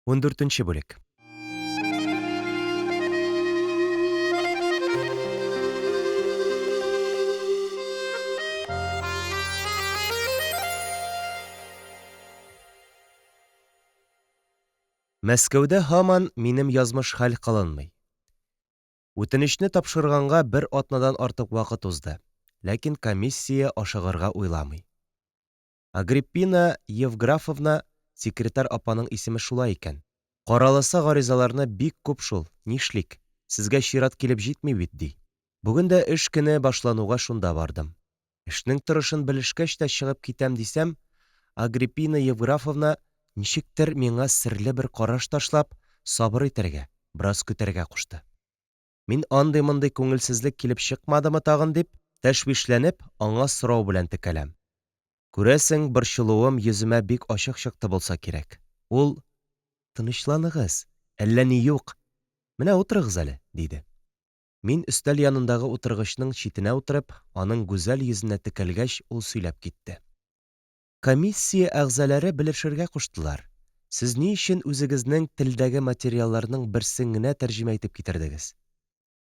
14 бүлек. Мәскәүдә һаман минем язмыш хәл кылынмый. Үтенечне тапшырганга бер атнадан артык вакыт узды, ләкин комиссия ашыгырга уйламый. Агриппина Евграфовна, секретарь апаның исеме шулай икән. Каралысы гаризаларны бик күп шул, нишлик? Сезгә чират килеп җитми бит, ди. Бүген дә эш көне башлануга шунда бардым. Эшнең торышын белешкәч тә чыгып китәм дисәм, Агриппина Евграфовна ничектер миңа серле бер караш ташлап, сабыр итәргә, бераз көтәргә кушты. Мин андый-мондый күңелсезлек килеп чыкмадымы тагын дип, тәшвишләнеп, аңа сорау белән текәләм. Күрәсең, борчылуым йөземә бик ачык чыкты булса кирәк. Ул: «Тынычланыгыз, әллә ни юк. Менә утырыгыз әле», – диде. Мин өстәл янындагы утыргычның читенә утырып, аның гүзәл йөзенә текәлгәч, ул сөйләп китте. Комиссия әгъзаләре белешергә куштылар. Сез ни өчен үзегезнең телдәге материалларның берсен генә тәрҗемә итеп китердегез?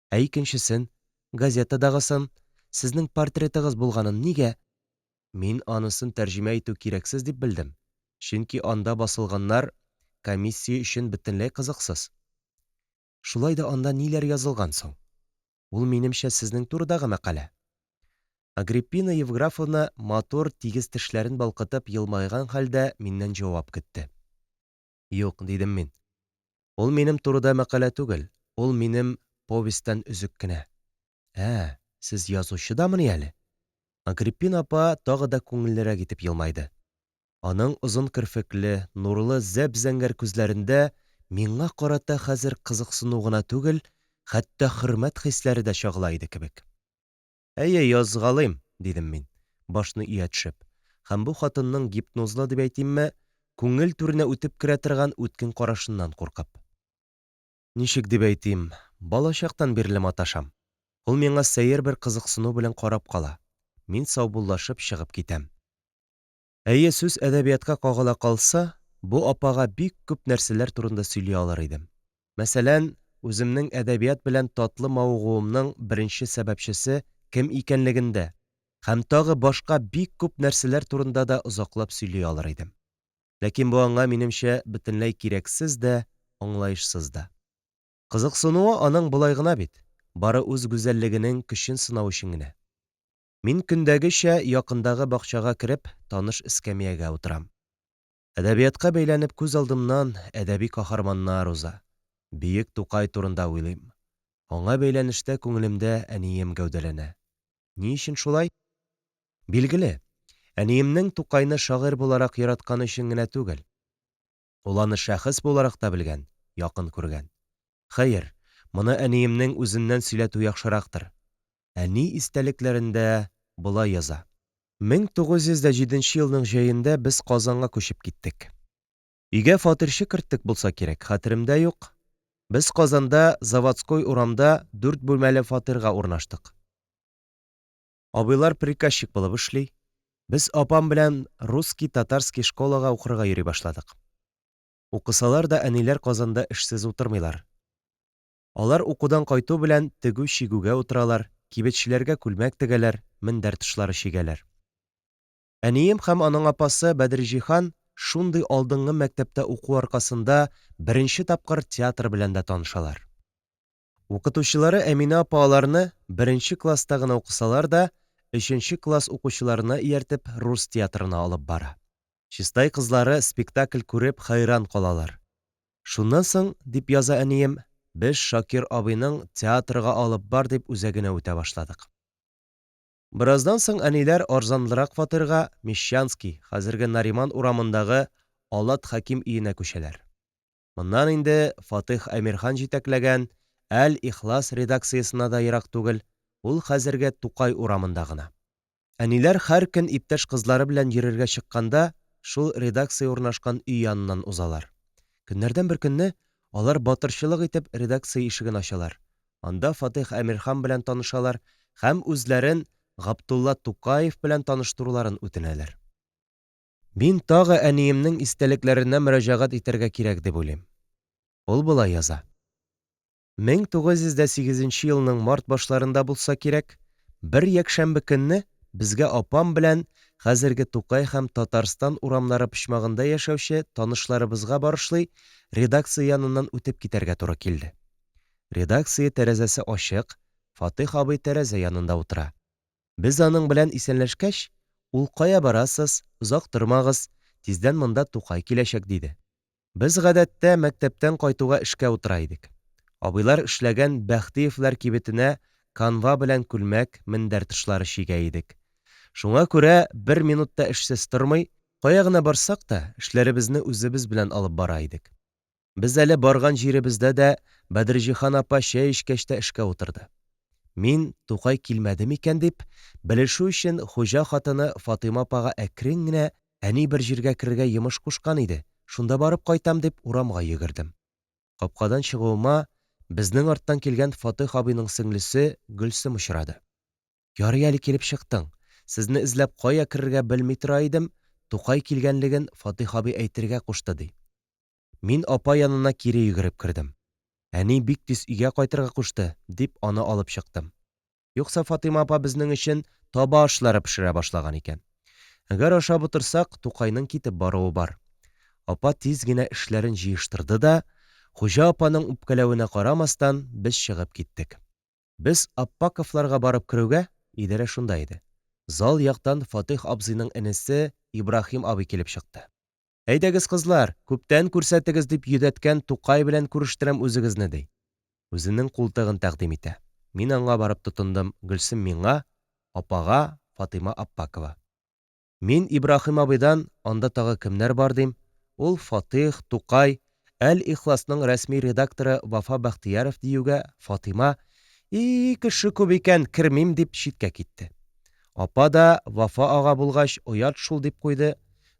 Ә икенчесен, газетадагысын, сезнең портретыгыз булганын нигә? Мин анысын тәрҗемә итү кирәксез дип белдем. Чөнки анда басылганнар комиссия өчен бөтенләй кызыксыз. Шулай да анда ниләр язылган соң? Ул минемчә сезнең турыдагы мәкалә. Агриппина Евграфовна матур тигез тешләрен балкытып елмайган хәлдә миннән җавап көтте. Юк, дидем мин. Ул минем турыда мәкалә түгел, ул минем повестьтан өзек кенә. Сез язучыдамыни әле? Агриппина апа тагы да күңеллерәк итеп елмайды. Аның озын керфекле, нурлы зәп-зәңгәр күзләрендә миңа карата хәзер кызыксыну гына түгел, хәтта хөрмәт хисләре дә чагыла иде кебек. Әйе, язгалыйм, дидем мин, башны ия төшеп, һәм бу хатынның гипнозлы дип әйтимме, күңел түренә үтеп керә торган үткен карашыннан куркып. Ничек дип әйтим, балачактан бирле маташам. Ул миңа сәер бер кызыксыну белән карап кала. Мин саубуллашып чыгып китәм. Әйе, сүз әдәбиятка кагыла калса, бу апага бик күп нәрсәләр турында сөйли алыр идем. Мәсәлән, үземнең әдәбият белән татлы мавыгуымның беренче сәбәпчесе кем икәнлегендә һәм тагы башка бик күп нәрсәләр турында да озаклап сөйли алыр идем. Ләкин бу аңа минемчә бөтенләй кирәксез дә, аңлаешсыз да. Кызыксынуы аның болай гына бит, бары үз гүзәллегенең көчен сынау өчен генә. Мин көндәгечә якындагы бакчага кереп, таныш эскәмиягә утырам. Әдәбиятка бәйләнеп күз алдымнан әдәби каһарманнар уза. Биек Тукай турында уйлыйм. Аңа бәйләнештә күңелемдә әнием гәүдәләнә. Ни өчен шулай? Билгеле, әниемнең Тукайны шагыйрь буларак яратканы өчен генә түгел. Ул аны шәхес буларак та белгән, якын күргән. Хәер, моны әниемнең үзеннән сөйләтү яхшырактыр. Әни истәлекләрендә болай яза. 1907 елның җәендә без Казанга күчеп киттек. Өйгә фатирчы керттек булса кирәк, хәтеремдә юк. Без Казанда Заводской урамда 4 бүлмәле фатирга урнаштык. Абыйлар приказчик булып эшли. Без апам белән русский-татарский школага укырга йөри башладык. Укысалар да әниләр Казанда эшсез утырмыйлар. Алар укудан кайту белән тегү-чигүгә утыралар, кибетчеләргә күлмәк тегәләр, мендәр тышлары чигәләр. Әнием һәм аның апасы Бәдерҗихан шундый алдынгы мәктәптә уку аркасында беренче тапкыр театр белән дә танышалар. Укытучылары Әминә апа аларны беренче класста гына укысалар да, 3нче класс укучыларына ияртеп рус театрына алып бара. Чистай кызлары спектакль күреп хайран калалар. Шуннан соң, дип яза әнием, без Шакир абыйның театрга алып бар дип үзәгенә үтә башладык. Бераздан соң әниләр арзанлырак фатирга Мещанский, хәзерге Нариман урамындагы Алат Хәким өенә күчәләр. Моннан инде Фатих Әмирхан җитәкләгән Әл-Ихлас редакциясына да ерак түгел, ул хәзерге Тукай урамында гына. Әниләр һәр көн иптәш кызлары белән йөрергә чыкканда, шул редакция урнашкан өй яныннан узалар. Көннәрдән бер көнне алар батырчылык итеп редакция ишеген ачалар. Анда Фатих Әмирхан белән танышалар һәм үзләрен Габдулла Тукаев белән таныштыруларын үтенәләр. Мин тагы әниемнең истәлекләренә мөрәҗәгать итәргә кирәк дип уйлыйм. Ул болай яза. 1908 елның март башларында булса кирәк, бер якшәмбе көнне безгә апам белән хәзерге Тукай һәм Татарстан урамнары почмагында яшәүче танышларыбызга барышлый редакция яныннан үтеп китәргә туры килде. Редакция тәрәзәсе ачык, Фатих абый тәрәзә янында утыра. Без аның белән исәнләшкәч, ул кая барасыз, озак тормагыз, тиздән монда Тукай киләчәк диде. Без гадәттә мәктәптән кайтуга эшкә утыра идек. Абыйлар эшләгән Бәхтиевләр кибетенә канва белән күлмәк, мендәр тышлары чигә идек. Шуңа күрә бер минутта эшсез тормый, кая гына барсак та эшләребезне үзебез белән алып бара идек. Без әле барган җиребездә дә Бәдерҗихан апа чәй эчкәч тә эшкә утырды. Мин, Тукай килмәде микән дип, белешү өчен хуҗа хатыны Фатыйма апага әкрен генә әни бер җиргә керергә йомыш кушкан иде, шунда барып кайтам дип урамга йөгердем. Капкадан чыгуыма безнең арттан килгән Фатих абыйның сеңлесе Гөлсем очрады. Ярый әле килеп чыктың. Сезне эзләп кая керергә белми тора идем, Тукай килгәнлеген Фатих абый әйтергә кушты ди. Мин апа янына кире йөгереп кердем. Әни бик тиз өйгә кайтырга кушты, дип аны алып чыктым. Юкса Фатыйма апа безнең өчен таба ашлары пешерә башлаган икән. Әгәр ашап утырсак, Тукайның китеп баруы бар. Апа тиз генә эшләрен җыештырды да, хуҗа апаның үпкәләвенә карамастан, без чыгып киттек. Без Аппаковларга барып керүгә, идарә шунда иде. Зал яктан Фатих абзыйның энесе Ибраһим абый килеп чыкты. Әйдәгез, кызлар, күптән күрсәтегез дип йөдәткән Тукай белән күрештерәм үзегезне ди. Үзенең култыгын тәкъдим итә. Мин аңа барып тотындым, Гөлсем миңа, апага Фатыйма Аппакова. Мин Ибраһим абыйдан анда тагы кемнәр бар дим. Ул Фатих, Тукай, Әл-Ихласның рәсми редакторы Вафа Бәхтияров диюгә, Фатыйма кеше күп икән, кермим дип читкә китте. Апа да Вафа ага булгач оят шул дип куйды.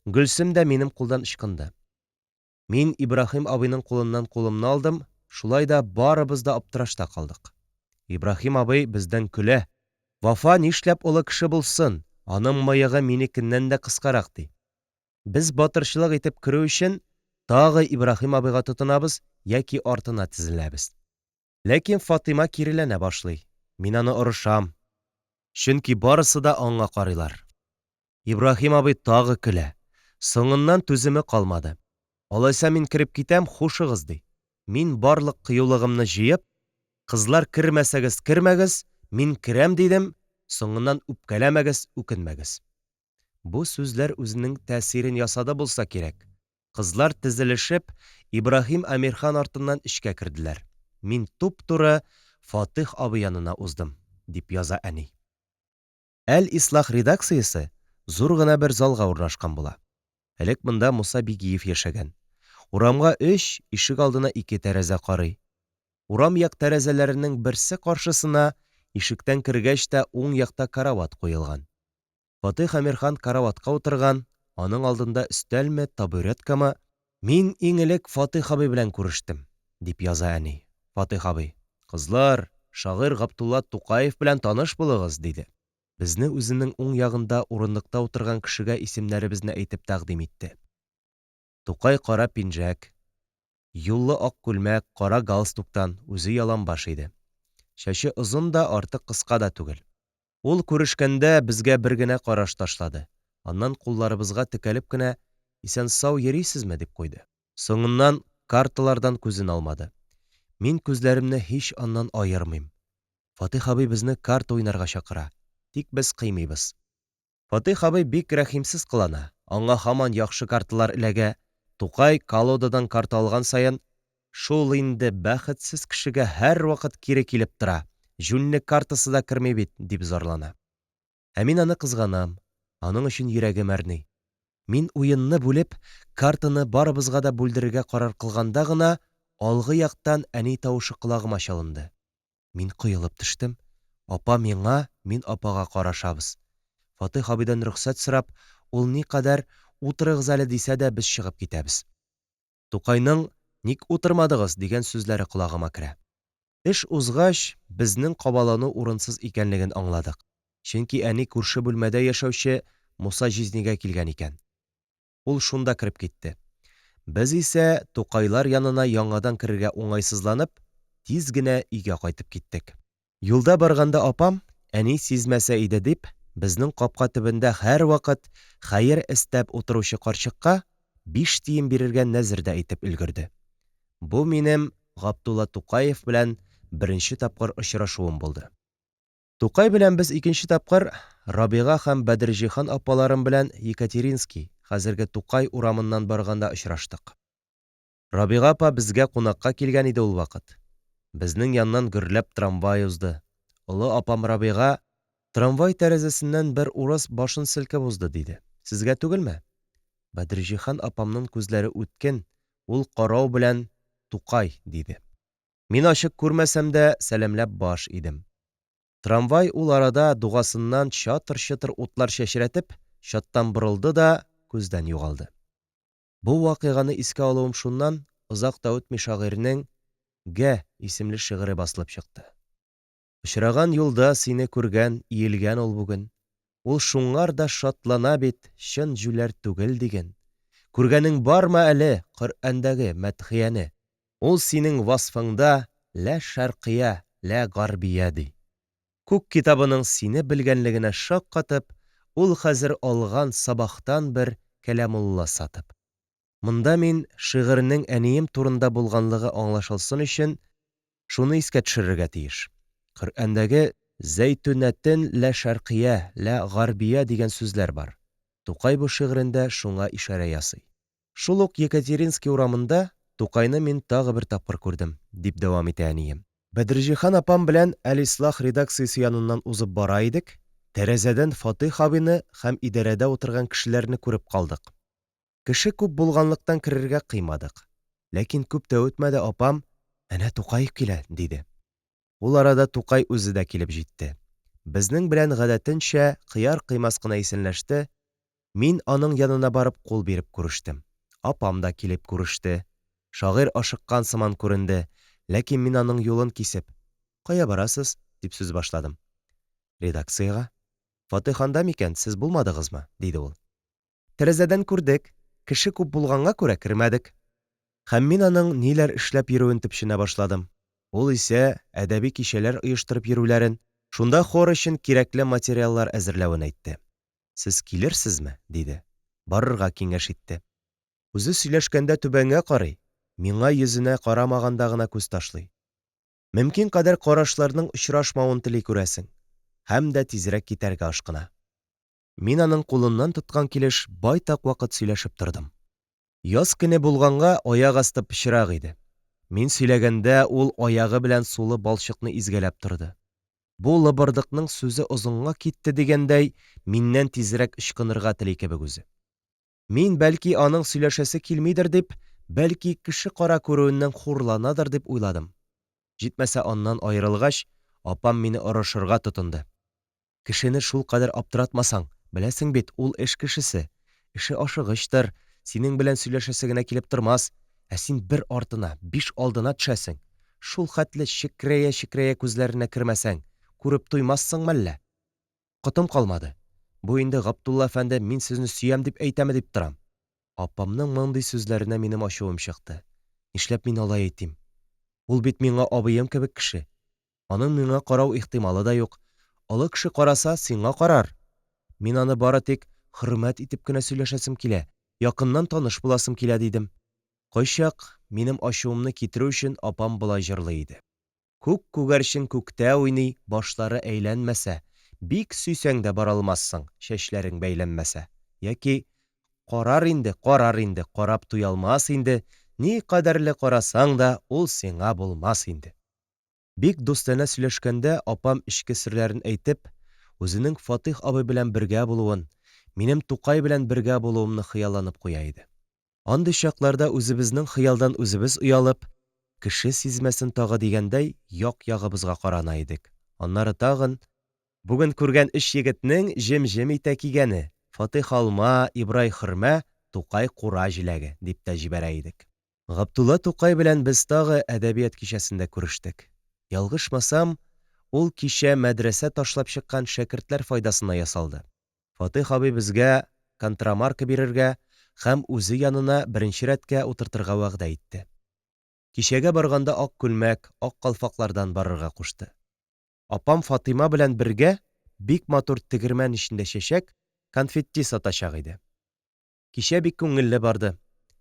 Гөлсем дә минем кулдан ычкынды. Мин Ибраһим абыйның кулыннан кулымны алдым, шулай да барыбыз да аптырашта калдык. Ибраһим абый бездән көлә. Вафа нишләп олы кеше булсын, аның мыегы минекеннән дә кыскарак ди. Без батырчылык итеп керү өчен тагы Ибраһим абыйга тотынабыз яки артына тезеләбез. Ләкин Фатыйма киреләнә башлый. Мин аны орышам. Чөнки барысы да аңа карыйлар. Ибраһим абый тагы көлә. Соңыннан түземе калмады. Алайса мин кереп китәм, хушыгыз ди. Мин барлык кыюлыгымны җыеп, кызлар кермәсәгез кермәгез, мин керәм дидем, соңыннан үпкәләмәгез, үкенмәгез. Бу сүзләр үзенең тәэсирен ясады булса кирәк. Кызлар тезелешеп Ибраһим Әмирхан артыннан эчкә керделәр. Мин туп-туры Фатих абый янына уздым, дип яза әни. Әл-Ислах редакциясе зур гына бер залга урнашкан була. Элек монда Муса Бигиев яшәгән. Урамга 3, ишек алдына 2 тәрәзә карый. Урам як тәрәзәләренең берсе каршысына ишектән кергәч тә уң якта карават куелган. Фатих Әмирхан караватка утырган, аның алдында өстәлме, табуреткамы. Мин иң элек Фатих абый белән күрештем, дип яза әни. Фатих абый: «Кызлар, шагыйрь Габдулла Тукаев белән таныш булыгыз», диде. Безне үзенең уң ягында урындыкта утырган кешегә исемнәребезне әйтеп тәкъдим итте. Тукай кара пинжәк, юллы ак күлмәк, кара галстуктан, үзе яланбаш иде. Чәче озын да, артык кыска да түгел. Ул күрешкәндә безгә бер генә караш ташлады. Аннан кулларыбызга текәлеп кенә «Исән-сау йөрисезме?» дип куйды. Соңыннан карталардан күзен алмады. Мин күзләремне һич аннан аермыйм. Фатих абый безне карта уйнарга чакыра. Тик без кыймыйбыз. Фатих абый бик рәхимсез кылана. Аңа һаман яхшы карталар эләгә. Тукай колодадан карта алган саен, шул инде бәхетсез кешегә һәр вакыт кире килеп тора. Жүнлек картасы да керми бит, дип зарлана. Ә мин аны кызганам. Аның өчен йөрәгем әрни. Мин уенны бүлеп, картаны барыбызга да бүлдерергә карар кылганда гына, алгы яктан әни тавышы колагыма чалынды. Мин коелып төштем. Апа миңа, мин апага карашабыз. Фатих абыйдан рөхсәт сорап, ул никадәр утырыгыз әле дисә дә без чыгып китәбез. Тукайның «Ник утырмадыгыз?» дигән сүзләре колагыма керә. Эш узгач, безнең кабалану урынсыз икәнлеген аңладык. Чөнки әни күрше бүлмәдә яшәүче Муса җизнигә килгән икән. Ул шунда кереп китте. Без исә Тукайлар янына яңадан керергә уңайсызланып, тиз генә өйгә кайтып киттек. Юлда барганда апам, әни сизмәсә иде дип, безнең капка төбендә һәрвакыт хәер эстәп утыручы карчыкка 5 тиен бирергә нәзер дә итеп өлгерде. Бу минем Габдулла Тукаев белән беренче тапкыр очрашуым булды. Тукай белән без икенче тапкыр Рабига һәм Бәдерҗихан апаларым белән Екатеринский, хәзерге Тукай урамыннан барганда очраштык. Рабига апа безгә кунакка килгән иде ул вакыт. Безнең яннан гөрләп трамвай узды. Олы апам Рабига трамвай тәрәзәсеннән бер урыс башын селкеп узды диде. Сезгә түгелме? Бәдерҗихан апамның күзләре үткен, ул карау белән Тукай диде. Мин ачык күрмәсәм дә сәламләп баш идем. Трамвай ул арада дугасыннан чатыр-чатыр утлар чәчрәтеп, чаттан борылды да күздән югалды. Бу вакыйганы искә алуым шуннан, озак та үтми шагыйрьнең «Гә» исемле шигыре басылып чыкты. Очраган юлда сине күргән, иелгән ул бүген. Ул шуңар да шатлана бит, чын жүләр түгел диген. Күргәнең бармы әле Коръәндәге мәдхияне? Ул синең васфыңда лә шәркия, лә гарбия ди. Күк китабының сине белгәнлегенә шаккатып, ул хәзер алган сабахтан бер кәләмулла сатып. Монда мин шигырьнең әнием турында булганлыгы аңлашылсын өчен шуны искә төшерергә тиеш. Коръәндәге «Зәйтүнәтен лә шәркия, лә гарбия» дигән сүзләр бар. Тукай бу шигырендә шуңа ишарә ясый. Шул ук Екатеринский урамында Тукайны мин тагы бер тапкыр күрдем, дип дәвам итә әнием. Бәдерҗихан апам белән Әл-Ислах редакциясе яныннан узып бара идек, тәрәзәдән Фатих абыйны һәм идарәдә утырган кешеләрне күреп калдык. Кеше күп булганлыктан керергә кыймадык. Ләкин күп тә үтмәде апам «Әнә Тукаев килә» диде. Ул арада Тукай үзе дә килеп җитте. Безнең белән гадәтенчә кыяр-кыймас кына исәнләште. Мин аның янына барып кул биреп күрештем. Апам да килеп күреште. Шагыйрь ашыккан сыман күренде. Ләкин мин аның юлын кисеп, «Кая барасыз?» дип сүз башладым. «Редакциягә. Фатих анда микән, сез булмадыгызмы?» диде ул. «Тәрәзәдән күрдек, кеше күп булганга күрә кермәдек». Һәм мин аның ниләр эшләп йөрүен төпченә башладым. Ул исә әдәби кичәләр оештырып йөрүләрен, шунда хор өчен кирәкле материаллар әзерләвен әйтте. «Сез килерсезме?» диде. Барырга киңәш итте. Үзе сөйләшкәндә түбәнгә карый, миңа йөзенә карамаганда гына күз ташлый. Мөмкин кадәр карашларның очрашмавын тели күрәсең. Һәм дә тизрәк китәргә ашкына. Мин аның кулыннан тоткан килеш байтак вакыт сөйләшеп тордым. Яз көне булганга аяк асты пычрак иде. Мин сөйләгәндә ул аягы белән сулы балчыкны изгәләп торды. Бу лыбырдыкның сүзе озынга китте дигәндәй, миннән тизрәк ычкынырга тели кебек үзе. Мин бәлки аның сөйләшәсе килмидер дип, бәлки кеше кара күрүеннән хурланадыр дип уйладым. Җитмәсә аннан аерылгач, апам мине орышырга тотынды. Кешене шул кадәр аптыратмасаң, беләсең бит, ул эш кешесе. Эше ашыгычтыр, синең белән сөйләшәсе генә килеп тормас, ә син бер артына, 5 алдына төшәсең. Шул хәтле чекрәя-чекрәя күзләренә кермәсәң, күреп туймассыңмы әллә? Котым калмады. Бу инде Габдулла әфәнде, мин сезне сөям дип әйтәме дип торам. Апамның мондый сүзләренә минем ачуым чыкты. Нишләп мин алай әйтим? Ул бит миңа абыем кебек кеше. Аның миңа карау ихтималы да юк. Олы кеше караса, сиңа карар. Мин аны бары тик хөрмәт итеп кенә сөйләшәсем килә, якыннан таныш буласым килә дидем. Кайчак минем ачуымны китерү өчен апам болай җырлый иде. Күк күгәрчен күктә уйный, башлары әйләнмәсә, бик сөйсәң дә бара алмассың, чәчләрең бәйләнмәсә. Яки карар инде, карап туя алмас инде, ни кадәрле карасаң да, ул сиңа булмас инде. Бик дустана сөйләшкәндә апам ичке серләрен әйтеп, үзенең Фатих абый белән бергә булуын, минем Тукай белән бергә булуымны хыялланып куя иде. Андый чакларда үзебезнең хыялдан үзебез уялып, кеше сизмәсен тагы дигәндәй, як-ягыбызга карана идек. Аннары тагын бүген күргән 3 егетнең җем-җем итә кигәне, Фатих алма, Ибрай хөрмә, Тукай кура җиләге дип тә җибәрә идек. Габдулла Тукай белән без тагы әдәбият кичәсендә күрештек. Ялгышмасам, ул кичә мәдрәсә ташлап чыккан шәкертләр файдасына ясалды. Фатих абый безгә контрамарка бирергә һәм үзе янына беренче рәткә утыртырга вәгъдә итте. Кичәгә барганда ак күлмәк, ак калфаклардан барырга кушты. Апам Фатыйма белән бергә бик матур тегермән эчендә чәчәк, конфетти сатачак иде. Кичә бик күңелле барды.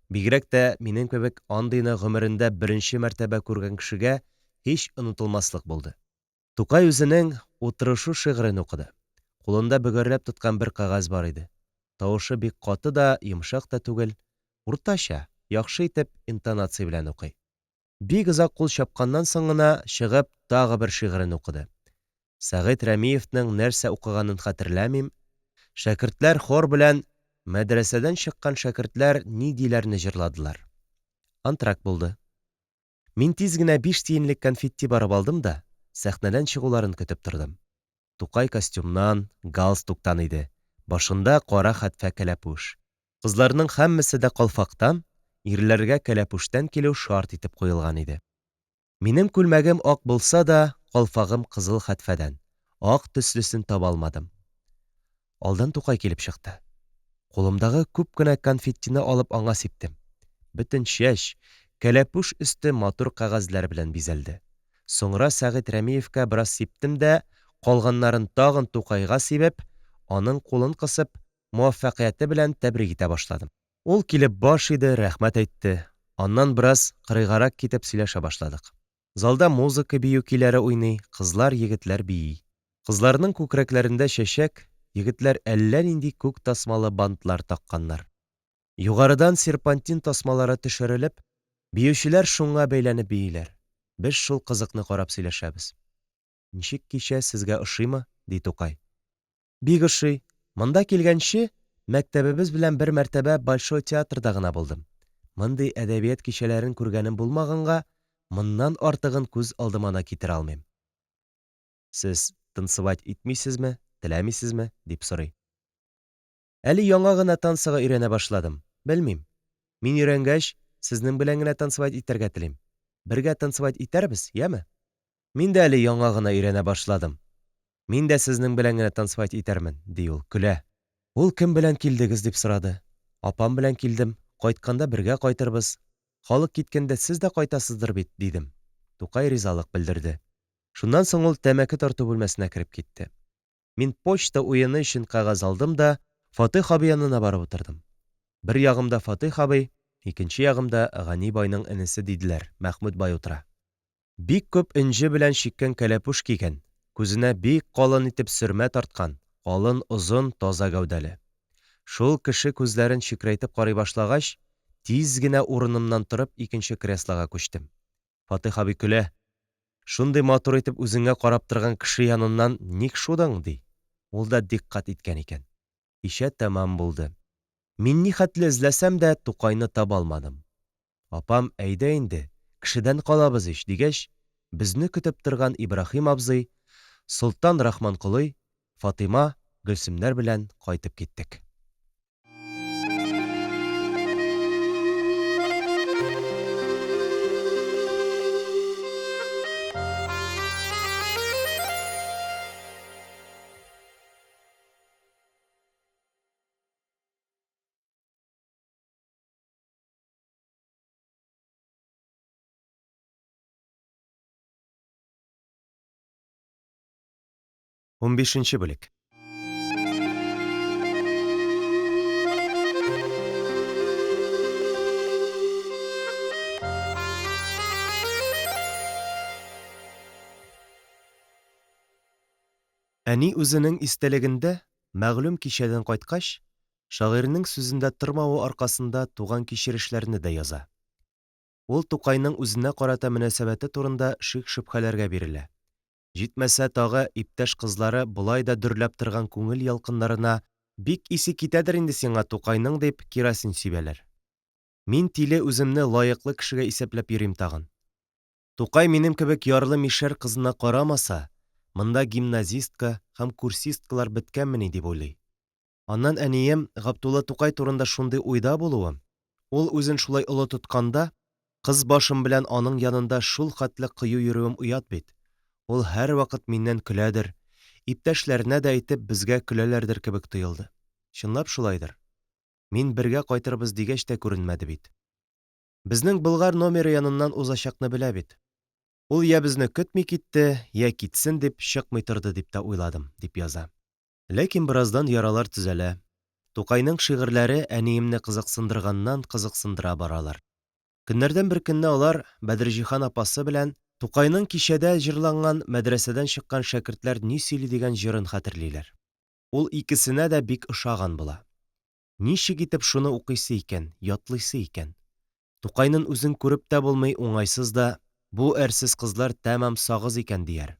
Бигрәк тә минем кебек андыйны гомерендә беренче мәртәбә күргән кешегә һич онытылмаслык булды. Тукай үзенең утырышу шигырен укыды. Кулында бөгәрләп тоткан бер кәгазь бар иде. Тавышы бик каты да, йомшак та түгел, уртача, яхшы итеп интонация белән укый. Бик озак кул чапканнан соң гына чыгып тагы бер шигырен укыды. Сәгыйть Рәмиевнең нәрсә укыганын хәтерләмим. Шәкертләр хор белән мәдрәсәдән чыккан шәкертләр ни диләрне җырладылар. Антракт булды. Мин тиз генә 5 тиенлек конфетти барып алдым да сәхнәдән чыгуларын көтеп тордым. Тукай костюмнан, галстуктан иде. Башында кара хәтфә кәләпүш. Кызларның һәммәсе дә калфактан, ирләргә кәләпүштән килү шарт итеп куелган иде. Минем күлмәгем ак булса да, калфагым кызыл хәтфәдән. Ак төслесен таба алмадым. Алдан Тукай килеп чыкты. Кулымдагы күп кенә конфеттины алып аңа сиптем. Бөтен чәч, кәләпүш өсте матур кәгазьләр белән бизәлде. Соңра Сәгыйть Рәмиевкә бераз сиптем дә, калганнарын тагын Тукайга сибеп, аның кулын кысып, муаффәкыяте белән тәбрик итә башладым. Ул килеп баш иде, рәхмәт әйтте. Аннан бераз кырыйгарак китеп сөйләшә башладык. Залда музыка бию көйләре уйный, кызлар, егетләр бии. Кызларның күкрәкләрендә чәчәк, егетләр әллә нинди күк тасмалы бантлар такканнар. Югарыдан серпантин тасмалары төшерелеп, биючеләр шуңа бәйләнеп бииләр. Без шул кызыкны карап сөйләшәбез. Ничек кичә сезгә ошыймы? Ди Тукай. Бик ошый. Монда килгәнче мәктәбебез белән бер мәртәбә Большой театрда гына булдым. Мондый әдәбият кичәләрен күргәнем булмаганга, моннан артыгын күз алдыма да китерә алмыйм. Сез танцевать итмисезме, теләмисезме? Дип сорый. Әле яңа гына танцыга өйрәнә башладым. Белмим. Мин өйрәнгәч, сезнең белән генә танцевать итәргә телим. Бергә танцевать итәрбез, яме? Мин дә әле яңа гына өйрәнә башладым. Мин дә сезнең белән генә танцевать итәрмен, ди ул, көлә. Ул кем белән килдегез дип сорады. Апам белән килдем. Кайтканда бергә кайтырбыз. Халык киткәндә сез дә кайтасыздыр бит, дидем. Тукай ризалык белдерде. Шуннан соң ул тәмәке тарту бүлмәсенә кереп китте. Мин почта уены өчен кәгазь алдым да Фатих абый янына барып утырдым. Бер ягымда Фатих абый, икенче ягымда Гани байның энесе диделәр, Мәхмүд бай утыра. Бик күп инҗе белән чиккән кәләпүш кигән, күзенә бик калын итеп сөрмә тарткан, калын, озын, таза гәүдәле. Шул кеше күзләрен чикрәйтеп карый башлагач, тиз генә урынымнан торып икенче креслога күчтем. Фатих абый көлә. Шундый матур итеп үзеңә карап торган кеше яныннан ник шудың, ди. Ул да диккать иткән икән. Кичә тәмам булды. Мин ни хәтле эзләсәм дә Тукайны таба алмадым. Апам, әйдә инде, кешедән калабыз ич, дигәч, безне көтеп торган Ибраһим абзый, Солтан Рахманколый, Фатыйма, Гөлсемнәр белән кайтып киттек. Он бишенче бүлек. Әни үзенең истәлегендә, мәгълүм кичәдән кайткач, шагыйрьнең сүзендә тормавы аркасында туган кичерешләрне дә яза. Ул Тукайның үзенә карата мөнәсәбәте турында шик-шөбһәләргә бирелә. Җитмәсә тагы иптәш кызлары болай да дөрләп торган күңел ялкыннарына бик исе китәдер инде сиңа Тукайның дип керосин сибәләр. Мин тиле үземне лаеклы кешегә исәпләп йөрим тагын. Тукай минем кебек ярлы мишәр кызына карамаса, монда гимназистка һәм курсисткалар беткәнмени дип уйлый. Аннан әнием Габдулла Тукай турында шундый уйда булуым. Ул үзен шулай олы тотканда, кыз башым белән аның янында шул хәтле кыю йөрүем уят бит. Ул һәр вакыт миннән көләдер, иптәшләренә дә әйтеп безгә көләләрдер кебек тоелды. Чынлап шулайдыр. Мин бергә кайтырбыз дигәч тә күренмәде бит. Безнең Болгар номеры яныннан узачакны белә бит. Ул я безне көтми китте, я китсен дип чыкмый торды дип тә уйладым, дип яза. Ләкин бераздан яралар төзәлә. Тукайның шигырьләре әниемне кызыксындыра баралар. Көннәрдән бер көнне алар Бәдерҗихан апасы белән Тукайның кичәдә җырланган мәдрәсәдән чыккан шәкертләр ни сөйли дигән җырын хәтерлиләр. Ул икесенә дә бик ошаган була. Ничек итеп шуны укыйсы икән, ятлыйсы икән? Тукайның үзен күреп тә булмый уңайсыз да, бу әрсез кызлар тәмам сагыз икән дияр.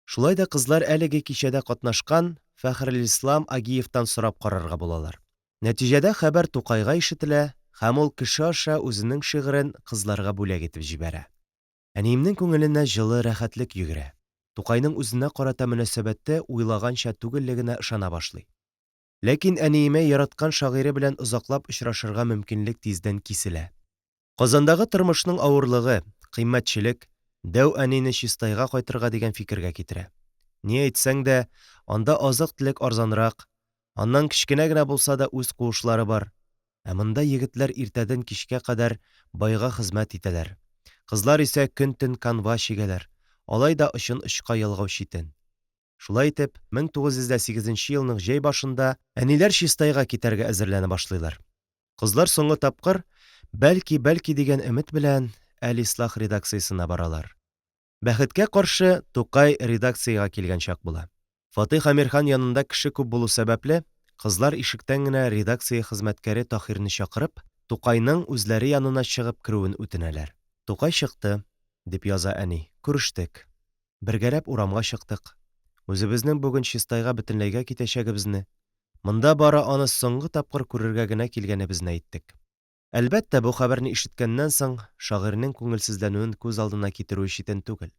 Шулай да кызлар әлеге кичәдә катнашкан Фәхрелислам Агиевтан сорап карарга булалар. Нәтиҗәдә хәбәр Тукайга ишетелә һәм ул кеше аша үзенең шигырен кызларга бүләк итеп җибәрә. Әниемнең күңеленә җылы рәхәтлек йөгерә. Тукайның үзенә карата мөнәсәбәте уйлаганча түгеллегенә ышана башлый. Ләкин әниемә яраткан шагыйре белән озаклап очрашырга мөмкинлек тиздән киселә. Казандагы тормышның авырлыгы, кыйммәтчелек дәү әнине Чистайга кайтырга дигән фикергә китерә. Ни әйтсәң дә, анда азык-төлек арзанрак, аннан кечкенә генә булса да үз куышлары бар. Ә монда егетләр иртәдән кичкә кадәр байга хезмәт итәләр. Кызлар исә көн-төн канва чигәләр, алай да очын-очка ялгау читен. Шулай итеп, 1908 елның җәй башында әниләр Чистайга китәргә әзерләнә башлыйлар. Кызлар соңгы тапкыр бәлки дигән өмет белән Әл-Ислах редакциясенә баралар. Бәхеткә каршы Тукай редакциягә килгән чак була. Фатих Әмирхан янында кеше күп булу сәбәпле, кызлар ишектән генә редакция хезмәткәре Таһирны чакырып, Тукайның үзләре янына чыгып керүен үтенәләр. Тукай чыкты, дип яза әни. Күрештек. Бергәләп урамга чыктык. Үзебезнең бүген Чистайга бөтенләйгә китәчәгебезне, монда бары аны соңгы тапкыр күрергә генә килгәнебезне әйттек. Әлбәттә, бу хәбәрне ишеткәннән соң шагыйрьнең күңелсезләнүен күз алдына китерү читен түгел.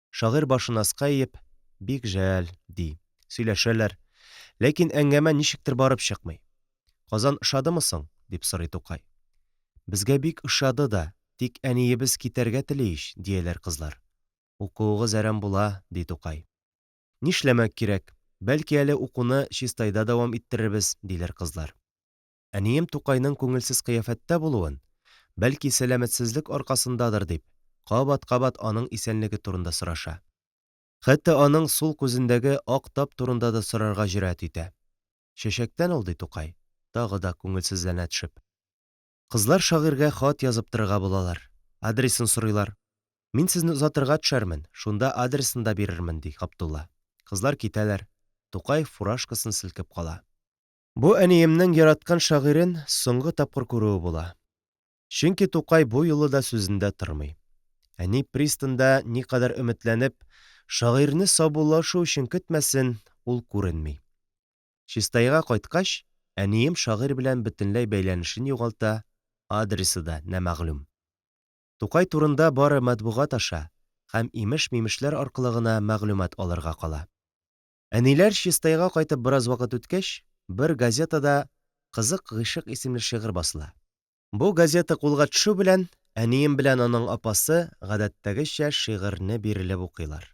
Шагыйрь башын аска иеп, бик жәл, ди. Сөйләшәләр, ләкин әңгәмә ничектер барып чыкмый. Казан ошадымы соң? Дип сорый Тукай. Безгә бик ошады да, тик әниебез китәргә тели ич, дияләр кызлар. Укуыгыз әрәм була, ди Тукай. Нишләмәк кирәк? Бәлки әле укуны Чистайда дәвам иттерербез, диләр кызлар. Әнием Тукайның күңелсез кыяфәттә булуын, бәлки сәламәтсезлек аркасындадыр дип, кабат-кабат аның исәнлеге турында сораша. Хәтта аның сул күзендәге ак тап турында да сорарга җөрьәт итә. Чәчәктән ул, ди Тукай, тагы да күңелсезләнә төшеп. Кызлар шагыйрьгә хат язып торырга булалар. Адресын сорыйлар. Мин сезне озатырга төшәрмен, шунда адресын да бирермен, ди Габдулла. Кызлар китәләр. Тукай фуражкасын селкеп кала. Бу әниемнең яраткан шагыйрен соңгы тапкыр күрүе була. Чөнки Тукай бу юлы да сүзендә тормый. Әни пристанда никадәр өметләнеп, шагыйрьне саубуллашу өчен көтмәсен, ул күренми. Чистайга кайткач, әнием шагыйрь белән бөтенләй бәйләнешен югалта, адресы да намәгълүм. Тукай турында бары матбугат аша һәм имеш-мимешләр аркылы гына мәгълүмат алырга кала. Әниләр Чистайга кайтып бераз вакыт үткәч, бер газетада Кызык гыйшык исемле шигырь басыла. Бу газета кулга төшү белән, әнием белән аның апасы гадәттәгечә шигырьне бирелеп укыйлар.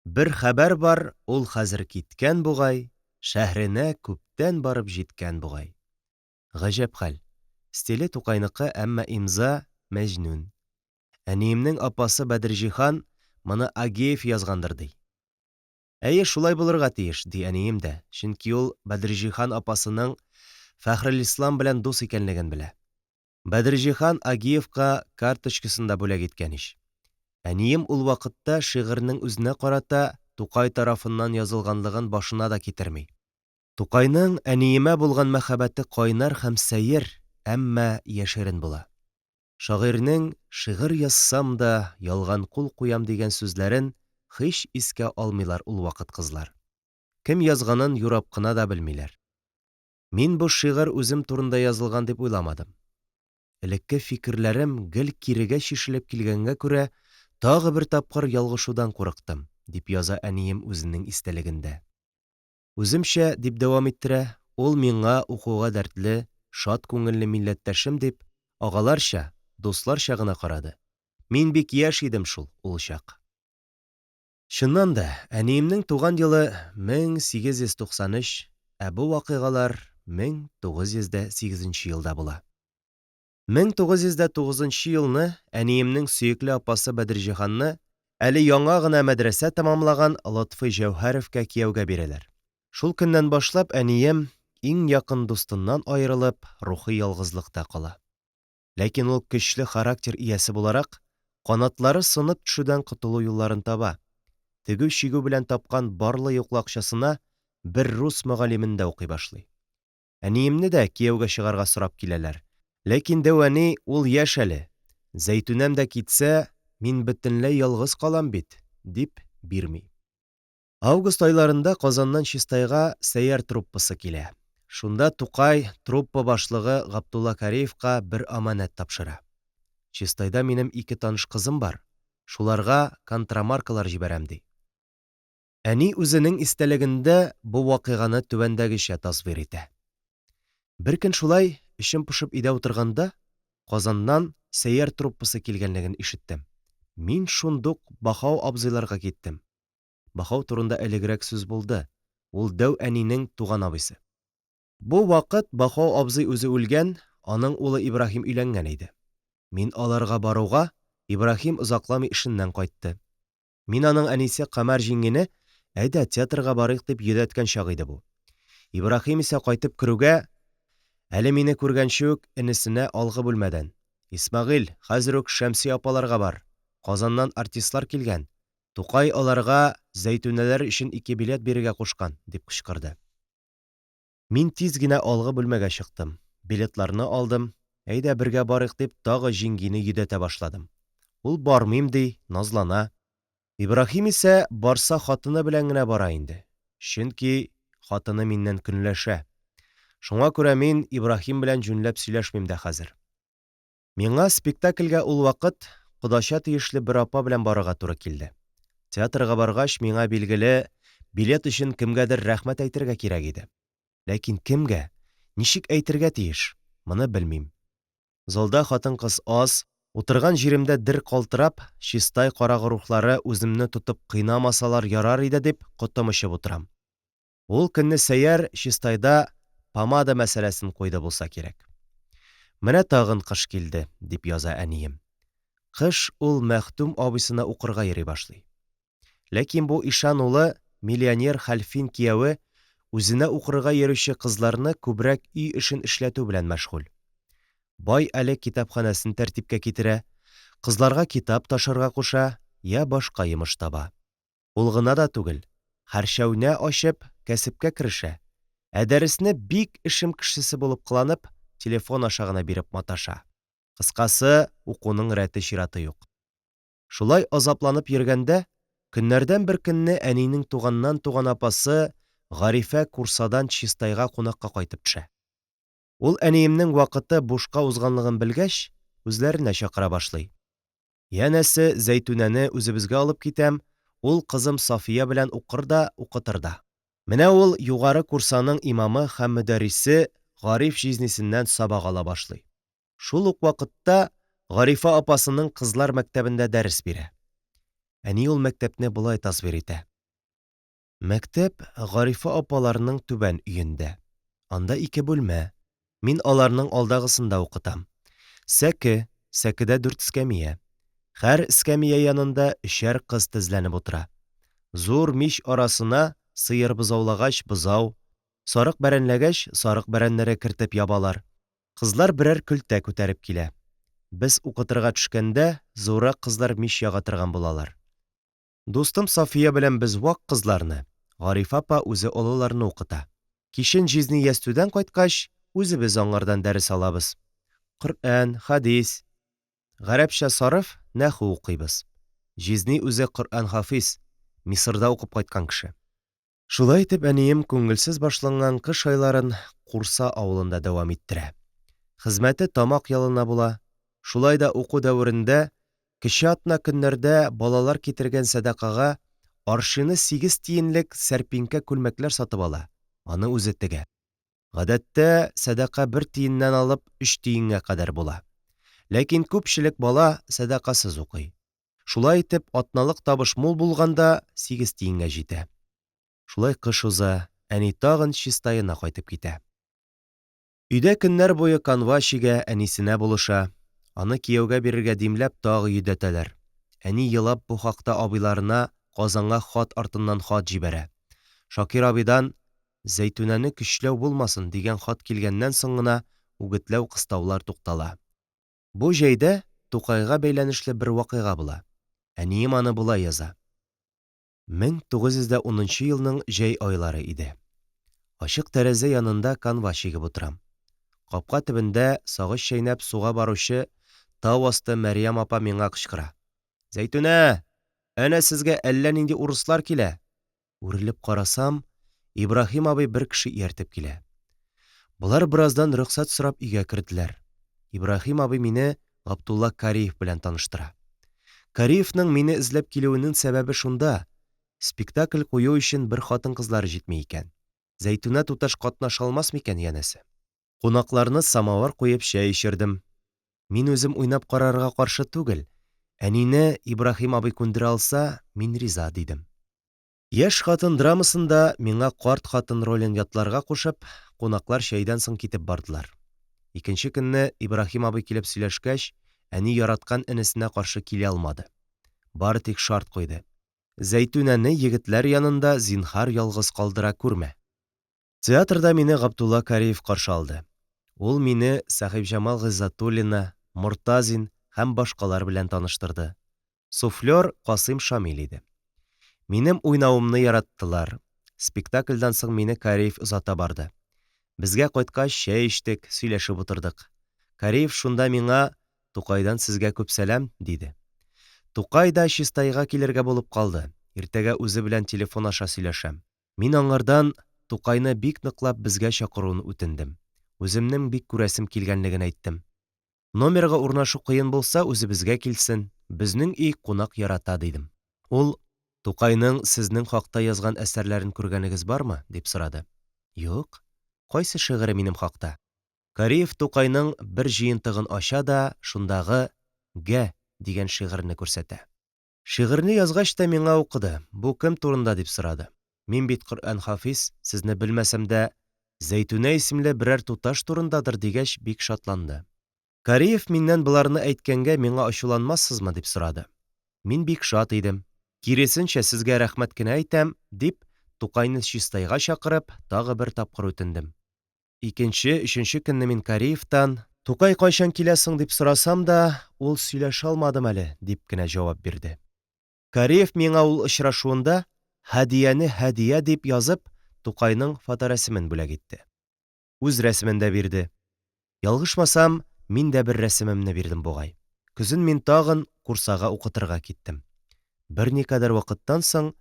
Бер хәбәр бар, ул хәзер киткән бугай, шәһренә күптән барып җиткән бугай. Гаҗәп хәл. Стиле Тукайныкы, әмма имза Мәҗнүн. Әниемнең апасы Бәдерҗихан моны Агиев язгандыр, ди. Әйе, шулай булырга тиеш, ди әнием дә, чөнки ул Бәдерҗихан апасының Фәхрелислам белән дус икәнлеген белә. Бәдерҗихан Агиевка карточкасын да бүләк иткән ич. Әнием ул вакытта шигырьнең үзенә карата Тукай тарафыннан язылганлыгын башына да китерми. Тукайның әниемә булган мәхәббәте кайнар һәм сәер, әмма яшерен була. Шагыйрьнең «Шигырь язсам да ялган кул куям» дигән сүзләрен һич искә алмыйлар ул вакыт кызлар. Кем язганын юрап кына да белмиләр. Мин бу шигырь үзем турында язылган дип уйламадым. Элекке фикерләрем гел кирегә чишелеп килгәнгә күрә, тагы бер тапкыр ялгышудан курыктым, дип яза әнием үзенең истәлегендә. Үземчә, дип дәвам иттерә, ул миңа укуга дәртле, шат күңелле милләттәшем дип, агаларча, дусларча гына карады. Мин бик яшь идем шул, ул чак. Чыннан да, әниемнең туган елы 1893, бу вакыйгалар 1908 елда була. 1909 елны әниемнең сөекле апасы Бәдерҗиһанны әле яңа гына мәдрәсә тамамлаган Лотфый Җәүһәровка кияүгә бирәләр. Шул көннән башлап әнием иң якын дустыннан аерылып рухи ялгызлыкта кала. Ләкин ул көчле характер иясе буларак канатлары сынып төшүдән котылу юлларын таба. Тегү-чигү белән тапкан барлы-юклы акчасына бер рус мөгаллимендә укый башлый. Әниемне дә кияүгә чыгарга сорап киләләр. Ләкин дәвәни ул яшь әле. Зәйтүнәм дә китсә, мин бөтенләй ялгыз калам бит, дип бирми. Август айларында Казаннан Чистайга сәйяр труппасы килә. Шунда Тукай труппа башлыгы Габдулла Кариевка бер аманәт тапшыра. Чистайда минем 2 таныш кызым бар. Шуларга контрамаркалар җибәрәм ди. Әни үзенең истәлегендә бу вакыйганы түбәндәгечә тасвир итә. Бер көн шулай эчем пошып өйдә утырганда Казаннан сәйяр труппасы килгәнлеген ишеттем. Мин шундук Баһау абзыйларга киттем. Баһау турында элегрәк сүз булды. Ул дәү әнинең туган абыйсы. Бу вакыт Баһау абзый үзе үлгән, аның улы Ибраһим өйләнгән иде. Мин аларга баруга, Ибраһим озакламый эшеннән кайтты. Мин аның әнисе Камар җиңгене әйдә театрга барыйк дип йөдәткән чак иде бу. Ибраһим исә кайтып керүгә, әле мине күргәнче үк энесенә алгы бүлмәдән: «Исмәгыйль, хәзер үк Шәмси апаларга бар. Казаннан артистлар килгән. Тукай аларга Зәйтүнәләр өчен 2 билет бирергә кушкан», дип кычкырды. Мин тиз генә алгы бүлмәгә чыктым. Билетларны алдым. Әйдә бергә барыйк дип тагы җиңгине йөдәтә башладым. Ул бармыйм ди, назлана. Ибраһим исә барса хатыны белән генә бара инде. Чөнки хатыны миннән көнләшә. Шуңа күрә мин Ибраһим белән җүнләп сөйләшмим дә хәзер. Миңа спектакльгә ул вакыт кодача тиешле бер апа белән барырга туры килде. Театрга баргач, миңа билгеле, билет өчен кемгәдер рәхмәт әйтергә кирәк иде. Ләкин кемгә, ничек әйтергә тиеш, моны белмим. Залда хатын-кыз аз, утырган җиремдә дер калтырап, чистай карагы рухлары үземне тотып кыйнамасалар ярар иде дип котымышып утырам. Ул көнне сәйяр чистайда помада мәсьәләсен куйды булса кирәк. Менә тагын кыш килде, дип яза әнием. Кыш ул Мәхтүм абысына укырга йөри башлый. Ләкин бу ишан улы, миллионер Хәлфин кияүе, үзенә укырга йөрүче кызларны күбрәк үй эшен эшләтү белән мәшгуль. Бай әле китапханәсен тәртипкә китерә, кызларга китап ташырга куша, я башка йомыш таба. Ул гына да түгел, хәршәүнә ачып, кәсепкә керешә. Дәресне бик эшем кешесе булып кыланып, телефон аша гына биреп маташа. Кыскасы, укуның рәте чираты юк. Шулай азапланып йөргәндә, көннәрдән бер көнне әнинең туганнан туган апасы Гарифә Курсадан Чистайга кунакка кайтып төшә. Ул әниемнең вакыты бушка узганлыгын белгәч, үзләренә чакыра башлый. Янәсе, Зәйтүнәне үзебезгә алып китәм, ул кызым Сафия белән укыр да, укытыр да. Менә ул югары курсаның имамы һәм мөдәррисе Гариф җизнисеннән сабак ала башлый. Шул ук вакытта Гарифа апасының кызлар мәктәбендә дәрес бирә. Әни ул мәктәпне булай тасвир итә. Мәктәп Гарифа апаларның түбән өендә. Анда 2 бүлмә. Мин аларның алдагысында укытам. Сәкедә 4 эскәмия. Һәр эскәмия янында 3 кыз тезләнеп утыра. Зур мич арасына сыер бозаулагач бозау, сарык бәрәнләгәч сарык бәрәннәре кертеп ябалар. Кызлар берәр көлтә күтәреп килә. Без укытырга төшкәндә зурак кызлар мич яга торган булалар. Дустым Сафия белән без вак кызларны, Гарифа апа үзе олыларны укыта. Кичен җизни ястүдән кайткач, үзебез аңардан дәрес алабыз. Коръән, хадис, гарәпчә сарыф, нәхү укыйбыз. Җизни үзе Коръән хафиз, Мисырда укып кайткан кеше. Шулай итеп әнием күңелсез башланган кыш айларын Курса авылында дәвам иттерә. Хезмәте тамак ялына була. Шулай да уку дәверендә кече атна көннәрдә балалар китергән садакага аршины 8 тиенлек сәрпинкә күлмәкләр сатып ала. Аны үзе тегә. Гадәттә садака 1 тиеннән алып 3 тиенгә кадәр була. Ләкин күпчелек бала садакасыз укый. Шулай итеп атналык табыш мул булганда 8 тиенгә җитә. Шулай кыш уза, әни тагын Чистаена кайтып китә. Өйдә көннәр буе Канвашига әнисенә булыша, аны кияүгә бирергә димләп тагы йөдәтәләр. Әни елап бу хакта абыйларына Казанга хат артыннан хат җибәрә. Шакир абыйдан Зәйтүнәне көчләү булмасын дигән хат килгәннән соң гына үгетләү-кыстаулар туктала. Бу җәйдә Тукайга бәйләнешле бер вакыйга була. Әнием аны болай яза. 1910 елның җәй айлары иде. Ачык тәрәзә янында канва чигеп утырам. Капка төбендә сагыз чәйнәп суга баручы тау асты Мәрьям апа миңа кычкыра. Зәйтүнә, әнә сезгә әллә нинди урыслар килә. Үрелеп карасам, Ибраһим абый бер кеше ияртеп килә. Булар бераздан рөхсәт сорап өйгә керделәр. Ибраһим абый мине Габдулла Кариев белән таныштыра. Кариевның мине эзләп килүенең сәбәбе шунда: спектакль кую өчен бер хатын-кызлары җитми икән. Зәйтүнә туташ катнаша алмас микән янәсе? Кунакларны самавыр куеп чәй эчердем. Мин үзем уйнап карарга каршы түгел. Әнине Ибраһим абый күндерә алса, мин риза дидем. Яшь хатын драмасында миңа карт хатын ролен ятларга кушып, кунаклар чәйдән соң китеп бардылар. Икенче көнне Ибраһим абый килеп сөйләшкәч, әни яраткан энесенә каршы килә алмады. Бары тик шарт куйды: Зәйтүнәне егетләр янында зинһар ялгыз калдыра күрмә. Театрда мине Габдулла Кариев каршы алды. Ул мине Сәхибҗамал Гыйззәтуллина, Мортазин һәм башкалар белән таныштырды. Суфлер Касыйм Шамил иде. Минем уйнавымны яраттылар. Спектакльдән соң мине Кариев озата барды. Безгә кайткач чәй эчтек, сөйләшеп утырдык. Кариев шунда миңа: Тукайдан сезгә күп сәлам, диде. Тукай да Чистайга килергә булып калды. Иртәгә үзе белән телефон аша сөйләшәм. Мин аңардан Тукайны бик ныклап безгә чакыруын үтендем. Үземнең бик күрәсем килгәнлеген әйттем. Номерга урнашу кыен булса, үзебезгә килсен. Безнең өй кунак ярата, дидем. Ул: Тукайның сезнең хакта язган әсәрләрен күргәнегез бармы? Дип сорады. Юк. Кайсы шигыре минем хакта? Кариев Тукайның бер җыентыгын ача да шундагы «Гә» дигән шигырьне күрсәтә. Шигырьне язгач та миңа укыды. Бу кем турында дип сорады. Мин бит Коръән хафиз, сезне белмәсәм дә, Зәйтүнә исемле берәр туташ турындадыр дигәч бик шатланды. Кариев миннән боларны әйткәнгә миңа ачуланмассызмы дип сорады. Мин бик шат идем. Киресенчә сезгә рәхмәт кенә әйтәм, дип Тукайны Чистайга чакырып тагы бер тапкыр үтендем. Икенче, өченче көнне мин Кариевтан: Тукай кайчан киләсең дип сорасам да, ул сөйләшә алмадым әле, дип кенә җавап бирде. Кариев миңа ул очрашуында «Һәдияне һәдия» дип язып, Тукайның фоторәсемен бүләк итте. Үз рәсемен дә бирде. Ялгышмасам, мин дә бер рәсемемне бирдем бугай. Көзен мин тагын курсага укытырга киттем. Берникадәр вакыттан соң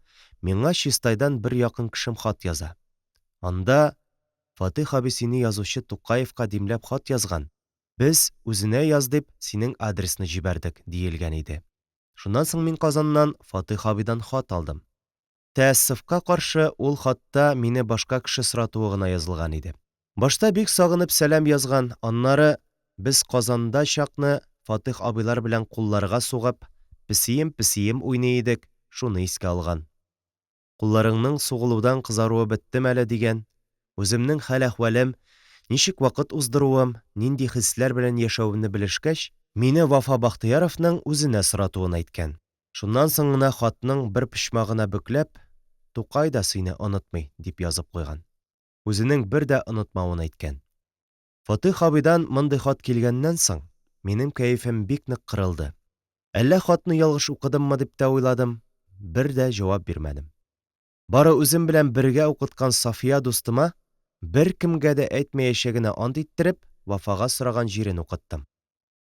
миңа Чистайдан бер якын кешем хат яза. Анда: Фатих абый сине язучы Тукаевка димләп хат язган. Без үзенә яз дип синең адресны җибәрдек, диелгән иде. Шуннан соң мин Казаннан Фатих абыйдан хат алдым. Тәэссüфкә каршы, ул хатта мине башка кеше соратуы гына язылган иде. Башта бик сагынып сәлам язган, аннары без Казанда чакны Фатих абыйлар белән кулларга сугып, песием уйный идек, шуны искә алган. Кулларыңның сугылудан кызаруы беттеме әле дигән. Үземнең хәл-әхвәлем, ничек вакыт уздыруым, нинди хисләр белән яшәвемне белешкәч, мине Вафа Бахтыяровның үзенә соратуын әйткән. Шуннан соң гына хатның бер почмагына бөкләп: Тукай да сине онытмый, дип язып куйган. Үзенең бер дә онытмавын әйткән. Фатих абыйдан мондый хат килгәннән соң минем кәефем бик нык кырылды. Әллә хатны ялгыш укыдыммы дип тә уйладым, бер дә җавап бирмәдем. Бары үзем белән бергә укыткан Сафия дустыма бер кемгә дә әйтмәячәгенә ант иттереп, Вафага сораган җирен укыттым.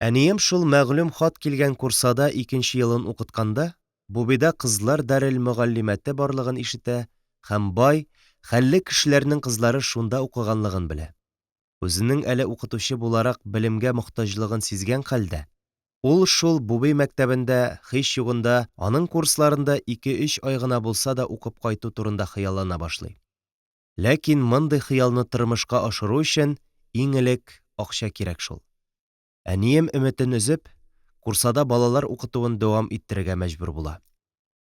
Әнием шул мәгълүм хат килгән курсада икенче елын укытканда, бу бида кызлар дәрел мөгаллимәте барлыгын ишетә һәм бай, хәлле кешеләрнең кызлары шунда укыганлыгын белә. Үзенең әле укытучы буларак белемгә мохтаҗлыгын сизгән хәлдә, ул шул Бубей мәктәбендә һич югында аның курсларында 2-3 ай гына булса да укып кайту турында хыяллана башлый. Ләкин мондый хыялны тормышка ашыру өчен иң элек акча кирәк шул. Әнием өметен өзеп, курсада балалар укытуын дәвам иттерергә мәҗбүр була.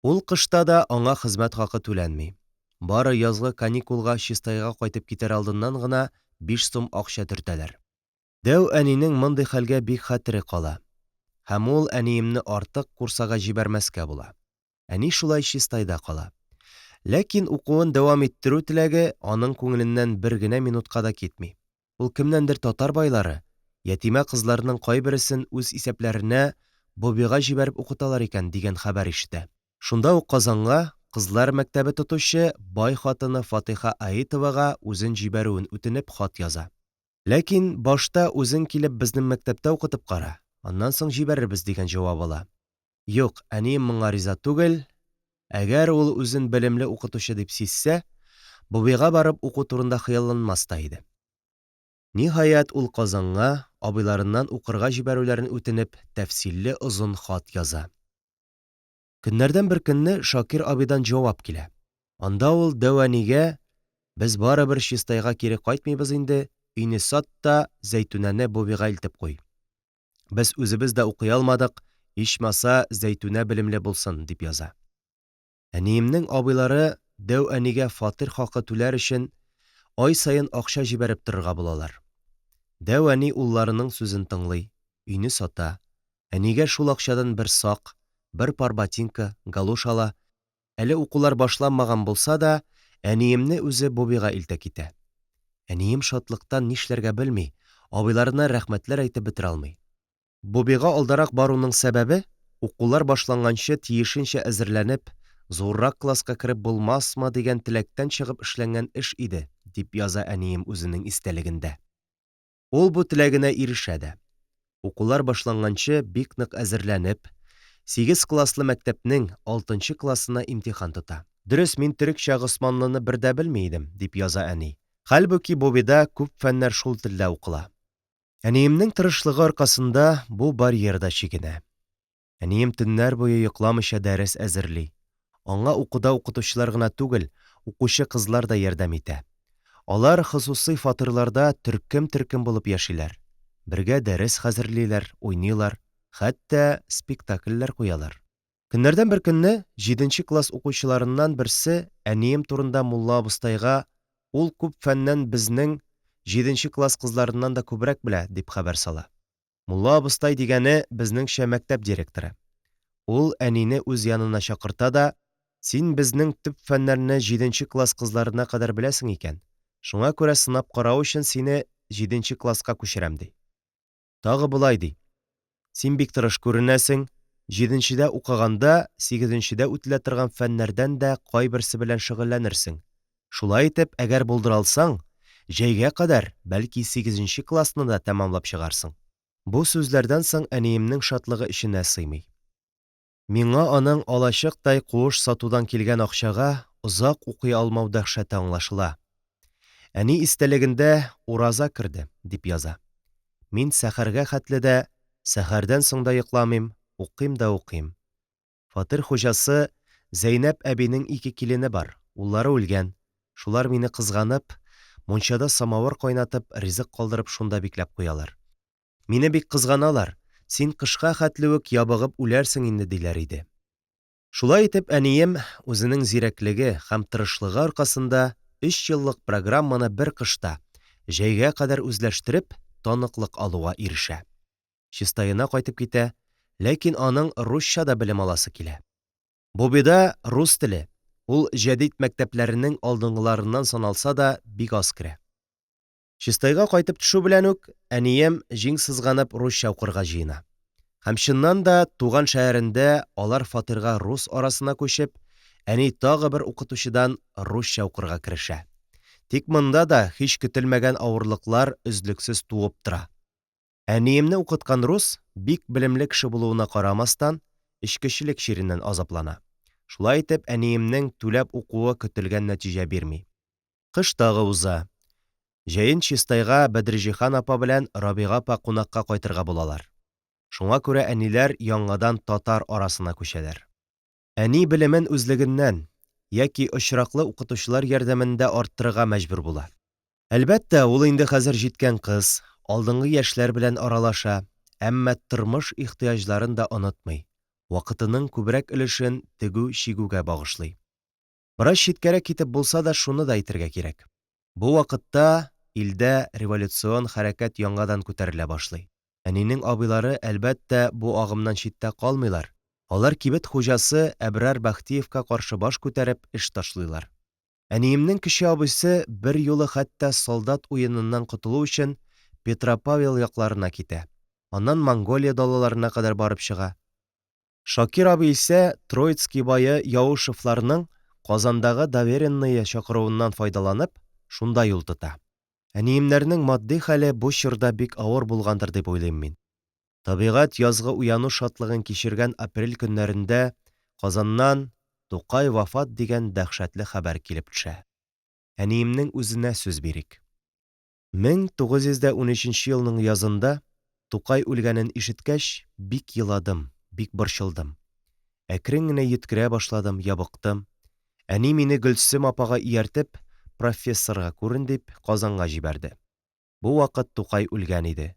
Ул кышта да аңа хезмәт хакы түләнми. Бары язгы каникулга Чистайга кайтып китәр алдыннан гына 5 сум акча төртәләр. Дәү әнинең мондый хәлгә бик хәтере кала. Һәм ул әниемне артык курсага җибәрмәскә була. Әни шулай чистайда кала. Ләкин укуын дәвам иттерү теләге аның күңеленнән бер генә минутка да китми. Ул кемнәндер татар байлары ятимә кызларның кайберсен үз исәпләренә Бобига җибәреп укыталар икән дигән хәбәр ишетә. Шунда ук Казанга кызлар мәктәбе тотучы бай хатыны Фатиха Аитовага үзен җибәрүен үтенеп хат яза. Ләкин башта үзең килеп безнең мәктәптә укытып кара, аннан соң җибәрербез дигән җавап ала. Юк, әнием моңа риза түгел. Әгәр ул үзен белемле укытучы дип сизсә, Бобига барып уку турында хыялланмас та иде. Ниһаять, ул Казанга абыйларыннан укырга җибәрүләрен үтенеп тәфсилле озын хат яза. Көннәрдән бер көнне Шакир абыйдан җавап килә. Анда ул Дәвәнигә: «Без барыбер чистайга кире кайтмыйбыз инде, өйне сат та Зәйтүнәне Бобига илтеп куй. Без үзебез дә укый алмадык, ичмаса Зәйтүнә белемле булсын», дип яза. Әниемнең абыйлары Дәүәнигә фатир хакы түләр өчен ай саен акча җибәреп торырга булалар. Дәүәни улларының сүзен тыңлый, өйне сата. Әнигә шул акчадан бер сак, бер пар ботинка, галош ала. Әле укулар башланмаган булса да, әниемне үзе Бобига илтә китә. Әнием шатлыктан нишләргә белми, абыйларына рәхмәтләр әйтеп бетерә алмый. Бобига алдарак баруның сәбәбе укулар башланганчы тиешенчә әзерләнеп, зуррак класска кереп булмасмы дигән теләктән чыгып эшләнгән эш иде, дип яза әнием үзенең истәлегендә. Ул бу теләгенә ирешә дә. Укулар башланганчы бик нык әзерләнеп, 8 класслы мәктәпнең 6 классына имтихан тота. Дөрес, мин төрекчә Госманлыны бер дә белми идем, дип яза әни. Хәлбуки Бобида күп фәннәр шул телдә укыла. Әниемнең тырышлыгы аркасында бу барьерда чигенә. Әнием төннәр буе йокламыйча дәрес әзерли. Аңа укуда укытучылар гына түгел, укучы кызлар да ярдәм итә. Алар хосусый фатирларда төркем булып яшиләр. Бергә дәрес хәзерлиләр, уйныйлар, хәтта спектакльләр куялар. Көннәрдән бер көнне 7 класс укучыларыннан берсе әнием турында мулла абыстайга: «Ул күп фәннән безнең 7 класс кызларыннан да күбрәк белә», дип хәбәр сала. Мулла абыстай дигәне безнеңчә мәктәп директоры. Ул әнине үз янына чакырта да: «Син безнең төп фәннәрне 7 класс кызларына кадәр беләсең икән. Шуңа күрә сынап карау өчен сине 7 класска күчерәм», ди. Тагы болай ди: «Син бик тырыш күренәсең, 7-дә укыганда 8-дә үтелә торган фәннәрдән дә кайберсе белән шөгыльләнерсең. Шулай итеп, әгәр булдыра алсаң, җәйгә кадәр бәлки 8 классны да тәмамлап чыгарсың». Бу сүзләрдән соң әниемнең шатлыгы эченә сыймый. Миңа аның алачыктай куыш сатудан килгән акчага озак укый алмау дәһшәте аңлашыла. Әни истәлегендә ураза керде, дип яза. Мин сәхәргә хәтле дә, сәхәрдән соң да йокламыйм, укыйм да укыйм. Фатир хуҗасы Зәйнәп әбинең 2 килене бар, уллары үлгән. Шулар мине кызганып, мунчада самавыр кайнатып, ризык калдырып шунда бикләп куялар. Мине бик кызганалар, син кышка хәтле үк ябыгып үләрсең инде, диләр иде. Шулай итеп, әнием үзенең зирәклеге һәм тырышлыгы аркасында 3 еллык программаны бер кышта, җәйгә кадәр үзләштереп, таныклык алуга ирешә. Чистаена кайтып китә, ләкин аның русча да белем аласы килә. Бобида рус теле, ул җәдид мәктәпләренең алдынгыларыннан саналса да бик аз керә. Чистайга кайтып төшү белән үк әнием җиң сызганып русча укырга җыена. Һәм чыннан да туган шәһәрендә алар фатирга рус арасына күчеп, әни тагы бер укытучыдан русча укырга керешә. Тик монда да һич көтелмәгән авырлыклар өзлексез туып тора. Әниемне укыткан рус бик белемле кеше булуына карамастан, эчкечелек чиреннән азаплана. Шулай итеп, әниемнең түләп укуы көтелгән нәтиҗә бирми. Кыш тагы уза. Җәен Чистайга Бәдерҗихан апа белән Рабига апа кунакка кайтырга булалар. Шуңа күрә әниләр яңадан татар арасына күчәләр. Әни белемен үзлегеннән яки очраклы укытучылар ярдәмендә арттырырга мәҗбүр була. Әлбәттә, ул инде хәзер җиткән кыз, алдынгы яшьләр белән аралаша, әммә тормыш ихтыяҗларын да онытмый. Вакытының күбрәк өлешен тегү-чигүгә багышлый. Бераз читкәрәк китеп булса да шуны да әйтергә кирәк. Бу вакытта илдә революцион хәрәкәт яңадан күтәрелә башлый. Әнинең абыйлары, әлбәттә, бу агымнан читтә калмыйлар. Алар кибет хуҗасы Әбрар Бәхтиевка каршы баш күтәреп эш ташлыйлар. Әниемнең кече абыйсы бер юлы хәтта солдат уеныннан котылу өчен Петропавл якларына китә. Аннан Монголия далаларына кадәр барып чыга. Шакир абый исә Троицкий бае Яушевларның Казандагы доверенные чакыруыннан файдаланып, шунда юл тота. Әниемнәрнең матди хәле бу чорда бик авыр булгандыр дип уйлыйм мин. Табигать язгы уяну шатлыгын кичергән апрель көннәрендә Казаннан Тукай вафат дигән дәһшәтле хәбәр килеп төшә. Әниемнең үзенә сүз бирик. 1913 елның язында Тукай үлгәнен ишеткәч, бик еладым, бик борчылдым. Әкрен генә йөткерә башладым, ябыктым. Әни мине Гөлсем апага ияртеп, профессорга күрен дип Казанга җибәрде. Бу вакыт Тукай үлгән иде.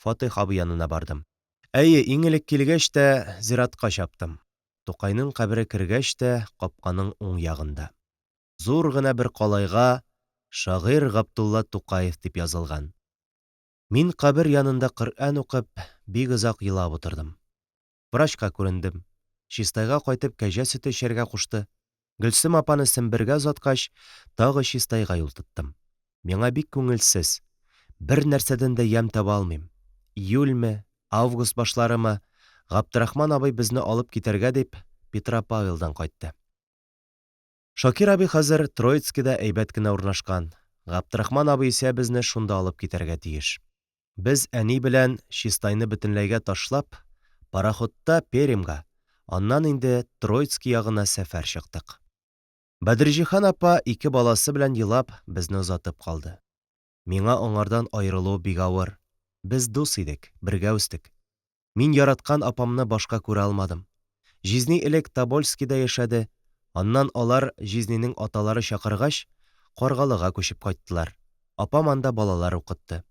Фатих абый янына бардым. Әйе, иң элек килгәч тә зиратка чаптым. Тукайның кабере кергәч тә капканың уң ягында. Зур гына бер калайга Шагыйрь Габдулла Тукаев дип язылган. Мин кабер янында Коръән укып, бик озак елап утырдым. Врачка күрендем. Чистайга кайтып кәҗә сөте эчәргә кушты. Гөлсем апаны сембергә озаткач, тагы Чистайга юл тоттым. Миңа бик күңелсез. Бер нәрсәдән дә ям таба алмыйм. Июльме, август башларымы Габдрахман абый безне алып китәргә дип Петропавлдан кайтты. Шакир абый хәзер Троицкида әйбәт кенә урнашкан. Габдрахман абый исә безне шунда алып китәргә тиеш. Без әни белән Чистайны бөтенләйгә ташлап, пароходта Перемга, аннан инде Троицки ягына сәфәр чыктык. Бәдерҗихан апа ике баласы белән елап безне озатып калды. Миңа аңардан аерылу бик авыр. Без дус идек, бергә үстек. Мин яраткан апамны башка күрә алмадым. Жизни элек Тобольскида яшәде, аннан алар Жизнинең аталары чакыргач, Каргалыга күчеп кайттылар. Апам анда балалар укытты.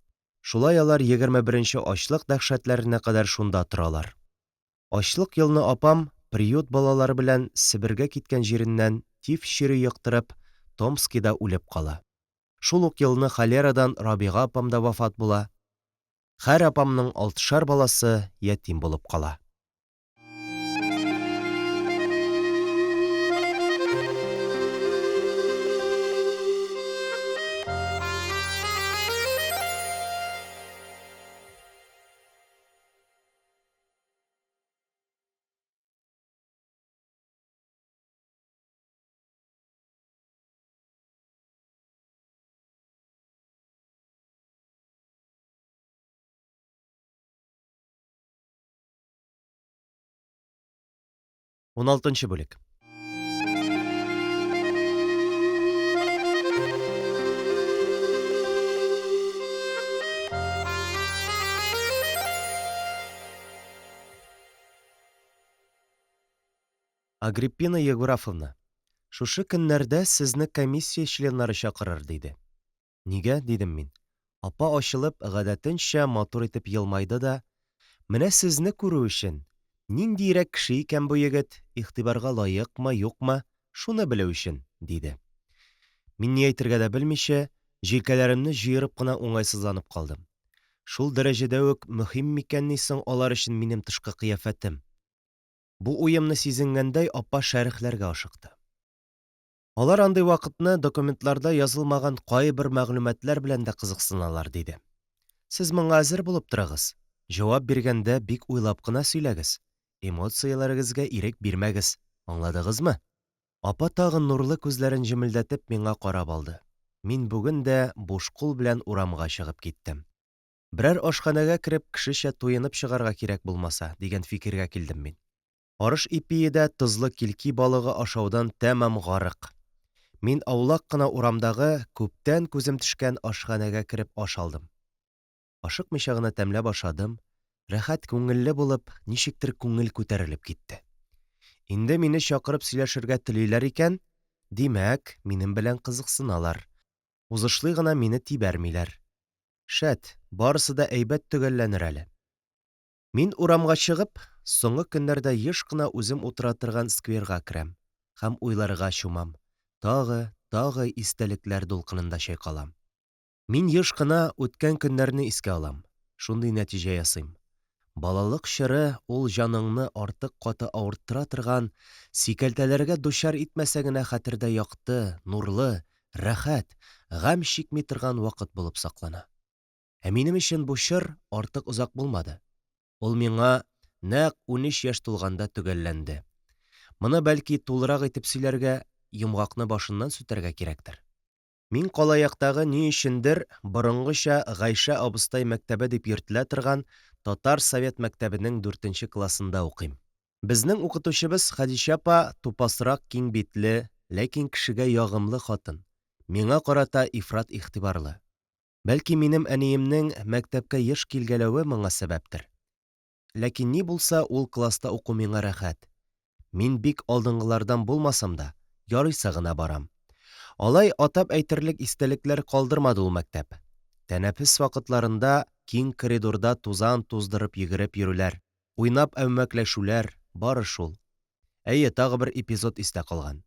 Шулай алар 21-нче ачлык дәһшәтләренә кадәр шунда торалар. Ачлык елны апам приют балалары белән Себергә киткән җиреннән тиф чире яктырып Томскида үлеп кала. Шул ук елны холерадан Рабига апам да вафат була. Һәр апамның 6 баласы ятим булып кала. Он 16-нчы бүлек. Агриппина Егорафовна, шушы көннәрдә сезне комиссия членнары чакырыр диде. Нигә, дидем мин. Апа ачылып, гадәтенчә матур итеп елмайды да, менә сезне күрү өчен, ниндирәк кеше икән бу егет, игътибарга лаекмы, юкмы, шуны белү өчен, диде. Мин ни әйтергә дә белмичә, җилкәләремне җыерып кына уңайсызланып калдым. Шул дәрәҗәдә үк мөһим микәнни соң алар өчен минем тышкы кыяфәтем? Бу уемны сизенгәндәй апа шәрехләргә ашыкты. Алар андый вакытны документларда язылмаган кайбер мәгълүматлар белән дә кызыксыналар, диде. Сез моңа әзер булып торыгыз. Җавап биргәндә бик уйлап кына сөйләгез. Эмоцияләрегезгә ирек бирмәгез. Аңладыгызмы? Апа тагын нурлы күзләрен җемелдәтеп миңа карап алды. Мин бүген дә буш кул белән урамга чыгып киттем. Берәр ашханәгә кереп кешечә туенып чыгарга кирәк булмаса, дигән фикергә килдем мин. Арыш ипиедә тозлы килки балыгы ашаудан тәмам гарык. Мин аулак кына урамдагы күптән күзем төшкән ашханәгә кереп аш алдым. Ашыкмыйча гына тәмләп ашадым, рәхәт күңелле булып, ничектер күңел күтәрелеп китте. Инде мине чакырып сөйләшергә телиләр икән, димәк, минем белән кызыксыналар. Узышлый гына мине тибәрмиләр. Шәт, барысы да әйбәт төгәлләнер әле. Мин урамга чыгып, соңгы көннәрдә еш кына үзем утыра торган скверга керәм һәм уйларга чумам. Тагы истәлекләр дулкынында чайкалам. Мин еш кына үткән көннәрне искә алам. Шундый нәтиҗә ясыйм. Балалык чоры ул җаныңны артык каты авырттыра торган, сикәлтәләргә дучар итмәсә генә хәтердә якты, нурлы, рәхәт, гамь чикми торган вакыт булып саклана. Ә минем өчен бу чор артык озак булмады. Ул миңа нәкъ 13 яшь тулганда төгәлләнде. Моны бәлки тулырак итеп сөйләргә, йомгакны башыннан сүтәргә кирәктер. Мин Калаяктагы ни өчендер борынгыча Гайшә абыстай мәктәбе дип йөртелә торган татар совет мәктәбенең 4нче классында укыйм. Безнең укытучыбыз Хәдичә апа тупасрак, киң битле, ләкин кешегә ягымлы хатын. Миңа карата ифрат игътибарлы. Бәлки минем әниемнең мәктәпкә еш килгәләве моңа сәбәптер. Ләкин ни булса, ул класста уку миңа рәхәт. Мин бик алдынгылардан булмасам да, ярыйсы гына барам. Алай атап әйтерлек истәлекләр калдырмады ул мәктәп. Тәнәфес вакытларында киң коридорда тузан туздырып йөгереп йөрүләр, уйнап әүмәкләшүләр, бары шул. Әйе, тагы бер эпизод истә калган.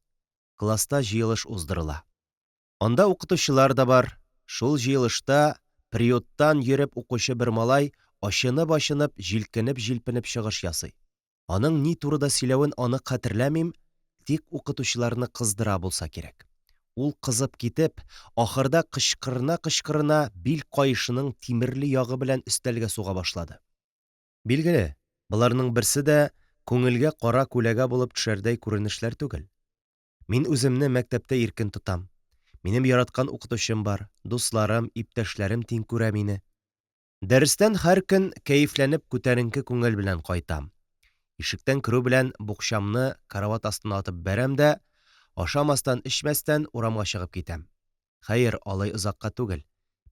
Класста җыелыш уздырыла. Анда укытучылар да бар. Шул җыелышта приюттан йөреп укучы бер малай ачынып-ачынып, җилкенеп-җилпенеп чыгыш ясый. Аның ни турыда сөйләвен анык хәтерләмим, тик укытучыларны кыздыра булса кирәк. Ул кызып китеп, ахырда кычкырына-кычкырына бил каешының тимерле ягы белән өстәлгә суга башлады. Билгеле, боларның берсе дә күңелгә кара күләгә булып төшәрдәй күренешләр түгел. Мин үземне мәктәптә иркен тотам. Минем яраткан укытучым бар, дусларым, иптәшләрем тиң күрә мине. Дәрестән һәр көн кәефләнеп күтәренке күңел белән кайтам. Ишектән керү белән букчамны карават астына атып бәрәм дә, ашамастан-эчмәстән урамга чыгып китәм. Хәер, алай озакка түгел.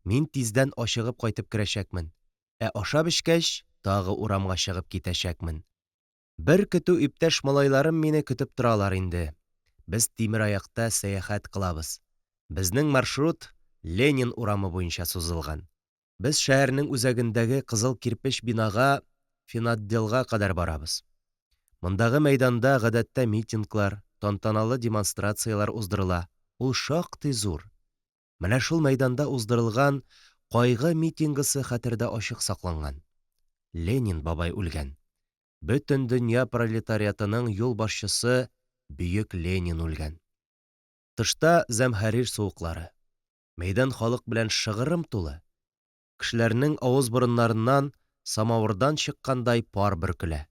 Мин тиздән ашыгып кайтып керәчәкмен. Ә ашап-эчкәч, тагы урамга чыгып китәчәкмен. Бер көтү иптәш малайларым мине көтеп торалар инде. Без Тимераякта сәяхәт кылабыз. Безнең маршрут Ленин урамы буенча сузылган. Без шәһәрнең үзәгендәге кызыл кирпеч бинага, финотделга кадәр барабыз. Мондагы мәйданда гадәттә митинглар, тантаналы демонстрациялар уздырыла. Ул шактый зур. Менә шул мәйданда уздырылган кайгы митингысы хәтердә ачык сакланган. Ленин бабай үлгән. Бөтен дөнья пролетариатының юлбашчысы Бөек Ленин үлгән. Тышта зәмһәрир суыклары. Мәйдан халык белән шыгырым тулы. Кешеләрнең авыз-борыннарыннан самавырдан чыккандай пар бөркелә.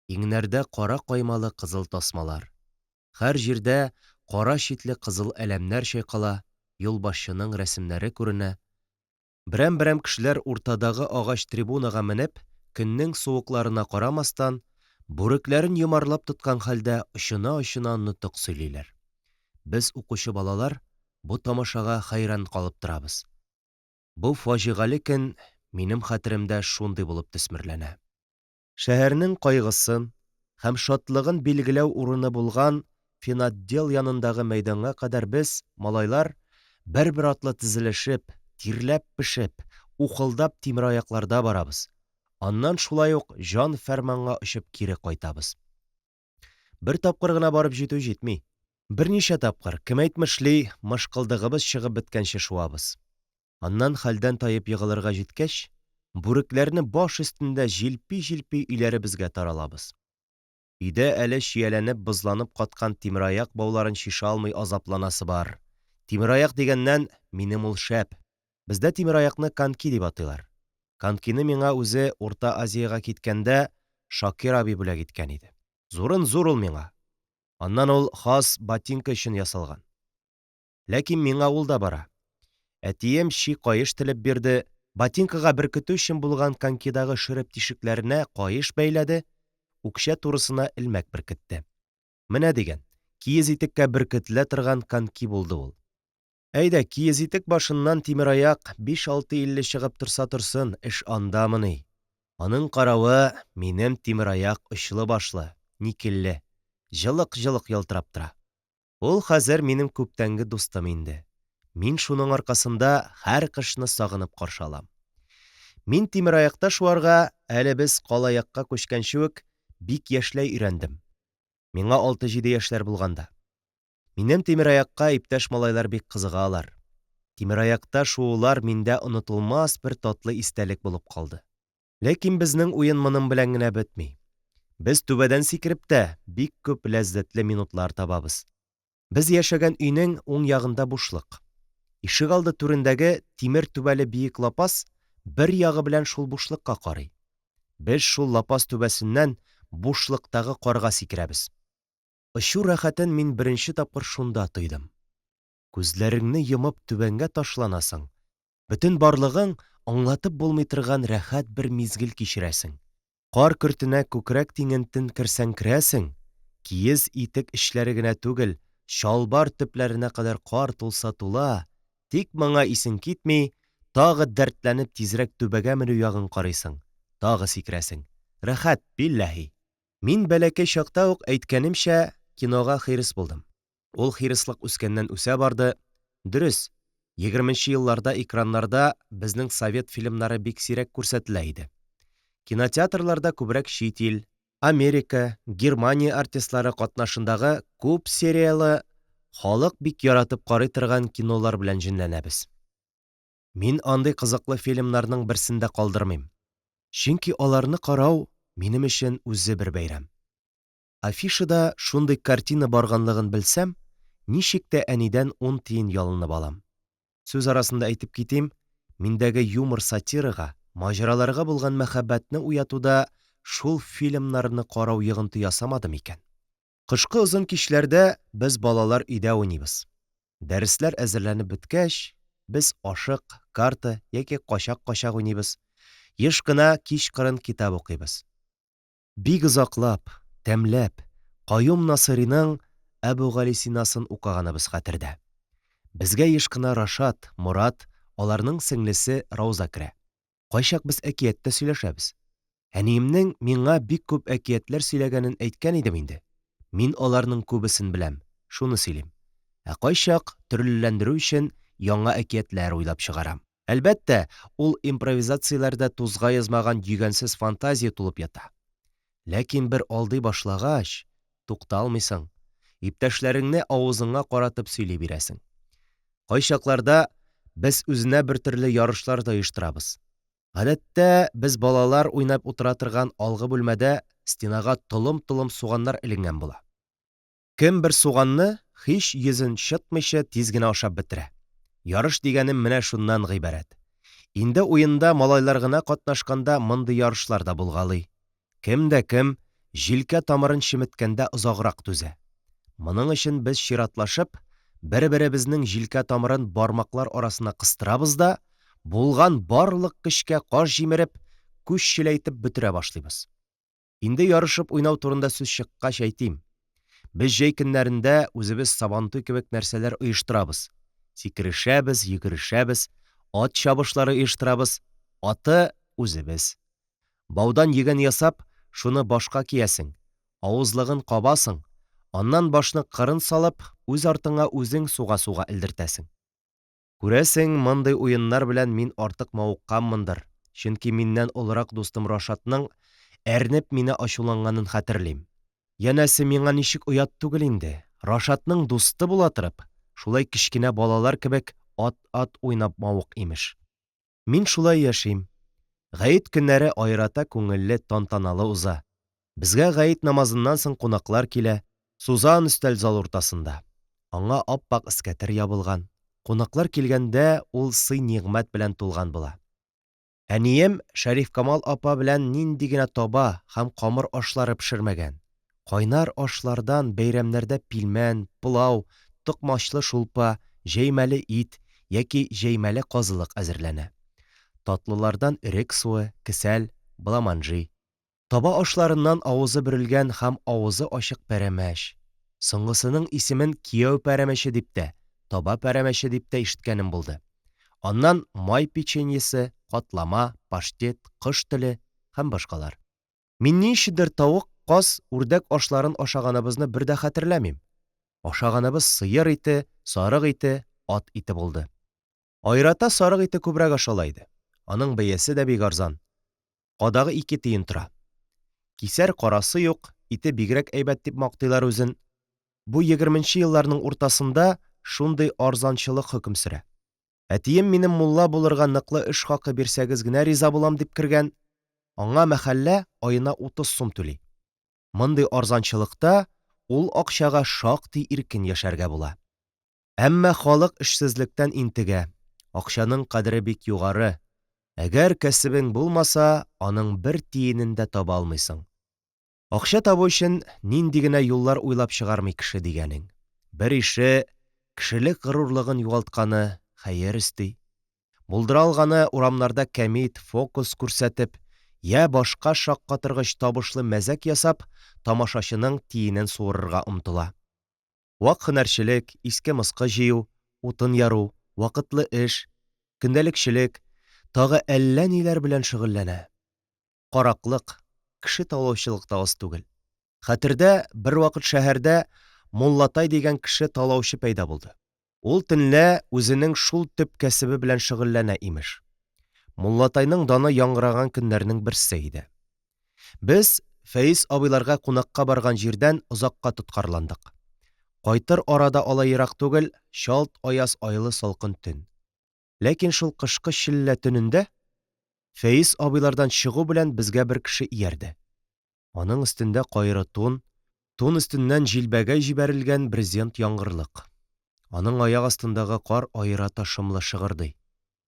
Иңнәрдә кара каймалы кызыл тасмалар. Һәр җирдә кара читле кызыл әләмнәр чайкала, юлбашчының рәсемнәре күренә. Берәм-берәм кешеләр уртадагы агач трибунага менеп, көннең суыкларына карамастан, бүрекләрен йомарлап тоткан хәлдә очына-очына нутык сөйлиләр. Без, укучы балалар, бу тамашага хәйран калып торабыз. Бу фаҗигали көн минем хәтеремдә шундый булып төсмерләнә. Шәһәрнең кайгысын һәм шатлыгын билгеләү урыны булган финотдел янындагы мәйданга кадәр без, малайлар, бер-бер атлы тезелешеп, тирләп-пешеп, ухылдап Тимераякларда барабыз. Аннан шулай ук җан фәрманга очып кире кайтабыз. Бер тапкыр гына барып җитү җитми. Берничә тапкыр, кем әйтмешли, мышкылдыгыбыз чыгып беткәнче шуабыз. Аннан хәлдән таеп егылырга җиткәч, бүрекләрне баш өстендә җилпи-җилпи өйләребезгә таралабыз. Өйдә әле чияләнеп, бызланып каткан Тимераяк бауларын чиша алмый азапланасы бар. Тимераяк дигәннән минем ул шәп. Бездә Тимераякны конки дип атыйлар. Конкины миңа үзе Урта Азиягә киткәндә Шакир абый бүләк иткән иде. Зурын зур ул миңа. Аннан ул хас ботинка өчен ясалган. Ләкин миңа ул да бара. Әтием чи каеш телеп бирде, ботинкага беркетү өчен булган конкидагы шөреп тишекләренә каеш бәйләде, үкчә турысына элмәк беркетте. Менә дигән, киез итеккә беркетелә торган конки булды ул. Әйдә, киез итек башыннан Тимераяк 5-6-50 чыгып торса торсын, эш андамыни. Аның каравы минем Тимераяк очлы башлы, никелле, җылык-җылык ялтырап тора. Ул хәзер минем күптәнге дустым инде. Мин шуның аркасында һәр кышны сагынып каршы алам. Мин Тимераякта шуарга әле без Калаякка күчкәнче үк бик яшьләй өйрәндем. Миңа 6-7 яшьләр булганда. Минем Тимераякка иптәш малайлар бик кызыгалар. Тимераякта шуулар миндә онытылмас бер татлы истәлек булып калды. Ләкин безнең уен моның белән генә бетми. Без түбәдән сикереп тә бик күп ләззәтле минутлар табабыз. Без яшәгән өйнең уң ягында бушлык. Ишегалды түрендәге тимер түбәле биек лапас бер ягы белән шул бушлыкка карый. Без шул лапас түбәсеннән бушлыктагы карга сикерәбез. Очу рәхәтен мин беренче тапкыр шунда тойдым. Күзләреңне йомып түбәнгә ташланасың. Бөтен барлыгың аңлатып булмый торган рәхәт бер мизгел кичерәсең. Кар көртенә күкрәк тиңентен керсәң керәсең. Киез итек эшләре генә түгел, чалбар төпләренә кадәр кар тулса тула. Тик моңа исең китми, тагы дәртләнеп тизрәк түбәгә менү ягын карыйсың. Тагы сикерәсең. Рәхәт билләһи. Мин бәләкәй чакта ук әйткәнемчә кинога хирыс булдым. Ул хирыслык үскәннән үсә барды. Дөрес, 20нче елларда экраннарда безнең совет фильмнары бик сирәк күрсәтелә иде. Кинотеатрларда күбрәк чит ил, Америка, Германия артистлары катнашындагы күп сериялы, халык бик яратып карый торган кинолар белән җенләнәбез. Мин андый кызыклы фильмнарның берсен дә калдырмыйм. Чөнки аларны карау минем өчен үзе бер бәйрәм. Афишада шундый картина барганлыгын белсәм, ничек тә әнидән 10 тиен ялынып алам. Сүз арасында әйтеп китим, миндәге юмор сатирага, маҗараларга булган мәхәббәтне уятуда шул фильмнарны карау йогынты ясамадым икән. Кышкы озын кичләрдә без балалар өйдә уйныйбыз. Дәресләр әзерләнеп беткәч, без ашык, карта яки качак-качак уйныйбыз. Еш кына кич-кырын китап укыйбыз. Бик озаклап, тәмләп, Каюм Насыйриның Әбүгалисинасын укыганыбыз хәтердә. Безгә еш кына Рашат, Мурат, аларның сеңлесе Рауза керә. Кайчак без әкиятта сөйләшәбез. Әниемнең миңа бик күп әкиятләр сөйләгәнен әйткән идем инде. Мин аларның күбесен беләм, шуны сөйлим. Ә кайчак төрлеләндерү өчен яңа әкиятләр уйлап чыгарам. Әлбәттә, ул импровизацияләрдә тузга язмаган йөгәнсез фантазия тулып ята. Ләкин бер алдый башлагач, тукталмыйсың. Иптәшләреңне авызыңа каратып сөйли бирәсең. Кайчакларда без үзенә бер төрле ярышлар да оештырабыз. Гадәттә, без балалар уйнап утыра торган алгы бүлмәдә стенага толым-толым суганнар эленгән була. Кем бер суганны һич йөзен чытмыйча тиз генә ашап бетерә. Ярыш дигәнем менә шуннан гыйбарәт. Инде уенда малайлар гына катнашканда мондый ярышлар да булгалый. Кем дә кем җилкә тамырын чиметкәндә озаграк түзә. Моның өчен без чиратлашып, бер-беребезнең җилкә тамырын бармаклар арасына кыстырабыз да, булган барлык көчкә каш җимереп, күз чиләйтеп бетерә башлыйбыз. Инде ярышып уйнау турында сүз чыккач әйтим. Без җәй көннәрендә үзебез сабантуй кебек нәрсәләр оештырабыз. Сикерешәбез, йөгерешәбез, ат чабышлары оештырабыз. Аты үзебез. Баудан йөгән ясап, шуны башка киясең, авызлыгын кабасың, аннан башны кырын салып, үз артыңа үзең суга-суга элдертәсең. Күрәсең, мондый уеннар белән мин артык мавыкканмындыр, чөнки миннән олырак дустым Рашатның әрнеп мине ачуланганын хәтерлим. Янәсе миңа ничек оят түгел инде, Рашатның дусты була торып, шулай кичкенә балалар кебек ат-ат уйнап мавык имеш. Мин шулай яшим. Гаит көннәре айрата күңелле, тантаналы уза. Безгә гаит намазыннан соң кунаклар килә. Сузан өстәл зал уртасында. Аңа аппак искәтер ябылган. Кунаклар килгәндә ул сый-нигъмәт белән тулган була. Әнием Шәриф Камал апа белән нинди генә таба һәм камыр ашлары пешермәгән. Кайнар ашлардан бәйрәмнәрдә пилмән, пылау, токмачлы шулпа, җәймәле ит яки җәймәле казылык әзерләнә. Татлылардан эрек суы, кесәл, бламанжи. Таба ашларыннан авызы бөрелгән һәм авызы ачык пәрәмәч. Соңгысының исемен кияү пәрәмәче дип тә, таба пәрәмәче дип тә ишеткәнем булды. Аннан май печеньесе, катлама, паштет, кыш теле һәм башкалар. Мин ничедер тавык, каз, үрдәк ашларын ашаганыбызны бер дә хәтерләмим. Ашаганыбыз сыер ите, сарык ите, ат ите булды. Айрата сарык ите күбрәк ашалайды. Аның бәясе дә бик арзан. Кадагы 2 тиен тора. Кисәр карасы юк, ите бигрәк әйбәт дип мактыйлар үзен. Бу 20нче елларның уртасында шундый арзанчылык хөкем сөрә. Әтием минем мулла булырга ныклы эш хакы бирсәгез генә риза булам дип кергән, аңа мәхәллә аена 30 сум түли. Мондый арзанчылыкта ул акчага шактый иркен яшәргә була. Әммә халык эшсезлектән интегә, акчаның кадере бик югары. Әгәр кәсебең булмаса, аның бер тиенен дә таба алмыйсың. Акча табу өчен нинди генә юллар уйлап чыгармый кеше дигәнең. Бер ише кешелек горурлыгын югалтканы хәер исти. Булдыра алганы урамнарда кәмит, фокус күрсәтеп, я башка шаккатыргыч табышлы мәзәк ясап, тамашачының тиенен суырырга омтыла. Вак һөнәрчелек, иске-мыскы җыю, утын яру, вакытлы эш, көндәлекчелек, тагы әллә ниләр белән шөгыльләнә. Караклык, кеше талаучылык та аз түгел. Хәтердә, бер вакыт шәһәрдә Муллатай дигән кеше талаучы пәйда булды. Ул төнлә үзенең шул төп кәсебе белән шөгыльләнә имеш. Муллатайның даны яңгыраган көннәрнең берсе иде. Без Фәиз абыйларга кунакка барган җирдән озакка тоткарландык. Кайтыр арада алай ерак түгел, чалт аяз айлы салкын төн. Ләкин шул кышкы чиллә төнендә Фәиз абыйлардан чыгу белән безгә бер кеше иярде. Аның өстендә кайры тун өстеннән җилбәгәй җибәрелгән брезент яңгырлык. Аның аяк астындагы кар аера ташымлы шыгырдый.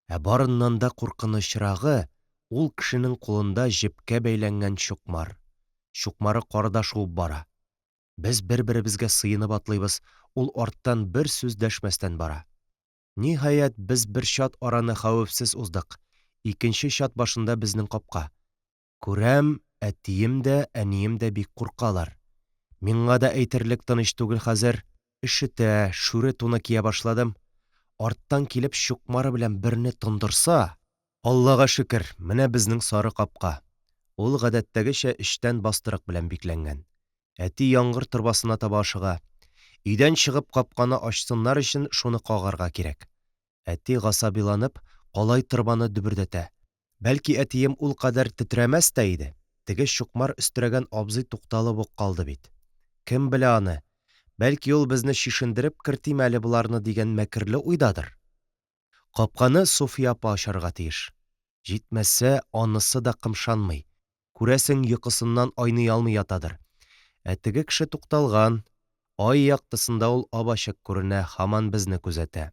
Ә барыннан да куркынычрагы ул кешенең кулында җепкә бәйләнгән чукмар. Чукмары карда шуып бара. Без бер-беребезгә сыенып атлыйбыз, ул арттан бер сүз дәшмәстән бара. Ниһаять, без бер чат араны хәвефсез уздык. Икенче чат башында безнең капка. Күрәм, әтием дә, әнием дә бик куркалар. Миңа да әйтерлек тыныч түгел хәзер. Ишетә, шүре туны кия башладым. Арттан килеп чукмары белән берне тондырса, Аллага шөкер, менә безнең сары капка. Ул гадәттәгечә эчтән бастырык белән бикләнгән. Әти яңгыр торбасына таба ашыга. Өйдән чыгып капканы ачсыннар өчен шуны кагарга кирәк. Әти гасабиланып, калай торбаны дөбердәтә. Бәлки әтием ул кадәр тетрәмәс тә иде. Теге чукмар өстерәгән абзый тукталып ук калды бит. Кем белә аны? Бәлки ул безне шишендереп кертим әле буларны дигән мәкерле уйдадыр. Капканы Суфия апа ачарга тиеш. Җитмәсә, анысы да кымшанмый. Күрәсең, йокысыннан айный алмый ятадыр. Ә теге кеше тукталган. Ай яктысында ул ап-ачык күренә, һаман безне күзәтә.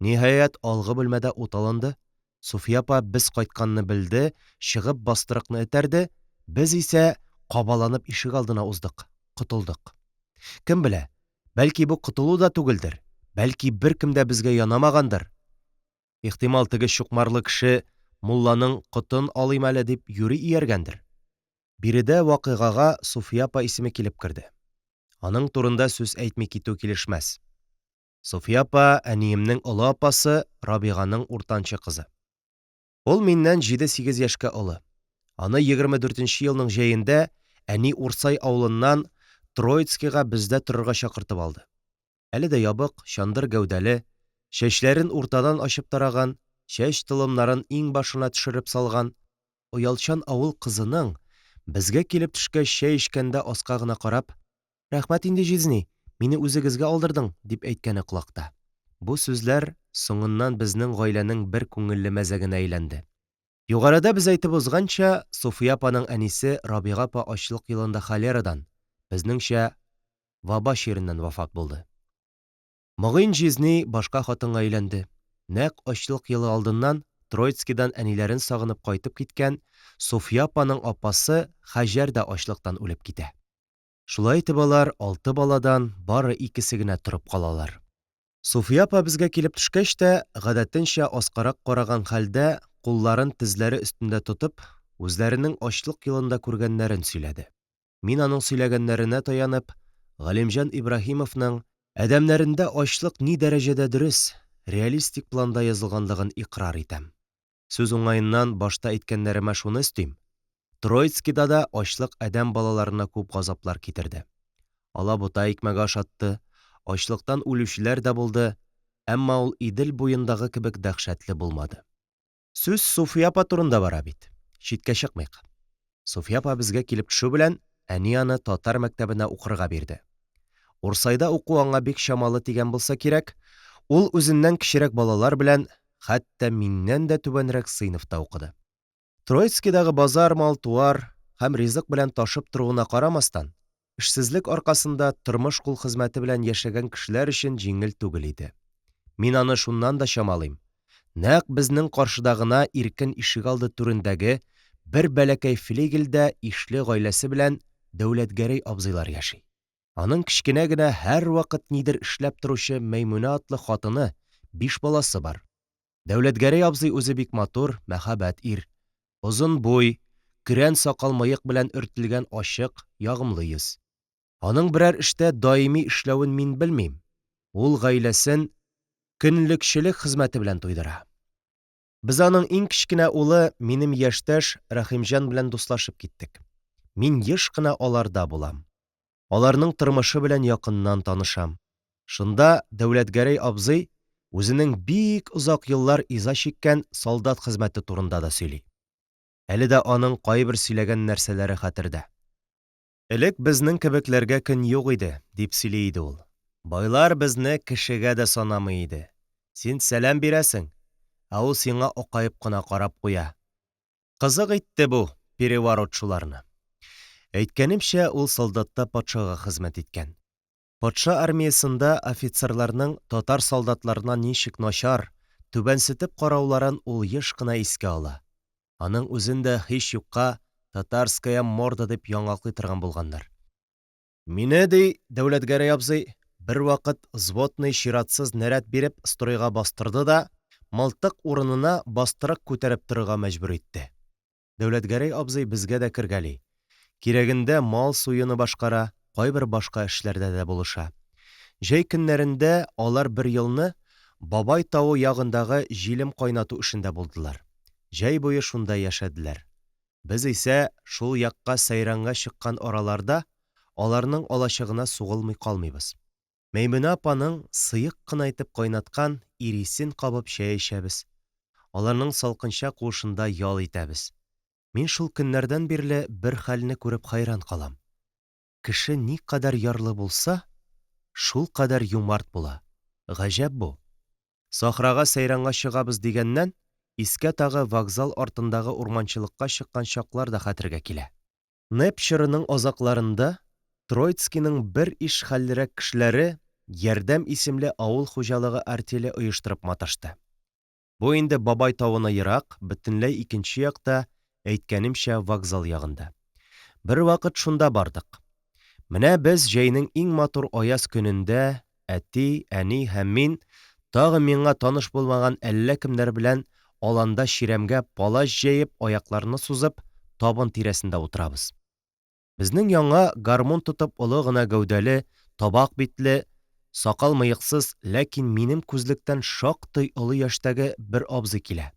Ниһаять, алгы бүлмәдә ут алынды. Суфия апа без кайтканны белде, чыгып бастырыкны этәрде. Без исә кабаланып ишек алдына уздык, котылдык. Кем белә, бәлки бу котылу да түгелдер. Бәлки беркем дә безгә янамагандыр. Ихтимал, теге чукмарлы кеше мулланың котын алыйм әле дип юри ияргәндер. Биредә вакыйгага Суфия апа исеме килеп керде. Аның турында сүз әйтми китү килешмәс. Суфия апа әниемнең олы апасы, Рабиганың уртанчы кызы. Ул миннән 7-8 яшькә олы. Аны 24нче елның җәендә әни Урсай авылыннан Троицкига бездә торырга чакыртып алды. Әле дә ябык, чандыр гәүдәле, чәчләрен уртадан ачып тараган, чәч тылымнарын иң башына төшереп салган оялчан авыл кызының безгә килеп төшкәч чәй эчкәндә аска гына карап: «Рәхмәт инде, җизни, мине үзегезгә алдырдың», дип әйткәне колакта. Бу сүзләр соңыннан безнең гаиләнең бер күңелле мәзәгенә әйләнде. Югарыда без әйтеп узганча, Суфия апаның әнисе Рабига апа ачлык елында холерадан, безнеңчә ваба чиреннән вафат булды. Мөгин җизни башка хатынга әйләнде. Нәкъ ачлык елы алдыннан Троицкидан әниләрен сагынып кайтып киткән Суфия апаның апасы Хаҗәр дә ачлыктан үлеп китә. Шулай итеп алар 6 баладан бары икесе генә торып калалар. Суфия апа безгә килеп төшкәч тә, гадәтенчә аскарак караган хәлдә, кулларын тезләре өстендә тотып, үзләренең ачлык елында күргәннәрен сөйләде. Мин аның сөйләгәннәренә таянып, Галимҗан Ибраһимовның әдәмнәрендә ачлык ни дәрәҗәдә дөрес, реалистик планда язылганлыгын икрар итәм. Сүз уңаеннан башта әйткәннәремә шуны өстим. Троицкида да ачлык әдәм балаларына күп газаплар китерде. Алабута икмәге ашатты, ачлыктан үлүчеләр дә булды, әммә ул Идел буендагы кебек дәһшәтле булмады. Сүз Суфия апа турында бара бит. Читкә чыкмыйк. Суфия апа безгә килеп төшү белән, әни аны татар мәктәбенә укырга бирде. Урсайда уку аңа бик чамалы тигән булса кирәк, Ул үзеннән кечерәк балалар белән, хәтта миннән дә түбәнрәк сыйныфта укыды. Троицкидагы базар мал-туар һәм ризык белән ташып торуына карамастан, эшсезлек аркасында тормыш кул хезмәте белән яшәгән кешеләр өчен җиңел түгел иде. Мин аны шуннан да чамалыйм. Нәкъ безнең каршыда иркен ишегалды түрендәге бер бәләкәй флигельдә ишле гаиләсе белән Дәүләтгәрәй абзыйлар яши. Аның кечкенә генә һәрвакыт нидер эшләп торучы Мәймүнә атлы хатыны, 5 баласы бар. Дәүләтгәрәй абзый үзе бик матур, мәһәбәт ир. Озын буй, көрән сакал-мыек белән өртелгән ачык, ягымлы йөз. Аның берәр эштә даими эшләвен мин белмим. Ул гаиләсен көнлекчелек хезмәте белән туйдыра. Без аның иң кечкенә улы минем яшьтәш Рәхимҗан белән дуслашып киттек. Мин еш кына аларда булам. Аларның тормышы белән якыннан танышам. Шунда Дәүләтгәрәй абзый үзенең бик озак еллар иза чиккән солдат хезмәте турында да сөйли. Әле дә аның кайбер сөйләгән нәрсәләре хәтердә. Элек безнең кебекләргә көн юк иде, дип сөйли иде ул. Байлар безне кешегә дә санамый иде. Син сәлам бирәсең, ә ул сиңа акаеп кына карап куя. Кызык итте бу переворотчыларны. Әйткәнемчә, ул солдатта патшага хезмәт иткән. Патша армиясында офицерларның татар солдатларына ничек начар, түбәнсетеп карауларын ул еш кына искә ала. Аның үзен дә һич юкка татарская морда дип яңаклый торган булганнар. Мине, ди Дәүләтгәрәй абзый, бер вакыт взводный чиратсыз наряд биреп стройга бастырды да, мылтык урынына бастырак күтәреп торырга мәҗбүр итте. Дәүләтгәрәй абзый безгә дә кергәли. Кирәгендә мал суены башкара, кайбер башка эшләрдә дә булыша. Җәй көннәрендә алар бер елны Бабай тауы ягындагы җилем кайнату эшендә булдылар. Җәй буе шунда яшәделәр. Без исә шул якка сәйранга чыккан араларда аларның алачыгына сугылмый калмыйбыз. Мәймүнә апаның сыек кына итеп кайнаткан ирисен кабып чәй эчәбез. Аларның салкынча куышында ял итәбез. Мин шул көннәрдән бирле бер хәлне күреп хайран калам. Кеше никадәр ярлы булса, шул кадәр юмарт була. Гаҗәп бу. Сахрага сәйранга чыгабыз дигәннән, искә тагы вокзал артындагы урманчылыкка чыккан чаклар да хәтергә килә. Неп чорының азакларында Троицкиның бер иш хәллерәк кешеләре Ярдәм исемле авыл хуҗалыгы артеле оештырып маташты. Бу инде Бабай тавына ерак, бөтенләй икенче якта, әйткәнемчә, вокзал ягында. Бер вакыт шунда бардык. Менә без җәйнең иң матур аяз көнендә әти, әни һәм мин тагы миңа таныш булмаган әллә кемнәр белән аланда чирәмгә палаш җәеп, аякларны сузып, табын тирәсендә утырабыз. Безнең яңа гармун тотып олы гына гәүдәле, табак битле, сакал-мыексыз, ләкин минем күзлектән шактый олы яшьтәге бер абзый килә.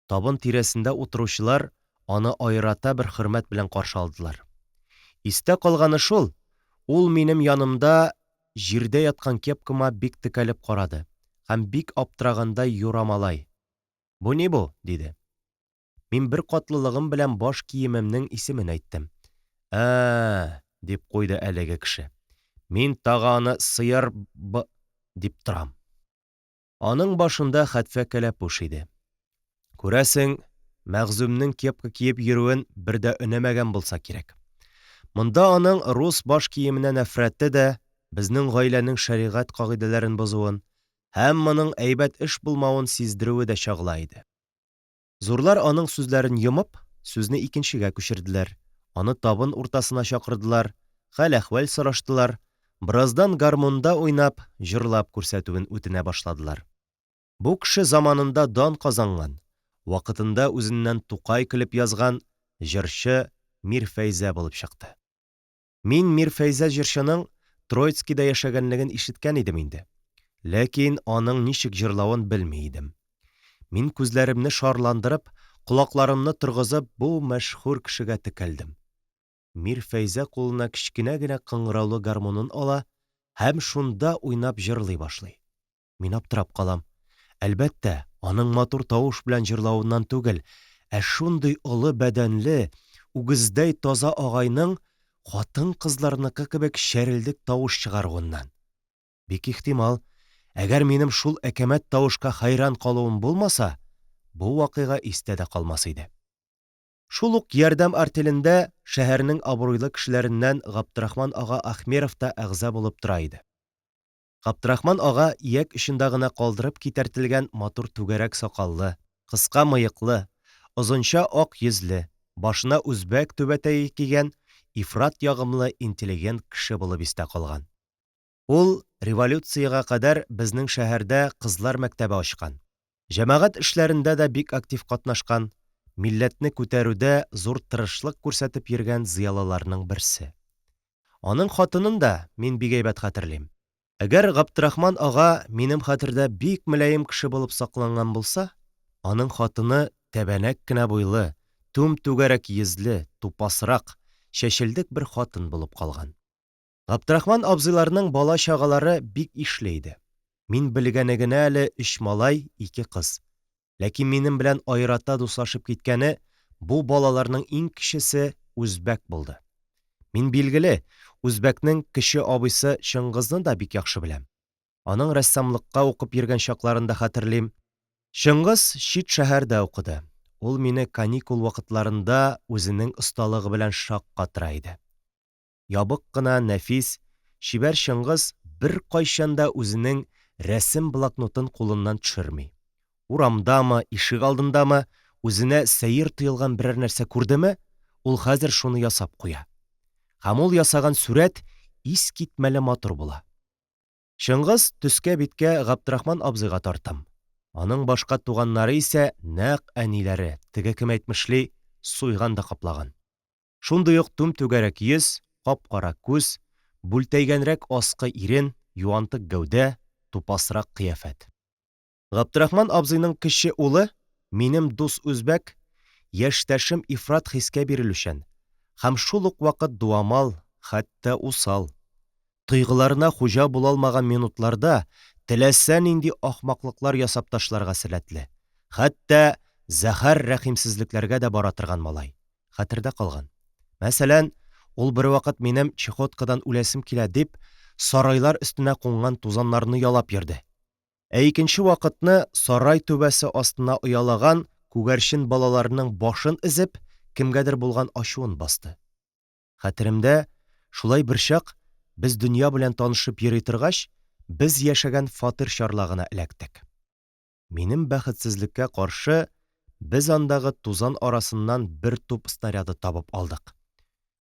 Табын тирәсендә утыручылар аны аерата бер хөрмәт белән каршы алдылар. Истә калганы шул, ул минем янымда җирдә яткан кепкама бик текәлеп карады һәм бик аптырагандай юрамалай. «Бу ни бу?» – диде. Мин бер катлылыгым белән баш киемемнең исемен әйттем. Дип куйды әлеге кеше. Мин тагы аны сыер дип торам. Аның башында хәтфә кәләпүш иде. Күрәсең, мәгъзүмнең кепка киеп йөрүен бер дә өнәмәгән булса кирәк. Монда аның рус баш киеменә нәфрәте дә, безнең гаиләнең шәригать кагыйдәләрен бозуын һәм моның әйбәт эш булмавын сиздерүе дә чагыла иде. Зурлар аның сүзләрен йомып, сүзне икенчегә күчерделәр. Аны табын уртасына чакырдылар, хәл-әхвәл сораштылар. Бераздан гармунда уйнап, җырлап күрсәтүен үтенә башладылар. Бу кеше заманында дан казанган, вакытында үзеннән Тукай килеп язган җырчы Мирфәйзә булып чыкты. Мин Мирфәйзә җырчының Троицкида яшәгәнлеген ишеткән идем инде. Ләкин аның ничек җырлавын белми идем. Мин күзләремне шарландырып, колакларымны торгызып, бу мәшһүр кешегә текәлдем. Мирфәйзә кулына кечкенә генә кыңгыраулы гармунын ала һәм шунда уйнап җырлый башлый. Мин аптырап калам. Әлбәттә, аның матур тавыш белән җырлавыннан түгел, ә шундый олы бәдәнле, үгездәй таза агайның хатын-кызларныкы кебек шәрелдек тавыш чыгаруыннан. Бик ихтимал, Әгәр минем шул әкәмәт тавышка хайран калуым булмаса, бу вакыйга истә дә калмас иде. Шул ук ярдәм артелендә шәһәрнең абруйлы кешеләреннән Габдрахман ага Ахмеров та әгъза булып тора иде. Габдрахман ага ияк очында гына калдырып китәртелгән матур түгәрәк сакаллы, кыска мыеклы, озынча ак йөзле, башына үзбәк түбәтәе кигән ифрат ягымлы интеллигент кеше булып истә калган. Ул революциягә кадәр безнең шәһәрдә кызлар мәктәбе ачкан. Җәмәгать эшләрендә дә бик актив катнашкан, милләтне күтәрүдә зур тырышлык күрсәтеп йөргән зыялыларның берсе. Аның хатынын да мин бик әйбәт хәтерлим. Әгәр Габдрахман ага минем хәтердә бик мөлаем кеше булып сакланган булса, аның хатыны тәбәнәк кенә буйлы, түм түгәрәк йөзле, тупасрак, чәчелдек бер хатын булып калган. Габдрахман абзыйларның бала-чагалары бик ишле иде. Мин белгәне генә әле 3 малай, 2 кыз. Ләкин минем белән айрата дуслашып киткәне бу балаларның иң кечесе үзбәк булды. Мин билгеле, үзбәкнең кече абыйсы Чыңгызны да бик яхшы беләм. Аның рәссамлыкка укып йөргән чакларында хәтерлим. Чыңгыз чит шәһәрдә укыды. Ул мине каникул вакытларында үзенең осталыгы белән шаккатыра иде. Ябык кына, нәфис, чибәр Чыңгыз бер кайчанда үзенең рәсем блокнотын кулыннан төшерми. Урамдамы, ишек алдындамы үзенә сәер тыелган берәр нәрсә күрдеме, ул хәзер шуны ясап куя. Һәм ул ясаган сүрәт ис китмәле матур була. Чыңгыз төскә-биткә Габдрахман абзыйга тартам. Аның башка туганнары исә нәкъ әниләре, теге кем әйтмешли, суйган да каплаган. Шундый ук түм түгәрәк йөз, кап-кара күз, бүлтәйгәнрәк аскы ирен, юантык гәүдә, тупасрак кыяфәт. Габдрахман абзыйның кече улы, минем дус үзбәк, яшьтәшем ифрат хискә бирелүчән һәм шул ук вакыт дуамал, хәтта усал. Тойгыларына хуҗа була алмаган минутларда теләсә нинди ахмаклыклар ясап ташларга сәләтле. Хәтта зәһәр рәхимсезлекләргә дә бара торган малай. Хәтердә калган. Мәсәлән, ул бер вакыт минем чехоткадан үләсем килә дип, сарайлар өстенә кунган тузаннарны ялап йөрде. Ә икенче вакытны сарай түбәсе астына оялаган күгәрчен балаларының башын изеп, кемгәдер булган ачуын басты. Хәтеремдә, шулай бер чак без дөнья белән танышып йөри торгач, без яшәгән фатир чарлагына эләктек. Минем бәхетсезлеккә каршы, без андагы тузан арасыннан бер туп снаряды табып алдык.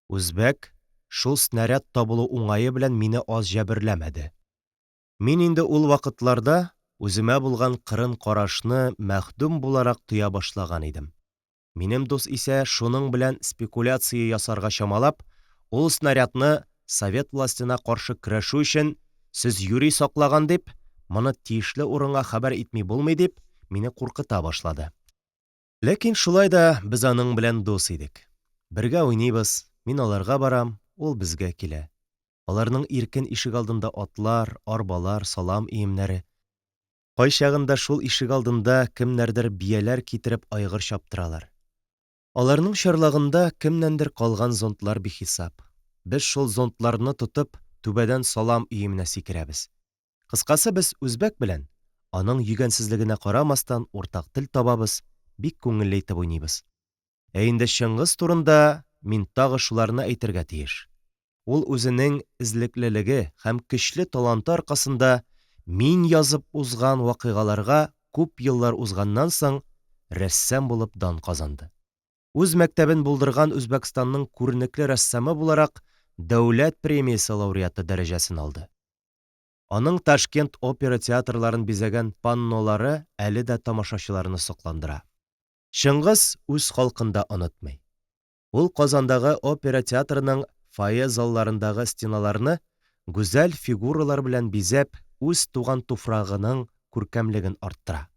Үзбәк шул снаряд табылу уңае белән мине аз җәберләмәде. Мин инде ул вакытларда үземә булган кырын карашны мәхдүм буларак тоя башлаган идем. Минем дус исә шуның белән спекуляция ясарга чамалап, ул снарядны совет властена каршы көрәшү өчен сез юри саклаган дип, моны тиешле урынга хәбәр итми булмый дип, мине куркыта башлады. Ләкин шулай да без аның белән дус идек. Бергә уйныйбыз, мин аларга барам, ул безгә килә. Аларның иркен ишек алдында атлар, арбалар, салам иемнәре. Кайчагында шул ишек алдында кемнәрдер бияләр китереп айгыр чаптыралар. Аларның чарлагында кемнәндер калган зонтлар бихисап. Без шул зонтларны тотып, түбәдән салам иеменә сикерәбез. Кыскасы, без үзбәк белән, аның йөгәнсезлегенә карамастан, уртак тел табабыз, бик күңелле итеп уйныйбыз. Ә инде Чыңгыз турында мин тагы шуларны әйтергә тиеш. Ул үзенең эзлеклелеге һәм көчле таланты аркасында мин язып узган вакыйгаларга күп еллар узганнан соң рәссам булып дан казанды. Үз мәктәбен булдырган Үзбәкстанның күренекле рәссамы буларак дәүләт премиясе лауреаты дәрәҗәсен алды. Аның Ташкент опера театрларын бизәгән паннолары әле дә тамашачыларны сокландыра. Чыңгыз үз халкында онытмый. Ул Казандагы опера театрының фойе залларындагы стеналарны гүзәл фигуралар белән бизәп, үз туган туфрагының күркәмлеген арттыра.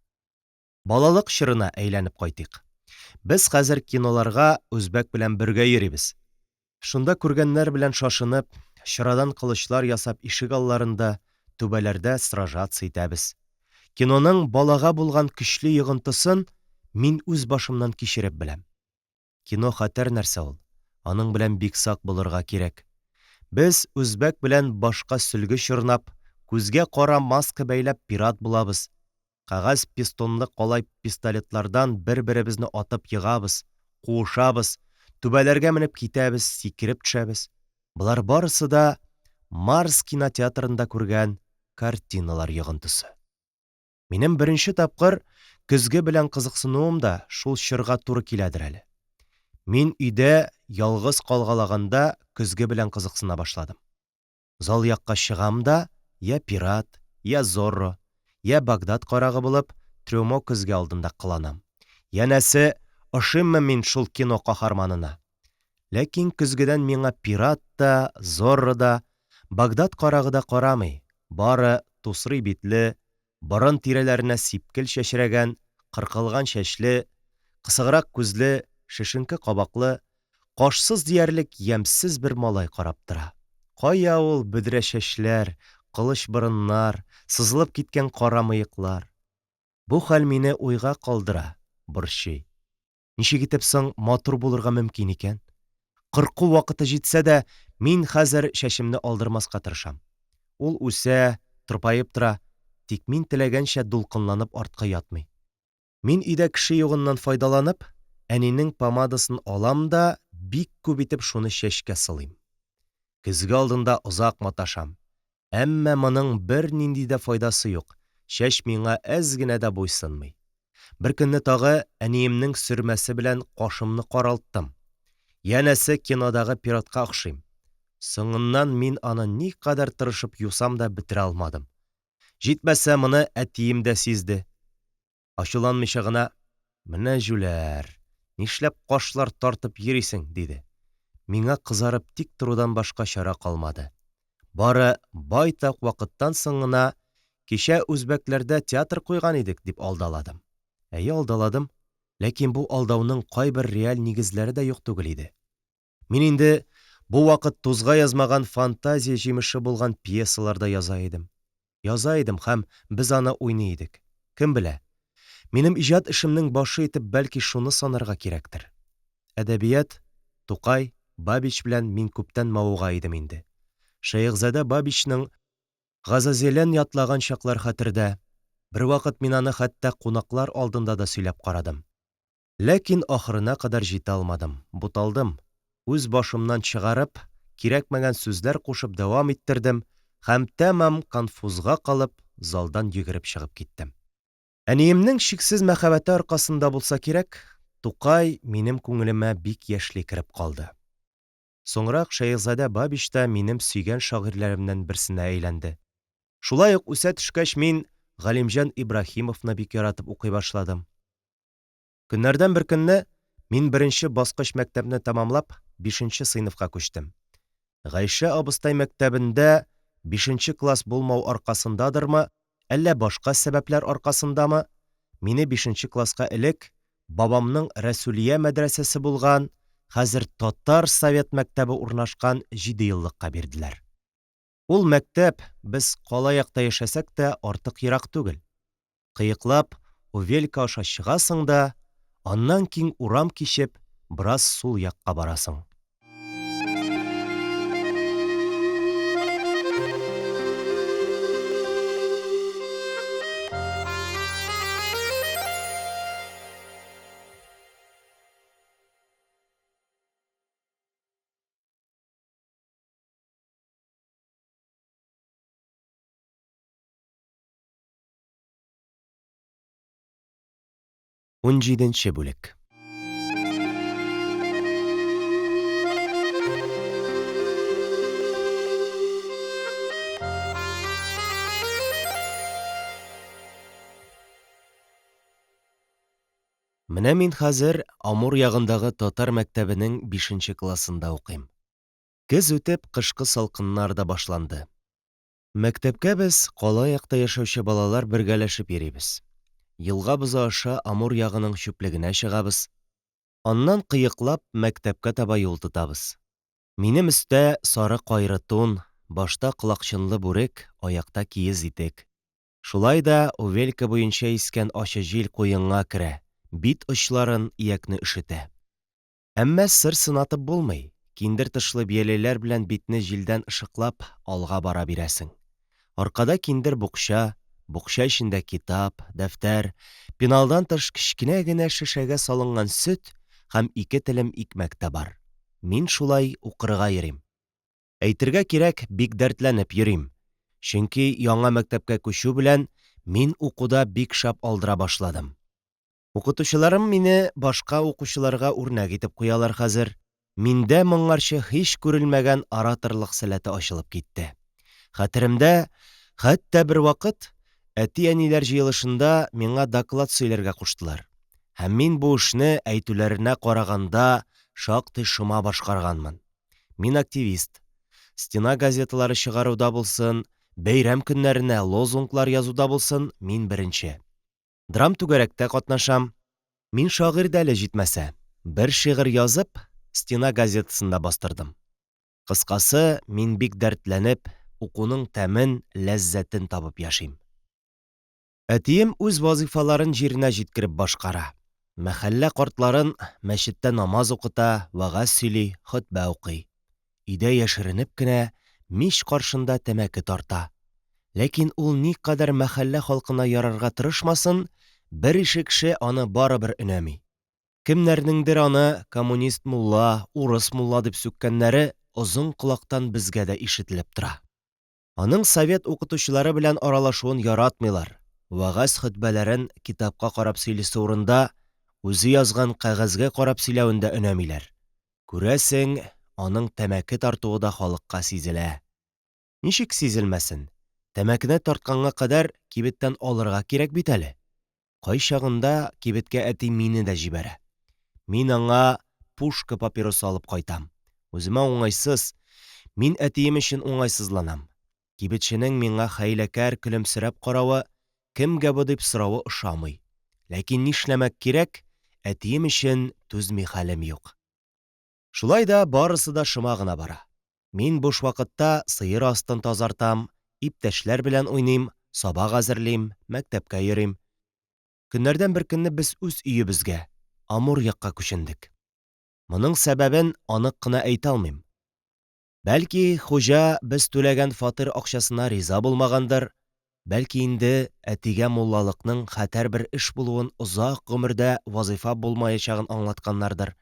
Балалык чорына әйләнеп кайтыйк. Без хәзер киноларга үзбәк белән бергә йөрибез. Шунда күргәннәр белән шашынып, чырадан кылычлар ясап ишек алларында, түбәләрдә сражаться итәбез. Киноның балага булган көчле йогынтысын мин үз башымнан кичереп беләм. Кино хәтәр нәрсә ул. Аның белән бик сак булырга кирәк. Без үзбәк белән башка сөлге чорнап, күзгә кара маска бәйләп пират булабыз. Кагаз пистонлы калай пистолетлардан бер-беребезне атып егабыз, куышабыз, түбәләргә менеп китәбез, сикереп төшәбез. Булар барысы да Марс кинотеатрында күргән картиналар йогынтысы. Минем беренче тапкыр көзге белән кызыксынуым да шул чорга туры киләдер әле. Мин өйдә ялгыз калгалаганда көзге белән кызыксына башладым. Зал якка чыгам да, я пират, я Зорро, я Багдад карагы булып, трюмо көзге алдында кыланам. Янәсе, ошыйммы мин шул кино каһарманына. Ләкин көзгедән миңа пират та, Зорро да, Багдад карагы да карамый. Бары тусрый битле, борын тирәләренә сипкел чәчрәгән, кыркылган чәчле, кысыграк күзле, шешенке кабаклы, кашсыз диярлек ямьсез бер малай карап тора. Кая ул бөдрә чәчләр, кылыч борыннар, сызылып киткән кара мыеклар? Бу хәл мине уйга калдыра, борчый. Ничек итеп соң матур булырга мөмкин икән? Кырку вакыты җитсә дә, мин хәзер чәчемне алдырмаска тырышам. Ул үсә, тырпаеп тора, тик мин теләгәнчә дулкынланып артка ятмый. Мин өйдә кеше югыннан файдаланып, әнинең помадасын алам да, бик күп итеп шуны чәчкә сылыйм. Көзге алдында озак маташам. Әммә моның бер нинди дә файдасы юк. Чәч миңа әз генә дә буйсынмый. Бер көнне тагы әниемнең сөрмәсе белән кашымны каралттым. Янәсе кинодагы пиратка охшыйм. Соңыннан мин аны никадәр тырышып юсам да бетерә алмадым. Җитмәсә, моны әтием дә сизде. Ачуланмыйча гына: «Менә җүләр, нишләп кашлар тартып йөрисең?» – диде. Миңа кызарып тик торудан башка чара калмады. Бары байтак вакыттан соң гына «Кичә үзбәкләрдә театр куйган идек» дип алдаладым. Әйе, алдаладым, ләкин бу алдауның кайбер реаль нигезләре дә юк түгел иде. Мин инде бу вакыт тузга язмаган фантазия җимеше булган пьесаларда яза идем. Яза идем һәм без аны уйный идек. Кем белә, минем иҗат эшемнең башы итеп бәлки шуны санарга кирәктер. Әдәбият, Тукай, Бабич белән мин күптән мавыга идем инде. Шәехзадә Бабичның Газазелен ятлаган чаклар хәтердә. Бер вакыт мин аны хәтта кунаклар алдында да сөйләп карадым. Ләкин ахырына кадәр җитә алмадым, буталдым. Үз башымнан чыгарып, кирәкмәгән сүзләр кушып дәвам иттердем һәм тәмам конфузга калып, залдан йөгереп чыгып киттем. Әниемнең чиксез мәхәббәте аркасында булса кирәк, Тукай минем күңелемә бик яшьли кереп калды. Соңрак Шәехзадә Бабич та минем сөйгән шагыйрьләремнән берсенә әйләнде. Шулай ук үсә төшкәч мин Галимҗан Ибраһимовны бик яратып укый башладым. Көннәрдән бер көнне мин беренче баскыч мәктәпне тамамлап, 5нче сыйныфка күчтем. Гайшә абыстай мәктәбендә 5нче класс булмау аркасындадырмы, әллә башка сәбәпләр аркасындамы, мине 5нче класска элек бабамның Рәсүлия мәдрәсәсе булган, хәзер Татар Совет мәктәбе урнашкан 7 еллыкка бирделәр. Ул мәктәп без кала якта яшәсәк тә артык ерак түгел. Кыеклап Увелька аша чыгасың да, аннан киң урам кичеп, бераз сул якка барасың. Унҗиденче бүлек. Менә мин хәзер Амур ягындагы татар мәктәбенең 5нче классында укыйм. Көз үтеп, кышкы салкыннар да башланды. Мәктәпкә без кала якта яшәүче балалар бергәләшеп йөрибез. Елга бозы аша Амур ягының чүплегенә чыгабыз. Аннан кыеклап мәктәпкә таба юл тотабыз. Минем өстә сары кайры тун, башта колакчынлы бүрек, аякта киез итек. Шулай да Увелька буенча искән ачы җил куенга керә, бит очларын иякне ишетә. Әммә сыр сынатып булмый. Киндер тышлы бияләйләр белән битне җилдән ышыклап алга бара бирәсең. Аркада киндер букча, букча эчендә китап, дәфтәр, пеналдан тыш кечкенә генә шешәгә салынган сөт һәм 2 телем икмәк тә бар. Мин шулай укырга йөрим. Әйтергә кирәк, бик дәртләнеп йөрим. Чөнки яңа мәктәпкә күчү белән мин укуда бик шәп алдыра башладым. Укытучыларым мине башка укучыларга үрнәк итеп куялар хәзер. Миндә моңарчы һич күрелмәгән ораторлык сәләте ачылып китте. Хәтеремдә, хәтта бер вакыт әти-әниләр җыелышында миңа доклад сөйләргә куштылар. Һәм мин бу эшне әйтүләренә караганда шактый шома башкарганмын. Мин активист. Стена газеталары чыгаруда булсын, бәйрәм көннәренә лозунглар язуда булсын, мин беренче. Драм түгәрәктә катнашам. Мин шагыйрь дә әле җитмәсә, бер шигырь язып, Стена газетасында бастырдым. Кыскасы, мин бик дәртләнеп, укуның тәмен, ләззәтен табып яшим. Әтием үз вазифаларын җиренә җиткереп башкара. Мәхәллә картларын мәчеттә намаз укыта, вәгазь сөйли, хотбә укый. Өйдә яшеренеп кенә мич каршында тәмәке тарта. Ләкин ул никадәр мәхәллә халкына ярарга тырышмасын, бер ише кеше аны барыбер өнәми. Кемнәрнеңдер аны коммунист мулла, урыс мулла дип сүккәннәре озын колактан безгә дә ишетелеп тора. Аның совет укытучылары белән аралашуын яратмыйлар. Вәгазь хотбәләрен китапка карап сөйлисе урында, үзе язган кәгазьгә карап сөйләвендә өнәмиләр. Күрәсең, аның тәмәке тартуы да халыкка сизелә. Ничек сизелмәсен? Тәмәкене тартканга кадәр кибеттән алырга кирәк бит әле. Кайчагында кибеткә әти мине дә җибәрә. Мин аңа пушка папиросы алып кайтам. Үземә уңайсыз, мин әтием өчен уңайсызланам. Кибетченең миңа хәйләкәр көлемсерәп каравы, кемгә бу дип соравы ошамый. Ләкин нишләмәк кирәк, әтием өчен түзми хәлем юк. Шулай да барысы да шома гына бара. Мин буш вакытта сыер астын тазартам, иптәшләр белән уйныйм, сабак әзерлим, мәктәпкә йөрим. Көннәрдән бер көнне без үз өебезгә, Амур якка күчендек. Моның сәбәбен анык кына әйтә алмыйм. Бәлки, хуҗа без түләгән фатир акчасына риза булмагандыр, бәлки инде әтигә муллалыкның хәтәр бер эш булуын, озак гомердә вазифа булмаячагын аңлатканнардыр.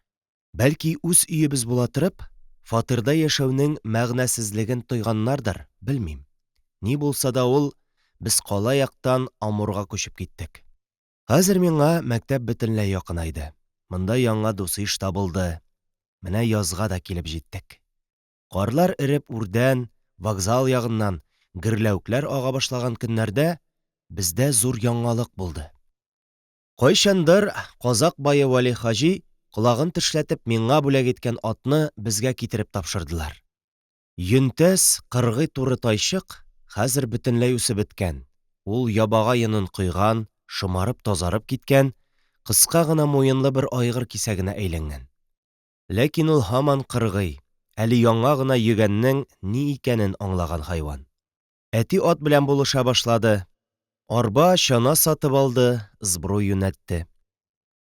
Бәлки, үз өебез була торып, фатирда яшәүнең мәгънәсезлеген тойганнардыр, белмим. Ни булса да ул, без кала яктан Амурга күчеп киттек. Хәзер миңа мәктәп бөтенләй якынайды. Монда яңа дус-иш табылды. Менә язга да килеп җиттек. Карлар эреп үрдән, вокзал ягыннан гөрләүкләр ага башлаган көннәрдә бездә зур яңалык булды. Кайчандыр Казак бае Вали хаҗи колагын тешләтеп миңа бүләк иткән атны безгә китереп тапшырдылар. Йөнтәс, кыргый туры тайчык хәзер бөтенләй үсеп беткән. Ул ябага йонын койган, шомарып тазарып киткән, кыска гына муенлы бер айгыр кисәгенә әйләнгән. Ләкин ул һаман кыргый, әле яңа гына йөгәннең ни икәнен аңлаган хайван. Әти ат белән булыша башлады. Арба, чана сатып алды, сбруй юнәтте.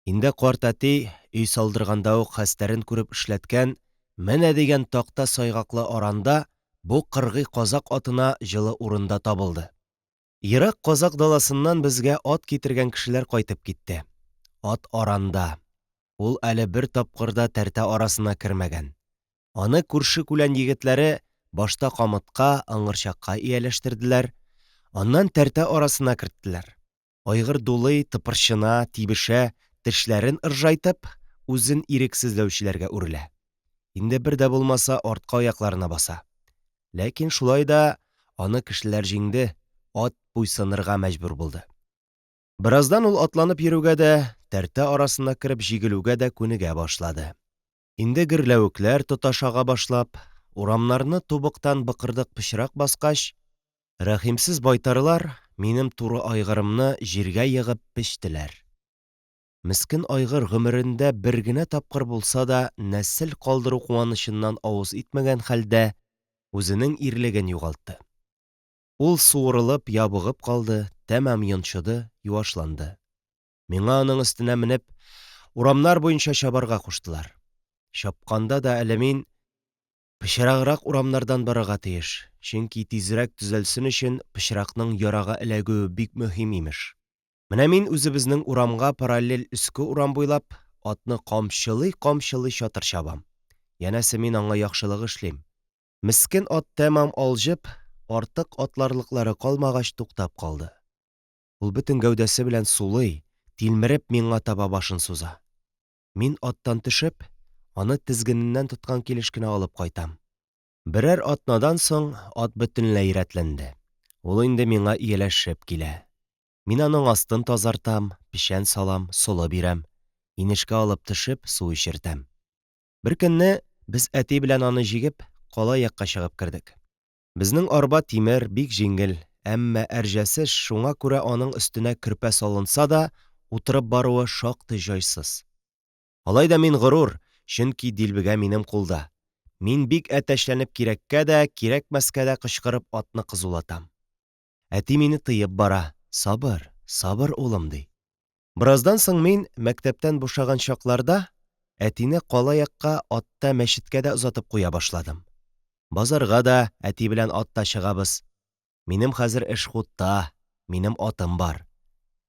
Инде карт әти өй салдырганда ук хәстәрен күреп эшләткән, менә дигән такта сайгаклы аранда бу кыргый казак атына җылы урында табылды. Ерак казак даласыннан безгә ат китергән кешеләр кайтып китте. Ат аранда. Ул әле бер тапкыр да тәртә арасына кермәгән. Аны күрше-күлән егетләре башта камытка, аңгырчакка ияләштерделәр, аннан тәртә арасына керттеләр. Айгыр дулый, тыпырчына, тибешә, тешләрен ыржайтып, үзен ирексезләүчеләргә үрелә. Инде бер дә булмаса артка аякларына баса. Ләкин шулай да аны кешеләр җиңде, ат буйсынырга мәҗбүр булды. Бераздан ул атланып йөрүгә дә, тәртә арасына кереп җигелүгә дә күнегә башлады. Инде гөрләвекләр тоташага башлап, урамнарны тубыктан быкырдык пычрак баскач, рәхимсез байтарлар минем туры айгырымны җиргә егып пештеләр. Мескен айгыр гомерендә бер генә тапкыр булса да нәсел калдыру куанычыннан авыз итмәгән хәлдә үзенең ирлеген югалтты. Ул суырылып, ябыгып калды, тәмам йончыды, юашланды. Миңа аның өстенә менеп, урамнар буенча чабарга куштылар. Чапканда да әле мин Пычраграк урамнардан барырга тиеш, чөнки тизрәк төзәлсен өчен пычракның ярага эләгүе бик мөһим имеш. Менә мин үзебезнең урамга параллель өске урам буйлап атны камчылый чатыр чабам. Янәсе мин аңа яхшылык эшлим. Мескен ат тәмам алҗып, артык атларлыклары калмагач туктап калды. Ул бөтен гәүдәсе белән сулый, тилмереп миңа таба башын суза. Мин аттан төшеп, аны тезгененнән тоткан килеш кенә алып кайтам. Берәр атнадан соң ат бөтенләй рәтләнде. Ул инде миңа ияләшеп килә. Мин аның астын тазартам, печән салам, солы бирәм. Инешкә алып төшеп, су эчертәм. Бер көнне без әти белән аны җигеп, кала якка чыгып кердек. Безнең арба тимер, бик җиңел, әммә әрҗәсез, шуңа күрә аның өстенә көрпә салынса да, утырып баруы шактый җайсыз. Алай да мин горур, чөнки дилбегә минем кулда. Мин бик әтәчләнеп кирәккә дә, кирәкмәскә дә кычкырып атны кызулатам. Әти мине тыеп бара. Сабыр, сабыр, улым, ди. Бераздан соң мин мәктәптән бушаган чакларда әтине кала якка атта мәчеткә дә озатып куя башладым. Базарга да әти белән атта чыгабыз. Минем хәзер эш хутта, минем атым бар.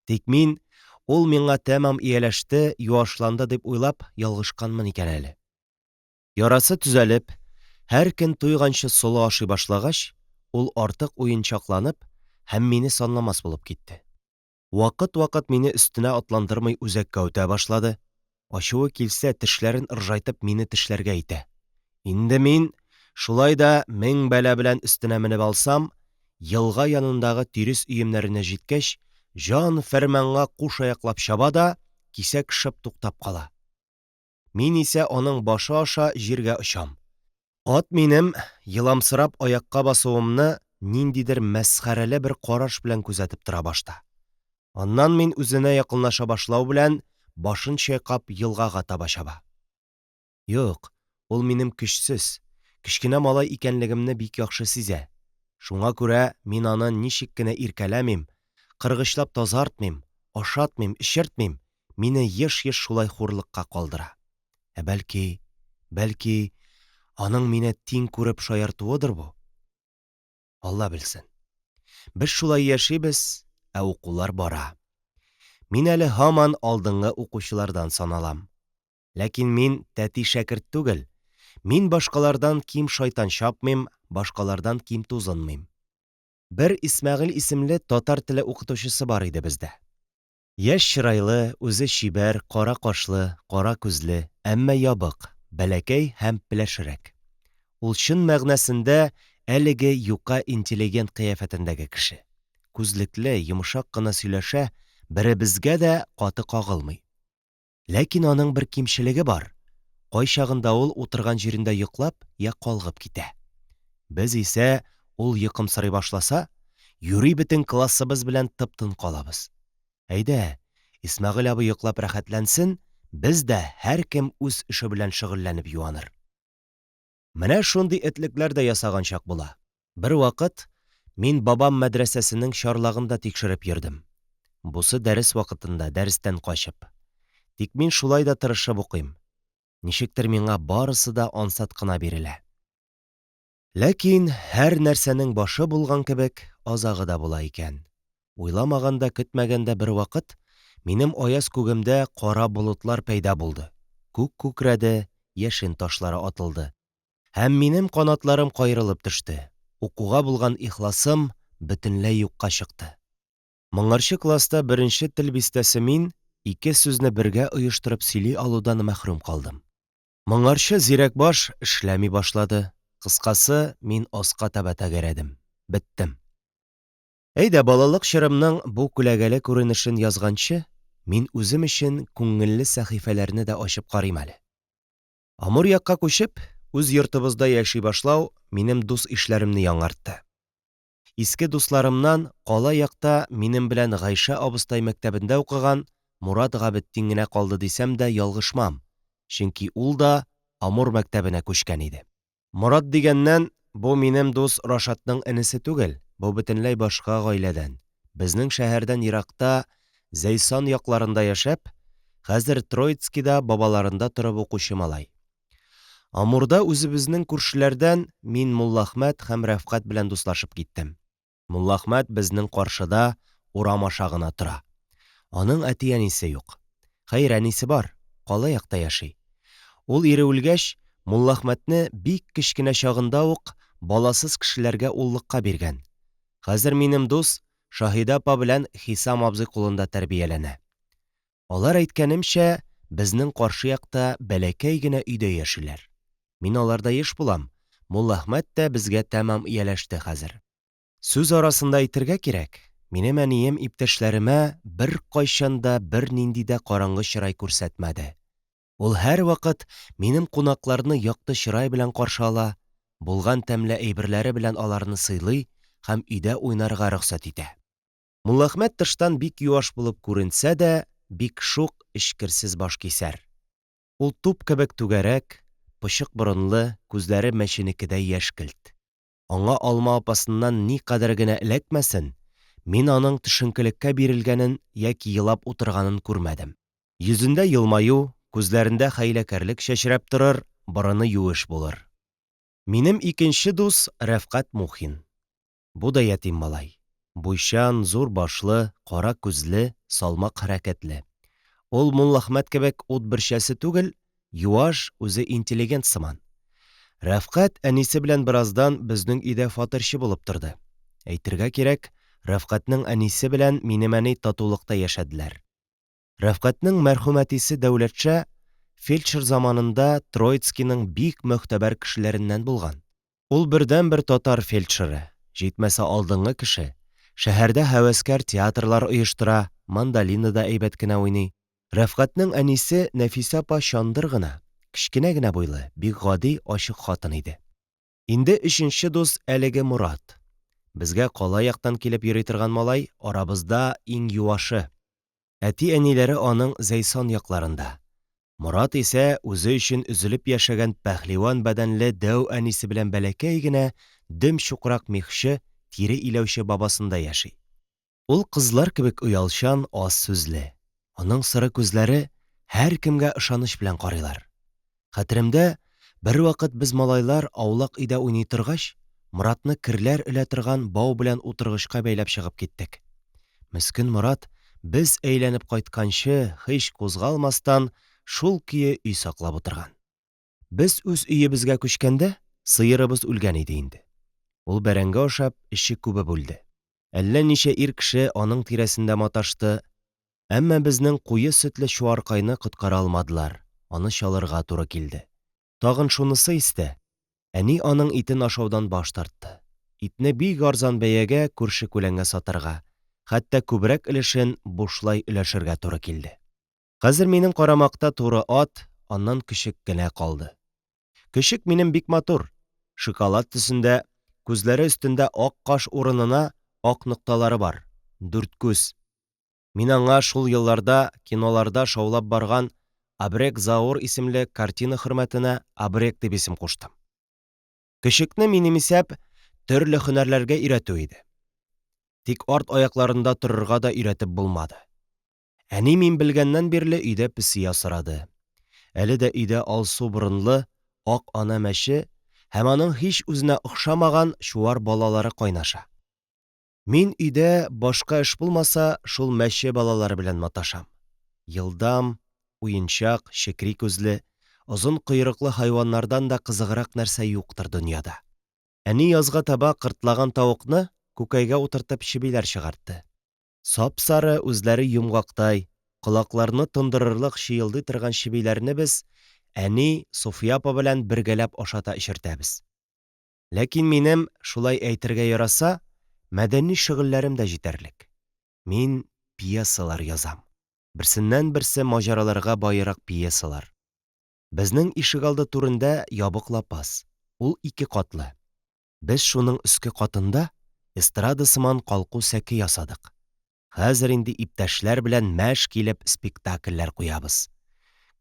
Тик мин, ул миңа тәмам ияләште, юашланды дип уйлап ялгышканмын икән әле. Ярасы төзәлеп, һәр көн туйганчы солы ашый башлагач, ул артык уенчакланып һәм мине санламас булып китте. Вакыт-вакыт мине өстенә атландырмый үзәккә үтә башлады. Ачуы килсә, тешләрен ыржайтып мине тешләргә итә. Инде мин, шулай да 1000 бәла белән өстенә менеп алсам, елга янындагы тирес өемнәренә җиткәч, җан фәрманга куш аяклап чаба да, кисәк шып туктап кала. Мин исә аның башы аша җиргә очам. Ат минем еламсырап аякка басуымны ниндидер мәсхәрәле бер караш белән күзәтеп тора башта. Аннан мин үзенә якынлаша башлау белән башын чайкап елгага таба чаба. Юк, ул минем көчсез, кечкенә малай икәнлегемне бик яхшы сизә. Шуңа күрә мин аны ничек кенә иркәләмим, кыргычлап тазартмыйм, ашатмыйм, эчертмыйм, мине еш-еш шулай хурлыкка калдыра. Бәлки, аның мине тиң күреп шаяртуыдыр бу. Алла белсен. Без шулай яшибез, ә укулар бара. Мин әле һаман алдыңгы укучылардан саналам. Ләкин мин тәти шәкерт түгел. Мин башкалардан ким шайтан чапмыйм, башкалардан ким тузынмыйм. Бер Исмәгыйль исемле татар теле укытучысы бар иде бездә. Яшь чырайлы, үзе чибәр, кара кашлы, кара күзле, әммә ябык, бәләкәй һәм пеләшерәк. Ул чын мәгънәсендә әлеге юка интеллигент кыяфәтендәге кеше. Күзлекле, йомшак кына сөйләшә, беребезгә дә каты кагылмый. Ләкин аның бер кимчелеге бар. Кайчагында ул утырган җирендә йоклап, я калгып китә. Без исә, ул йокымсырый башласа, юри бөтен классыбыз белән тып-тын калабыз. Әйдә, Исмәгыйль абый йоклап рәхәтләнсен, без дә һәркем үз эше белән шөгыльләнеп юаныр. Менә шундый этлекләр дә ясаган чак була. Бер вакыт мин бабам мәдрәсәсенең чарлагында тикшереп йөрдем. Бусы дәрес вакытында, дәрестән качып. Тик мин шулай да тырышып укыйм. Ничектер миңа барысы да ансат кына бирелә. Ләкин һәр нәрсәнең башы булган кебек, азагы да була икән. Уйламаганда, көтмәгәндә бер вакыт минем аяз күгемдә кара болытлар пәйда булды. Күк күкрәде, яшен ташлары атылды. Һәм минем канатларым кайрылып төште. Укуга булган ихласым бөтенләй юкка чыкты. Моңарчы класста беренче тел бистәсе мин 2 сүзне бергә оештырып сөйли алудан мәхрүм калдым. Моңарчы зирәк баш эшләми башлады. Кыскасы, мин аска таба тәгәрәдем. Беттем. Әйдә, балалык чорымның бу күләгәле күренешен язганчы, мин үзем өчен күңелле сәхифәләрне дә ачып карыйм әле. Амур якка күчеп, үз йортыбызда яши башлау минем дус ишләремне яңартты. Иске дусларымнан кала якта минем белән Гайша абыстай мәктәбендә укыган Мурат Габетдин генә калды дисәм дә ялгышмам, чөнки ул да Амур мәктәбенә күчкән иде. Мурат дигәннән, бу минем дус Рашатның энесе түгел, бу бөтенләй башка гаиләдән. Безнең шәһәрдән еракта, Зәйсан якларында яшәп, хәзер Троицкида бабаларында торып укучы малай. Амурда үзебезнең күршеләрдән мин Муллаәхмәт һәм Рәфкать белән дуслашып киттем. Муллаәхмәт безнең каршыда урам аша гына тора. Аның әти-әнисе юк. Хәер, әнисе бар, калай якта яши. Ул ире үлгәч, Муллаәхмәтне бик кечкенә чагында ук баласыз кешеләргә уллыкка биргән. Хәзер минем дус Шаһидә апа белән Хисам абзый кулында тәрбияләнә. Алар әйткәнемчә, безнең каршы якта бәләкәй генә өйдә яшиләр. Мин аларда еш булам. Муллаәхмәт тә безгә тәмам ияләште хәзер. Сүз арасында әйтергә кирәк, минем әнием иптәшләремә бер кайчанда бер нинди дә караңгы чырай күрсәтмәде. Ул һәр вакыт минем кунакларны якты чырай белән каршы ала, булган тәмле әйберләре белән аларны сыйлый һәм өйдә уйнарга рөхсәт итә. Муллаәхмәт тыштан бик юаш булып күренсә дә, бик шук эчкерсез башкисәр. Ул туп кебек түгәрәк, пычык борынлы, күзләре мәченекедәй яшькелт. Аңа алма апасыннан ни кадәр генә эләкмәсен, мин аның төшенкелеккә бирелгәнен яки елап утырганын күрмәдем. Йөзендә елмаю, күзләрендә хәйләкәрлек чәчрәп торыр, борыны юеш булыр. Минем икенче дус Рәфкать Мухин. Бу да ятим малай. Буйчан, зур башлы, кара күзле, салмак хәрәкәтле. Ул Муллаәхмәт кебек ут берчәсе түгел, юаш, үзе интеллигент сыман. Рәфкать әнисе белән бераздан безнең өйдә фатирчы булып торды. Әйтергә кирәк, Рәфкатьнең әнисе белән минем әни татулыкта яшәделәр. Рәфкатьнең мәрхүм әтисе Дәүләтшә фельдшер заманында Троицкиның бик мөгтәбәр кешеләреннән булган. Ул бердән-бер татар фельдшеры, җитмәсә алдынгы кеше. Шәһәрдә һәвәскәр театрлар оештыра, мандолина да әйбәт кенә уйный. Рәфкатьнең әнисе Нәфисә апа чандыр гына, кечкенә генә буйлы, бик гади, ачык хатын иде. Инде өченче дус әлеге Морат. Безгә кала яктан килеп йөри торган малай, арабызда иң юашы. Әти-әниләре аның Зәйсан якларында. Морат исә үзе өчен üzелеп яшәгән пәһлеван бәдәнле дәү әнисе белән бәләкәй генә, дөм чукрак михче, тире иләүче бабасында яши. Ул кызлар кебек уялчан, аз сүзле. Аның сыры күзләре һәр кемгә ышаныч белән карыйлар. Хәтеремдә, бер вакыт без малайлар аулак өйдә уйный торгач, Моратны керләр элә торган бау белән утыргычка бәйләп чыгып киттек. Мескен Морат без әйләнеп кайтканчы, һич кузгалмастан, шул көе өй саклап утырган. Без үз өебезгә күчкәндә, сыерыбыз үлгән иде инде. Ул бәрәңге ашап, эче күбе бүлде. Әллә ничә ир кеше аның тирәсендә маташты, әммә безнең куе сөтле чуаркайны коткара алмадылар, аны чалырга туры килде. Тагын шунысы истә, әни аның итен ашаудан баш тартты. Итне бик арзан бәягә күрше-күләнгә сатырга, хәтта күбрәк өлешен бушлай өләшергә туры килде. Хәзер минем карамакта туры ат, аннан көчек кенә калды. Көчек минем бик матур, шоколад төсендә, күзләре өстендә ак каш урынына ак нокталары бар, 4 күз. Мин аңа шул елларда киноларда шаулап барган Абрек Заур исемле картина хөрмәтенә Абрек дип исем куштым. Көчекне минем исәп төрле һөнәрләргә өйрәтү иде. Тик арт аякларында торырга да өйрәтеп булмады. Әни мин белгәннән бирле өйдә песи ясырады. Әле дә өйдә алсу борынлы, ак ана мәче һәм аның һич үзенә охшамаган чуар балалары кайнаша. Мин өйдә башка эш булмаса, шул мәче балалары белән маташам. Йылдам, уенчак, шекри күзле, озын койрыклы хайваннардан да кызыграк нәрсә юктыр дөньяда. Әни язга таба кыртлаган тавыкны күкәйгә утыртып чебиләр чыгартты. Сап-сары, үзләре йомгактай, колакларны тондырырлык чыелдый торган чебиләрне без әни Суфия апа белән бергәләп ашата эчертәбез. Ләкин минем, шулай әйтергә яраса, мәдәни шөгыльләрем дә җитәрлек. Мин пьесалар язам. Берсеннән-берсе маҗараларга байрак пьесалар. Безнең ишегалды түрендә ябык лапас. Ул 2 катлы. Без шуның өске катында эстрада сыман калку сәке ясадык. Хәзер инде иптәшләр белән мәш килеп спектакльләр куябыз.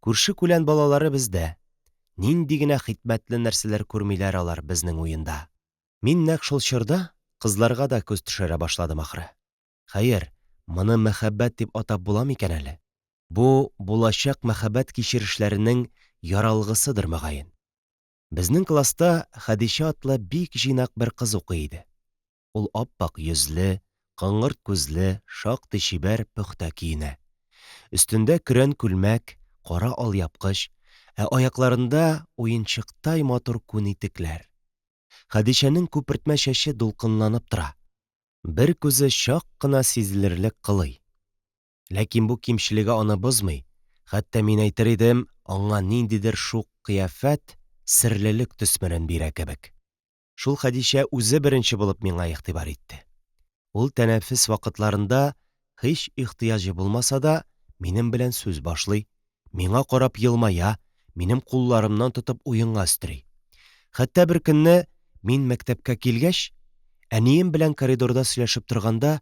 Күрше-күлән балалары бездә. Нинди генә хикмәтле нәрсәләр күрмиләр алар безнең уенда. Мин нәкъ шул чорда кызларга да күз төшерә башладым ахры. Хәер, моны мәхәббәт дип атап була микән әле? Бу булачак мәхәббәт кичерешләренең яралгысыдыр мөгаен. Безнең класста Хәдичә атлы бик җыйнак бер кыз укый иде. Ул аппак йөзле, кыңгырт күзле, шактый чибәр, пөхтә киенә. Өстендә көрән күлмәк, кара алъяпкыч, аякларында уенчыктай матур күн итекләр. Хәдичәнең күпертмә чәче дулкынланып тора. Бер күзе чак кына сизелерлек кылый. Ләкин бу кимчелеге аны бозмый. Хәтта мин әйтер идем, аңа ниндидер шук кыяфәт, серлелек төсмерен бирә кебек. Шул Хәдичә үзе беренче булып миңа игътибар итте. Ул тәнәфес вакытларында һич ихтыяҗы булмаса да, минем белән сүз башлый, миңа карап елмая, минем кулларымнан тотып уенга өстери. Хәтта бер көнне мин мәктәпкә килгәч, әнием белән коридорда сөйләшеп торганда,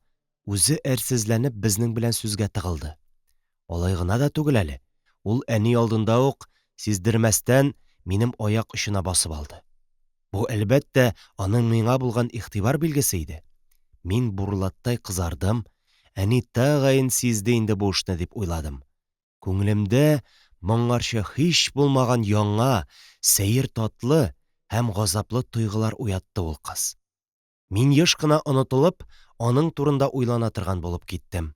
үзе әрсезләнеп безнең белән сүзгә тыгылды. Алай гына да түгел әле. Ул әни алдында ук сиздермәстән минем аяк очына басып алды. Бу әлбәттә аның миңа булган игътибар билгесе иде. Мин бурлаттай кызардым, әни тагын сизде инде бу эшне дип уйладым. Күңелемдә моңарчы һич булмаган яңа, сәер татлы һәм газаплы тойгылар уятты ул кыз. Мин еш кына онытылып, аның турында уйлана торган булып киттем.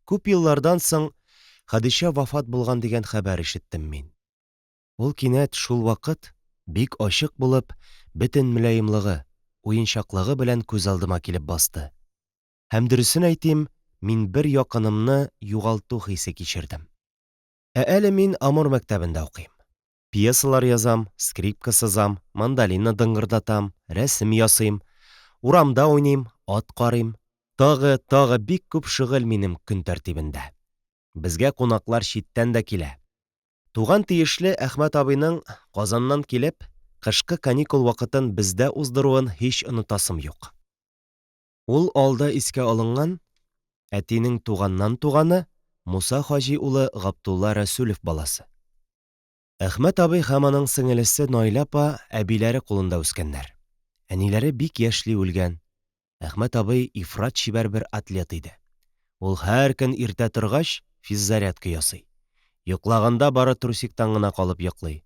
Күп еллардан соң Хәдичә вафат булган дигән хәбәр ишеттем мин. Ул кинәт шул вакыт бик ачык булып, бөтен мөлаемлыгы, уенчаклыгы белән күз алдыма килеп басты. Һәм дөресен әйтим, мин бер якынымны югалту хисе кичердем. Әле мин Амур мәктәбендә укыйм. Пьесалар язам, скрипка сызам, мандолина дыңгырдатам, рәсем ясыйм, урамда уйныйм, ат карыйм. Тагы бик күп шөгыль минем көн тәртибендә. Безгә кунаклар читтән дә килә. Туган тиешле Әхмәт абыйның Казаннан килеп, кышкы каникул вакытын бездә уздыруын һич онытасым юк. Ул алда искә алынган әтинең туганнан туганы Муса Хаҗи улы Габдулла Рәсүлев баласы. Әхмәт абый һәм аның сеңелесе Наилә апа әбиләре кулында үскәннәр. Әниләре бик яшьли үлгән. Әхмәт абый ифрат чибәр бер атлет иде. Ул һәр көн иртә торгач физзарядка ясый. Йоклаганда бары трусиктан гына калып йоклый.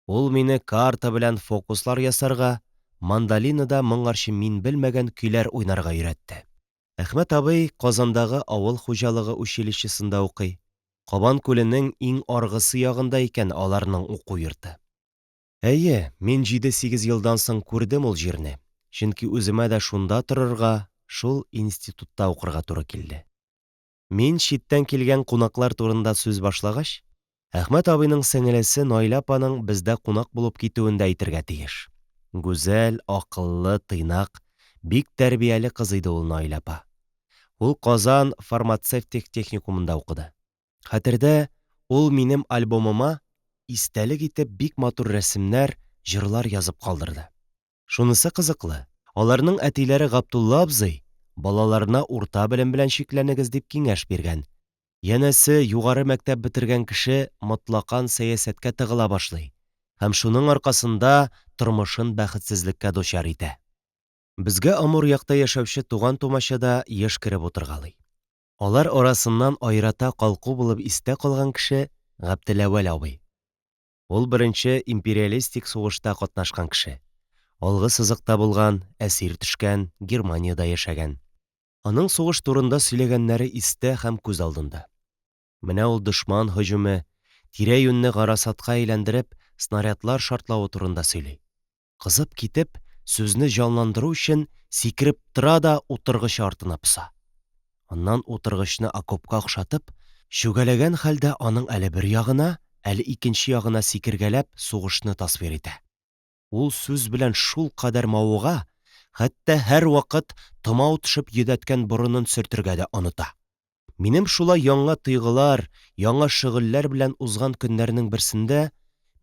Ул мине карта белән фокуслар ясарга, мандолинада моңарчы мин белмәгән көйләр уйнарга өйрәтте. Әхмәт абый Казандагы авыл хуҗалыгы училищесында укый. Кабан күленең иң аргысы ягында икән аларның уку йорты. Әйе, мин 7-8 елдан соң күрдем ул җирне. Чөнки үземә дә шунда торырга, шул институтта укырга туры килде. Мин читтән килгән кунаклар турында сүз башлагач, Әхмәт абыйның сеңелесе Наилә апаның бездә кунак булып китүен дә әйтергә тиеш. Гүзәл, акыллы, тыйнак, бик тәрбияле кыз иде ул Наилә апа. Ул Казан фармацевтик техникумында укыды. Хәтердә, ул минем альбомыма истәлек итеп бик матур рәсемнәр, җырлар язып калдырды. Шунысы кызыклы. Аларның әтиләре Габдулла абзый балаларына урта белем белән чикләнегез дип киңәш биргән. Янәсе, югары мәктәп бетергән кеше мотлакан сәясәткә тыгыла башлый һәм шуның аркасында тормышын бәхетсезлеккә дучар итә. Безгә Амур якта яшәүче туган-тумача да еш кереп утыргалый. Алар арасыннан айрата калку булып истә калган кеше Габделәвәл абый. Ул беренче империалистик сугышта катнашкан кеше. Алгы сызыкта булган, әсир төшкән, Германиядә яшәгән. Аның сугыш турында сөйләгәннәре истә һәм күз алдында. Менә ул дошман һөҗүме, тирә-юньне гарасатка әйләндереп, снарядлар шартлавы турында сөйли. Кызып китеп, сүзне җанландыру өчен сикереп тора да утыргыч артына поса. Аннан утыргычны окопка охшатып, чүгәләгән хәлдә аның әле бер ягына, әле икенче ягына сикергәләп сугышны тасвир итә. Ул сүз белән шул кадәр мавыга, хәтта һәр вакыт томау төшеп йөдәткән борынын сөртергә дә оныта. Минем шулай яңа тойгылар, яңа шөгыльләр белән узган көннәрнең берсендә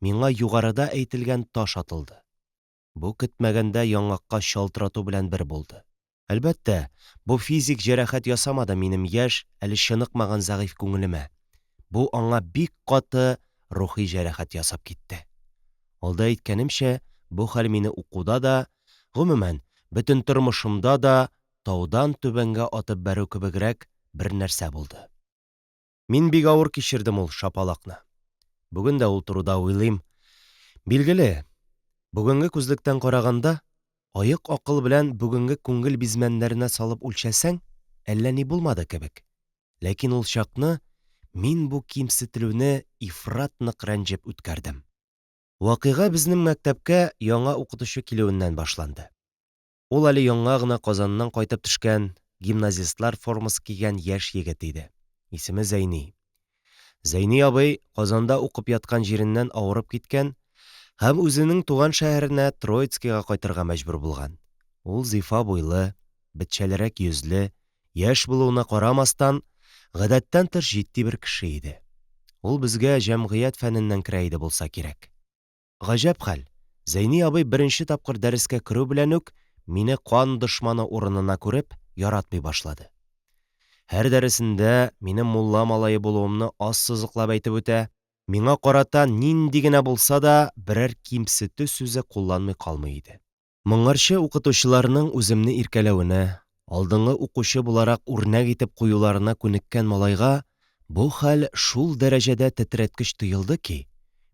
миңа югарыда әйтелгән таш атылды. Бу көтмәгәндә яңакка шалтырату белән бер булды. Әлбәттә, бу физик җәрәхәт ясамады минем яшь, әле чыныкмаган зәгыйфь күңелемә. Бу аңа бик каты рухи җәрәхәт ясап китте. Алда әйткәнемчә, бу хәл мине укуда да, гомумән, бөтен тормышымда да таудан түбәнгә атып бәрү кебегрәк бер нәрсә булды. Мин бик авыр кичердем ул шапалакны. Бүген дә ул турыда уйлыйм. Билгеле, Бүгенге күзлектән караганда, аяк акыл белән бүгенге күңел бизмәннәренә салып үлчәсәң, әллә ни булмады кебек. Ләкин ул чакны мин бу кимсетелүне ифрат нык рәнҗеп үткәрдем. Вакыйга безнең мәктәпкә яңа укытучы килүеннән башланды. Ул әле яңа гына Казаннан кайтып төшкән, гимназистлар формасы кигән яшь егет иде. Исеме Зәйни. Зәйни абый Казанда укып яткан җиреннән авырып киткән һәм үзенең туган шәһәренә Троицкига кайтырга мәҗбүр булган. Ул зифа буйлы, бетчәлерәк йөзле, яшь булуына карамастан, гадәттән тыш җитди бер кеше иде. Ул безгә җәмгыять фәненнән керә иде булса кирәк. Гаҗәп хәл, Зәйни абый беренче тапкыр дәрескә керү белән үк мине кан дошманы урынына күреп яратмый башлады. Һәр дәресендә минем мулла малае булуымны ассызыклап әйтеп үтә, миңа карата нинди генә булса да берәр кимсетү сүзе кулланмый калмый иде. Моңарчы укытучыларның үземне иркәләвенә, алдыңгы укучы буларак үрнәк итеп куюларына күнеккән малайга бу хәл шул дәрәҗәдә тетрәткеч тоелды ки,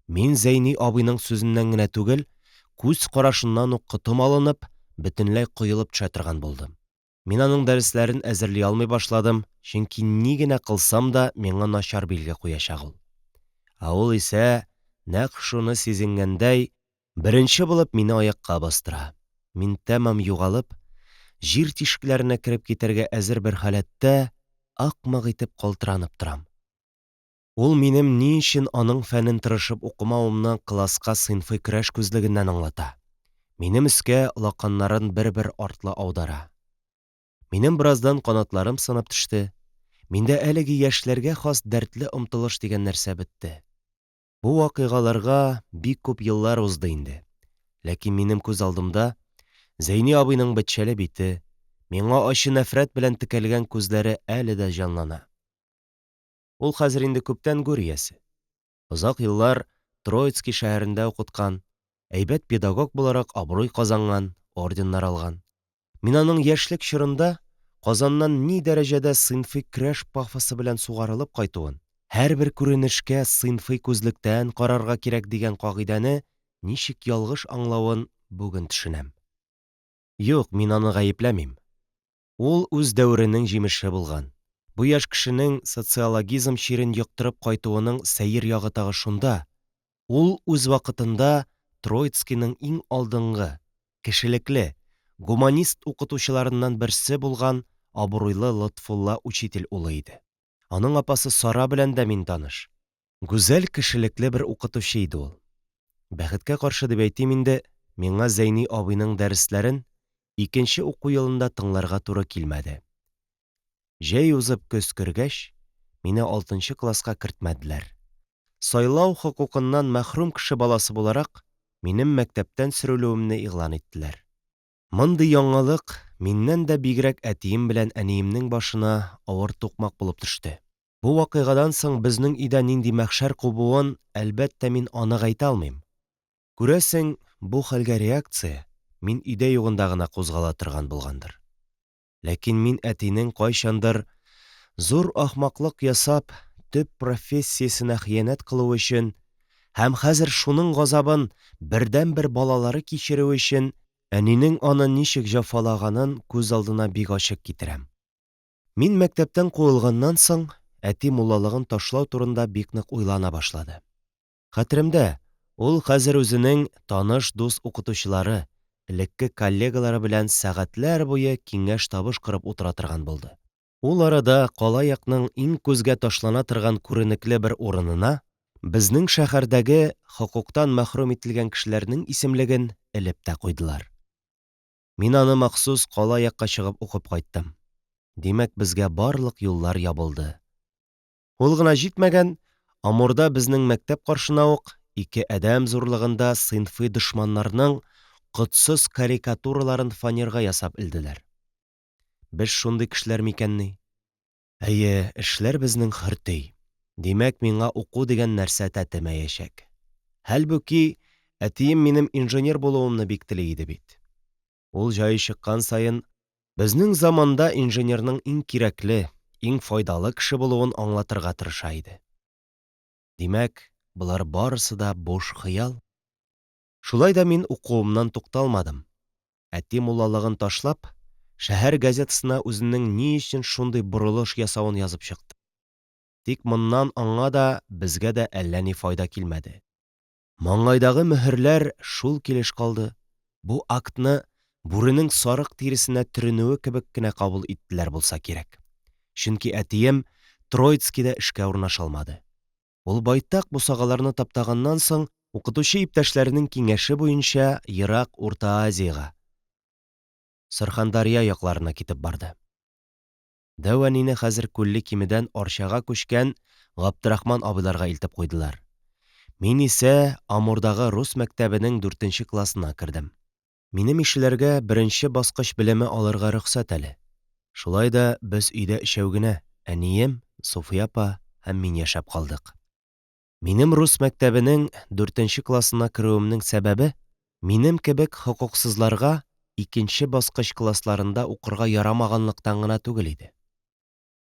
мин Зәйни абыйның сүзеннән генә түгел, күз карашыннан ук котым алынып, бөтенләй коелып төшә торган булдым. Мин аның дәресләрен әзерли алмый башладым, чөнки ни генә кылсам да миңа начар билге куячак ул. Ә ул исә, нәкъ шуны сизенгәндәй, беренче булып мине аякка бастыра. Мин тәмам югалып, җир тишекләренә кереп китәргә әзер бер халәттә, ак-мак итеп калтыранып торам. Ул минем ни өчен аның фәнен тырышып укымавымны класска сыйнфый көрәш күзлегеннән аңлата. Минем өскә лаканнарын бер-бер артлы аудара. Минем бераздан канатларым сынып төште. Миндә әлеге яшьләргә хас дәртле омтылыш дигән нәрсә бетте. Бу вакыйгаларга бик күп еллар узды инде. Ләкин минем күз алдымда Зәйни абыйның бетчәле бите, миңа ачы нәфрәт белән текәлгән күзләре әле дә җанлана. Ул хәзер инде күптән гүр иясе. Озак еллар Троицки шәһәрендә укыткан, әйбәт педагог буларак абруй казанган, орденнар алган. Мин аның яшьлек чорында Казаннан ни дәрәҗәдә сыйнфый көрәш пафосы белән сугарылып кайтуын, һәрбер күренешкә сыйнфый күзлектән карарга кирәк дигән кагыйдәне ничек ялгыш аңлавын бүген төшенәм. Юк, мин аны гаепләмим. Ул үз дәверенең җимеше булган. Бу яшь кешенең социологизм чирен яктырып кайтуының сәер ягы тагы шунда. Ул үз вакытында Троицкиның иң алдынгы, кешелекле, гуманист укытучыларыннан берсе булган абруйлы Лотфулла учитель улы иде. Аның апасы Сара белән дә мин таныш. Гүзәл кешелекле бер укытучы иде ул. Бәхеткә каршы дип әйтим инде, миңа Зәйни абыйның дәресләрен икенче уку елында тыңларга туры килмәде. Җәй узып көз кергәч, мине 6нчы класска кертмәделәр. Сайлау хокукыннан мәхрүм кеше баласы буларак, минем мәктәптән сөрелүемне игълан иттеләр. Мондый яңалык миннән дә бигрәк әтием белән әниемнең башына авыр тукмак булып төште. Бу вакыйгадан соң безнең өйдә нинди мәхшәр кубуын, әлбәттә, мин анык әйтә алмыйм. Күрәсең, бу хәлгә реакция мин өйдә югында гына кузгала торган булгандыр. Ләкин мин әтинең кайчандыр зур ахмаклык ясап, төп профессиясенә хыянәт кылу өчен һәм хәзер шуның газабын бердән-бер балалары кичерү өчен әнинең аны ничек җафалаганын күз алдына бик ачык китерәм. Мин мәктәптән куылганнан соң әти муллалыгын ташлау турында бик нык уйлана башлады. Хәтеремдә, ул хәзер үзенең таныш дус укытучылары, элекке коллегалары белән сәгатьләр буе киңәш-табыш корып утыра торган булды. Ул арада кала якның иң күзгә ташлана торган күренекле бер урынына безнең шәһәрдәге хокуктан мәхрүм ителгән кешеләрнең исемлеген элеп тә куйдылар. Мин аны махсус кала якка чыгып укып кайттым. Димәк, безгә барлык юллар ябылды. Ул гына җитмәгән, Амурда безнең мәктәп каршына ук ике әдәм зурлыгында сыйнфый дошманнарның котсыз карикатураларын фанерга ясап элделәр. Без шундый кешеләр микәнни? Әйе, эшләр безнең хөрти. Димәк, миңа уку дигән нәрсә тәтемәячәк. Хәлбуки, әтием минем инженер булуымны бик тели иде бит. Ул җае чыккан саен безнең заманда инженерның иң кирәкле, иң файдалы кеше булуын аңлатырга тырыша иде. Димәк, болар барысы да буш хыял. Шулай да мин укуымнан тукталмадым. Әти муллалыгын ташлап, шәһәр газетасына үзенең ни өчен шундый борылыш ясавын язып чыкты. Тик моннан аңа да, безгә дә әллә ни файда килмәде. Маңгайдагы мөһерләр шул килеш калды. Бу актны бүренең сарык тиресенә төренүе кебек кенә кабул иттеләр булса кирәк. Чөнки әтием Троицкида эшкә урнаша алмады. Ул байтак бусагаларны таптаганнан соң, укытучы иптәшләренең киңәше буенча ерак Урта Азиягә, Сырхандарья якларына китеп барды. Дәвәнине хәзер күлле кимедән Арчага күчкән Габдрахман абыйларга илтеп куйдылар. Мин исә Амурдагы рус мәктәбенең 4нче классына кердем. Минем ишеләргә 1нче баскыч белеме алырга рөхсәт әле. Шулай да без өйдә өчәү генә, әнием, Суфия апа һәм мин яшәп калдык. Минем рус мәктәбенең 4нче классына керүемнең сәбәбе минем кебек хокуксызларга 2нче баскыч классларында укырга ярамаганлыктан гына түгел иде.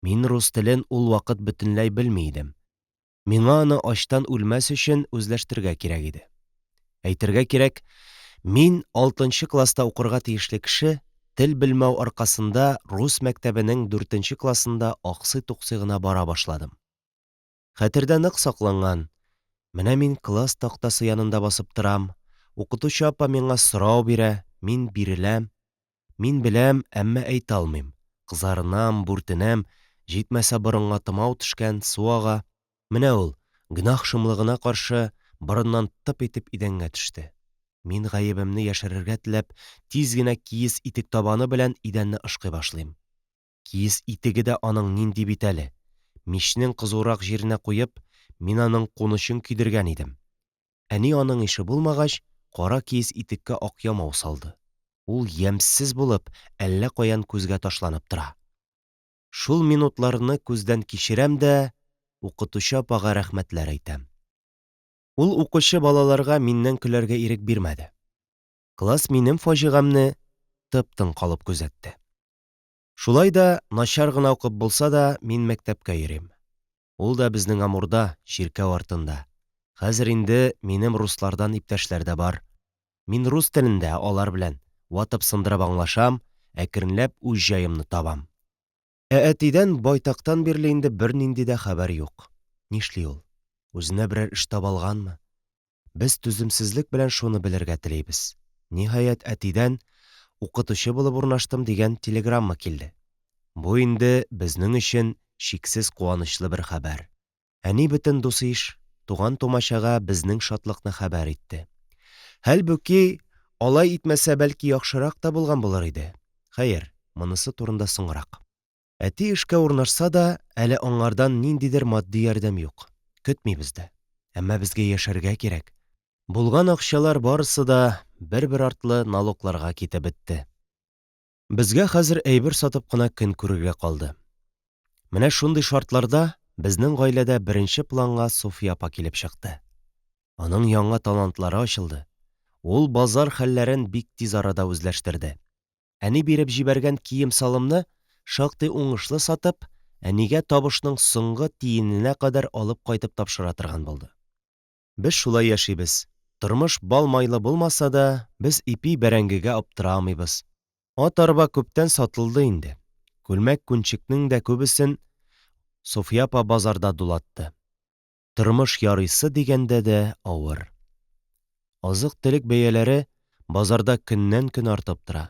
Мин рус телен ул вакыт бөтенләй белми идем. Миңа аны ачтан үлмәс өчен үзләштергә кирәк иде. Әйтергә кирәк, мин 6нчы класста укырга тиешле кеше тел белмәү аркасында рус мәктәбенең 4нче классында аксый-туксый гына бара башладым. Хәтердә нык сакланган. Менә мин класс тактасы янында басып торам, укытучы апа миңа сорау бирә, мин биреләм. Мин беләм, әммә әйтә алмыйм. Кызарынам, бүртенәм, җитмәсә борынга тымау төшкән, су ага. Менә ул, гөнаһ шомлыгына каршы, борыннан тып итеп идәнгә төште. Мин гаебемне яшерергә теләп, тиз генә киез итек табаны белән идәнне ышкый башлыйм. Киез итеге дә аның нинди бит әле. Мичнең кызурак җиренә куеп, мин аның кунычын көйдергән идем. Әни аның ише булмагач, кара киез итеккә ак ямау салды. Ул ямьсез булып, әллә каян күзгә ташланып тора. Шул минутларны күздән кичерәм дә, укытучы апага рәхмәтләр әйтәм. Ул укучы балаларга миннән көләргә ирек бирмәде. Класс минем фаҗигамне тып-тын калып күзәтте. Шулай да, начар гына укып булса да, мин мәктәпкә йөрим. Ул да безнең Амурда, чиркәү артында. Хәзер инде минем руслардан иптәшләр дә бар. Мин рус телендә алар белән ватып сындырып аңлашам, әкренләп үз җаемны табам. Әтидән байтактан бирле инде бернинди дә хәбәр юк. Нишли ул? Үзенә берәр эш таба алганмы? Без түземсезлек белән шуны белергә телибез. Ниһаять, әтидән укытучы булып урнаштым дигән телеграмма килде. Бу инде безнең өчен шиксез куанычлы бер хәбәр. Әни бөтен дус-иш, туган-тумачага безнең шатлыкны хәбәр итте. Хәлбуки, алай итмәсә бәлки яхшырак та булган булыр иде. Хәер, монысы турында соңрак. Әти эшкә урнашса да, әле аңардан ниндидер матди ярдәм юк. Көтмибез дә. Әммә безгә яшәргә кирәк. Булган акчалар барысы да бер-бер артлы налогларга китеп бетте. Безгә хәзер әйбер сатып кына көн күрергә калды. Менә шундый шартларда безнең гаиләдә беренче планга Суфия апа килеп чыкты. Аның яңа талантлары ачылды. Ул базар хәлләрен бик тиз арада үзләштерде. Әни биреп җибәргән кием-салымны шактый уңышлы сатып, әнигә табышның соңгы тиененә кадәр алып кайтып тапшыра торган булды. Без шулай яшибез. Тормыш бал-майлы булмаса да, без ипи бәрәңгегә аптырамыйбыз. Ат арба күптән сатылды инде. Күлмәк-күнчекнең дә күбесен Суфия апа базарда дулатты. Тормыш ярыйсы дигәндә дә авыр. Азык-төлек бәяләре базарда көннән-көн артып тора.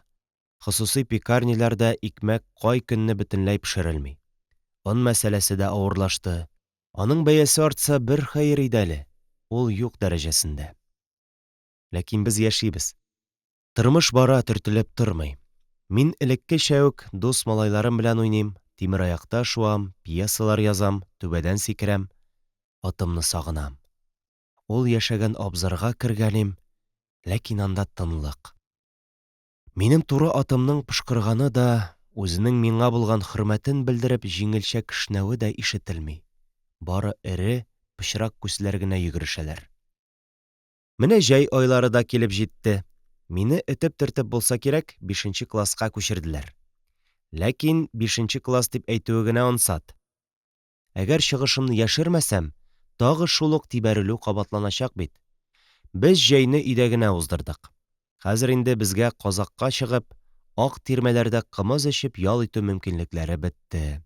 Хосусый пекарниләрдә икмәк кай көнне бөтенләй пешерелми. Он мәсьәләсе дә авырлашты. Аның бәясе артса бер хәер иде әле. Ул юк дәрәҗәсендә. Ләкин без яшибез. Тормыш бара, төртелеп тормый. Мин элеккечә үк дус малайларым белән уйныйм, тимер аякта шуам, пьесалар язам, түбәдән сикерәм. Атымны сагынам. Ул яшәгән абзарга кергәнем, ләкин анда тынлык. Минем туры атымның пышкырганы да, үзенең миңа булган хөрмәтен белдереп җиңелчә кешнәве дә ишетелми. Бары эре, пычрак күсләр генә йөгерешәләр. Менә җәй айлары да килеп җитте. Мине этеп-төртеп булса кирәк, 5нче класска күчерделәр. Ләкин 5нче класс дип әйтүе генә ансат. Әгәр чыгышымны яшермәсәм, тагы шул ук тибәрелү кабатланачак бит. Без җәйне өйдә генә уздырдык. Хәзер инде безгә казакка чыгып, ак тирмәләрдә кымыз эчеп ял итү мөмкинлекләре бетте.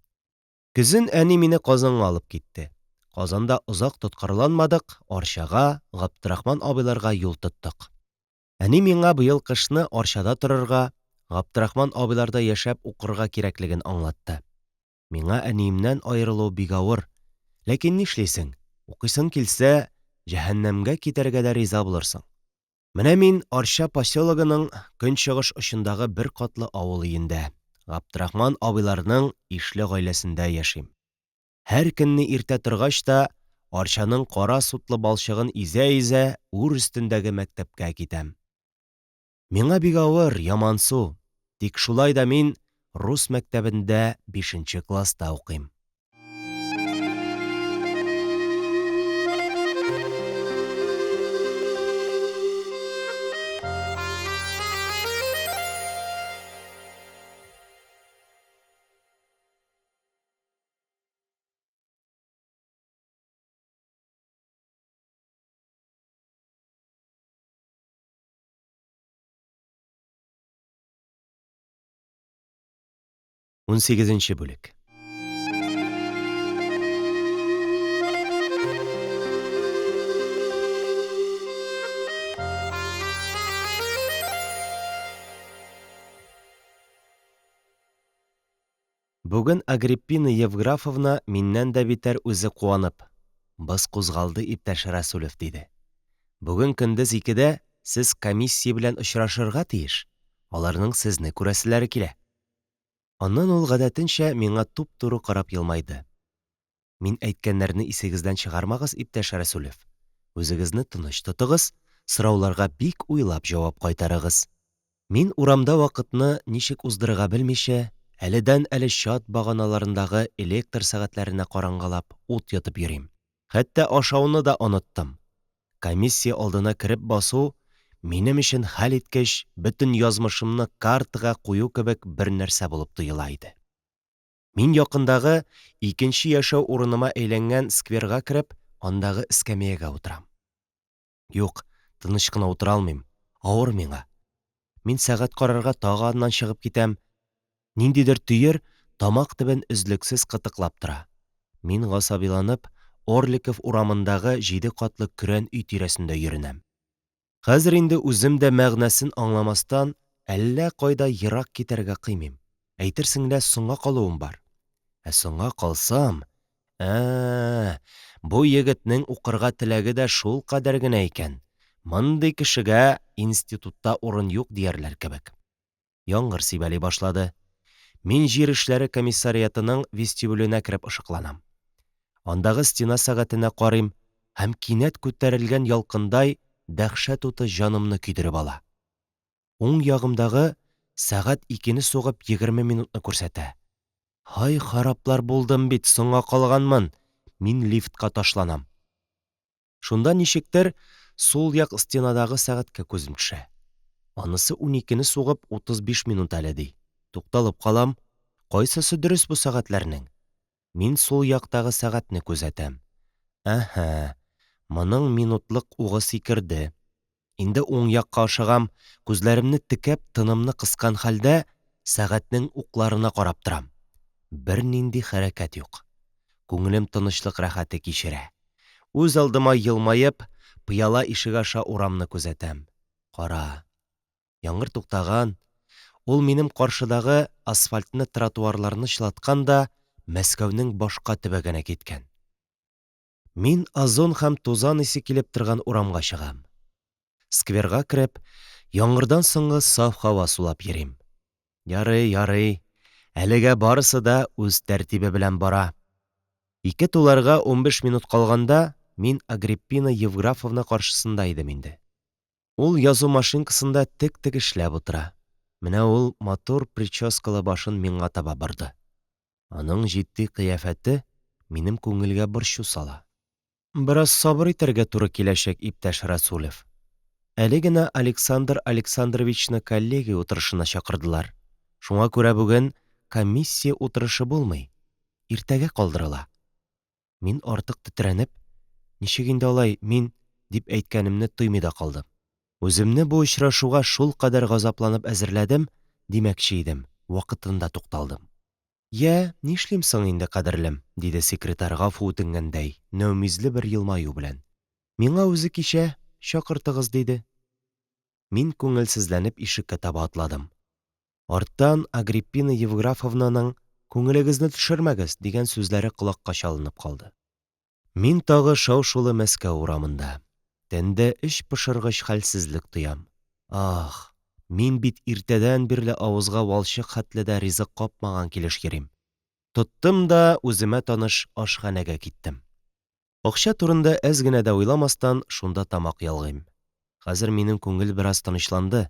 Көзен әни мине Казанга алып китте. Казанда озак тоткарланмадык, Арчага, Габдрахман абыйларга юл тоттык. Әни миңа быел кышны Арчада торырга, Габдрахман абыйларда яшәп укырга кирәклеген аңлатты. Миңа әниемнән аерылу бик авыр, ләкин нишлисең, укыйсың килсә, җәһәннәмгә китәргә дә риза булырсың. Менә мин Арча поселогының көнчыгыш очындагы бер катлы авыл өендә, Габдрахман абыйларның ишле гаиләсендә яшим. Һәр көнне иртә торгач та Арчаның кара сутлы балчыгын изә-изә үр өстендәге мәктәпкә китәм. Миңа бик авыр, ямансу, тик шулай да мин рус мәктәбендә 5нче класста укыйм. Ун сигезенче бүлек. Бүген Агриппина Евграфовна миннән дә битәр үзе куанып: «Без кузгалды, иптәш Рәсүлев», диде. «Бүген көндез 2дә сез комиссия белән очрашырга тиеш. Аларның сезне күрәселәре килә». Аннан ул гадәтенчә миңа туп-туры карап елмайды. «Мин әйткәннәрне исегездән чыгармагыз, иптәш Рәсүлев. Үзегезне тыныч тотыгыз, сорауларга бик уйлап җавап кайтарыгыз. Мин урамда вакытны ничек уздырырга белмичә, әледән-әле чат баганаларындагы электр сәгатьләренә караңгылап ут йотып йөрим. Хәтта ашауны да оныттым. Комиссия алдына кереп басу минем өчен хәл иткеч бөтен язмышымны картага кую кебек бер нәрсә булып тоела иде. Мин якындагы 2нче яшәү урыныма әйләнгән скверга кереп, андагы эскәмиягә утырам. Юк, тыныч кына утыра алмыйм. Авыр миңа. Мин сәгать карарга тагы аннан чыгып китәм. Ниндидер төер тамак төбен өзлексез кытыклап тора. Мин гасабиланып Орликов урамындагы 7 катлы көрән өй тирәсендә йөренәм. Хәзер инде үзем дә мәгънәсен аңламастан әллә кайда ерак китәргә кыймыйм. Әйтерсең лә соңга калуым бар. Ә соңга калсам, бу егетнең укырга теләге дә шул кадәр генә икән. Мондый кешегә институтта урын юк диярләр кебек. Яңгыр сибәли башлады. Мин җир эшләре комиссариатының вестибюленә кереп ышыкланам. Андагы стена сәгатенә карыйм һәм кинәт күтәрелгән ялкындай дәһшәт уты җанымны көйдереп ала. Уң ягымдагы сәгать 2-не сугып 20 минутны күрсәтә. Һай, хараплар булдым бит, соңга калганмын. Мин лифтка ташланам. Шунда ничектер сул як стенадагы сәгатькә күзем төшә. Анысы 12-не сугып 35 минут әле ди. Тукталып калам. Кайсысы дөрес бу сәгатьләрнең? Мин сул яктагы сәгатьне күзәтәм. Моның минутлык угы сикерде. Инде уң якка ашыгам, күзләремне текәп, тынымны кыскан хәлдә сәгатьнең укларына карап торам. Бер нинди хәрәкәт юк. Күңелем тынычлык рәхәте кичерә. Үз алдыма елмаеп, пыяла ишек аша урамны күзәтәм. Кара. Яңгыр туктаган. Ул минем каршыдагы асфальтны, тротуарларны чылаткан да Мәскәүнең башка төбәгенә киткән. Мин озон һәм тузан исе килеп торган урамга чыгам. Скверга кереп, яңгырдан соңгы саф һава сулап йөрим. Ярый. Әлегә барысы да үз тәртибе белән бара. 2 туларга 15 минут калганда мин Агриппина Евграфовна каршысында идем инде. Ул язу машинкасында тек-тек эшләп утыра. Менә ул матур прическалы башын миңа таба барды. Аның җитди кыяфәте минем күңелгә борчу сала. Бераз сабыр итәргә туры киләчәк, иптәш Рәсүлев. Әле генә Александр Александровичны коллегия утырышына чакырдылар. Шуңа күрә бүген комиссия утырышы булмый. Иртәгә калдырыла. Мин артык тетрәнеп, ничек инде алай, мин дип әйткәнемне тоймый да калдым. Үземне бу очрашуга шул кадәр газапланып әзерләдем, димәкче идем, вакытында тукталдым. «Я, нишлим соң инде, кадерлем», — диде секретарь гафу үтенгәндәй, нәүмизле бер елмаю белән. «Миңа үзе кичә чакыртыгыз», — диде. Мин күңелсезләнеп ишеккә таба атладым. Арттан Агриппина Евграфовнаның «Күңелегезне төшермәгез» дигән сүзләре колакка чалынып калды. Мин тагы шау-шулы Мәскәү урамында. Тәндә эч пошыргыч хәлсезлек тоям. Ах, мин бит иртәдән бирле авызга валчык хәтле дә ризык капмаган килеш йөрим. Тоттым да үземә таныш ашханәгә киттем. Акча турында әз генә дә уйламастан шунда тамак ялгыйм. Хәзер минем күңел бераз тынычланды.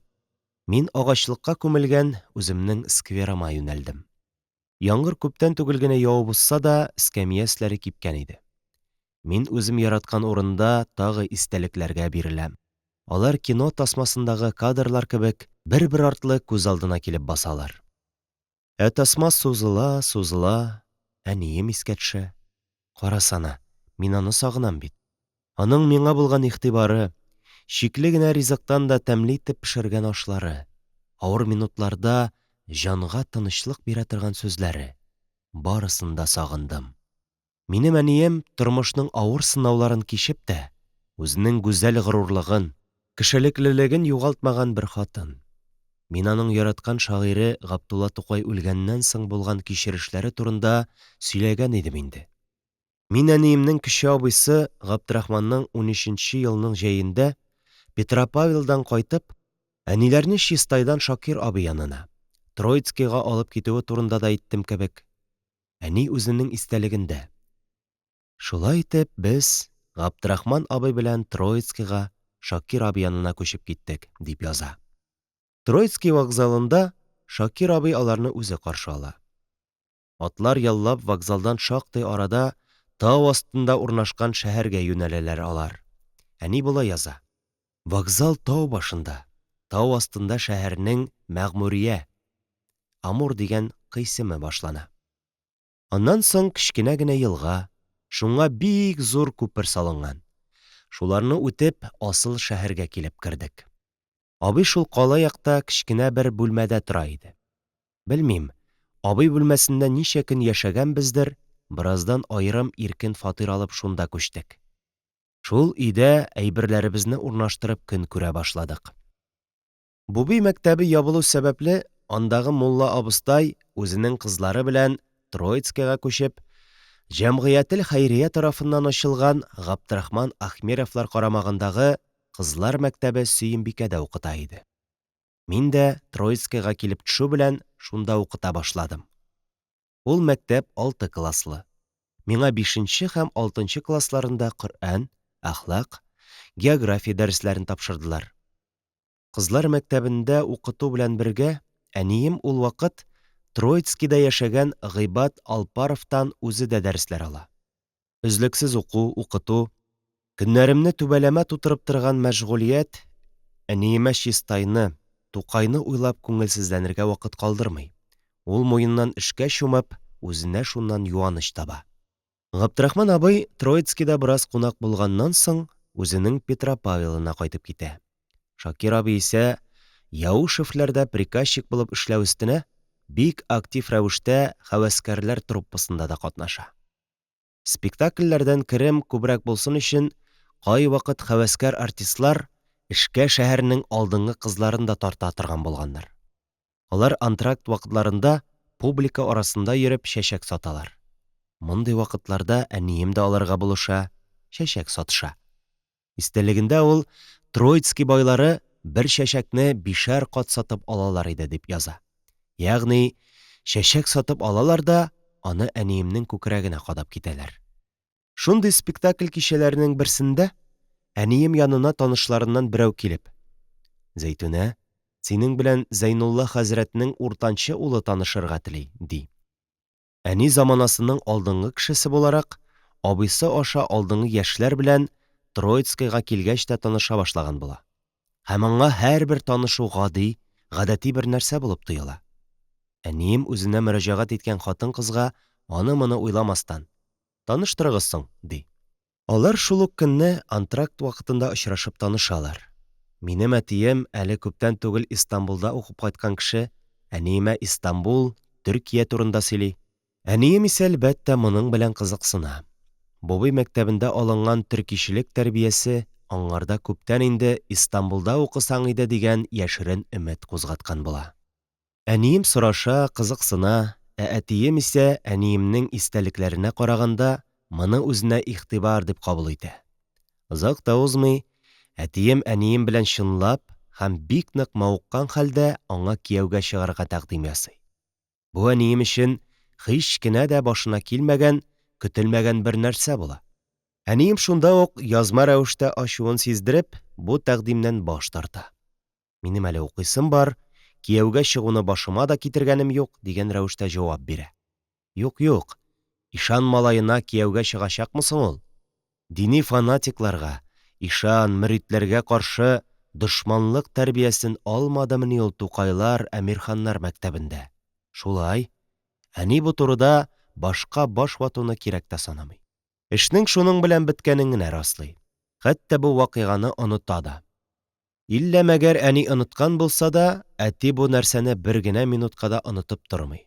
Мин агачлыкка күмелгән үземнең скверыма юнәлдем. Яңгыр күптән түгел генә явып узса да, эскәмиясләре кипкән иде. Мин үзем яраткан урында тагы истәлекләргә биреләм. Алар кино тасмасындагы кадрлар кебек бер-бер артлы күз алдына килеп басалар. Тасма сузыла, сузыла, әнием искә төшә. Карасана, мин аны сагынам бит. Аның миңа булган игътибары, шикле генә ризыктан да тәмле итеп пешергән ашлары, авыр минутларда җанга тынычлык бирә торган сүзләре, барысын да сагындым. Минем әнием тормышның авыр сынауларын кичеп тә, үзенең гүзәл горурлыгын, кешелеклелеген югалтмаган бер хатын. Мин аның яраткан шагыйре Габдулла Тукай үлгәннән соң булган кичерешләре турында сөйләгән идем инде. Мин әниемнең кече абыйсы Габдрахманның 13нче елның җәендә Петропавлдан кайтып, әниләрне Чистайдан Шакир абый янына, Троицкига алып китүе турында да әйттем кебек. Әни үзенең истәлегендә. Шулай итеп, без Габдрахман абый белән Троицкига, Шакир абый янына күчеп киттек, дип яза. Троицки вокзалында Шакир абый аларны үзе каршы ала. Атлар яллап вокзалдан шактый арада тау астында урнашкан шәһәргә юнәләләр алар. Әни болай яза. Вокзал тау башында, тау астында шәһәрнең Мәгъмүрия, Амур дигән кыйсеме башлана. Аннан соң кечкенә генә елга, шуңа бик зур күпер салынган. Шуларны үтеп, асыл шәһәргә килеп кердек. Абый шул кала якта кечкенә бер бүлмәдә тора иде. Белмим, абый бүлмәсендә ничә көн яшәгәнбездер, бераздан аерым иркен фатир алып шунда күчтек. Шул өйдә әйберләребезне урнаштырып көн күрә башладык. Буби мәктәбе ябылу сәбәпле андагы мулла абыстай үзенең кызлары белән Троицкига күчеп, Җәмгыятел Хәйрия тарафыннан ачылган Габдрахман Ахмеровлар карамагындагы кызлар мәктәбе Сөембикәдә укыта иде. Мин дә Троицкига килеп төшү белән шунда укыта башладым. Ул мәктәп 6 класслы. Миңа 5нче һәм 6нчы классларында Коръән, әхлак, география дәресләрен тапшырдылар. Кызлар мәктәбендә укыту белән бергә әнием ул вакыт Троицкида яшәгән Гыйбат Алпаровтан үзе дә дәресләр ала. Үзлексез укыту, көннәремне түбәләмә тутырып торган мәшгульият әниемә Чистайны, Тукайны уйлап күңелсезләнергә вакыт калдырмый. Ул муеннан эшкә чумып, үзенә шуннан юаныч таба. Габдрахман абый Троицкида бераз кунак булганнан соң үзенең Петропавлына кайтып китә. Шакир абый исә Яушевләрдә приказчик булып эшләү өстенә бик актив рәвештә хәвәскәрләр труппасында да катнаша. Спектакльләрдән керем күбрәк булсын өчен кай вакыт хәвәскәр артистлар эшкә шәһәрнең алдынгы кызларын да тарта торган булганнар. Алар антракт вакытларында публика арасында йөреп чәчәк саталар. Мондый вакытларда әнием дә аларга булыша, чәчәк сатыша. Истәлегендә ул Троицки байлары бер чәчәкне 5 кат сатып алалар иде дип яза. Ягъни, чәчәк сатып алалар да, аны әниемнең күкрәгенә кадап китәләр. Шундый спектакль кичәләренең берсендә әнием янына танышларыннан берәү килеп: «Зәйтүнә, синең белән Зәйнулла хәзрәтнең уртанчы улы танышырга тели», ди. Әни заманасының алдынгы кешесе буларак, абыйсы аша алдынгы яшьләр белән Троицкига килгәч тә таныша башлаган була. Һәм аңа һәрбер танышу гадәти бер нәрсә булып тоела. Әнием үзенә мөрәҗәгать иткән хатын-кызга аны-моны уйламастан: «Таныштырыгыз соң», ди. Алар шул ук көнне антракт вакытында очрашып танышалар. Минем әтием әле күптән түгел Истанбулда укып кайткан кеше, әниемә Истанбул, Төркия турында сөйли. Әнием исә әлбәттә моның белән кызыксына. Бубый мәктәбендә алынган төркишелек тәрбиясе аңарда күптән инде Истанбулда укысаң иде дигән яшерен өмет кузгаткан була. Әнием сораша, кызыксына, әтием исә әниемнең истәлекләренә караганда моны үзенә игътибар дип кабул итә. Озак та узмый, әтием әнием белән чынлап һәм бик нык мавыккан хәлдә аңа кияүгә чыгарга тәкъдим ясый. Бу әнием өчен һич кенә дә башына килмәгән, көтелмәгән бер нәрсә була. Әнием шунда ук язма рәвештә ачуын сиздереп, бу тәкъдимнән баш тарта. Минем әле укыйсым бар, кияүгә чыгуны башыма да китергәнем юк, дигән рәвештә җавап бирә. Юк, ишан малаена кияүгә чыгачакмысың ул? Дини фанатикларга, ишан мөритләргә каршы дошманлык тәрбиясен алмадымыни ул Тукайлар, Әмирханнар мәктәбендә? Шулай. Әни бу турыда башка баш ватуны кирәк тә санамый. Эшнең шуның белән беткәнен генә раслый. Хәтта бу вакыйганы оныта да. Иллә мәгәр әни оныткан булса да, әти бу нәрсәне бер генә минутка да онытып тормый.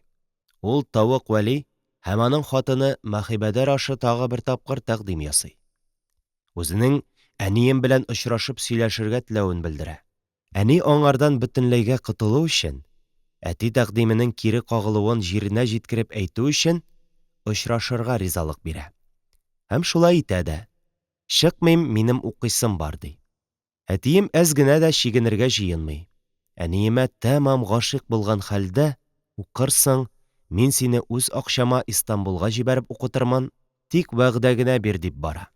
Ул Тавык Вәли һәм аның хатыны Мәхибәдәр ашы тагы бер тапкыр тәкъдим ясый. Үзенең әнием белән очрашып сөйләшергә теләвен белдерә. Әни аңардан бөтенләйгә котылу өчен, әти тәкъдименең кире кагылуын җиренә җиткереп әйтү өчен очрашырга ризалык бирә. Һәм шулай итә дә. Чыкмыйм, минем укыйсым бар, ди. Әтием әз генә дә чигенергә җыенмый. Әниемә тәмам гашыйк булган хәлдә, укырсың, мин сине үз акчама Истанбулга җибәреп укытырмын, тик вәгъдә генә бир дип бара.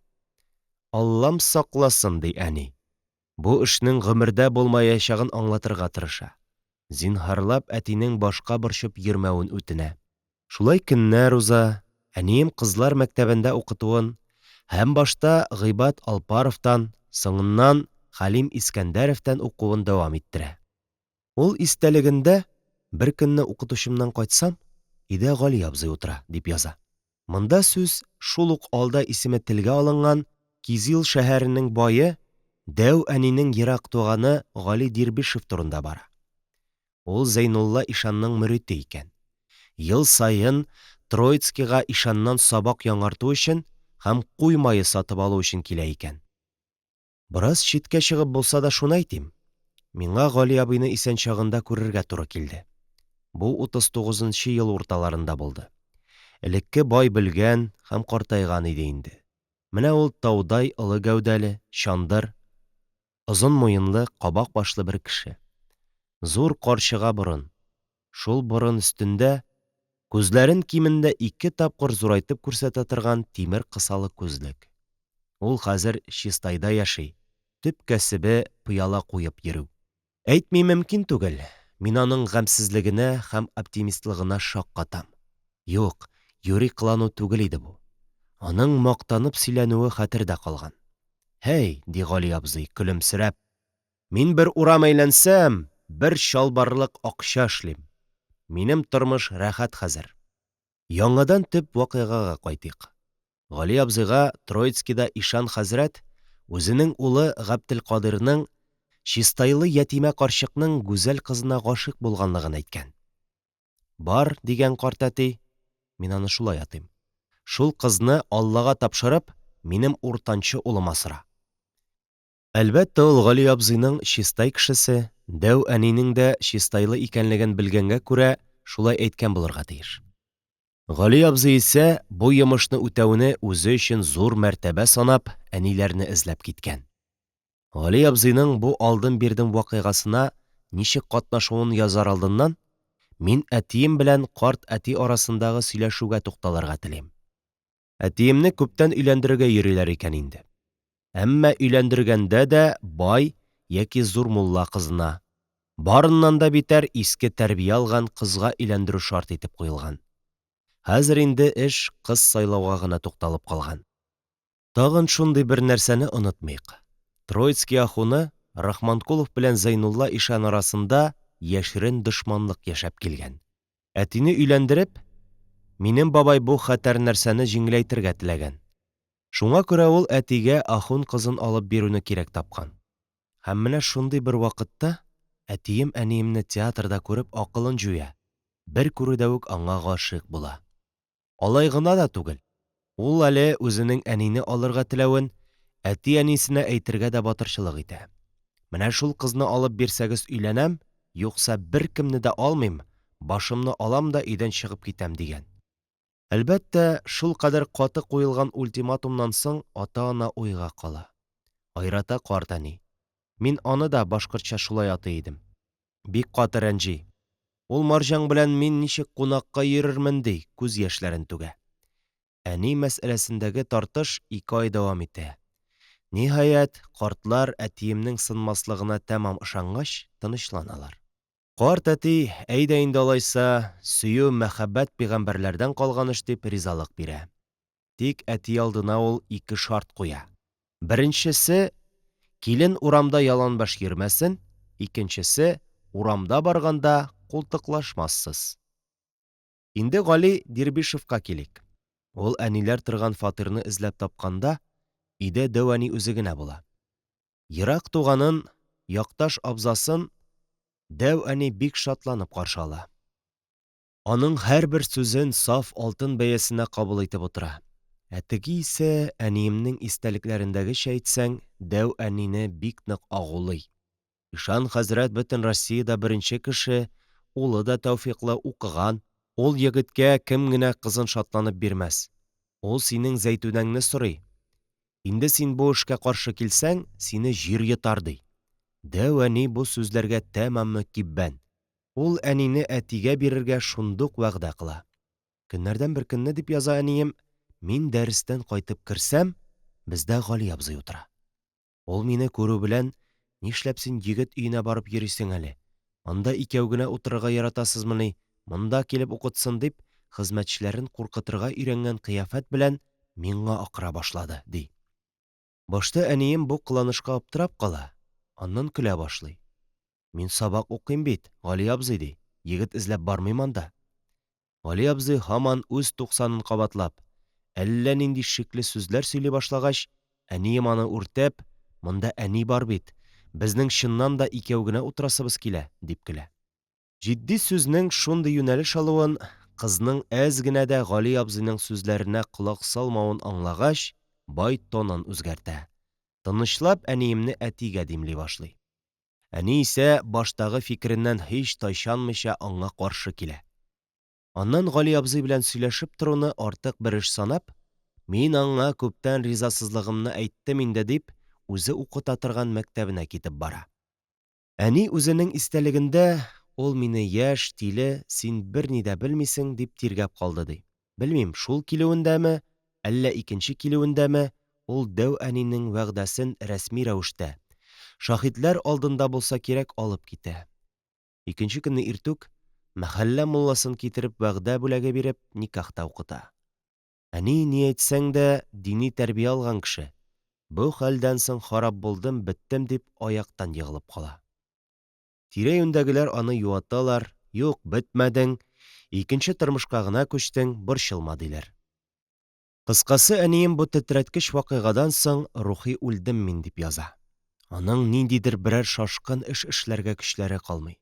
Аллам сакласын, ди әни. Бу эшнең гомердә булмаячагын аңлатырга тырыша. Зинһарлап әтинең башка борчып йөрмәвен үтенә. Шулай көннәр уза, әнием кызлар мәктәбендә укытуын һәм башта Гыйбат Алпаровтан, соңыннан Хәлим Искәндәровтан укуын дәвам иттерә. Ул истәлегендә бер көнне укытучымнан кайтсам, өйдә Гали абзый утыра, дип яза. Монда сүз шул ук алда исеме телгә алынган Кизил шәһәренең бае, дәү әнинең ерак туганы Гали Дирбишев турында бара. Ул Зәйнулла ишанның мөрите икән. Ел сайын Троицкига ишаннан сабак яңарту өчен һәм куй майы сатып алу өчен килә икән. Бераз читкә чыгып булса да шуны әйтим. Миңа Гали абыйны исән чагында күрергә туры килде. Бу 39нчы ел урталарында булды. Элекке бай белгән һәм картайган иде инде. Менә ул таудай олы гәүдәле, чандыр, озын муенлы, кабак башлы бер кеше. Зур карчыга борын. Шул борын өстендә күзләрен кимендә 2 тапкыр зурайтып күрсәтә торган тимер кысалы күзлек. Ул хәзер Чистайда яши. Төп кәсебе пыяла куеп йөрү. Әйтми мөмкин түгел. Мин аның гамьсезлегенә һәм оптимистлыгына шаккатам. Юк, юри кылану түгел иде бу. Аның мактанып сөйләнүе хәтердә калган. «Һей», ди Гали абзый, көлемсерәп, «мин бер урам әйләнсәм, бер чалбарлык акча эшлим. Минем тормыш рәхәт хәзер». Яңадан төп вакыйгага кайтыйк. Гали абзыйга Троицкида ишан хәзрәт үзенең улы Габделкадирның чистайлы ятимә карчыкның гүзәл кызына гашыйк булганлыгын әйткән. «Бар», дигән карт әти, мин аны шулай атыйм. Шул кызны Аллага тапшырып, минем уртанчы улыма сора. Әлбәттә, ул Гали абзыйның чистай кешесе, дәү әнинең дә чистайлы икәнлеген белгәнгә күрә, шулай әйткән булырга тиеш. Гали абзый исә бу йомышны үтәүне үзе өчен зур мәртәбә санап, әниләрне эзләп киткән. Гали абзыйның бу алдын-бирдем вакыйгасына ничек катнашуын язар алдыннан, мин әтием белән карт әти арасындагы сөйләшүгә тукталырга телим. Әтиемне күптән өйләндерергә йөриләр икән инде. Әммә өйләндергәндә дә бай яки зур мулла кызына, барыннан да битәр иске тәрбия алган кызга өйләндерү шарт итеп куелган. Хәзер инде эш кыз сайлауга гына тукталып калган. Тагын шундый бер нәрсәне онытмыйк. Троицкий ахуны Рахманкулов белән Зәйнулла ишан арасында яшерен дошманлык яшәп килгән. Әтине өйләндереп, минем бабай бу хәтәр нәрсәне җиңеләйтергә теләгән. Шуңа күрә ул әтигә Ахун кызын алып бирүне кирәк тапкан. Һәм менә шундый бер вакытта әтием әниемне театрда күреп акылын җуя. Бер күрүдә үк аңа гашыйк була. Алай гына да түгел. Ул әле үзенең әнине алырга теләвен әти-әнисенә әйтергә дә батырчылык итә. Менә шул кызны алып бирсәгез өйләнәм, юкса беркемне дә алмыйм, башымны алам да өйдән чыгып китәм дигән. Әлбәттә, шул кадәр каты куелган ультиматумнан соң ата-ана уйга кала. Айрата карт әни. Мин аны да башкортча шулай атый идем. Бик каты рәнҗи. Ул Марҗаң белән мин ничек кунакка йөрермен ди, күз яшьләрен түгә. Әни мәсьәләсендәге тартыш 2 ай дәвам итә. Ниһаять, картлар әтиемнең сынмаслыгына тәмам ышангач, тынычланалар. Карт әти, әйдә инде алайса, сөю мәхәббәт пигамбәрләрдән калган эш дип ризалык бирә. Тик әти алдына ул 2 шарт куя. Беренчесе, килен урамда яланбаш йөрмәсен, икенчесе, урамда барганда култыклашмассыз. Инде Гали Дирбишевка килик. Ул әниләр торган фатирны эзләп тапканда, өйдә Дәвани үзе генә була. Ерак туганын, якташ абзасын Дәү әни бик шатланып каршы ала. Аның һәрбер сүзен саф алтын бәясенә кабул итеп утыра. Теге исә, әниемнең истәлекләрендәгечә әйтсәң, Дәү әнине бик нык агулый. Ишан хәзрәт бөтен Россиядә беренче кеше, улы да тәүфыйклы, укыган. Ул егеткә кем генә кызын шатланып бирмәс. Ул синең Зәйтүнәңне сорый. Инде син бу эшкә каршы килсәң, сине җир йотар ди. Дәү әни бу сүзләргә тәмамы киббән. Ул әнине әтигә бирергә шундук вәгъдә кыла. Көннәрдән бер көнне дип яза әнием, мин дәрестән кайтып керсәм, бездә Гали абзый утыра. Ул мине күрү белән, нишләп син егет өенә барып йөрисең әле? Анда икәү генә утырырга яратасызмыни? Монда килеп укытсын дип, хезмәтчеләрен куркытырга өйрәнгән кыяфәт белән миңа акыра башлады, ди. Башта әнием бу кыланышка аптырап кала. Аннан көлә башлый. Мин сабак укыйм бит, Гали абзый ди. Егет эзләп бармыйм анда. Гали абзый һаман үз 90-ын кабатлап, әллә нинди шикле сүзләр сөйли башлагач, әнием аны үртәп, монда әни бар бит, безнең чыннан да икәү генә утырасыбыз килә, дип көлә. Җитди сүзнең шундый юнәлеш алуын, кызның әз генә дә Гали абзыйның сүзләренә колак салмавын аңлагач, бай тонын үзгәртә. Тынычлап әниемне әтигә димли башлый. Әни исә баштагы фикереннән һич тайшанмыйча аңа каршы килә. Аннан Гали абзый белән сөйләшеп торуны артык бер эш санап, мин аңа күптән ризасызлыгымны әйттем инде дип, үзе укыта торган мәктәбенә китеп бара. Әни үзенең истәлегендә ул мине яшь, тиле, син берни дә белмисең дип тиргәп калды ди. Белмим, шул килүендәме, әллә икенче килүендәме, ул Дәү әнинең вәгъдәсен рәсми рәвештә, шаһитлар алдында булса кирәк, алып китә. Икенче көнне иртүк мәхәллә мулласын китереп вәгъдә бүләге биреп, никахта укыта. Әни, ни әйтсәң дә, дини тәрбия алган кеше. Бу хәлдән соң харап булдым, беттем дип аяктан егылып кала. Тирә-юньдәгеләр аны юаталар, юк, бетмәдең, икенче тормышка гына күчтең, борчылма диләр. Кыскасы, әнием бу тетрәткеч вакыйгадан соң рухи үлдем мин дип яза. Аның ниндидер берәр шашкын эш эшләргә көчләре калмый.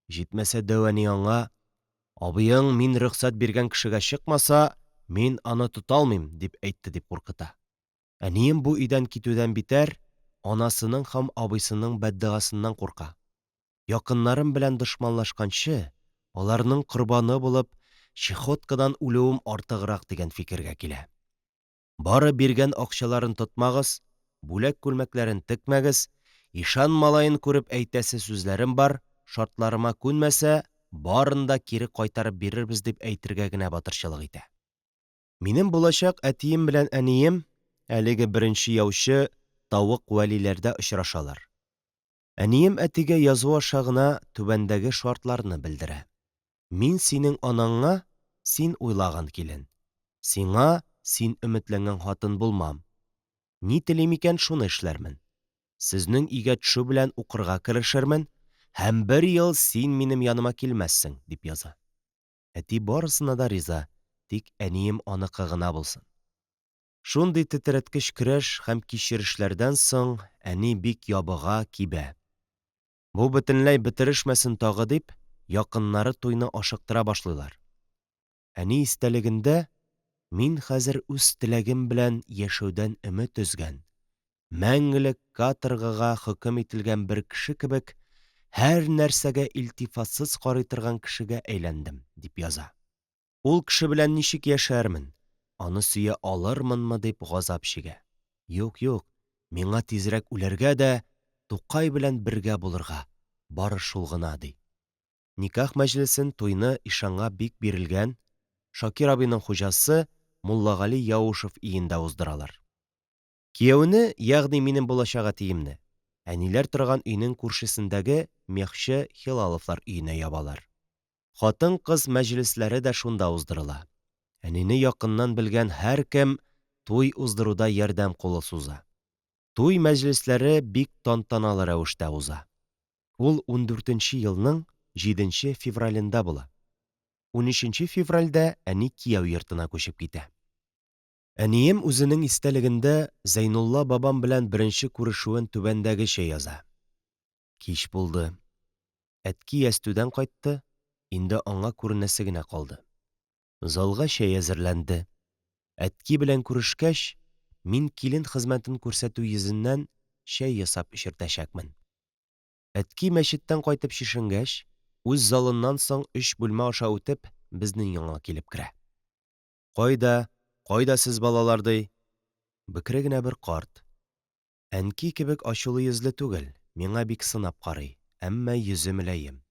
Җитмәсә Дәү әни аңа, абыең мин рөхсәт биргән кешегә чыкмаса, мин аны тоталмыйм дип әйтте дип куркыта. Әнием бу өйдән китүдән битәр, анасының һәм абыйсының бәддогасыннан курка. Якыннарым белән дошманлашканчы, аларның корбаны булып, чехоткадан үлүем артыграк дигән фикергә килә. Бары биргән акчаларын тотмагыз, бүләк күлмәкләрен текмәгез, ишан малайын күреп әйтәсе сүзләрем бар, шартларыма күнмәсә, барын да кире кайтарып бирербез дип әйтергә генә батырчылык итә. Минем булачак әтием белән әнием, әлеге беренче яучы Тавык Вәлиләрдә очрашалар. Әнием әтигә язу аша гына түбәндәге шартларны белдерә. Мин синең анаңа, син уйлаган килен. Сиңа син өметләнгән хатын булмам. Ни телим икән, шуны эшләрмен. Сезнең өйгә төшү белән укырга керешермен, һәм 1 ел син минем яныма килмәссең, дип яза. Әти барысына да риза, тик әнием аныкы гына булсын. Шундый тетрәткеч көрәш һәм кичерешләрдән соң әни бик ябыга, кибә. Бу бөтенләй бетерешмәсен тагы дип, якыннары туйны ашыктыра башлыйлар. Әни истәлегендә мин хәзер үз теләгем белән яшәүдән өмет өзгән, мәңгелек каторгага хөкем ителгән бер кеше кебек, һәр нәрсәгә илтифатсыз карый торган кешегә әйләндем, дип яза. Ул кеше белән ничек яшәрмен, аны сөя алырмынмы дип газап чигә. Юк, миңа тизрәк үләргә дә, Тукай белән бергә булырга, бары шул гына, ди. Никах мәҗлесен, туйны ишанга бик бирелгән Шакир абыйның хуҗасы Муллагали Яушев өендә уздыралар. Кияүне, ягъни минем булачак әтиемне, әниләр торган өйнең күршесендәге Мехче Хилаловлар өенә ябалар. Хатын-кыз мәҗлесләре дә шунда уздырыла. Әнине якыннан белгән һәркем туй уздыруда ярдәм кулы суза. Туй мәҗлесләре бик тантаналы рәвештә уза. Ул 14нче елның 7 февралендә була. 13 февральдә әни кияү йортына күчеп китә. Әнием үзенең истәлегендә Зәйнулла бабам белән беренче күрешүен түбәндәгечә яза. Кич булды. Әтки ястүдән кайтты, инде аңа күренәсе генә калды. Залга чәй әзерләнде. Әтки белән күрешкәч, мин килен хезмәтен күрсәтү йөзеннән чәй ясап эчертәчәкмен. Әтки мәчеттән кайтып чишенгәч, үз залыннан соң 3 бүлмә аша үтеп, безнең янга килеп керә. Кайда сез балалар, ди? Бөкре генә бер карт. Әнки кебек ачулы йөзле түгел, миңа бик сынап карый, әммә йөзе мөлаем.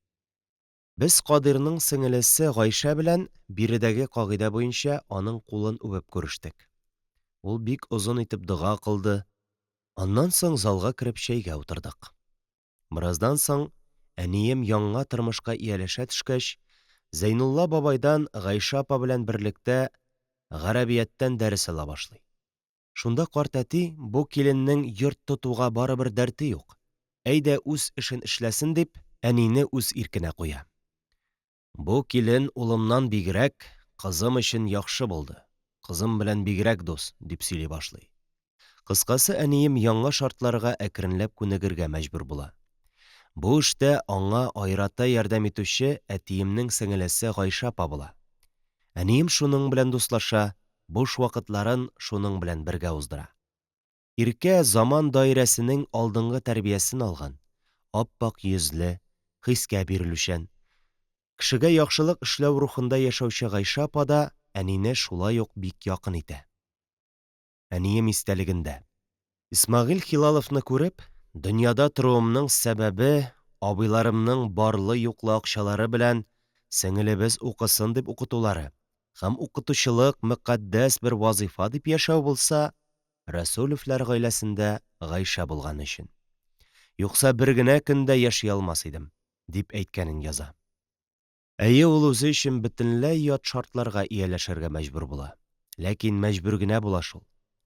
Без Кадирның сеңелесе Гайша белән биредәге кагыйдә буенча аның кулын үбеп күрештек. Ул бик озын итеп дога кылды. Аннан соң залга кереп чәйгә утырдык. Бераздан соң әнием яңа тормышка ияләшә төшкәч, Зәйнулла бабайдан Гайша апа белән берлектә гарәбияттән дәрес ала башлый. Шунда карт әти бу киленнең йорт тотуга барыбер дәрте юк. Әйдә үз эшен эшләсен дип, әнине үз иркенә куя. Бу килен улымнан бигрәк кызым өчен яхшы булды. Кызым белән бигрәк дус, дип сөйли башлый. Кыскасы, әнием яңа шартларга әкренләп күнегергә мәҗбүр була. Бу эштә аңа айрата ярдәм итүче әтиемнең сеңелесе Гайша апа була. Әнием шуның белән дуслаша, буш вакытларын шуның белән бергә уздыра. Иркә заман даирәсенең алдынгы тәрбиясен алган, ап-ак йөзле, хискә бирелүчән, кешегә яхшылык эшләү рухында яшәүче Гайша апа да әнине шулай ук бик якын итә. Әнием истәлегендә. Исмагыйль Хилаловны күреп, дөньяда торуымның сәбәбе абыйларымның барлы-юклы акчалары белән сеңелебез укысын дип укытулары һәм укытучылык мөкатдәс бер вазифа дип яшәү булса, Рәсүлевләр гаиләсендә Гайша булган өчен. Юкса бер генә көндә яши алмас идем, дип әйткәнен яза. Әйе, ул үзе өчен бөтенләй ят шартларга ияләшергә мәҗбүр була. Ләкин мәҗбүр генә була шул.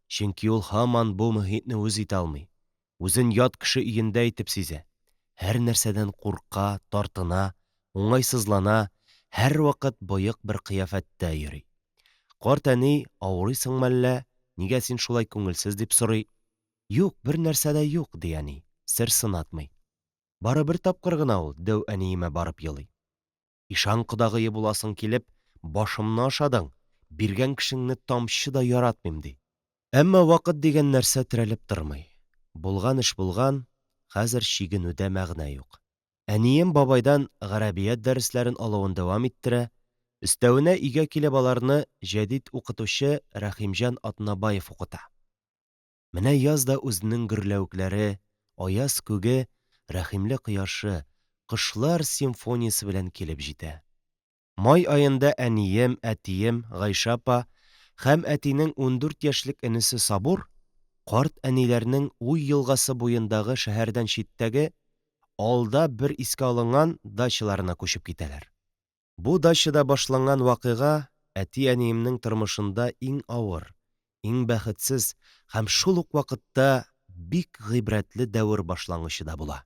Чөнки ул һаман бу мөхитне үз итә алмый. Үзен ят кеше өендә итеп сизә. Һәр нәрсәдән курка, тартына, уңайсызлана, һәр вакыт боек бер кыяфәттә йөри. Карт әни, авырыйсыңмы әллә, нигә син шулай күңелсез, дип сорый. Юк, бер нәрсә дә юк, ди әни, сер сынатмый. Бары бер тапкыр гына ул дәү әниемә барып елый. Ишан кодагые буласың килеп, башымны ашадың, биргән кешеңне тамчы да яратмыйм, ди. Әммә вакыт дигән нәрсә терәлеп тормый. Булган эш булган, хәзер чигенүдә мәгънә юк. Әнием бабайдан гарәбият дәресләрен алуын дәвам иттерә, өстәвенә өйгә килеп аларны җәдид укытучы Рәхимҗан Атнабаев укыта. Менә яз да үзенең гөрләвекләре, аяз күге, рәхимле кояшы, кышлар симфониясе белән килеп җитә. Май аенда әнием, әтием, Гайша апа һәм әтинең 14 яшьлек энесе Сабур карт әниләрнең Уй елгасы буендагы шәһәрдән читтәге алда бер искә алынган дачаларына күчеп китәләр. Бу дачада башланган вакыйга әти-әниемнең тормышында иң авыр, иң бәхетсез һәм шул ук вакытта бик гыйбрәтле дәвр башлангычы да була.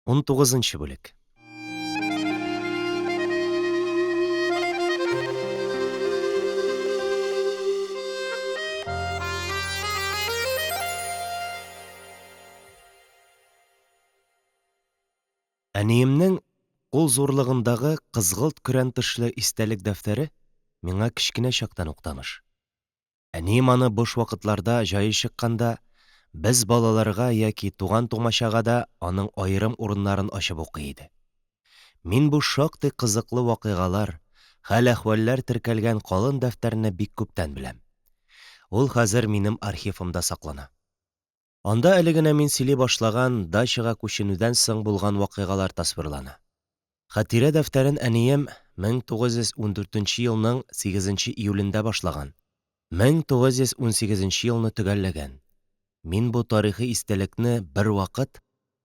19-нчы бүлек. Әниемнең кул зурлыгындагы кызгылт көрән тышлы истәлек дәфтәре миңа кечкенә чактан ук таныш. Әнием аны буш вакытларда җае чыкканда, без балаларга яки туган-тумачага да аның аерым урыннарын ачып укый иде. Мин бу шактый кызыклы вакыйгалар, хәл-әхвәлләр теркәлгән калын дәфтәрне бик күптән беләм. Ул хәзер минем архивымда саклана. Анда әле генә мин сөйли башлаган дачага күченүдән соң булган вакыйгалар тасвирлана. Хатирә дәфтәрен әнием 1914 елның 8 июлендә башлаган. 1918 елны төгәлләгән. Мин бу тарихи истәлекне бер вакыт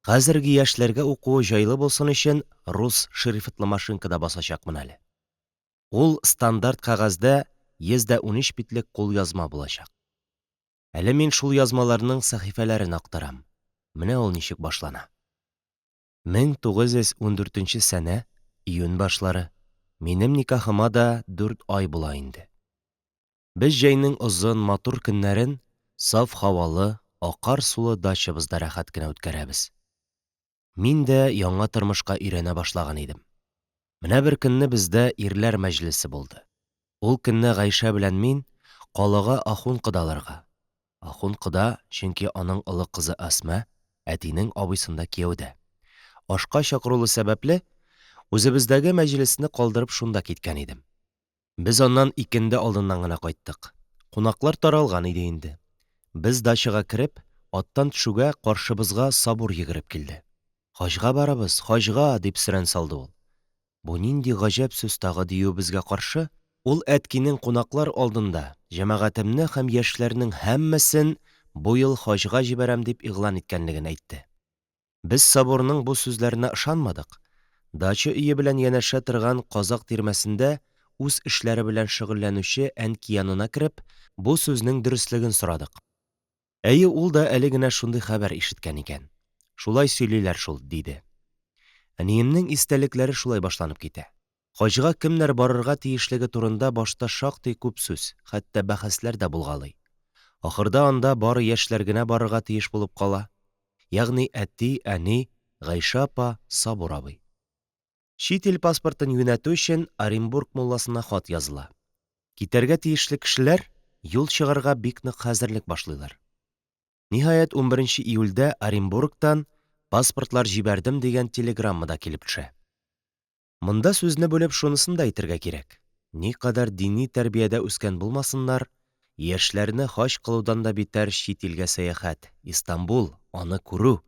хәзерге яшьләргә укуы җайлы булсын өчен рус шрифтлы машинкада басачакмын әле. Ул стандарт кәгазьдә 113 битлек кулъязма булачак. Әле мин шул язмаларның сәхифәләрен актарам. Менә ул ничек башлана. 1914 сәнә, июнь башлары. Минем никахыма да 4 ай була инде. Без җәйнең озын, матур көннәрен саф һавалы, акар сулы дачабызда рәхәт кенә үткәрәбез. Мин дә яңа тормышка өйрәнә башлаган идем. Менә бер көнне бездә ирләр мәҗлесе булды. Ул көнне Гайша белән мин калага ахун кыдаларга. Ахун кыда, чөнки аның олы кызы Асма әтинең абыйсында кияүдә. Ашка чакырулы сәбәпле үзебездәге мәҗлесне калдырып шунда киткән идем. Без аннан икенде алдыннан гына кайттык. Кунаклар таралган иде инде. Без дачага кереп, аттан төшүгә каршыбызга Сабур йөгереп килде. «Хаҗга барабыз, хаҗга!» дип сөрән салды ул. Бу нинди гаҗәп сүз тагы дию безгә каршы? Ул әткинең кунаклар алдында җәмәгатемне һәм яшьләрнең һәммәсен бу ел хаҗга җибәрәм дип игълан иткәнлеген әйтте. Без Сабурның бу сүзләренә ышанмадык. Дача өе белән янәшә торган казак тирмәсендә үз эшләре белән шөгыльләнүче әнки янына кереп, бу сүзнең дөрестлеген сорадык. Әйе, ул да әле генә шундый хәбәр ишеткән икән. Шулай сөйлиләр шул, диде. Әниемнең истәлекләре шулай башланып китә. Хаҗга кемнәр барырга тиешлеге турында башта шактый күп сүз, хәтта бәхәсләр дә булгалый. Ахырда анда бары яшьләр генә барырга тиеш булып кала. Ягъни әти, әни, Гайша апа, Сабур абый. Чит ил паспортын юнәтү өчен Оренбург мулласына хат языла. Китәргә тиешле кешеләр юл чыгарга бик нык хәзерлек башлыйлар. Ниһаять 11 июльдә Оренбургтан паспортлар җибәрдем дигән телеграмма да килеп төшә. Монда сүзне бүлеп шунысын да әйтергә кирәк. Никадәр дини тәрбиядә үскән булмасыннар, яшьләрне хаҗ кылудан да битәр чит илгә сәяхәт, Истанбул, аны күрү,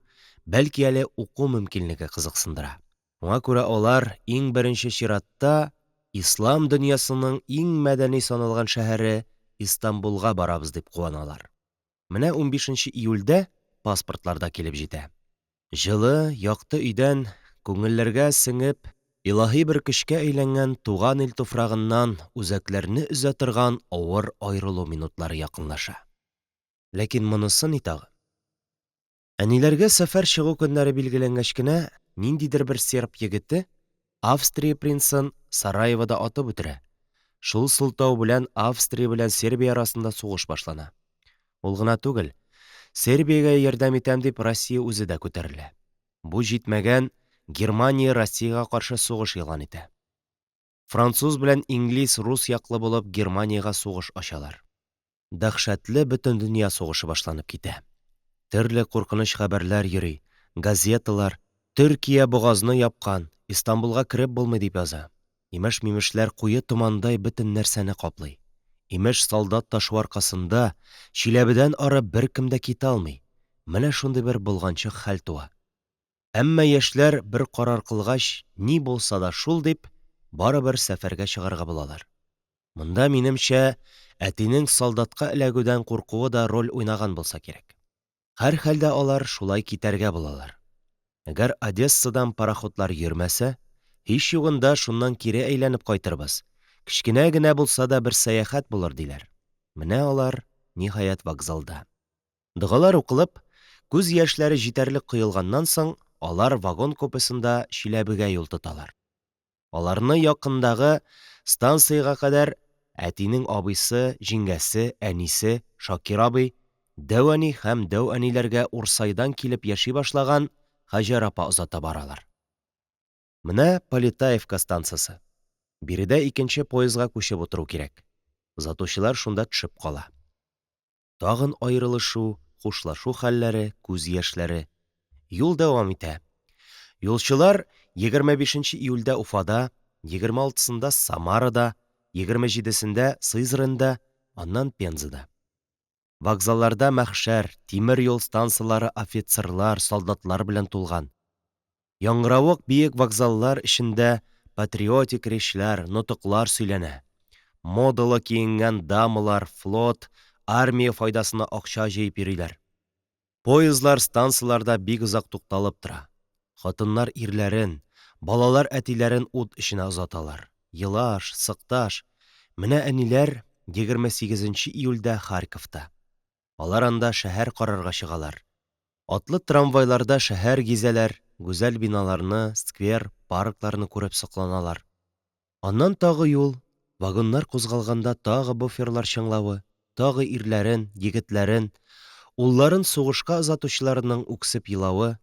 бәлки әле уку мөмкинлеге кызыксындыра. Моңа күрә алар иң беренче чиратта ислам дөньясының иң мәдәни саналган шәһәре Истанбулга барабыз дип куаналар. Менә 15 июльдә паспортлар да килеп җитә. Җылы, якты өйдән күңелләргә сеңеп, илаһи бер көчкә әйләнгән туган ил туфрагыннан үзәкләрне өзә торган авыр аерылу минутлары якынлаша. Ләкин монысы ни тагы? Әниләргә сәфәр чыгу көннәре билгеләнгәч кенә, ниндидер бер серб егете Австрия принцын Сараевода атып үтерә. Шул сылтау белән Австрия белән Сербия арасында сугыш башлана. Ул гына түгел, Сербиягә ярдәм итәм дип Россия үзе дә күтәрелә. Бу җитмәгән, Германия Россиягә каршы сугыш игълан итә. Француз белән инглиз рус яклы булып Германияга сугыш ачалар. Дәһшәтле бөтен дөнья сугышы башланып китә. Төрле куркыныч хәбәрләр йөри, газеталар Төркия бугазны япкан, Истанбулга кереп булмый дип яза. Имеш-мимешләр куе томандай бөтен нәрсәне каплый. Имеш солдат ташу аркасында Чиләбедән ары беркем дә китә алмый. Менә шундый бер булганчык хәл туа. Әммә яшьләр бер карар кылгач, ни булса да шул дип, барыбер сәфәргә чыгарга булалар. Монда минемчә, әтинең солдатка эләгүдән куркуы да роль уйнаган булса кирәк. Һәр хәлдә алар шулай китәргә булалар. Әгәр Одессадан пароходлар йөрмәсә, һич югында шуннан кире әйләнеп кайтырбыз. Кичкенә генә булса да бер сәяхәт булыр диләр. Менә алар ниһаять вокзалда. Дыгалар укылып, күз яшьләре җитәрлек коелганнан соң, алар вагон купесында Чиләбегә юл тоталар. Аларны якындагы станциягә кадәр әтинең абыйсы, җиңгәсе, әнисе, Шакир абый, Дәү-әни һәм Дәү-әниләргә Урсайдан килеп яши башлаган Һаҗәр апа озата баралар. Менә Полетаевка станциясе. Биредә икенче поездга күчеп утыру кирәк. Озатучылар шунда төшеп кала. Тагын аерылышу, хушлашу хәлләре, күз яшьләре. Юл дәвам итә. Юлчылар 25 июльдә Уфада, 26-сында Самарада, 27-сендә Сызранда, аннан Пензада. Вокзалларда мәхшәр, тимер юл станциялары офицерлар, солдатлар белән тулган. Яңгыравык биек вокзаллар эчендә патриотик решләр, нотыклар сөйләнә. Модалы киенгән дамалар, флот, армия файдасына акча җыеп йөриләр. Поездлар станцияларда бик озак тукталып тора. Хатыннар ирләрен, балалар әтиләрен ут эченә озаталар. Елаш, сыкташ. Менә әниләр 28 июльдә Харьковта. Алар анда шәһәр карарга чыгалар. Атлы трамвайларда шәһәр гизәләр, гүзәл биналарны, сквер, паркларны күреп сокланалар. Аннан тагы юл, вагоннар кузгалганда тагы буферлар чыңлавы, тагы ирләрен, егетләрен, улларын сугышка озатучыларның үксеп елавы,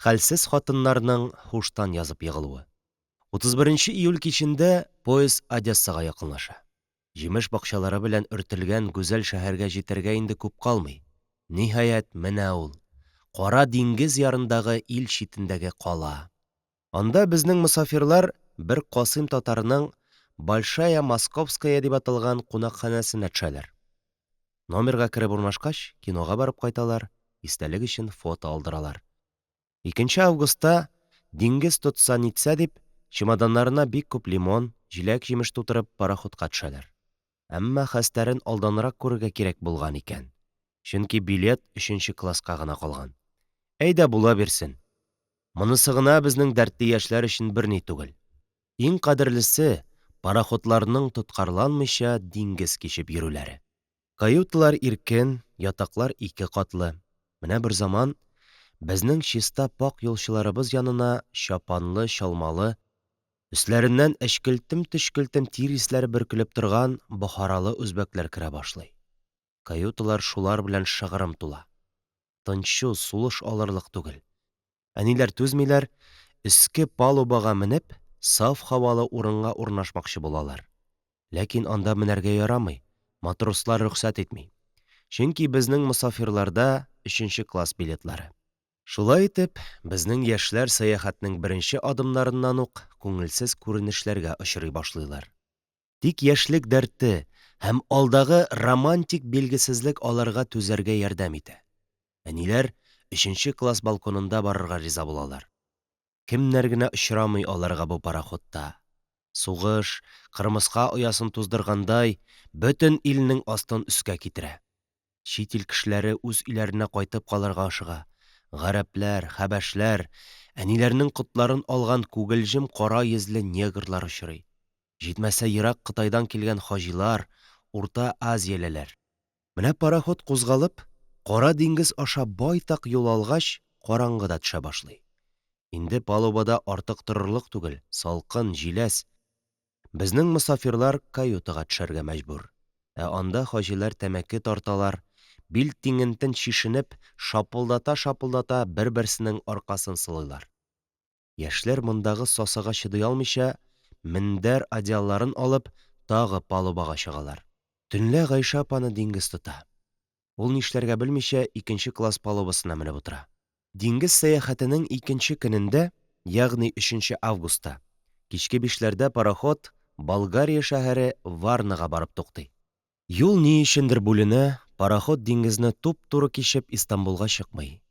хәлсез хатыннарның хуштан язып егылуы. 31 июль кичендә поезд Одессага якынлаша. Җимеш бакчалары белән өртелгән гүзәл шәһәргә җитәргә инде күп калмый. Ниһаять, менә ул, Кара диңгез ярындагы ил читендәге кала. Анда безнең мусафирлар бер Касыйм татарының Большая Московская дип аталган кунакханәсенә төшәләр. Номерга кереп урнашкач, кинога барып кайталар, истәлек өчен фото алдыралар. 2 августта диңгез тотса нитсә дип, чемоданнарына бик күп лимон, җиләк-җимеш тутырып пароходка төшәләр. Әммә хәстәрен алданрак күрергә кирәк булган икән. Чөнки билет 3 класска гына калган. Әйдә була бирсен. Монысы гына безнең дәртле яшьләр өчен берни түгел. Иң кадерлесе пароходларның тоткарланмыйча диңгез кичеп йөрүләре. Каюталар иркен, ятаклар 2 катлы. Менә бер заман безнең чиста пак юлчыларыбыз янына чапанлы, чалмалы, өсләреннән эчкелтем-төшкелтем тирисләр бөркелеп торган бохаралы үзбәкләр керә башлый. Каюталар шулар белән шыгрым тула. Тынчу, сулыш алырлык түгел. Әниләр түзмиләр, өске палубага менеп, саф һавалы урынга урнашмакчы булалар. Ләкин анда менәргә ярамый, матрослар рөхсәт итми. Чөнки безнең мусафирларда 3 класс билетлары. Шулай итеп, безнең яшьләр сәяхәтнең беренче адымнарыннан ук күңелсез күренешләргә очрый башлыйлар. Тик яшьлек дәрте һәм алдагы романтик билгесезлек аларга түзәргә ярдәм итә. Әниләр 3 класс балконында барырга риза булалар. Кемнәр генә очрамый аларга бу пароходта. Сугыш, кырмыска оясын туздыргандай, бөтен илнең астын өскә китерә. Чит ил кешеләре үз илләренә кайтып калырга ашыга. Гарәпләр, хәбәшләр, әниләрнең котларын алган күгелҗем кара йөзле негрлар очрый. Җитмәсә ерак Кытайдан килгән хаҗилар, Урта Азиялеләр. Менә пароход кузгалып, Кара диңгез аша байтак юл алгач, караңгыда төшә башлый. Инде палубада артык торырлык түгел, салкын, җиләс. Безнең мусафирлар каютага төшәргә мәҗбүр. Анда хаҗилар тәмәке тарталар, бил тиңентен чишенеп, шапылдата-шапылдата бер-берсенең аркасын сылыйлар. Яшьләр мондагы сасыга чыдый алмыйча, мендәр одеялларын алып, тагы палубага чыгалар. Төнлә Гайша апаны диңгез тота. Ул нишләргә белмичә 2 класс палубасына менеп утыра. Диңгез сәяхәтенең 2 көнендә, ягъни 3 августта, кичке 5ләрдә пароход Болгария шәһәре Варнага барып туктый. Юл ни өчендер бүленә, пароход диңгезне туп-туры кичеп Истанбулга чыкмый.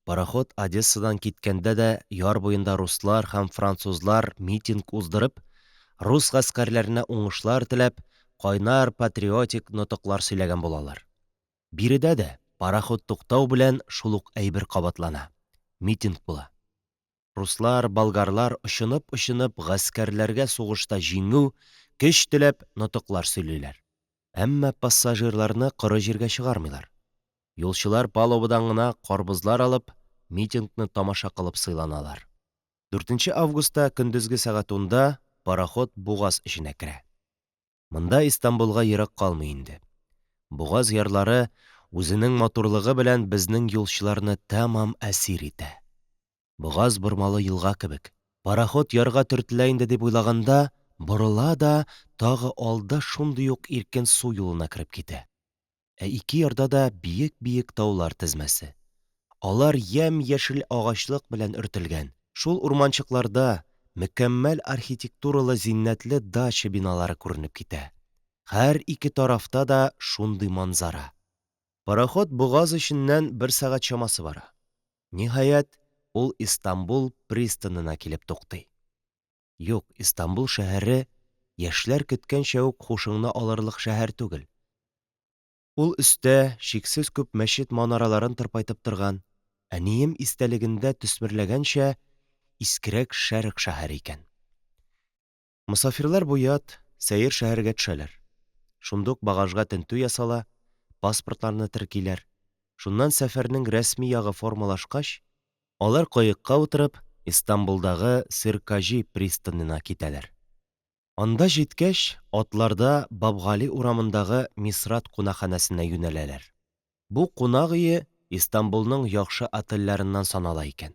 Пароход Одессадан киткәндә дә яр буенда руслар һәм французлар митинг уздырып, рус гаскәрләренә уңышлар теләп, кайнар патриотик нотыклар сөйләгән булалар. Биредә дә пароход туктау белән шул ук әйбер кабатлана. Митинг була. Руслар, болгарлар очынып-очынып гаскәрләргә сугышта җиңү, көч теләп нотыклар сөйлиләр. Әммә пассажирларны коры җиргә чыгармыйлар. Юлчылар палубадан гына карбызлар алып, митингны тамаша кылып сыйланалар. 4 августта көндезге сәгать 10-да пароход Бугаз эченә керә. Монда Истанбулга ерак калмый инде. Бугаз ярлары үзенең матурлыгы белән безнең юлчыларны тәмам әсир итә. Бугаз бормалы елга кебек. Пароход ярга төртелә инде дип уйлаганда, борыла да тагы алда шундый ук иркен су юлына кереп китә. Ике ярда да биек-биек таулар тезмәсе. Алар ямь-яшел агачлык белән өртелгән. Шул урманчыкларда мөкәммәл архитектуралы зиннәтле дача биналары күренеп китә. Һәр ике тарафта да шундый манзара. Пароход Бугаз эченнән 1 сәгать чамасы бара. Ниһаять, ул Истанбул пристанена килеп туктый. Юк, Истанбул шәһәре яшьләр көткәнчә үк хушыңны алырлык шәһәр түгел. Ул өстә шиксез күп мәчет манараларын тырпайтып торган, әнием истәлегендә төсмерләгәнчә искерәк шәрык шәһәре икән. Мусафирлар буят, сәер шәһәргә төшәләр. Шундук багажга тентү ясала, паспортларны теркиләр. Шуннан сәфәрнең рәсми ягы формалашкач, алар каекка утырып Истанбулдагы Сыркажи пристанена китәләр. Анда җиткәч, атларда Бабгали урамындагы Мисрат кунакханәсенә юнәләләр. Бу кунак өе Истанбулның яхшы отельләреннән санала икән.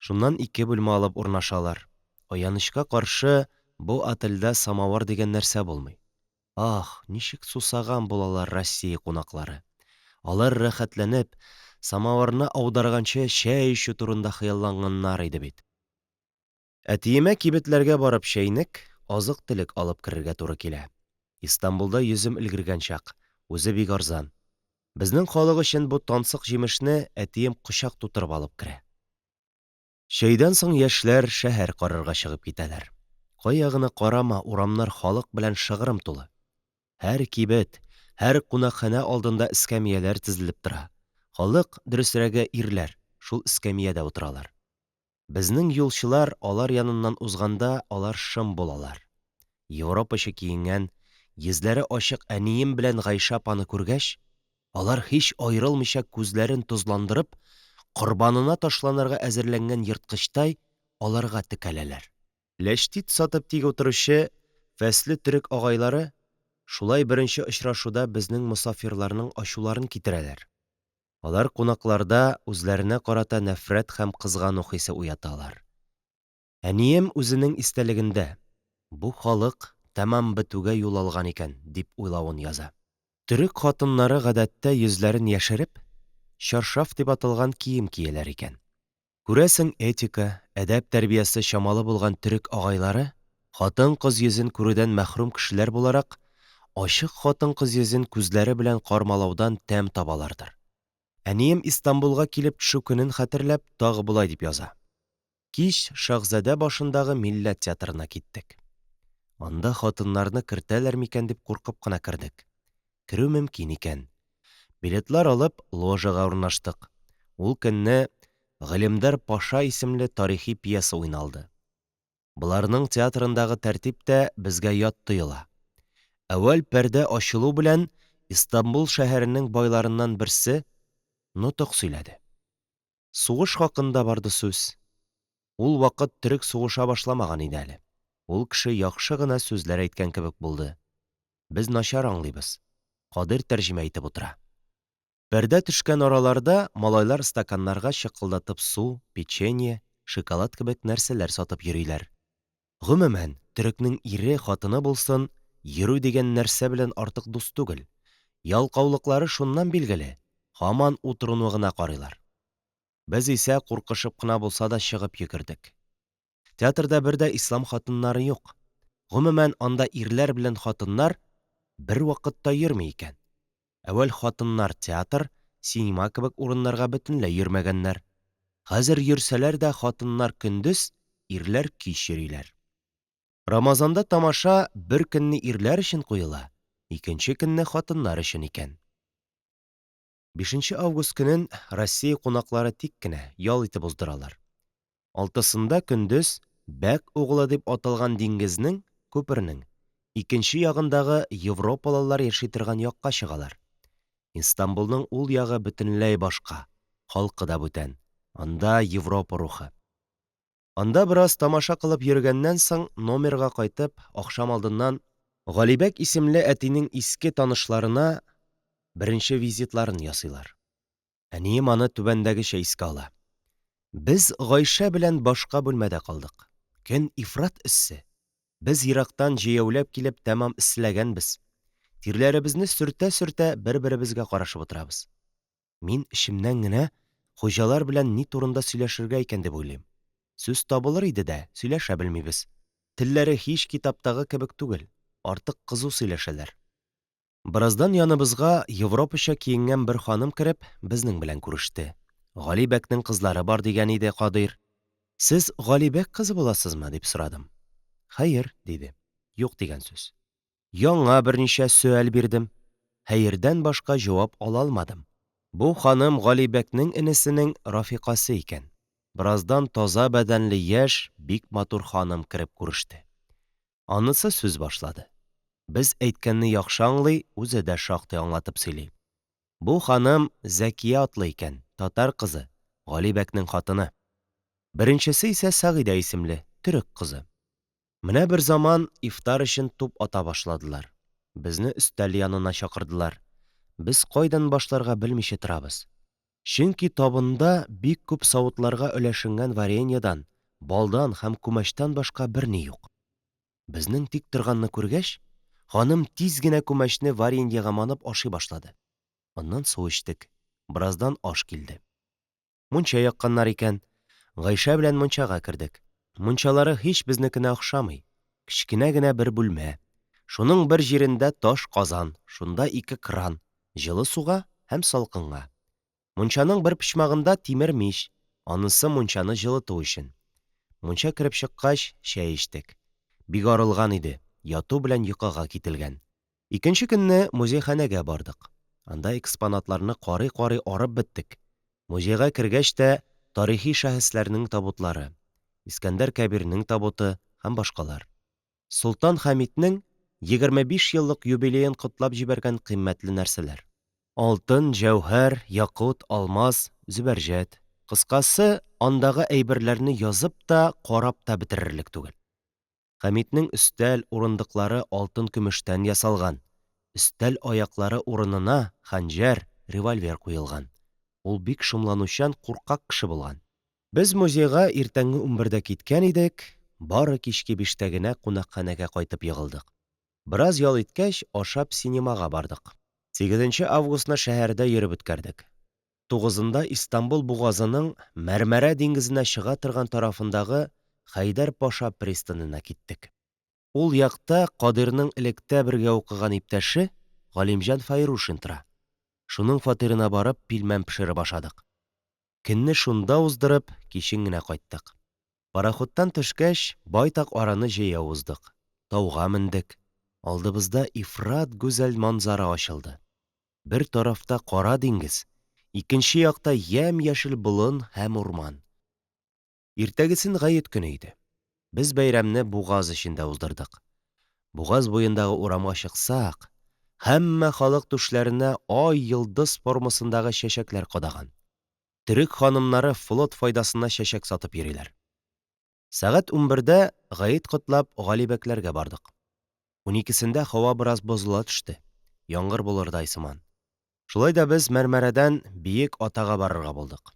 Шуннан 2 бүлмә алып урнашалар. Аянычка каршы, бу отельдә самавар дигән нәрсә булмый. Ах, ничек сусаган булалар Россия кунаклары. Алар рәхәтләнеп, самаварны аударганчы чәй ичү турында хыялланганнар иде бит. Әтиемә кибетләргә барып чәйнек, азык-төлек алып керергә туры килә. Истанбулда йөзем өлгергән чак, үзе бик арзан. Безнең халык өчен бу тансык җимешне әтием кочак тутырып алып керә. Чәйдән соң яшьләр шәһәр карарга чыгып китәләр. Каягыны карама, урамнар халык белән шыгрым тулы. Һәр кибет, һәр кунакханә алдында эскәмияләр тезелеп тора. Халык, дөресрәге ирләр, шул эскәмиядә утыралар. Безнең юлчылар алар яныннан узганда, алар шым булалар. Европача киенгән, йөзләре ачык әнием белән Гайша апаны күргәч, алар һич аерылмыйча күзләрен тозландырып, корбанына ташланырга әзерләнгән йырткычтай аларга текәләләр. Ләштит сатып тик утыручы фәсле төрек агайлары шулай беренче очрашуда безнең мусафирларның ачуларын китерәләр. Алар кунакларда үзләренә карата нәфрәт һәм кызгану хисе уяталар. Әнием үзенең истәлегендә бу халык тәмам бетүгә юл алган икән дип уйлавын яза. Төрек хатыннары гадәттә йөзләрен яшереп, чаршаф дип аталган кием кияләр икән. Күрәсең, этика, әдәп тәрбиясе чамалы булган төрек агайлары хатын-кыз йөзен күрүдән мәхрүм кешеләр буларак, ачык хатын-кыз йөзен күзләре белән кармалаудан тәм табалардыр. Әнием Истанбулга килеп төшү көнен хәтерләп, тагы булай дип яза. Кич Шаһзадә башындагы Милләт театрына киттек. Анда хатыннарны кертәләр микән дип куркып кына кердек. Керү мөмкин икән. Билетлар алып, ложага урнаштык. Ул көнне Гылемдар Паша исемле тарихи пьеса уйналды. Буларның театрындагы тәртип тә безгә ят тоела. Әвәл пәрдә ачылу белән Истанбул шәһәренең байларыннан берсе нутык сөйләде. Сугыш хакында барды сүз. Ул вакыт төрек сугыша башламаган иде әле. Ул кеше яхшы гына сүзләр әйткән кебек булды. Без начар аңлыйбыз. Кадир тәрҗемә итеп утыра. Пәрдә төшкән араларда малайлар стаканнарга чыкылдатып су, печенье, шоколад кебек нәрсәләр сатып йөриләр. Гомумән, төрекнең ире, хатыны булсын, йөрү дигән нәрсә белән артык дус түгел. Ялкаулыклары шуннан билгеле, һаман утыруны гына карыйлар. Без исә куркышып кына булса да чыгып йөгердек. Театрда бер дә ислам хатыннары юк. Гомумән, анда ирләр белән хатыннар бер вакытта йөрми икән. Әвәл хатыннар театр, синема кебек урыннарга бөтенләй йөрмәгәннәр. Хәзер йөрсәләр дә хатыннар көндез, ирләр кич йөриләр. Рамазанда тамаша бер көнне ирләр өчен куела, икенче көнне хатыннар өчен икән. 5 август көнен Россия кунаклары тик кенә ял итеп уздыралар. 6-сында көндез Бәк угылы дип аталган диңгезнең, күпернең икенче ягындагы европалылар яши торган якка чыгалар. Истанбулның ул ягы бөтенләй башка, халкы да бүтән. Анда Европа рухы. Анда бераз тамаша кылып йөргәннән соң номерга кайтып, акшам алдыннан Галибәк исемле әтинең иске танышларына беренче визитларын ясыйлар. Әнием аны түбәндәгечә искә ала. Без Гайшә белән башка бүлмәдә калдык. Көн ифрат эссе. Без ерактан җәяүләп килеп тәмам эсселәгәнбез. Тирләребезне сөртә-сөртә бер-беребезгә карашып утырабыз. Мин эчемнән генә хуҗалар белән ни турында сөйләшергә икән дип уйлыйм. Сүз табылыр иде дә, сөйләшә белмибез. Телләре һич китаптагы кебек түгел, артык кызу сөйләшәләр. Бераздан яныбызга европача киенгән бер ханым кереп, безнең белән күреште. Галибәкнең кызлары бар дигән иде Кадыйр. Сез Галибәк кызы буласызмы? Дип сорадым. Хәер, диде. Юк дигән сүз. Яңа берничә сөаль бирдем. Хәердән башка җавап ала алмадым. Бу ханым Галибәкнең энесенең Рафикасы икән. Бераздан таза бәдәнле яшь, бик матур ханым кереп күреште. Анысы сүз башлады. Без әйткәнне яхшы аңлый, үзе дә шактый аңлатып сөйли. Бу ханым Зәкия атлы икән, татар кызы, Галибәкнең хатыны. Беренчесе исә Сәгыйдә исемле, төрек кызы. Менә бер заман ифтар өчен туп ата башладылар. Безне өстәл янына чакырдылар. Без кайдан башларга белмичә торабыз. Чөнки табында бик күп савытларга өләшенгән вареньядан, балдан һәм күмәчтән башка берни юк. Безнең тик торганны күргәч, ханым тиз генә күмәчне вареньяга манып ашый башлады. Аннан су эчтек. Бераздан аш килде. Мунча якканнар икән. Гайшә белән мунчага кердек. Мунчалары һич безнекенә охшамый. Кечкенә генә бер бүлмә. Шуның бер җирендә таш казан, шунда 2 кран, җылы суга һәм салкынга. Мунчаның бер почмагында тимер мич, анысы мунчаны җылыту өчен. Мунча кереп чыккач, чәй эчтек. Бик арылган иде, яту белән йокыга кителгән. Икенче көнне музейханәгә бардык. Анда экспонатларны карый-карый арып беттек. Музейга кергәч тә тарихи шәхесләрнең табутлары, Искәндәр Кәбирнең табуты һәм башкалар. Солтан Хәмитнең 25 еллык юбилеен котлап җибәргән кыйммәтле нәрсәләр. Алтын, җәүһәр, якут, алмаз, зөбәрҗәт. Кыскасы, андагы әйберләрне язып та, карап та бетерерлек түгел. Хәмитнең өстәл урындыклары алтын-көмештән ясалган. Өстәл аяклары урынына хәнҗәр, револьвер куелган. Ул бик шомланучан, куркак кеше булган. Без музейга иртәнге 11дә киткән идек, бары кичке 5тә генә кунакханәгә кайтып егылдык. Бераз ял иткәч, ашап синемага бардык. 8 августны шәһәрдә йөреп үткәрдек. 9-нда Истанбул бугазының Мәрмәрә диңгезенә чыга торган тарафындагы Хәйдәр Паша пристанена киттек. Ул якта Кадыйрның электә бергә укыган иптәше Галимҗан Файрушин тора. Шуның фатирына барып пилмән пешереп ашадык. Көнне шунда уздырып, кичен генә кайттык. Пароходтан төшкәч, байтак араны җәяү уздык. Тауга мендек. Алдыбызда ифрат гүзәл манзара ачылды. Бер тарафта кара диңгез, икенче якта ямь-яшел болын һәм урман. Иртәгесен гает көне иде. Без бәйрәмне бугаз эчендә уздырдык. Бугаз буендагы урамга чыксак, һәммә халык түшләренә ай-йылдыз формасындагы чәчәкләр кадаган. Төрек ханымнары флот файдасына чәчәк сатып йөриләр. Сәгать 11дә гает котлап Галибәкләргә бардык. 12сендә һава бераз бозыла төште. Яңгыр булырдай сыман. Шулай да без Мәрмәрәдән биек атага барырга булдык.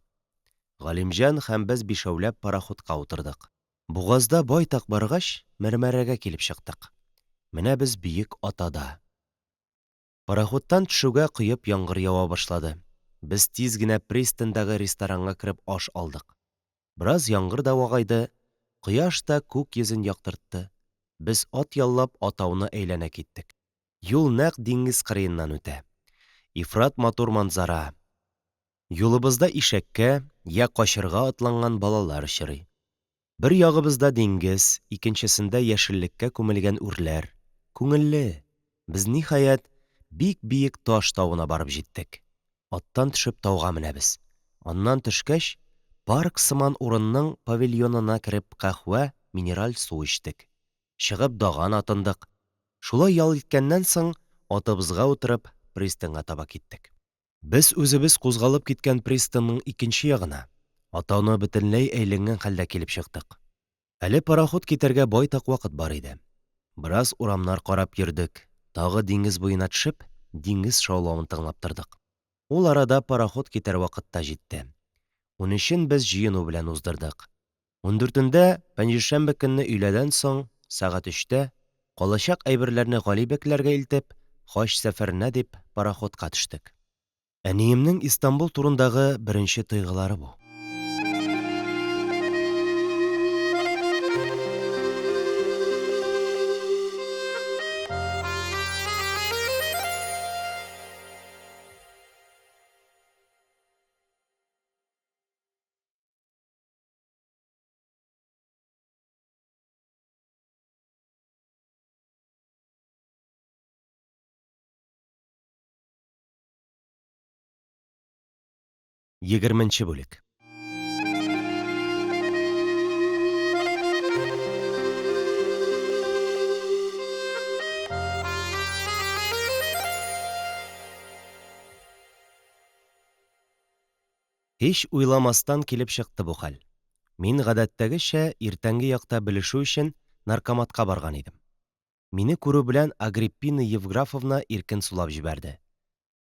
Галимҗан һәм без бишәүләп пароходка утырдык. Бугазда байтак баргач, Мәрмәрәгә килеп чыктык. Менә без биек атада. Пароходтан төшүгә коеп яңгыр ява башлады. Без тиз генә пристандагы ресторанга кереп аш алдык. Бераз яңгыр да вагайды, кояш та күк йөзен яктыртты. Без ат яллап атауны әйләнә киттек. Юл нәкъ диңгез кырыеннан үтә. Ифрат матур манзара. Юлыбызда ишәккә, я качырга атланган балалар очрый. Бер ягыбызда диңгез, икенчесендә яшеллеккә күмелгән үрләр. Күңелле. Без ниһаять бик биек таш тавына барып җиттек. Аттан төшеп тауга менәбез. Аннан төшкәч, парк сыман урынның павильонына кереп каһвә, минераль су эчтек. Чыгып даган атындык. Шулай ял иткәннән соң, атыбызга утырып, пристаньга таба киттек. Без үзебез кузгалып киткән пристаньның икенче ягына, Ата-ана бөтенләй әйләнгән хәлдә килеп чыктык. Әле пароход китәргә байтак вакыт бар иде. Бераз урамнар карап йөрдек. Тагы диңгез буена төшеп, диңгез шаулавын тыңлап тордык. Ул арада пароход китәр вакыт та җитте. 13-ен без җыену белән уздырдык. 14-ндә пәнҗешәмбе көнне өйләдән соң, сәгать 3-тә, калачак әйберләрне Галибәкләргә илтеп, хаҗ сәфәренә дип пароходка төштек. Әниемнең Истанбул турындагы беренче тойгылары бу. Егерменче бүлек. Һич уйламастан килеп чыкты бу хәл. Мин гадәттәгечә иртәнге якта белешү өчен наркоматка барган идем. Мине күрү белән Агриппина Евграфовна иркен сулап җибәрде.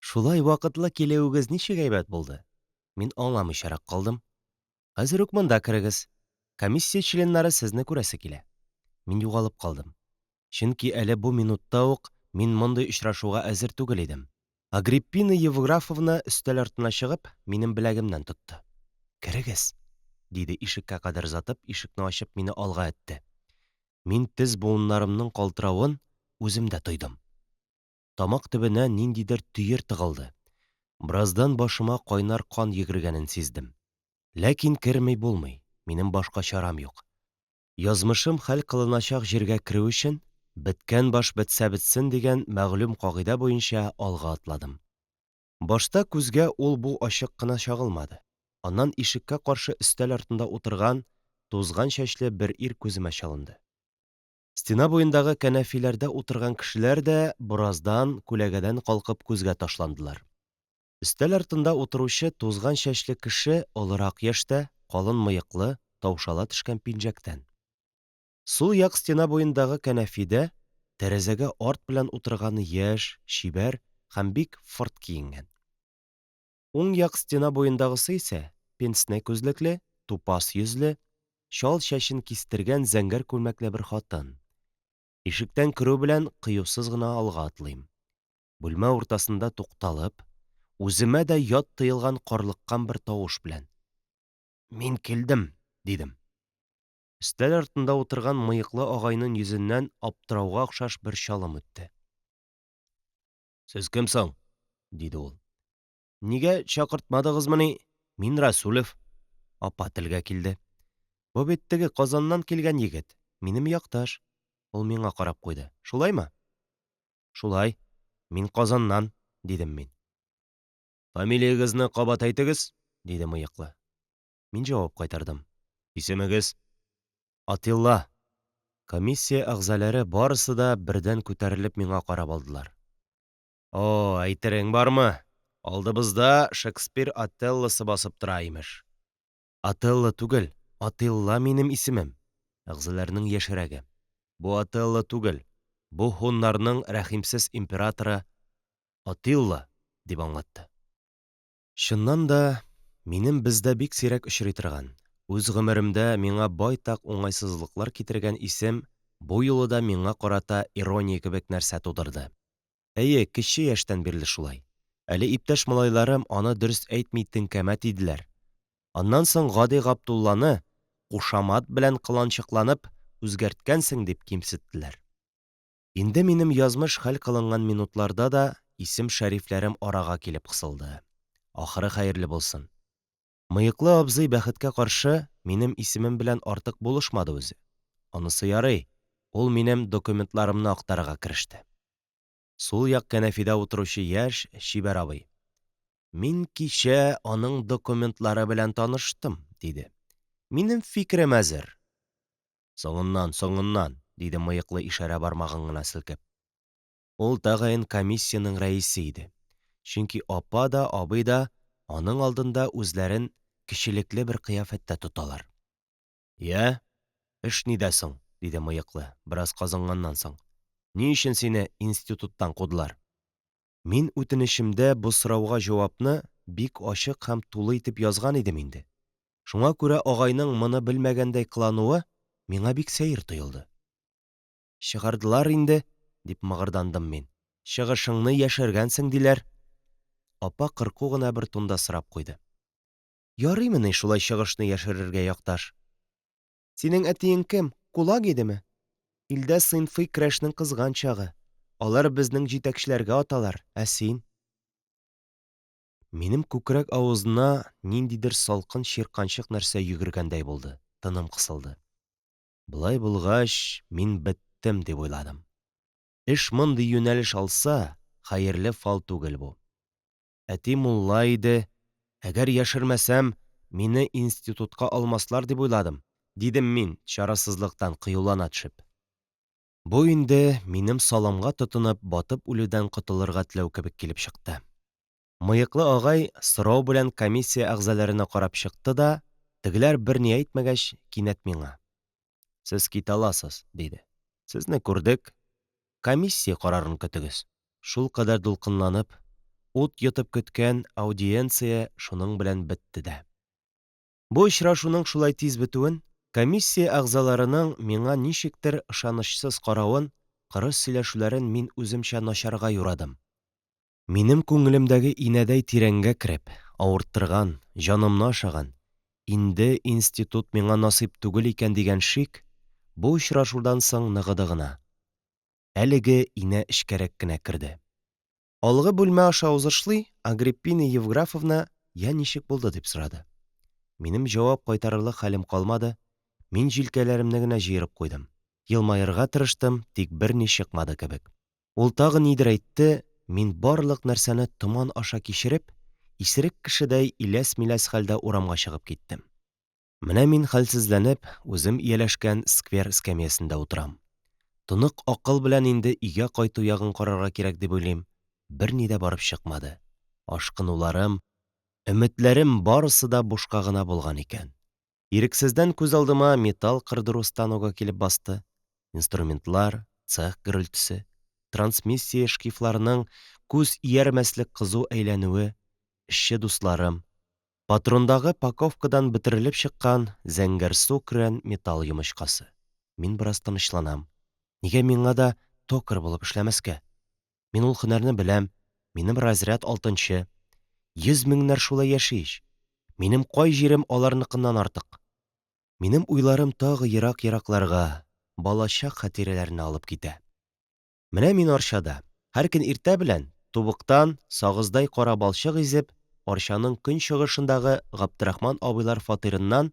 Шулай вакытлы килүегез ничек әйбәт булды? Мин аңламыйчарак калдым. Хәзер үк монда керегез. Комиссия членнары сезне күрәсе килә. Мин югалып калдым. Чөнки әле бу минутта ук мин мондый очрашуга әзер түгел идем. Агриппина Евграфовна өстәл артына чыгып, минем беләгемнән тотты. «Керегез», – диде ишеккә кадәр озатып, ишекне ачып мине алга этте. Мин тез буыннарымның калтыравын үзем дә тойдым. Тамак төбенә ниндидер төер тыгылды. Бераздан башыма кайнар кан йөгергәнен сиздем. Ләкин кермәй булмый, минем башка чарам юк. Язмышым хәл кылыначак җиргә керү өчен, беткән баш бетсә бетсен дигән мәгълүм кагыйдә буенча алга атладым. Башта күзгә ул бу ачык кына чагылмады. Аннан ишеккә каршы өстәл артында утырган, тузган чәчле бер ир күземә чалынды. Стена буендагы кәнәфиләрдә утырган кешеләр дә бераздан күләгәдән калкып күзгә ташландылар. Өстәл артында утыручы тузган чәчле кеше олырак яшьтә, калын мыеклы, таушала төшкән пинжәктән. Сул як стена буендагы кәнәфидә тәрәзәгә арт белән утырганы яшь, чибәр һәм бик фырт киенгән. Уң як стена буендагысы исә пенсне күзлекле, тупас йөзле, чал чәчен кистергән зәңгәр күлмәкле бер хатын. Ишектән керү белән кыюсыз гына алга атлыйм. Бүлмә уртасында тукталып, үземә дә ят тыелган карлыккан бер тавыш белән: «Мин килдем», – дидем. Өстәл артында утырган мыеклы агайның йөзеннән аптырауга охшаш бер чалым үтте. «Сез кем соң?» – диде ул. «Нигә чакыртмадыгызмыни? Мин Рәсүлев», – апа телгә килде. «Бу бит теге Казаннан килгән егет, минем якташ», – ул миңа карап куйды. «Шулаймы?» «Шулай, мин Казаннан», – дидем мин. «Фамилиягызны кабат әйтегез», – диде мыеклы. Мин җавап кайтардым. «Исемегез?» «Атилла». Комиссия әгъзалары барысы да бердән күтәрелеп миңа карап алдылар. «О, әйтерең бармы? Алдыбызда Шекспир Отеллосы басып тора имеш». «Отелло түгел, Атилла минем исемем», – әгъзаларның яшерәге. «Бу Отелло түгел, бу хуннарның рәхимсез императоры Атилла», – дип аңлатты. Чыннан да, минем бездә бик сирәк очрый торган, үз гомеремдә миңа байтак уңайсызлыклар китергән исем бу юлы да миңа карата ирония кебек нәрсә тудырды. Әйе, кече яшьтән бирле шулай. Әле иптәш малайларым аны дөрес әйтми теңкәмә тиделәр. Аннан соң Гади Габдулланы кушамат белән кыланчыкланып үзгәрткәнсең дип кимсеттеләр. Инде минем язмыш хәл кылынган минутларда да исем шәрифләрем арага килеп кысылды. Ахыры хәерле булсын. Мыеклы абзый бәхеткә каршы минем исемем белән артык булышмады үзе. Анысы ярый, ул минем документларымны актарырга кереште. Сул як кәнәфидә утыручы яшь чибәр абый: «Мин кичә аның документлары белән таныштым», – диде. «Минем фикерем әзер». «Соңыннан», – диде мыеклы ишарә бармагын гына селкеп. Ул тагын комиссияның рәисе иде. Чөнки апа да, абый да аның алдында үзләрен кешелекле бер кыяфәттә тоталар. «Я, эш нидә соң?» – диде мыеклы, бераз казынганнан соң. «Ни өчен сине институттан кудылар?» Мин үтенечемдә бу сорауга җавапны бик ачык һәм тулы итеп язган идем инде. Шуңа күрә агайның моны белмәгәндәй кылануы миңа бик сәер тоелды. «Чыгардылар инде», – дип мыгырдандым мин. «Чыгышыңны яшергәнсең диләр». Апа кырку гына бер тунда сорап куйды. «Ярыймыни шулай чыгышны яшерергә, якташ? Синең әтиең кем, кулак идеме? Илдә сыйнфый көрәшнең кызган чагы. Алар безнең җитәкчеләргә аталар, ә син...» Минем күкрәк авызына ниндидер салкын чирканчык нәрсә йөгергәндәй булды. Тыным кысылды. Болай булгач, мин беттем дип уйладым. Эш мондый юнәлеш алса, хәерле фал түгел бу. Әти мулла иде, әгәр яшермәсәм, мине институтка алмаслар дип уйладым, дидем мин, чарасызлыктан кыюлана төшеп. Бу инде минем саламга тотынып батып үлүдән котылырга теләү кебек килеп чыкты. Мыеклы агай сорау белән комиссия әгъзаларына карап чыкты да, тегеләр берни әйтмәгәч, кинәт миңа: «Сез китә аласыз», – диде. «Сезне күрдек, комиссия карарын көтегез». Шул кадәр дулкынланып, ут йотып көткән аудиенция шуның белән бетте дә. Бу очрашуның шулай тиз бетүен, комиссия әгъзаларының миңа ничектер ышанычсыз каравын, кырыс сөйләшүләрен мин үземчә начарга юрадым. Минем күңелемдәге инәдәй тирәнгә кереп, авырттырган, җанымны ашаган, инде институт миңа насыйп түгел икән дигән шик бу очрашудан соң ныгыды гына. Әлеге инә эчкәрәк кенә керде. «Алгы бүлмә аша узышлый, Агриппина Евграфовна, я ничек булды?» – дип сорады. Минем җавап кайтарырлык хәлем калмады, мин җилкәләремне генә җыерып куйдым. Елмаерга тырыштым, тик берни чыкмады кебек. Ул тагы нидер әйтте, мин барлык нәрсәне томан аша кичереп, исерек кешедәй иләс-миләс хәлдә урамга чыгып киттем. Менә мин хәлсезләнеп, үзем ияләшкән сквер эскәмиясендә утырам. Тонык акыл белән инде өйгә кайту ягын карарга кирәк дип уйлыйм. Берни дә барып чыкмады. Ашкынуларым, өметләрем барысы да бушка гына булган икән. Ирексездән күз алдыма металл кырдыру станогы килеп басты. Инструментлар, цех гөрелтүсе, трансмиссия шкифларының күз иярмәслек кызу әйләнүе, эшче дусларым, патрондагы паковкадан бетерелеп чыккан зәңгәр су керән металл йомычкасы. Мин бераз тынычланам. Нигә миңа да токар булып эшләмәскә? Мин ул һөнәрне беләм, минем разряд 6-нчы. 100 меңнәр шулай яшиш. Минем кай җирем аларныкыннан артык. Минем уйларым тагы ерак-еракларга, балачак хатирәләренә алып китә. Менә мин арчада. Һәр көн иртә белән тубыктан сагыздай кара балчык изеп, арчаның көнчыгышындагы Габдрахман абыйлар фатирыннан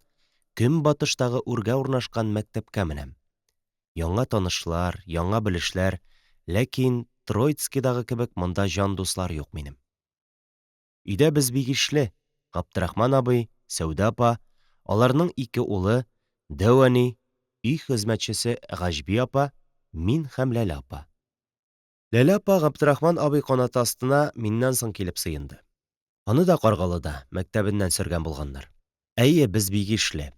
көнбатыштагы үргә урнашкан мәктәпкә менәм. Яңа танышлар, яңа белешләр, ләкин Троицкидагы кебек монда җан дуслар юк минем. Өйдә без бик ишле. Габдрахман абый, Сәүдә апа, аларның 2 улы, Дәвани, өй хезмәтчесе Гаҗби апа, мин һәм Ләлә апа. Ләлә апа Габдрахман абый канаты астына миннән соң килеп сыенды. Аны да Каргалыда мәктәбеннән сөргән булганнар. Әйе, без бик ишле.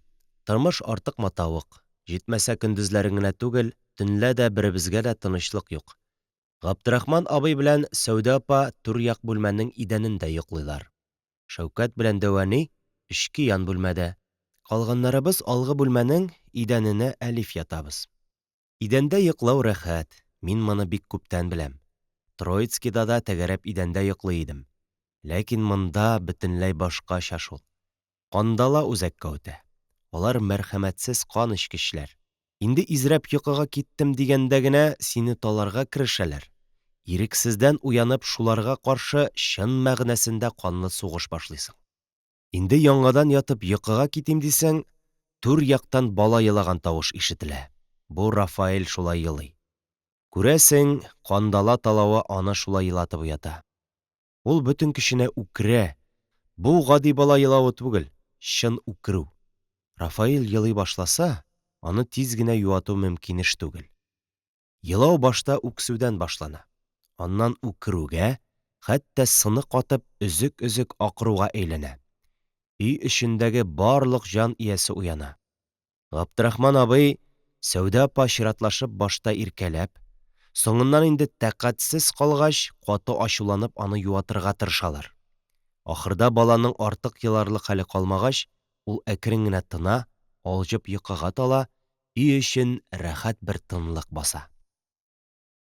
Тормыш артык матавык. Җитмәсә көндезләрен генә түгел, төнлә дә беребезгә дә тынычлык юк. Габдрахман абый белән Сәүдә апа түрьяк бүлмәнең идәнендә йоклыйлар. Шәүкәт белән Дәвани эчке ян бүлмәдә. Калганнарыбыз алгы бүлмәнең идәненә әлиф ятабыз. Идәндә йоклау рәхәт. Мин моны бик күптән беләм. Троицкида да тәгәрәп идәндә йоклый идем. Ләкин монда бөтенләй башкача шул. Кандала үзәккә үтә. Алар мәрхәмәтсез кан эчкечләр. Инде изрәп йокыга киттем дигәндә генә сине таларга керешәләр. Ирексездән уянып шуларга каршы чын мәгънәсендә канлы сугыш башлыйсың. Инде яңадан ятып йокыга китим дисәң, түр яктан бала елаган тавыш ишетелә. Бу Рафаэль шулай елый. Күрәсең, кандала талавы аны шулай елатып уята. Ул бөтен кешенә үкерә. Бу гади бала елавы түгел, чын үкерү. Рафаэль елый башласа, аны тиз генә юату мөмкин эш түгел. Елау башта үксүдән башлана. Аннан үкерүгә, хәтта сыны катып өзек-өзек акыруга әйләнә. Өй эчендәге барлык җан иясе уяна. Габдрахман абый, Сәүдә апа чиратлашып башта иркәләп, соңыннан инде тәкатьсез калгач, каты ачуланып аны юатырга тырышалар. Ахырда баланың артык еларлык хәле калмагач, ул әкрен генә тына, алҗып йокыга тала, өй эчен рәхәт бер тынлык баса.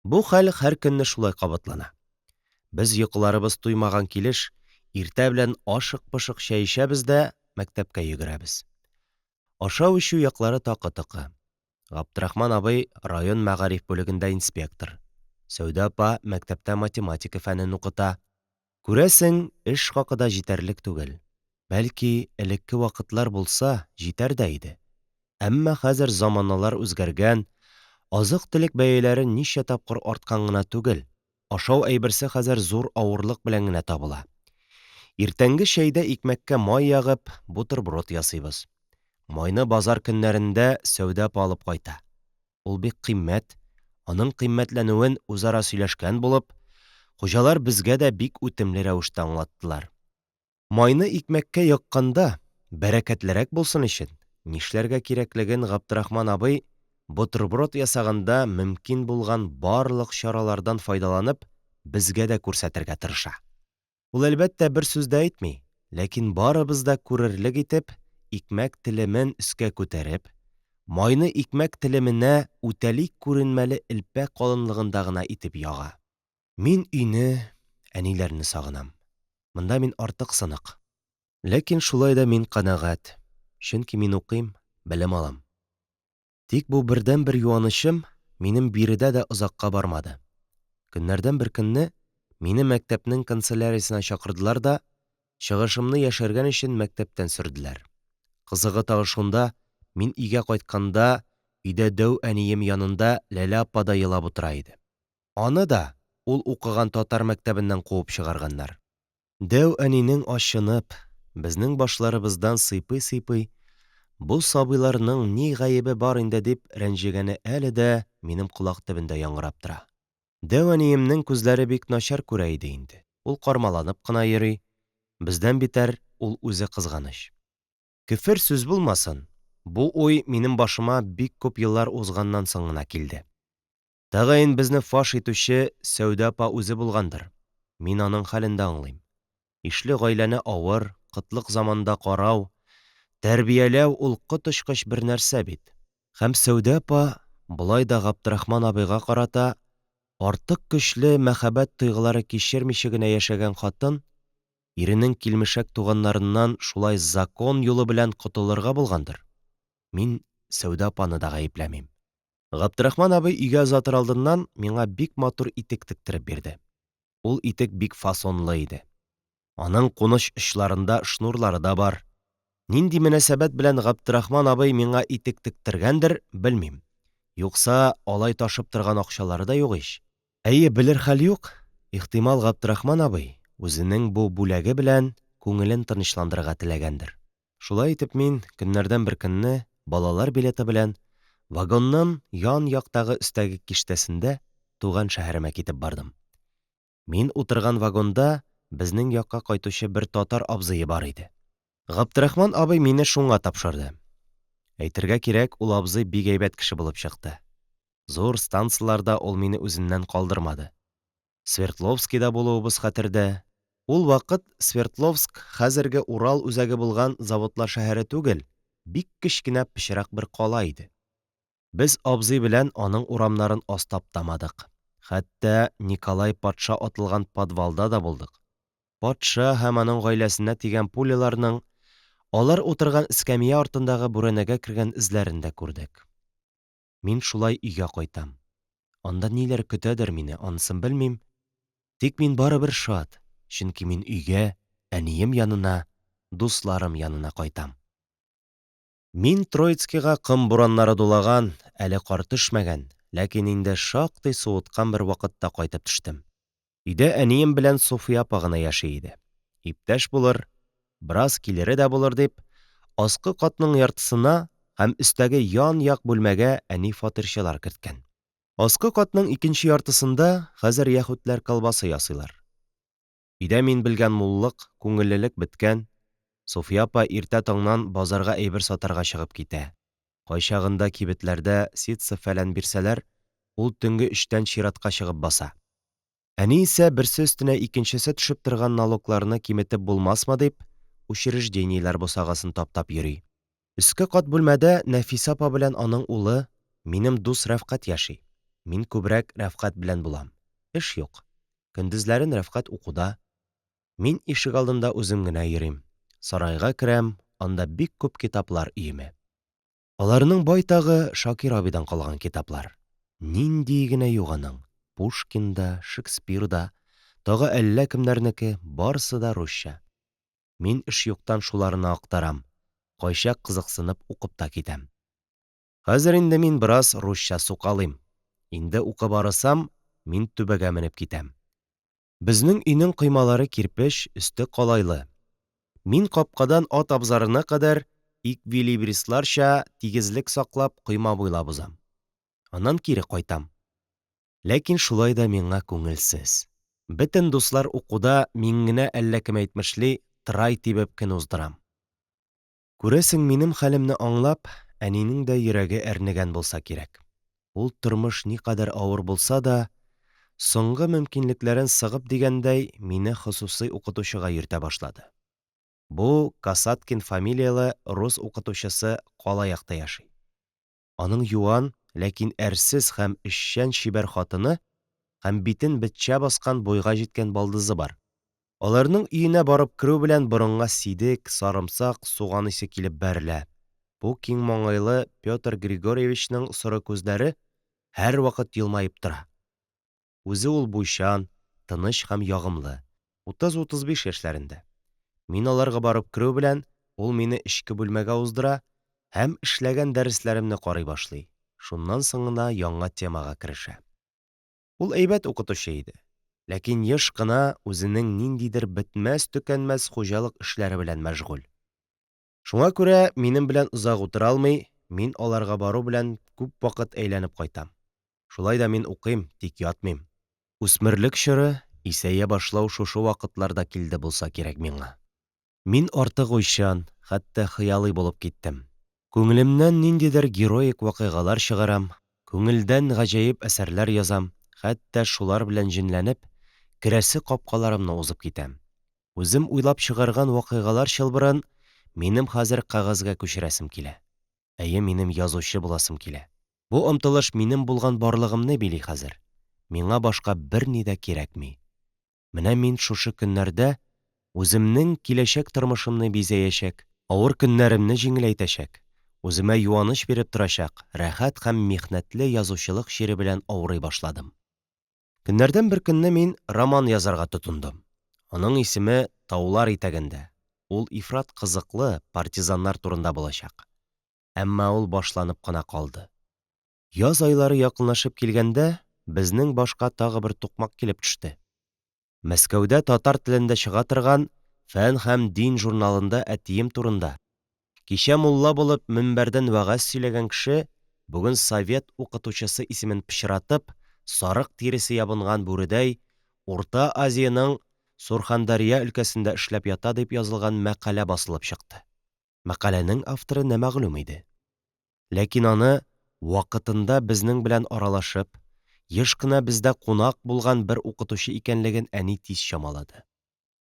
Бу хәл һәр көнне шулай кабатлана. Без йокыларыбыз туймаган килеш, иртә белән ашык-пышык чәй эчәбез дә мәктәпкә йөгерәбез. Ашау-эчү яклары такы-тыкы. Габдрахман абый район мәгариф бүлегендә инспектор. Сәүдә апа мәктәптә математика фәнен укыта. Күрәсең, эш хакы да җитәрлек түгел. Бәлки, элекке вакытлар булса, җитәр дә иде. Әммә хәзер заманалар үзгәргән, азык-төлек бәяләре ничә тапкыр арткан гына түгел. Ашау әйберсе хәзер зур авырлык белән генә табыла. Иртәнге чәйдә икмәккә май ягып, бутерброд ясыйбыз. Майны базар көннәрендә Сәүдә апа алып кайта. Ул бик кыйммәт, аның кыйммәтләнүен үзара сөйләшкән булып, хуҗалар безгә дә бик үтемле рәвештә аңлаттылар. Майны икмәккә якканда, бәрәкәтлерәк булсын өчен, нишләргә кирәклеген Габдрахман абый бутерброд ясаганда мөмкин булган барлык чаралардан файдаланып, безгә дә күрсәтергә тырыша. Ул әлбәттә бер сүз дә әйтми, ләкин барыбыз да күрерлек итеп, икмәк телемен өскә күтәреп, майны икмәк телеменә үтәлик күренмәле элпә калынлыгында гына итеп яга. Мин өйне, әниләрне сагынам. Монда мин артык сынык. Ләкин шулай да мин канәгать, чөнки мин укыйм, белем алам. Тик бу бердән-бер юанычым минем биредә дә озакка бармады. Көннәрдән бер көнне мине мәктәпнең канцеляриясенә чакырдылар да, чыгышымны яшәргән өчен мәктәптән сөрделәр. Кызыгы тагы шунда, мин өйгә кайтканда, өйдә дәү әнием янында Ләлә апа да елап утыра иде. Аны да ул укыган татар мәктәбеннән куып чыгарганнар. Дәү әнинең ачынып, безнең башларыбыздан сыйпый-сыйпый, бу сабыйларның ни гаебе бар инде дип рәнҗегәне әле дә минем колак төбендә яңгырап тора. Дәү әниемнең күзләре бик начар күрә иде инде. Ул кармаланып кына йөри, бездән битәр ул үзе кызганыч. Кефер сүз булмасын, бу уй минем башыма бик күп еллар узганнан соң гына килде. Тагын безне фаш итүче Сәүдә апа үзе булгандыр. Мин аның хәлен дә аңлыйм. Ишле гаиләне авыр, кытлык заманда карау, тәрбияләү ул коточкыч бер нәрсә бит. Һәм Сәүдә апа болай да Габдрахман абыйга карата артык көчле мәхәббәт тойгылары кичермичә генә яшәгән хатын, иренең килмешәк туганнарыннан шулай закон юлы белән котылырга булгандыр. Мин Сәүдә апаны да гаепләмим. Габдрахман абый өйгә озатыр алдыннан миңа бик матур итек тектереп бирде. Ул итек бик фасонлы иде. Аның куныч очларында шнурлары да бар. Нинди мөнәсәбәт белән Габдрахман абый миңа итек тектергәндер, белмим. Юкса, алай ташып торган акчалары да юк ич. Әйе, белер хәл юк. Ихтимал Габдрахман абый үзенең бу бүләге белән күңелен тынычландырырга теләгәндер. Шулай итеп мин көннәрдән бер көнне балалар билеты белән вагонның ян яктагы өстәге киштәсендә туган шәһәремә китеп бардым. Мин утырган вагонда безнең якка кайтучы бер татар абзые бар иде. Габдрахман абый мине шуңа тапшырды. Әйтергә кирәк, ул абзый бик әйбәт кеше булып чыкты. Зур станцияларда ул мине үзеннән калдырмады. Свердловскида булуыбыз хәтердә. Ул вакыт Свердловск хәзерге Урал үзәге булган заводлар шәһәре түгел, бик кечкенә пычрак бер кала иде. Без абзый белән аның урамнарын астап тамадык. Хәтта Николай патша атылган подвалда да булдык. Патша һәм аның гаиләсенә тигән пуляларның алар утырган эскәмия артындагы бүрәнәгә кергән эзләрен дә күрдек. Мин шулай өйгә кайтам. Анда ниләр көтәдер мине, анысын белмим. Тик мин барыбер шат, чөнки мин өйгә, әнием янына, дусларым янына кайтам. Мин Троицкига кым бураннары дулаган, әле кар төшмәгән, ләкин инде шактый суыткан бер вакытта кайтып төштем. Өйдә әнием белән Суфия апа гына яши иде. Иптәш булыр, бераз килере дә булыр дип, аскы катның яртысына һәм өстәге ян-як бүлмәгә әни фатирчылар керткән. Аскы катның икенче яртысында хәзер яһүдләр колбасы ясыйлар. Өйдә мин белгән муллык, күңеллелек беткән. Суфия апа иртә таңнан базарга әйбер сатарга чыгып китә. Кайчагында кибетләрдә ситсы-фәлән бирсәләр, ул төнге 3-тән чиратка чыгып баса. Әни исә берсе өстенә икенчесе төшеп торган налогларны киметеп булмасмы дип, учреждениеләр бусагасын таптап йөри. Өске кат бүлмәдә Нәфисә апа белән аның улы, минем дус Рәфкать яши. Мин күбрәк Рәфкать белән булам. Эш юк. Көндезләрен Рәфкать укуда. Мин ишек алдында үзем генә йөрим. Сарайга керәм, анда бик күп китаплар өеме. Аларның байтагы Шакир абидан калган китаплар. Нинди генә юк аның. Пушкин да, Шекспир да, тагы әллә кемнәрнеке, барысы да русча. Мин эш юктан шуларны актарам. Кайчак кызыксынып укып та китәм. Хәзер инде мин бераз русча сукалыйм. Инде укып барысам, мин түбәгә менеп китәм. Безнең өйнең коймалары кирпеч, өсте калайлы. Мин капкадан ат абзарына кадәр иквилибристларча тигезлек саклап койма буйлап узам. Аннан кире кайтам. Ләкин шулай да миңа күңелсез. Бөтен дуслар укуда, мин генә әллә кем әйтмешли трай тибеп көн уздырам. Күрәсең, минем хәлемне аңлап, әнинең дә йөрәге әрнегән булса кирәк. Ул тормыш никадәр авыр булса да, соңгы мөмкинлекләрен сыгып дигәндәй, мине хосусый укытучыга йөртә башлады. Бу Касаткин фамилиялы рус укытучысы Калаякта яши. Аның юан, ләкин әрсез һәм эшчән чибәр хатыны һәм битен бетчә баскан буйга җиткән балдызы бар. Аларның өенә барып керү белән борынга сидек, сарымсак, суган исе килеп бәрелә. Бу киң маңгайлы Петр Григорьевичның соры күзләре һәр вакыт елмаеп тора. Үзе ул буйчан, тыныч һәм ягымлы, 30-35 яшьләрендә. Мин аларга барып керү белән, ул мине эчке бүлмәгә уздыра һәм эшләгән дәресләремне карый башлый. Шуннан соң гына яңа темага керешә. Ул әйбәт укытучы иде. Ләкин еш кына үзенең ниндидер бетмәс-төкәнмәс хуҗалык эшләре белән мәшгуль. Шуңа күрә минем белән озак утыра алмый, мин аларга бару белән күп вакыт әйләнеп кайтам. Шулай да мин укыйм, тик ятмыйм. Үсмерлек чоры исәя башлау шушы вакытларда килде булса кирәк миңа. Мин артык уйчан, хәтта хыялый булып киттем. Күңелемнән ниндидер героик вакыйгалар чыгарам, күңелдән гаҗәеп әсәрләр язам, хәтта шулар белән җенләнеп, керәсе капкаларымны узып китәм. Үзем уйлап чыгарган вакыйгалар чылбырын минем хәзер кәгазьгә күчерәсем килә. Әйе, минем язучы буласым килә. Бу омтылыш минем булган барлыгымны били хәзер. Миңа башка берни дә кирәкми. Менә мин шушы көннәрдә үземнең киләчәк тормышымны бизәячәк, авыр көннәремне җиңеләйтәчәк, үземә юаныч биреп торачак, рәхәт һәм михнәтле язучылык чире белән авырый башладым. Көннәрдән бер көнне мин роман язарга тотындым. Аның исеме Таулар итәгендә. Ул ифрат кызыклы партизаннар турында булачак. Әмма ул башланып кына калды. Яз айлары якынлашып килгәндә, безнең башка тагы бер тукмак килеп төште. Мәскәүдә татар телендә чыга торган Фән һәм дин журналында әтием турында. Кичә мулла булып мөнбәрдән вәгазь сөйләгән кеше бүген совет укытучысы исемен пычратып, сарык тиресе ябынган бүредәй Урта Азияның Сурхандарья өлкәсендә эшләп ята дип язылган мәкалә басылып чыкты. Мәкаләнең авторы намәгълүм иде. Ләкин аны вакытында безнең белән аралашып, еш кына бездә кунак булган бер укытучы икәнлеген әни тиз чамалады.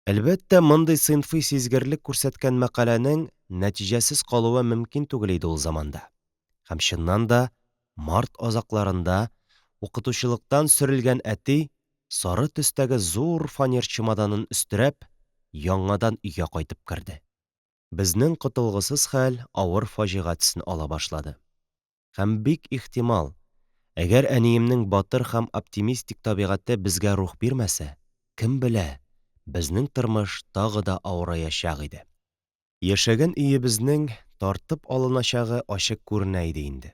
Әлбәттә, мондый сыйнфый сизгерлек күрсәткән мәкаләнең нәтиҗәсез калуы мөмкин түгел иде ул заманда. Һәм чыннан да, март азакларында укытучылыктан сөрелгән әти сары төстәге зур фанер чемоданын өстерәп, яңадан өйгә кайтып керде. Безнең котылгысыз хәл авыр фаҗига төсен ала башлады. Һәм бик ихтимал, әгәр әниемнең батыр һәм оптимистик табигате безгә рух бирмәсә, кем белә, безнең тормыш тагы да авыраячак иде. Яшәгән өебезнең тартып алыначагы ачык күренә иде инде.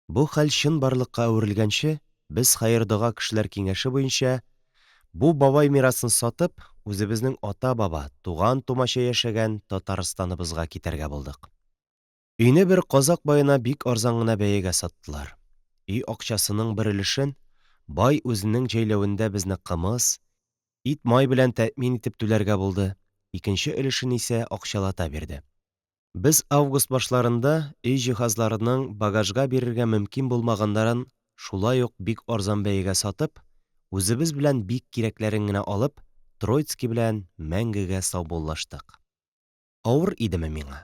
Бу хәл чын барлыкка әверелгәнче, без хәер-дога кешеләр киңәше буенча, бу бабай мирасын сатып, үзебезнең ата-баба, туган-тумача яшәгән Татарстаныбызга китәргә булдык. Өйне бер казак байына бик арзан гына бәягә саттылар. Өй акчасының бер өлешен бай үзенең җәйләвендә безне кымыз, ит-май белән тәэмин итеп түләргә булды. икенче өлешен исә акчалата бирде. Без август башларында өй җиһазларының багажга бирергә мөмкин булмаганнарын шулай ук бик арзан бәягә сатып, үзебез белән бик кирәкләрен генә алып, Троицки белән мәңгегә саубуллаштык. Авыр идеме миңа?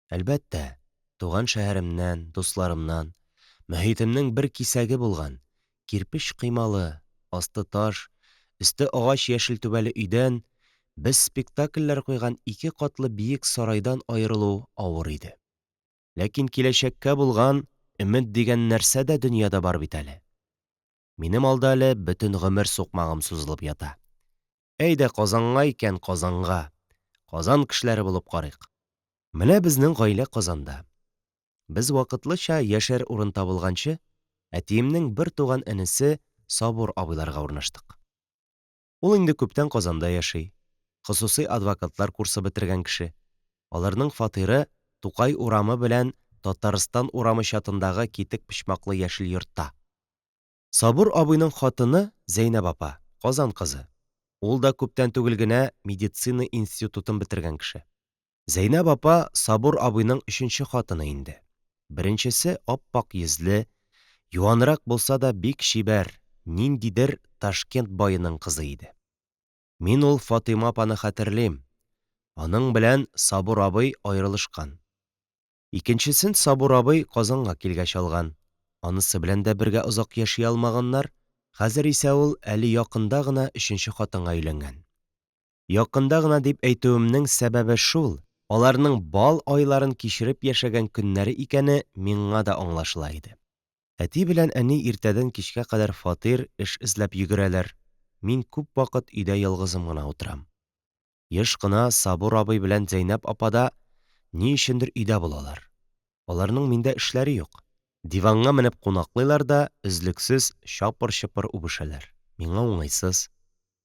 Әлбәттә, туган шәһәремнән, дусларымнан, мөхитемнең бер кисәге булган, кирпеч кыймалы, асты таш, өсте агач яшел түбәле өйдән без спектакльләр куйган 2 катлы биек сарайдан аерылу авыр иде. Ләкин киләчәккә булган өмет дигән нәрсә дә дөньяда бар бит әле. Минем алда әле бөтен гомер сукмагым сузылып ята. Әйдә Казанга икән, Казанга. Казан кешеләре булып карыйк. Менә безнең гаилә Казанда. Без вакытлыча яшәр урын табылганчы, әтиемнең бер туган энесе Сабур абыйларга урнаштык. Ул инде күптән Казанда яши. Хосусый адвокатлар курсы бетергән кеше. Аларның фатиры Тукай урамы белән Татарстан урамы чатындагы китек почмаклы яшел йортта. Сабур абыйның хатыны Зәйнәп апа, Казан кызы. Ул да күптән түгел генә медицина институтын бетергән кеше. Зәйнәп апа Сабур абыйның 3нче хатыны инде. Беренчесе аппак йөзле, юанрак булса да бик чибәр, ниндидер Ташкент байының кызы иде. Мин ул Фатыйма апаны хәтерлим. Аның белән Сабур абый аерылышкан. Икенчесен Сабур абый Казанга килгәч алган. Анысы белән дә бергә озак яши алмаганнар. Хәзер исә ул әле якында гына 3нче хатынга өйләнгән. Якында гына дип әйтүемнең сәбәбе шул: аларның бал айларын кичереп яшәгән көннәре икәне миңа да аңлашыла иде. Әти белән әни иртәдән кичкә кадәр фатир эш эзләп йөгерәләр. Мин күп вакыт өйдә ялгызым гына утырам. Еш кына Сабур абый белән Зәйнәп апада ни өчендер өйдә булалар. Аларның миндә эшләре юк. Диванга менеп кунаклыйлар да өзлексез чапыр-чыпыр үбешәләр. Миңа уңайсыз.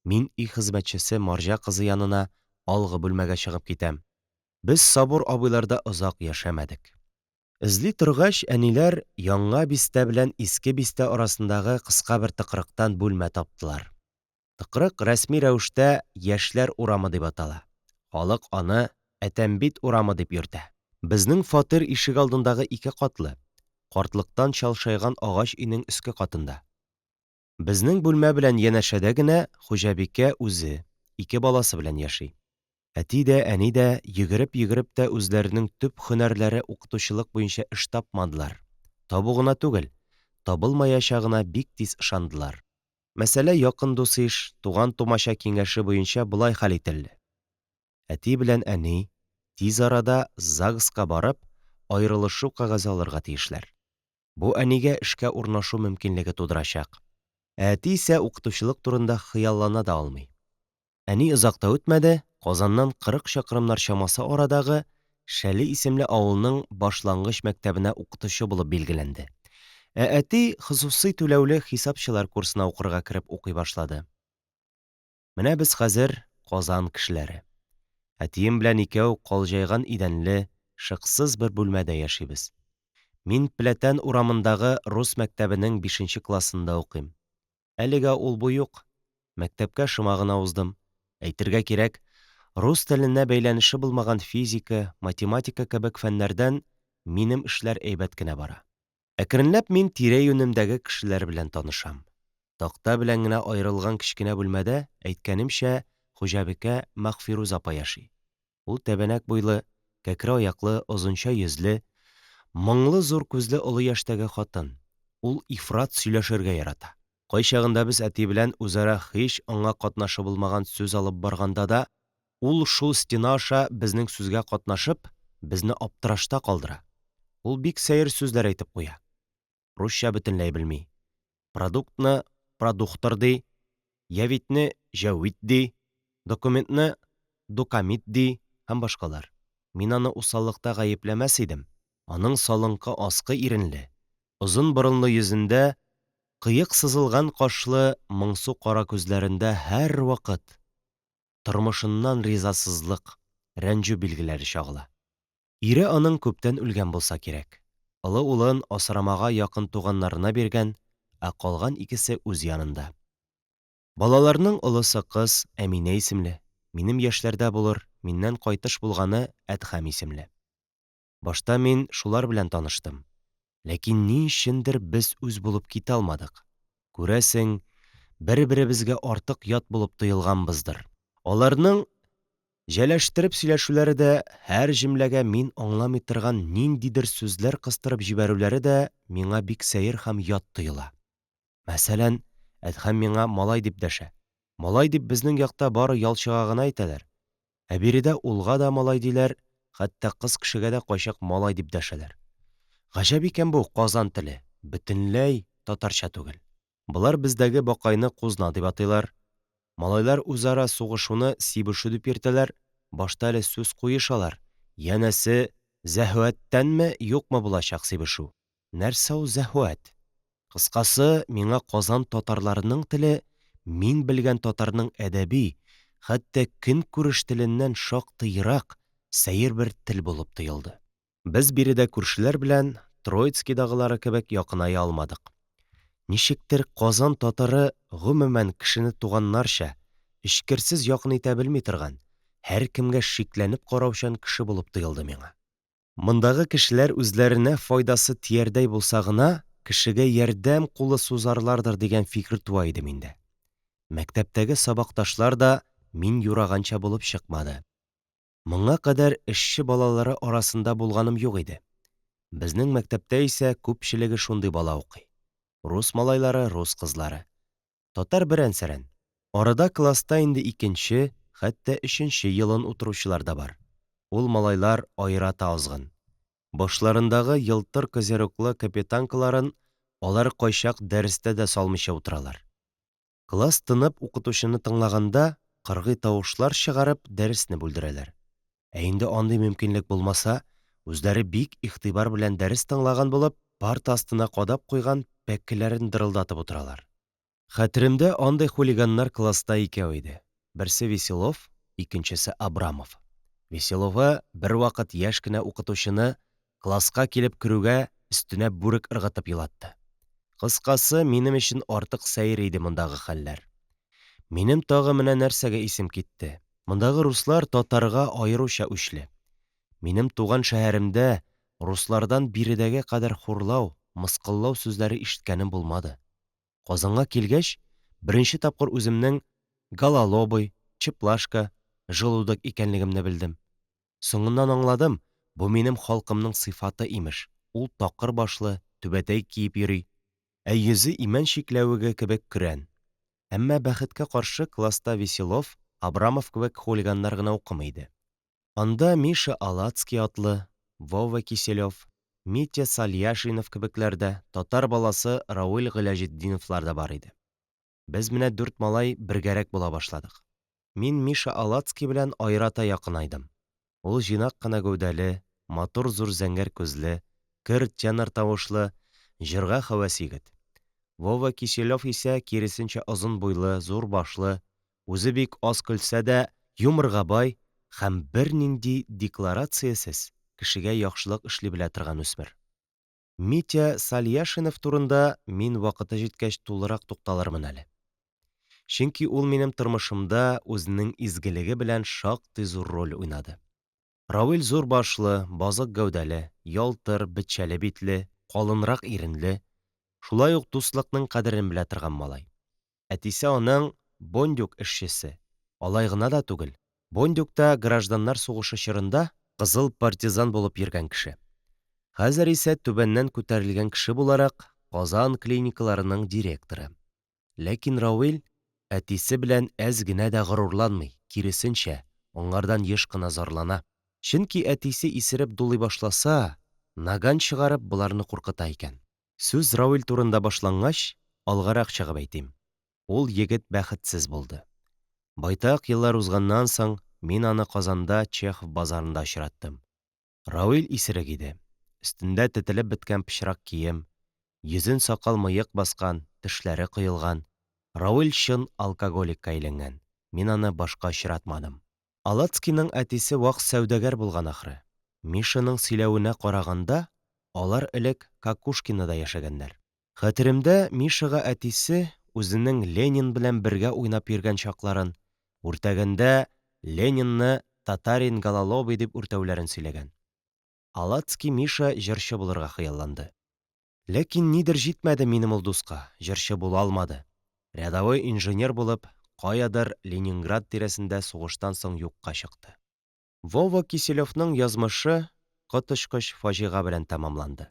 Мин үй хезмәтчесе Марҗа кызы янына алгы бүлмәгә чыгып китәм. Без Сабур абыйларда озак яшәмәдек. Эзли торгач, әниләр яңа бистә белән иске бистә арасындагы кыска бер тыкрыктан бүлмә таптылар. Тыкрык рәсми рәвештә Яшьләр урамы дип атала. Халык аны Әтәмбит урамы дип йөртә. Безнең фатир ишек алдындагы 2 катлы, картлыктан чалшайган агач өйнең өске катында. Безнең бүлмә белән янәшәдә генә Хуҗабикә үзе 2 баласы белән яши. Әти дә, әни дә йөгереп тә үзләренең төп һөнәрләре укытучылык буенча эш тапмадылар. Табу гына түгел, табылмаячагына бик тиз ышандылар. Мәсәлә якын дус иш, туган-тумача киңәше буенча булай хәл ителде. Әти белән әни тиз арада ЗАГСка барып, аерылышу кәгазе алырга тиешләр. Бу әнигә эшкә урнашу мөмкинлеге тудырачак. Әти исә укытучылык турында хыяллана да алмый. Әни озак та үтмәде, Казаннан 40 чакрымнар чамасы арадагы Шәли исемле авылның башлангыч мәктәбенә укытучы булып билгеләнде. Әти хосусый түләүле хисапчылар курсына укырга кереп укый башлады. Менә без хәзер Казан кешеләре. Әтием белән икәү калҗайган идәнле, шыксыз бер бүлмәдә яшибез. Мин Пләтән урамындагы рус мәктәбенең 5нче классында укыйм. Әлегә ул бу юк. Мәктәпкә шома гына уздым. Әйтергә кирәк, рус теленә бәйләнеше булмаган физика, математика кебек фәннәрдән минем эшләр әйбәт кенә бара. Әкренләп мин тирә-юнемдәге кешеләр белән танышам. Такта белән генә аерылган кечкенә бүлмәдә, әйткәнемчә, Хуҗабикә Мәгъфирүз апа яши. Ул тәбәнәк буйлы, кәкре аяклы, озынча йөзле, моңлы зур күзле олы яшьтәге хатын. Ул ифрат сөйләшергә ярата. Кайчагында без әти белән үзара һич аңа катнашы булмаган сүз алып барганда да, ул шул стена аша безнең сүзгә катнашып, безне аптырашта калдыра. Ул бик сәер сүзләр әйтеп куя. Русча бөтенләй белми. Продуктны продуктор ди, явитне җавит ди, документны докамит ди һәм башкалар. Мин аны усаллыкта гаепләмәс идем. Аның салынкы аскы иренле, озын борынлы йөзендә, кыек сызылган кашлы моңсу кара күзләрендә һәр вакыт тормышыннан ризасызлык, рәнҗү билгеләре чагыла. Ире аның күптән үлгән булса кирәк. Олы улын асрамага якын туганнарына биргән, ә калган икесе үз янында. Балаларның олысы кыз Әминә исемле, минем яшьләрдә булыр, миннән кайтыш булганы Әдһәм исемле. Башта мин шулар белән таныштым. Ләкин ни өчендер без үз булып китә алмадык. Күрәсең, бер-беребезгә артык ят булып тоелганбыздыр. Аларның җәләштереп сөйләшүләре дә, һәр җөмләгә мин аңламый торган ниндидер сүзләр кыстырып җибәрүләре дә миңа бик сәер һәм ят тоела. Мәсәлән, Әдһәм миңа малай дип дәшә. Малай дип безнең якта бары ялчыга гына әйтәләр. Ә биредә улга да малай диләр, хәтта кыз кешегә дә кайчак малай дип дәшәләр. Гаҗәп икән бу Казан теле, бөтенләй татарча түгел. Болар бездәге бакайны кузна дип атыйлар. Малайлар үзара сугышуны сибешү дип йөртәләр, башта әле сүз куешалар. Янәсе, зәһвәттәнме, юкмы булачак сибешү. Нәрсә ул зәһвәт? Кыскасы, миңа Казан татарларының теле мин белгән татарның әдәби, хәтта көнкүреш теленнән шактыйрак, сәер бер тел булып тоелды. Без биредә күршеләр белән Троицкидагылары кебек якыная алмадык. Ничектер Казан татары гомумән кешене туганнарча, эчкерсез якын итә белми торган, һәр кемгә шикләнеп караучан кеше булып тоелды миңа. Мондагы кешеләр үзләренә файдасы тиярдәй булса гына, кешегә ярдәм кулы сузарлардыр дигән фикер туа иде миндә. Мәктәптәге сабакташлар да мин юраганча булып чыкмады. Моңа кадәр эшче балалары арасында булганым юк иде. Безнең мәктәптә исә күпчелеге шундый бала укый. Рус малайлары, рус кызлары. Татар берән-сәрән. Арада класста инде 2-нче, хәтта 3-нче елын утыручылар да бар. Ул малайлар аерата азгын. Башларындагы йылтыр козероклы капитанкаларын алар кайчак дәрестә дә салмыйча утыралар. Класс тынып укытучыны тыңлаганда, кыргый тавышлар чыгарып дәресне бүлдерәләр. Ә инде андый мөмкинлек булмаса, үзләре бик игътибар белән дәрес тыңлаган булып, парта астына кадап куйган пәккеләрен дырылдатып утыралар. Хәтеремдә андый хулиганнар класста икәү иде. Берсе Веселов, икенчесе Абрамов. Веселовы бервакыт яшь кенә укытучыны класска килеп керүгә өстенә бүрек ыргытып елатты. Кыскасы, минем өчен артык сәер иде мондагы хәлләр. Минем тагы менә нәрсәгә исем китте. Мондагы руслар татарга аеруча үчле. Минем туган шәһәремдә руслардан биредәгә кадәр хурлау, мыскыллау сүзләре ишеткәнем булмады. Казанга килгәч, беренче тапкыр үземнең гололобый, чеплашка, желудок икәнлегемне белдем. Соңыннан аңладым, бу минем халкымның сыйфаты имеш. Ул такыр башлы, түбәтәй киеп йөри, ә йөзе имән чикләвеге кебек көрән. Әммә бәхеткә каршы класста Веселов, Абрамов кебек хулиганнар гына укымый иде. Анда Миша Алацкий атлы, Вова Киселев, Митя Сальяшинов кебекләрдә, татар баласы Рауил Гыйләҗетдиновлар да бар иде. Без менә 4 малай бергәрәк була башладык. Мин Миша Алацкий белән аерата якынайдым. Ул җыйнак кына гәүдәле, матур зур зәңгәр күзле, көр тенор тавышлы, җырга һәвәс егет. Вова Киселев исә киресенчә озын буйлы, зур башлы, үзе бик аз көлсә дә, юморга бай һәм бернинди декларациясез кешегә яхшылык эшли белә торган үсмер. Митя Сальяшинов турында мин вакыты җиткәч тулырак тукталырмын әле. Чөнки ул минем тормышымда үзенең изгелеге белән шактый зур роль уйнады. Рауил зур башлы, базык гәүдәле, ялтыр, бетчәле битле, калынрак иренле, шулай ук дуслыкның кадерен белә торган малай. Әтисе аның Бондюк эшчесе. Алай гына да түгел. Бондюкта гражданнар сугышы чорында кызыл партизан булып йөргән кеше. Хәзер исә түбәннән күтәрелгән кеше буларак Казан клиникаларының директоры. Ләкин Рауил әтисе белән әз генә дә горурланмый, киресенчә, аңардан еш кына зарлана. Чөнки әтисе исереп дулый башласа, наган чыгарып буларны куркыта икән. Сүз Рауил турында башлангач, алгарак чыгып әйтим. Ул егет бәхетсез булды. Байтак еллар узганнан соң мин аны Казанда Чехов базарында очраттым. Рауил исерек иде. Өстендә тетелеп беткән пычрак кием, йөзен сакал-мыек баскан, тешләре кыелган. Рауил чын алкоголикка әйләнгән. Мин аны башка очратмадым. Алацкийның әтисе вак сәүдәгәр булган ахры. Мишаның сөйләвенә караганда, алар элек Какушкинда яшәгәннәр. Хәтеремдә Мишага әтисе үзенең Ленин белән бергә уйнап йөргән чакларын, үртәгәндә Ленинны Татарин Гололобый дип үртәүләрен сөйләгән. Алацкий Миша җырчы булырга хыялланды. Ләкин нидер җитмәде минем ул дуска, җырчы була алмады. Рядовой инженер булып, каядыр Ленинград тирәсендә сугыштан соң юкка чыкты. Вова Киселевның язмышы коточкыч фаҗига белән тәмамланды.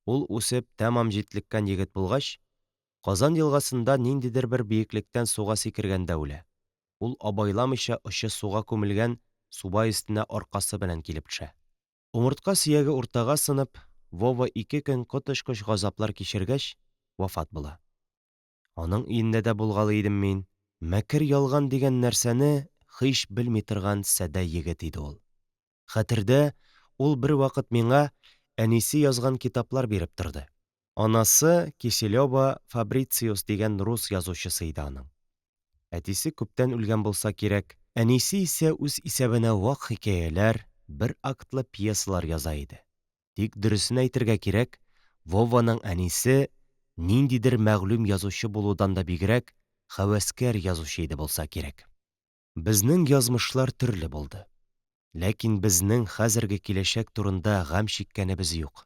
Ул үсеп тәмам җитлеккән егет булгач, Казан елгасында ниндидер бер бийеклектән суга сикергәндә үлә. Ул абайламыйча очы суга күмелгән субай өстенә аркасы белән килеп төшә. Умыртка сөяге уртага сынып, Вова 2 көн коточкыч газаплар кичергәч, вафат була. Аның өендә дә булгалы идем мин. Мәкер ялган дигән нәрсәне һич белми торган сәдә егет иде ул. Хәтердә, ул бер вакыт миңа әнисе язган китаплар биреп торды. Анасы Киселева Фабрициус дигән рус язучысы иде аның. Әтисе күптән үлгән булса кирәк, әнисе исә үз исәбенә вак хикәяләр, бер актлы пьесалар яза иде. Тик дөресен әйтергә кирәк, Вованың әнисе ниндидер мәгълүм язучы булудан да бигрәк хәвәскәр язучы иде булса кирәк. Безнең язмышлар төрле булды. Ләкин безнең хәзерге киләчәк турында гам чиккәнебез юк.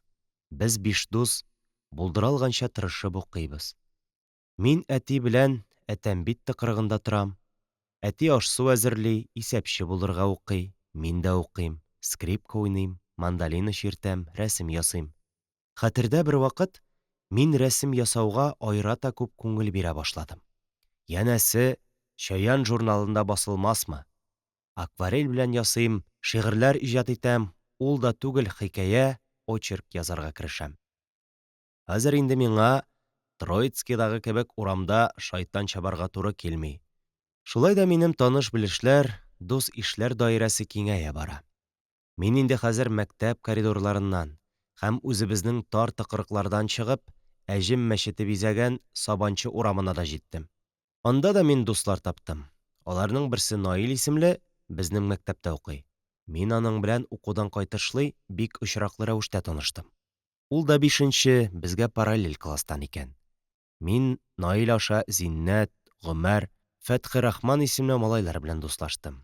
Без 5 дус булдыралганча тырышып укыйбыз. Мин әти белән әтәмбит тыкрыгында торам. Әти аш-су әзерли, исәпче булырга укый. Мин дә укыйм, скрипка уйныйм, мандолина чиртәм, рәсем ясыйм. Хәтердә бер вакыт мин рәсем ясауга айрата күп күңел бирә башладым. Янәсе, Чаян журналында басылмасмы? Акварель белән ясыйм, шигырьләр иҗат итәм, ул да түгел хикәя, очерк язарга керешәм. Хәзер инде миңа Троицкидагы кебек урамда шайтан чабарга туры килми. Шулай да минем таныш-белешләр, дус-ишләр даирәсе киңәя бара. Мин инде хәзер мәктәп коридорларыннан һәм үзебезнең тар тыкрыклардан чыгып, Әҗем мәчете бизәгән Сабанчы урамына да җиттем. Анда да мин дуслар таптым. Аларның берсе Наил исемле, безнең мәктәптә укый. Мин аның белән укудан кайтышлый бик очраклы рәвештә таныштым. Ул да 5нче, безгә параллель класстан икән. Мин Наил аша Зиннәт, Гомәр, Фәтхи-Рахман исемле малайлар белән дуслаштым.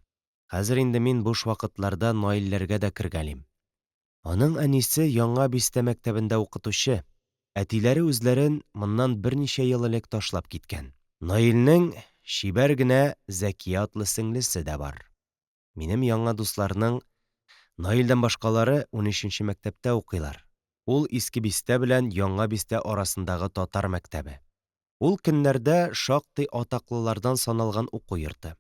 Хәзер инде мин буш вакытларда Наилләргә дә кергәлим. Аның әнисе Яңа Бистә мәктәбендә укытучы. Әтиләре үзләрен моннан берничә ел элек ташлап киткән. Наилнең чибәр генә Зәкия атлы сеңлесе дә бар. Минем яңа дусларның Наилдән башкалары 13нче мәктәптә укыйлар. Ул Иске Бистә белән Яңа Бистә арасындагы татар мәктәбе. Ул көннәрдә шактый атаклылардан саналган уку йорты.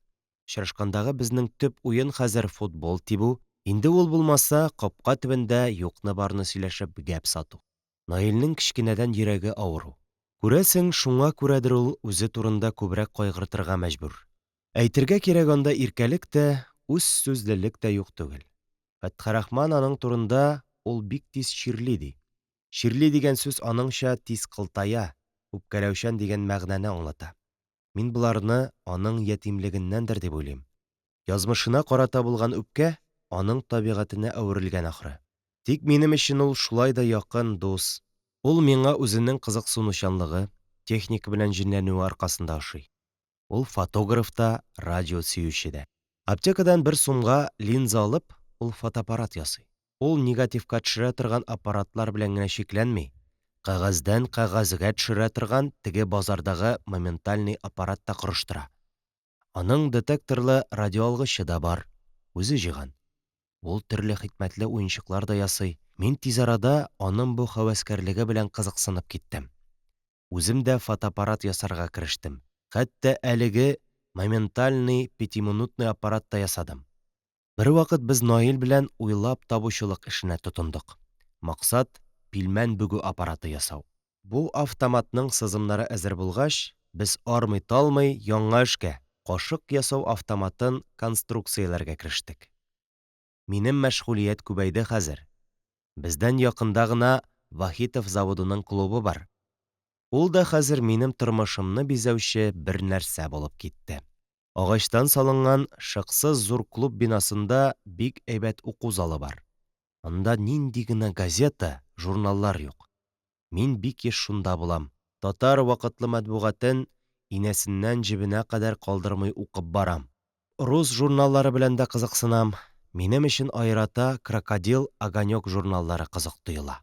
Чырышкандагы безнең төп уен хәзер футбол тибу. Инде ул булмаса, капка төбендә юкны-барны сөйләшеп гәп сату. Наилнең кичкенәдән йөрәге авыру. Күрәсең, шуңа күрәдер ул үзе турында күбрәк кайгыртырга мәҗбүр. Әйтергә кирәк, анда иркәлек тә, үз сүзлелек тә юк түгел. Фәтхи-Рахман аның турында ул бик тиз чирли ди. Чирли дигән сүз аныңча тиз кылтая, үпкәләүчән дигән мәгънәне аңлата. Мин буларны аның ятимлегеннәндер дип уйлыйм. Язмышына карата булган үпкә аның табигатенә әверелгән ахры. Тик минем өчен ул шулай да якын дус. Ул миңа үзенең кызыксынучанлыгы, техника белән җинләнүе аркасында ошый. Ул фотограф та, радио сөюче дә. Аптекадан 1 сумга линза алып, ул фотоаппарат ясый. Ул негативка төшерә торган аппаратлар белән генә шикләнми, кәгазьдән кәгазьгә төшерә торган теге базардагы моментальный аппарат та корыштыра. Аның детекторлы радиоалгычы да бар, үзе җыйган. Ул төрле хикмәтле уенчыклар да ясый. Мин тиз арада аның бу хәвәскәрлеге белән кызыксынып киттем. Үзем дә фотоаппарат ясарга керештем. Хәтта әлеге моментальный пятиминутный аппарат та ясадым. Бер вакыт без Наил белән уйлап табучылык эшенә тотындык. Максат пилмән бүгү аппараты ясау. Бу автоматның сызымнары әзер булгач, без армый-талмый яңа эшкә, кашык ясау автоматын конструкцияләргә керештек. Минем мәшгулият күбәйде хәзер. Бездән якында гына Вахитов заводының клубы бар. Ул да хәзер минем тормышымны бизәүче бер нәрсә булып китте. Агачтан салынган шыксыз зур клуб бинасында бик әйбәт уку залы бар. Анда нинди генә газета, журналлар юк. Мин бик еш шунда булам. Татар вакытлы матбугатын инәсеннән җибенә кадәр калдырмый укып барам. Рус журналлары белән дә кызыксынам. Минем өчен аерата Крокодил, Огонёк журналлары кызык тоела.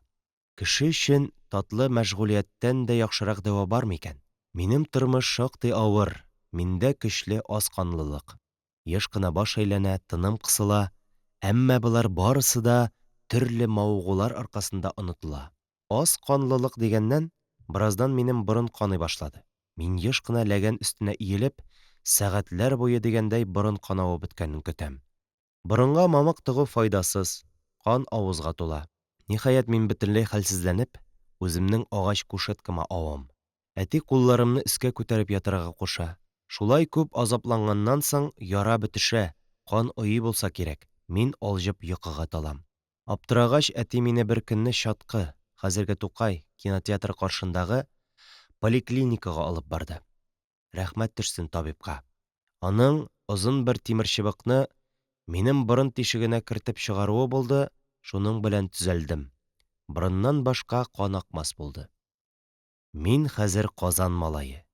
Кеше өчен татлы мәшгульяттән дә яхшырак дәва бармы икән? Минем тормыш шактый авыр, миндә көчле асканлылык. Еш кына баш әйләнә, тыным кысыла, әммә болар барысы да төрле мавыгулар аркасында онытыла. Асканлылык дигәннән, бераздан минем борын каный башлады. Мин еш кына ләгән өстенә иелеп, сәгатьләр буе дигәндәй борын канавы беткәнен көтәм. Борынга мамык тыгу файдасыз, кан авызга тула. Ниһаять мин бөтенләй хәлсезләнеп, үземнең агач кушеткама авам. Әти кулларымны өскә күтәреп ятырга куша. Шулай күп азапланганнан соң яра бетешә, кан ыйый булса кирәк. Мин алҗып йокыга талам. Аптырагач әти мине бер көнне чатқы, хәзерге Тукай кинотеатры каршындагы поликлиникага алып барды. Рәхмәт төшсен табибка. Аның озын бер тимер чыбыкны минем борын тишегенә кертеп чыгаруы булды, шуның белән төзәлдем. Борыннан башка кан акмас булды. Мин хәзер Казан малае.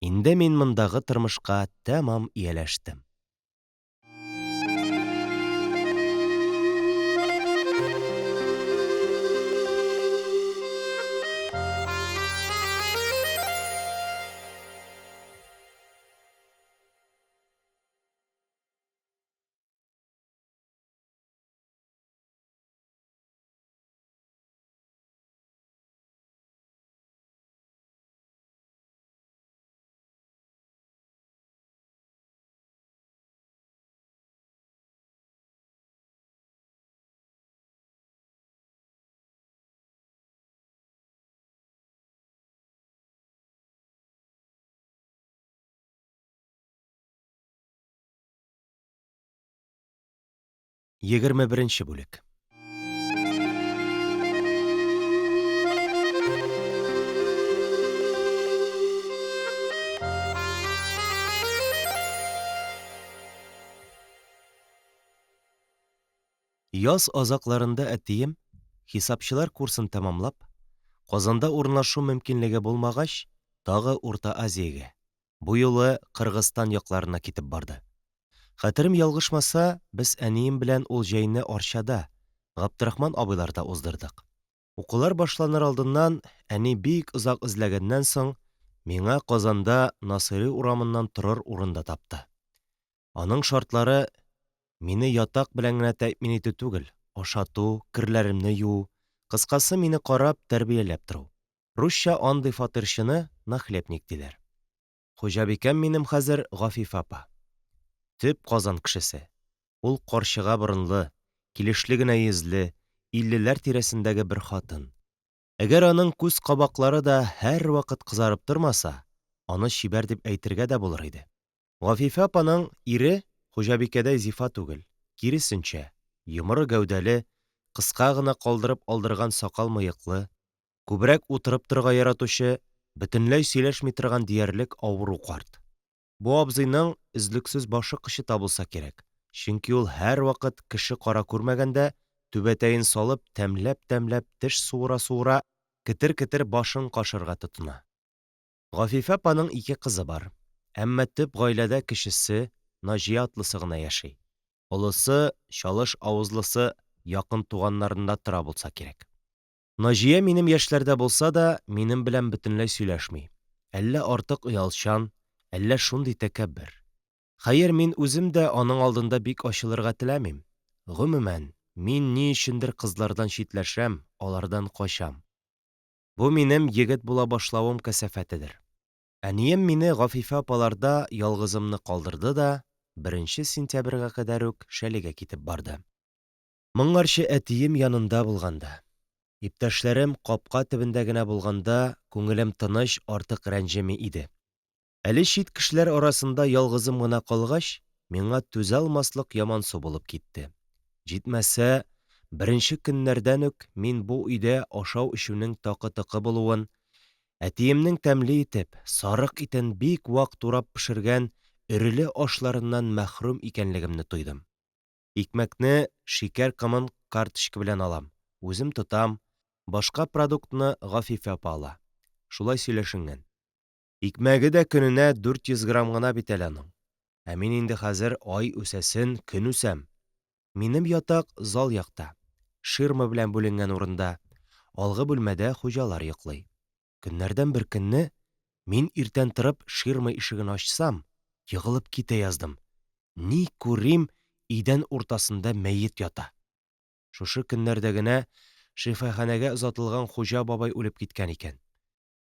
Инде мин мондагы тормышка тәмам ияләштем. Егерме беренче бүлек. Яз азакларында әтием, хисапчылар курсын тәмамлап, Казанда урнашу мөмкинлеге булмагач, тагы Урта Азиягә, бу юлы Кыргызстан якларына китеп барды. Хәтерем ялгышмаса, без әнием белән ул җәйне Арчада, Габдрахман абыйларда уздырдык. Укулар башланыр алдыннан әни бик озак эзләгәннән соң миңа Казанда Насыйри урамыннан торыр урында тапты. Аның шартлары мине ятак белән генә тәэмин итү түгел, ашату, керләремне юу, кыскасы мине карап тәрбияләп тору. Русча андый фатирчыны нахлебник диләр. Хуҗабикәм минем хәзер Гафифа апа. Төп Казан кешесе. Ул карчыга борынлы, килешле генә йөзле, 50ләр тирәсендәге бер хатын. Әгәр аның күз кабаклары да һәр вакыт кызарып тормаса, аны чибәр дип әйтергә дә булыр иде. Гафифа апаның ире Хуҗабикәдәй зифа түгел, киресенчә, йомры гәүдәле, кыска гына калдырып алдырган сакал-мыеклы, күбрәк утырып торырга яратучы, бөтенләй сөйләшми торган диярлек авыру карт. Бу абзыйның өзлексез башы кычыта булса кирәк, чөнки ул һәр вакыт кеше кара күрмәгәндә түбәтәен салып тәмләп теш суыра-суыра кетер-кетер башын кашырга тотына. Гафифа апаның 2 кызы бар, әммә төп гаиләдә кечесе Наҗия атлысы гына яши. Олысы, чалыш авызлысы якын туганнарында тора булса кирәк. Наҗия минем яшьләрдә булса да, минем белән бөтенләй сөйләшми. Әллә артык оялчан, әллә шундый тәкәббер. Хәер, мин үзем дә аның алдында бик ачылырга теләмим. Гомумән, мин ни өчендер кызлардан читләшәм, алардан качам. Бу минем егет була башлавым кәсәфәтедер. Әнием мине Гафифа апаларда ялгызымны калдырды да 1 сентябрьгә кадәр үк шәлегә китеп барды. Моңарчы әтием янында булганда, иптәшләрем капка төбендә генә булганда, күңелем тыныч, артык рәнҗеми иде. Әле чит кешеләр арасында ялгызым гына калгач, миңа түзә алмаслык ямансу булып китте. Җитмәсә, 1 көннәрдән үк мин бу өйдә ашау-эчүнең такы-тыкы булуын, әтиемнең тәмле итеп, сарык итен бик вак турап пешергән өреле ашларыннан мәхрүм икәнлегемне тойдым. Икмәкне шикәр кымын карточка белән алам, үзем тотам, башка продуктны Гафифа апа ала. Шулай сөйләшенгән. Икмәге дә көненә 400 грамм гына бит әле аның. Ә мин инде хәзер ай үсәсен, көн үсәм. Минем ятак зал якта, ширма белән бүленгән урында, алгы бүлмәдә хуҗалар йоклый. Көннәрдән бер көнне мин иртән торып ширма ишеген ачсам, егылып китә яздым. Ни күрим, идән уртасында мәет ята. Шушы көннәрдә генә шифаханәгә озатылган хуҗа бабай үлеп киткән икән.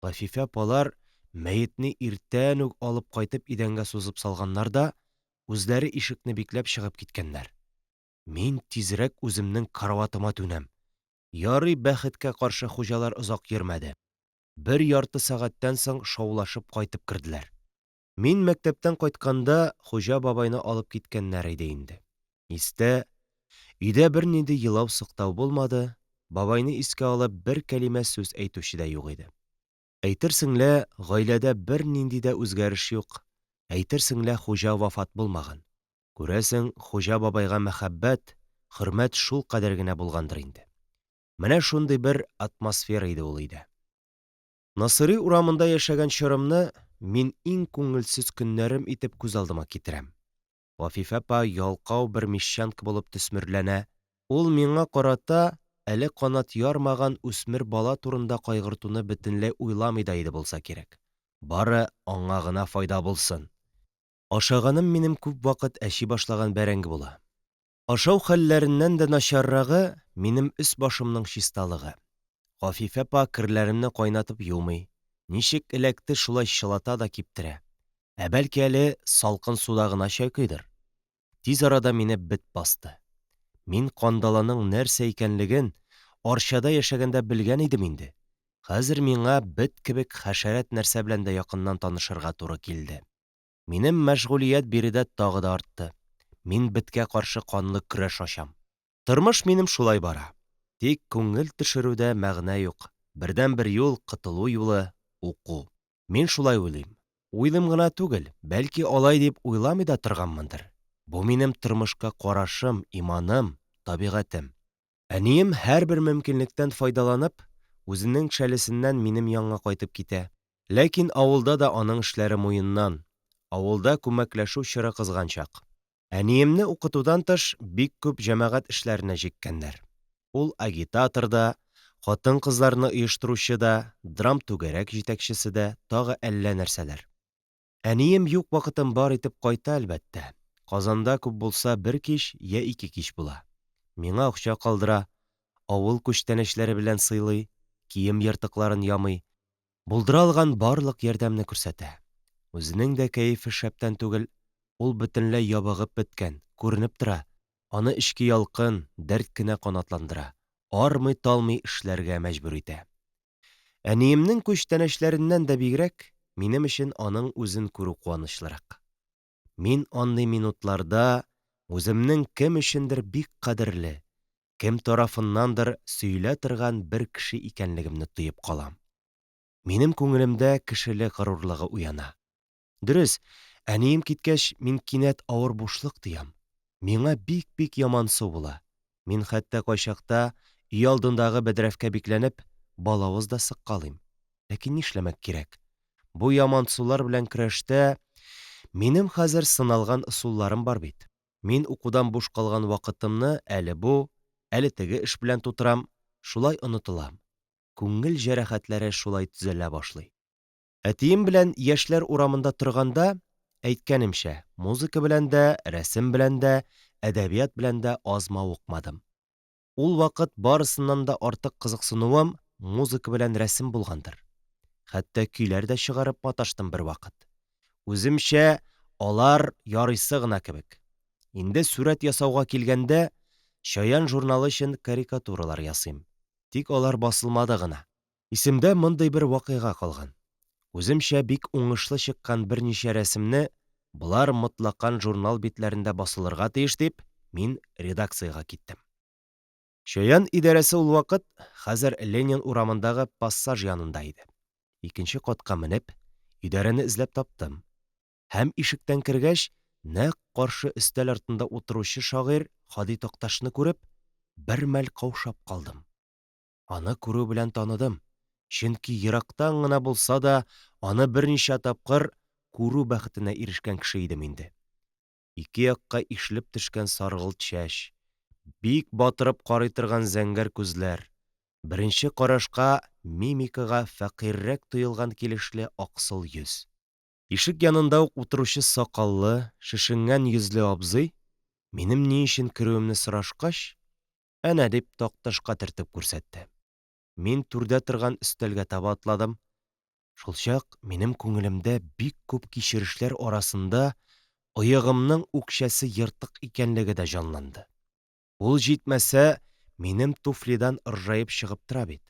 Гафифә апалар мәетне иртән үк алып кайтып идәнгә сузып салганнар да, үзләре ишекне бикләп чыгып киткәннәр. Мин тизрәк үземнең караватыма түнәм. Ярый, бәхеткә каршы хуҗалар озак йөрмәде. 1 ярты сәгатьтән соң шаулашып кайтып керделәр. Мин мәктәптән кайтканда хуҗа бабайны алып киткәннәр иде инде. Истә, өйдә бернинди елау-сыктау булмады, бабайны искә алып бер кәлимә сүз әйтүче дә юк иде. Әйтерсең лә, гаиләдә бернинди дә үзгәреш юк. Әйтерсең лә, хуҗа вафат булмаган. Күрәсең, хуҗа бабайга мәхәббәт, хөрмәт шул кадәр генә булгандыр инде. Менә шундый бер атмосфера иде ул өйдә. Насыйри урамында яшәгән чорымны мин иң күңелсез көннәрем итеп күз алдыма китерәм. Гафифә апа ялкау бер мещанка булып төсмерләнә. Ул миңа карата әле канат ярмаган үсмер бала турында кайгыртуны бөтенләй уйламый да иде булса кирәк. Бары аңа гына файда булсын. Ашаганым минем күп вакыт әчи башлаган бәрәңге була. Ашау хәлләреннән дә начаррагы минем өс-башымның чисталыгы. Гафифә апа керләремне кайнатып юмый, ничек эләкте шулай чылата да киптерә. Ә бәлки әле салкын суда гына чайкыйдыр. Тиз арада мине бет басты. Мин кандаланың нәрсә икәнлеген арчада яшәгәндә белгән идем инде. Хәзер миңа бет кебек хәшәрәт нәрсә белән дә якыннан танышырга туры килде. Минем мәшгулият биредә тагы да артты. Мин беткә каршы канлы көрәш ачам. Тормыш минем шулай бара. Тик күңел төшерүдә мәгънә юк. Бердән-бер юл, кытылу юлы — уку. Мин шулай уйлыйм. Уйлым гына түгел, бәлки алай дип уйламый да торганмындыр. Бу минем тормышка карашым, иманым, табигатем. Әнием һәрбер мөмкинлектән файдаланып, үзенең шәлесеннән минем янга кайтып китә. Ләкин авылда да аның эшләре муеннан. Авылда күмәкләшү чоры кызганчак. Әниемне укытудан тыш бик күп җәмәгать эшләренә җиккәннәр. Ул агитатор да, хатын-кызларны оештыручы да, драм-түгәрәк җитәкчесе дә, тагы әллә нәрсәләр. Әнием юк вакытым бар итеп кайта, әлбәттә. Казанда күп булса бер кич, я 2 кич була. Миңа акча калдыра, авыл күчтәнәчләре белән сыйлый, кием йыртыкларын ямый, булдыра алган барлык ярдәмне күрсәтә. Үзенең дә кәефе шәптән түгел, ул бөтенләй ябыгып беткән, күренеп тора. Аны эчке ялкын, дәрт кенә канатландыра, армый-талмый эшләргә мәҗбүр итә. Әниемнең күчтәнәчләреннән дә бигрәк, минем өчен аның үзен күрү куанычлырак. Мин андый минутларда үземнең кем өчендер бик кадерле, кем тарафыннандыр сөйлә торган бер кеше икәнлегемне тоеп калам. Минем күңелемдә кешелек горурлыгы уяна. Дөрес, әнием киткәч, мин кинәт авыр бушлык тоям. Миңа бик-бик ямансу була. Мин хәтта кайчакта өй алдындагы бәдрәфкә бикләнеп, балавыз да сыккалыйм. Ләкин нишләмәк кирәк? Бу ямансулар белән көрәштә минем хәзер сыналган ысулларым бар бит. Мин укудан буш калган вакытымны әле бу, әле теге эш белән тутырам, шулай онытылам. Күңел җәрәхәтләре шулай төзәлә башлый. Әтием белән яшьләр урамында торганда, әйткәнемчә, музыка белән дә, рәсем белән дә, әдәбият белән дә азма укмадым. Ул вакыт барысыннан да артык кызыксынуым музыка белән рәсем булгандыр. Хәтта көйләр дә чыгарып маташтым бер вакыт. Үземчә, алар ярыйсы гына кебек. Инде сүрәт ясауга килгәндә, Чаян журналы өчен карикатуралар ясыйм. Тик алар басылмады гына. Исемдә мондый бер вакыйга калган. Үземчә бик уңышлы чыккан берничә рәсемне булар мотлакан журнал битләрендә басылырга тиеш дип, мин редакциягә киттем. Чаян идарәсе ул вакыт хәзер Ленин урамындагы пассаж янында иде. 2нче катка менеп, идарәне эзләп таптым. Һәм ишектән кергәч, нәкъ каршы өстәл артында утыручы шагыйрь Хади Такташны күреп, бер мәл каушап калдым. Аны күрү белән таныдым. Чөнки ерактан гына булса да, аны берничә тапкыр күрү бәхетенә ирешкән кеше идем инде. Ике якка ишелеп төшкән саргылт чәч, бик батырып карый торган зәңгәр күзләр, беренче карашка мимикага фәкыйрьрәк тоелган килешле аксыл йөз. Ишек янында ук утыручы сакаллы, шешенгән йөзле абзый, минем ни өчен керүемне сорашкач, әнә дип такташка төртеп күрсәтте. Мин түрдә торган өстәлгә таба атладым. Шул чак минем күңелемдә бик күп кичерешләр арасында оегымның үкчәсе ертык икәнлеге дә җанланды. Ул җитмәсә, минем туфлидан ыржаеп чыгып тора бит.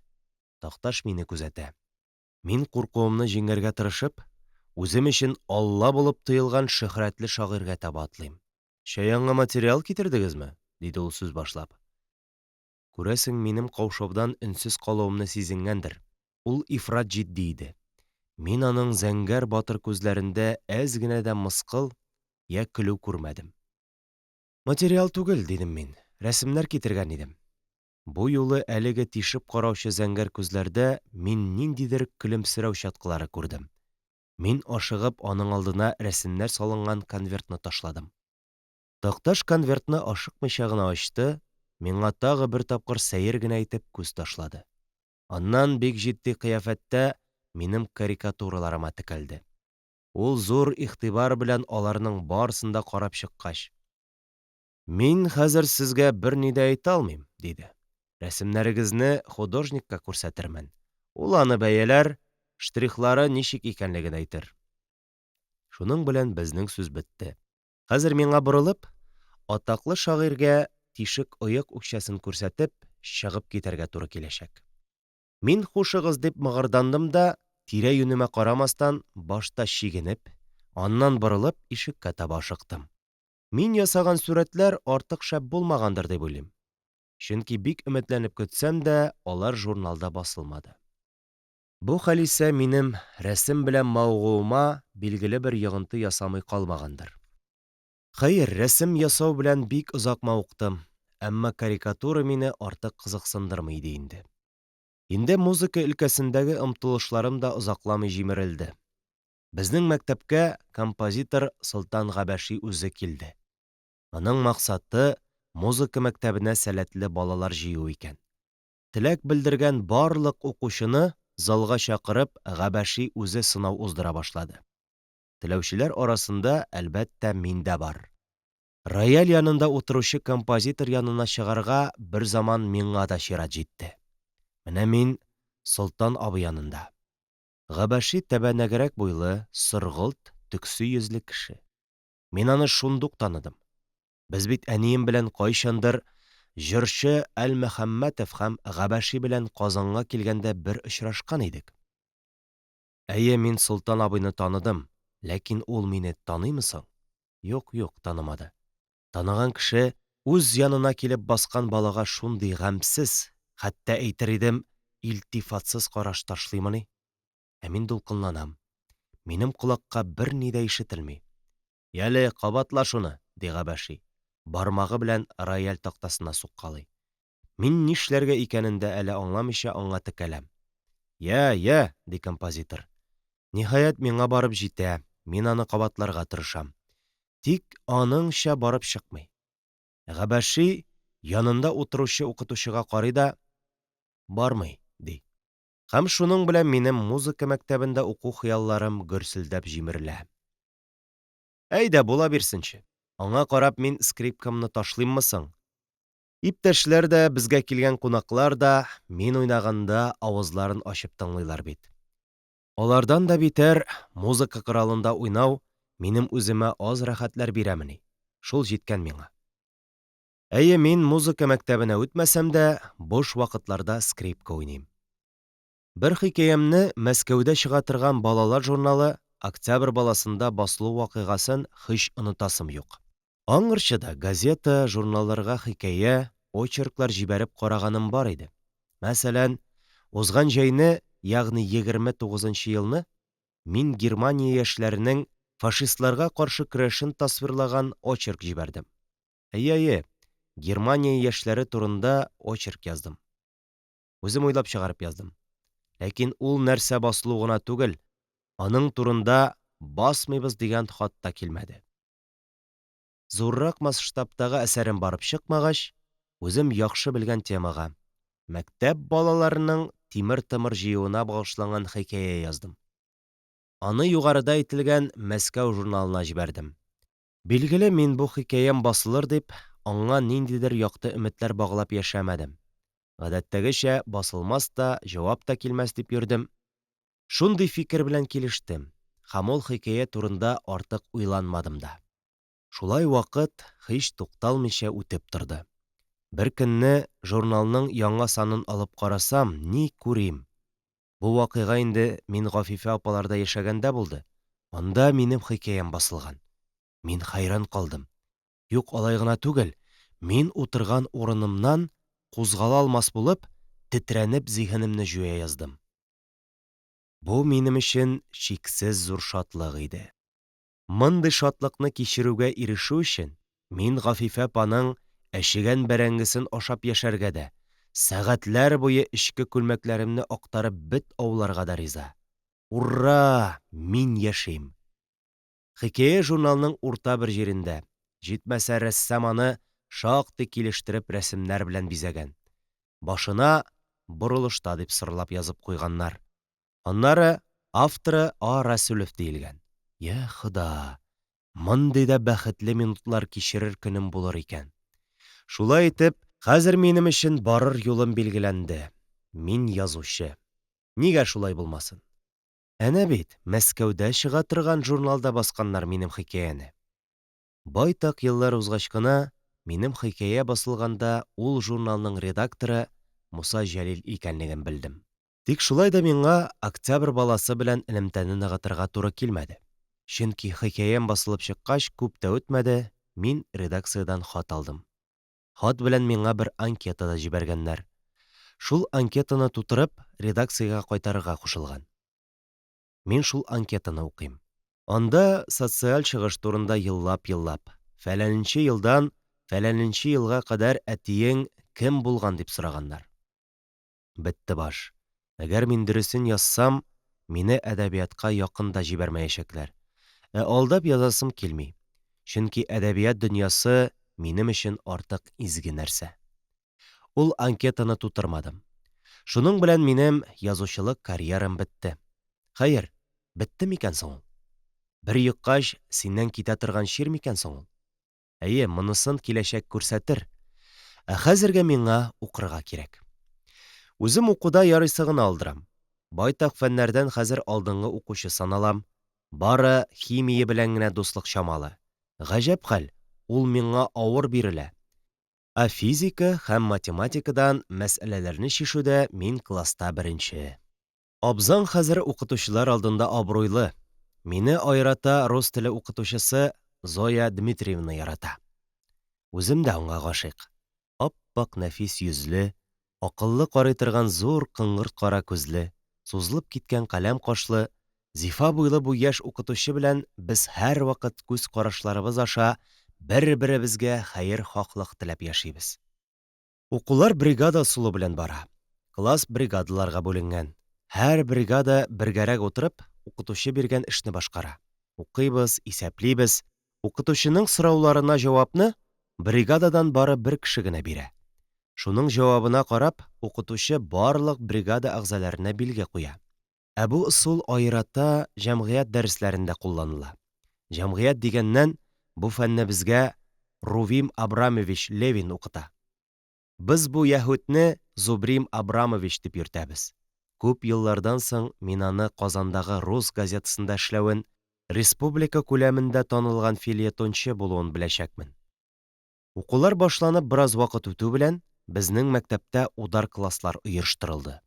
Такташ мине күзәтә. Мин куркуымны җиңәргә тырышып, үзем өчен Алла булып тоелган шөһрәтле шагыйрьгә таба атлыйм. «Чаянга материал китердегезме?» – диде ул сүз башлап. Күрәсең, минем каушаудан өнсез калуымны сизенгәндер. Ул ифрат җитди иде. Мин аның зәңгәр батыр күзләрендә әз генә дә мыскыл я көлү күрмәдем. «Материал түгел», – дидем мин, – «рәсемнәр китергән идем». Бу юлы әлеге тишеп караучы зәңгәр күзләрдә мин ниндидер көлемсерәү чаткылары күрдем. Мин ашыгып аның алдына рәсемнәр салынган конвертны ташладым. Такташ конвертны ашыкмыйча гына ачты, миңа тагы бер тапкыр сәер генә итеп күз ташлады. Аннан бик җитди кыяфәттә минем карикатураларыма текәлде. Ул зур игътибар белән аларның барысын да карап чыккач: «Мин хәзер сезгә берни дә әйтә алмыйм», – диде. «Рәсемнәрегезне художникка күрсәтермен. Ул аны бәяләр, штрихлары ничек икәнлеген әйтер». Шуның белән безнең сүз бетте. Хәзер миңа борылып, атаклы шагыйрьгә тишек оек үкчәсен күрсәтеп, чыгып китәргә туры киләчәк. Мин хушыгыз дип мыгырдандым да, тирә-юнемә карамастан, башта чигенеп, аннан борылып ишеккә таба ашыктым. Мин ясаган сүрәтләр артык шәп булмагандыр дип уйлыйм. Чөнки бик өметләнеп көтсәм дә, алар журналда басылмады. Бу хәл исә минем рәсем белән мавыгуыма билгеле бер йогынты ясамый калмагандыр. Хәер, рәсем ясау белән бик озак мавыктым, әммә карикатура мине артык кызыксындырмый иде инде. Инде музыка өлкәсендәге омтылышларым да озакламый җимерелде. Безнең мәктәпкә композитор Солтан Габәши үзе килде. Аның максаты музыка мәктәбенә сәләтле балалар җыю икән. Теләк белдергән барлык укучыны залга чакырып, Габәши үзе сынау уздыра башлады. Теләүчеләр арасында, әлбәттә, мин дә бар. Рояль янында утыручы композитор янына чыгарга бер заман миңа да чират җитте. Менә мин Солтан абый янында. Габәши тәбәнәгрәк буйлы, сыргылт, төксе йөзле кеше. Мин аны шундук таныдым. Без бит әнием белән кайчандыр җырчы Әл-Мөхәммәтов һәм Габәши белән Казанга килгәндә бер очрашкан идек. Әйе, мин Солтан абыйны таныдым, ләкин ул мине таныймы соң? Юк, танымады. Таныган кеше үз янына килеп баскан балага шундый гамьсез, хәтта әйтер идем, илтифатсыз караш ташлыймыни? Ә мин дулкынланам. Минем колакка бер ни дә ишетелми. «Яле, кабатла шуны», – ди Габәши. Бармагы белән рояль тактасына суккалый. Мин нишләргә икәнен дә әле аңламыйча аңа текәләм. «Я», – ди композитор. Ниһаять миңа барып җитә, мин аны кабатларга тырышам. Тик аныңча барып чыкмый. Габәши янында утыручы укытучыга карый да: «Бармый», – ди. Һәм шуның белән минем музыка мәктәбендә уку хыялларым гөрселдәп җимерелә. Әйдә, була бирсенче. Аңа карап мин скрипкамны ташлыйммы соң? Иптәшләр дә, безгә килгән кунаклар да мин уйнаганда авызларын ачып тыңлыйлар бит. Алардан да битәр, музыка коралында уйнау минем үземә аз рәхәтләр бирәмени. Шул җиткән миңа. Әйе, мин музыка мәктәбенә үтмәсәм дә, буш вакытларда скрипка уйныйм. Бер хикәямне Мәскәүдә чыга торган балалар журналы Октябрь баласында басылу вакыйгасын һич онытасым юк. Аңгырчыда газета, журналларга хикәя, очерклар җибәреп караганым бар иде. Мәсәлән, узган җәйне, ягъни 29нчы елны, мин Германия яшьләренең фашистларга каршы көрәшен тасвирлаган очерк җибәрдем. Әйе, Германия яшьләре турында очерк яздым. Үзем уйлап чыгарып яздым. Ләкин ул нәрсә басылу гына түгел, аның турында басмыйбыз дигән хат та килмәде. зуррак масштабтагы әсәрем барып чыкмагач, үзем яхшы белгән темага — мәктәп балаларының тимер-тымыр җыюына багышланган хикәя яздым. Аны югарыда әйтелгән Мәскәү журналына җибәрдем. Билгеле, мин бу хикәям басылыр дип, аңа ниндидер якты өметләр баглап яшәмәдем. Гадәттәгечә, басылмас та, җавап та килмәс дип йөрдем. Шундый фикер белән килештем, һәм ул хикәя турында артык уйланмадым да. Шулай вакыт һич тукталмыйча үтеп торды. Бер көнне журналның яңа санын алып карасам, ни күрим? Бу вакыйга инде мин Гафифә апаларда яшәгәндә булды. Анда минем хикәям басылган. Мин хайран калдым. Юк, алай гына түгел. Мин утырган урынымнан кузгала алмас булып, тетрәнеп зиһенемне җуя яздым. Бу минем өчен чиксез зур шатлык иде. Мондый шатлыкны кичерүгә ирешү өчен мин Гафифә апаның әчегән бәрәңгесен ашап яшәргә дә, сәгатьләр буе эчке күлмәкләремне актарып бет ауларга да риза. Ура! Мин яшим! Хикәя журналның урта бер җирендә, җитмәсә рәссам аны шактый килештереп рәсемнәр белән бизәгән. Башына «Борылышта» дип сырлап язып куйганнар. Аннары авторы А. Рәсүлев диелгән. Я Хода! Мондый да бәхетле минутлар кичерер көнем булыр икән. Шулай итеп, хәзер минем өчен барыр юлым билгеләнде. Мин язучы. Нигә шулай булмасын? Әнә бит, Мәскәүдә чыга торган журналда басканнар минем хикәяне. Байтак еллар узгач кына, минем хикәя басылганда ул журналның редакторы Муса Җәлил икәнлеген белдем. Тик шулай да миңа Октябрь баласы белән элемтәне ныгытырга туры килмәде. Чөнки хикәям басылып чыккач, күп тә үтмәде, мин редакциядән хат алдым. Хат белән миңа бер анкета да җибәргәннәр. Шул анкетаны тутырып, редакциягә кайтарырга кушылган. Мин шул анкетаны укыйм. Анда социаль чыгыш турында еллап-еллап, фәләненче елдан фәләненче елга кадәр әтиең кем булган дип сораганнар. Бетте баш. Әгәр мин дөресен язсам, мине әдәбиятка якын да җибәрмәячәкләр. Алдап язасым килми. Чөнки әдәбият дөньясы минем өчен артык изге нәрсә. Ул анкетаны тутырмадым. Шуның белән минем язучылык карьерам бетте. Хәер, бетте микән соң ул? Бер йоккач, синнән китә торган чир микән соң ул? Әйе, монысын киләчәк күрсәтер. Хәзергә миңа укырга кирәк. Үзем укуда ярыйсы гына алдырам. Байтак фәннәрдән хәзер алдынгы укучы саналам. Бары химия белән генә дуслык чамалы. Гаҗәп хәл, ул миңа авыр бирелә. Физика һәм математикадан мәсьәләләрне чишүдә мин класста беренче. Абзаң хәзер укытучылар алдында абруйлы. Мине айрата рус теле укытучысы Зоя Дмитриевна ярата. Үзем дә аңа гашыйк. Ап-пак нәфис йөзле, акыллы карый торган зур кыңгырт кара күзле, сузылып киткән каләм кашлы, зифа буйлы бу яшь укытучы белән без һәр вакыт күз карашларыбыз аша бер-беребезгә хәер-хаклык теләп яшибез. Укулар бригада усулы белән бара. Класс бригадаларга бүленгән. Һәр бригада бергәрәк утырып, укытучы биргән эшне башкара. Укыйбыз, исәплибез. Укытучының сорауларына җавапны бригададан бары бер кеше генә бирә. Шуның җавабына карап, укытучы барлык бригада әгъзаларына билге куя. Бу усул айрата җәмгыять дәресләрендә кулланыла. Җәмгыять дигәннән бу фәнне безгә Рувим Абрамович Левин укыта. Без бу яһүдне Зубрим Абрамович дип йөртәбез. Күп еллардан соң мин аны Казандагы Рус газетасында эшләвен, республика күләмендә танылган фельетончы булуын беләчәкмен. Укулар башланып бераз вакыт үтү белән безнең мәктәптә удар класслар оештырылды.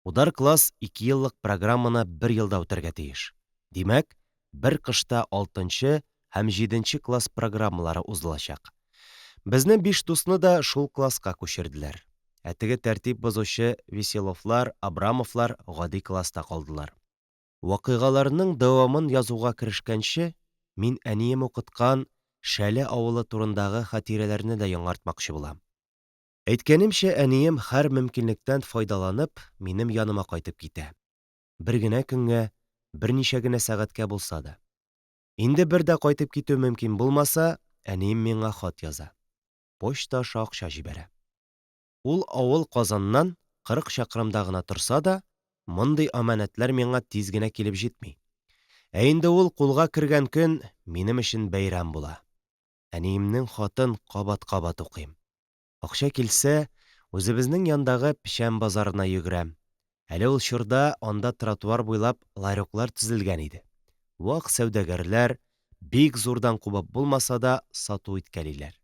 Удар класс 2 еллык программаны 1 елда үтәргә тиеш. Димәк, бер кышта 6 һәм 7 класс программалары узылачак. Безнең 5 дусны да шул класска күчерделәр. Теге тәртип бозучы Веселовлар, Абрамовлар гади класста калдылар. Вакыйгаларның дәвамын язуга керешкәнче, мин әнием укыткан Шәле авылы турындагы хатирәләрне дә яңартмакчы булам. Әйткәнемчә, әнием һәр мөмкинлектән файдаланып, минем яныма кайтып китә. Бер генә көнгә, берничә генә сәгатькә булса да. Инде бер дә кайтып китү мөмкин булмаса, әнием миңа хат яза. Почта аша акча җибәрә. Ул авыл Казаннан 40 чакрымда гына торса да, мондый аманәтләр миңа тиз генә килеп җитми. Ә инде ул кулга кергән көн минем өчен бәйрәм була. Әниемнең хатын кабат-кабат укыйм. Акча килсә, үзебезнең яндагы печән базарына йөгерәм. Әле ул чорда анда тротуар буйлап ларёклар төзелгән иде. Вак сәүдәгәрләр бик зурдан кубып булмаса да сату иткәлиләр.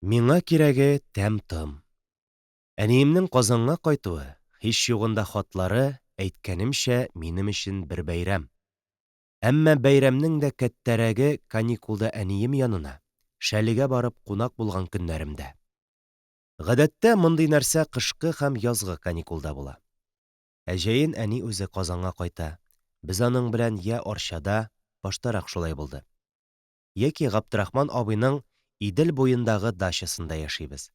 Миңа кирәге тәм-том. Әниемнең Казанга кайтуы, һич югында хатлары, әйткәнемчә, минем өчен бер бәйрәм. Әммә бәйрәмнең дә кәттәрәге каникулда әнием янына, шәлегә барып кунак булган көннәремдә. Гадәттә, мондый нәрсә кышкы һәм язгы каникулда була. Әҗәен әни үзе Казанга кайта. Без аның белән я Арчада, баштарак шулай булды, яки Габдрахман абыйның Идел буендагы дачасында яшибез.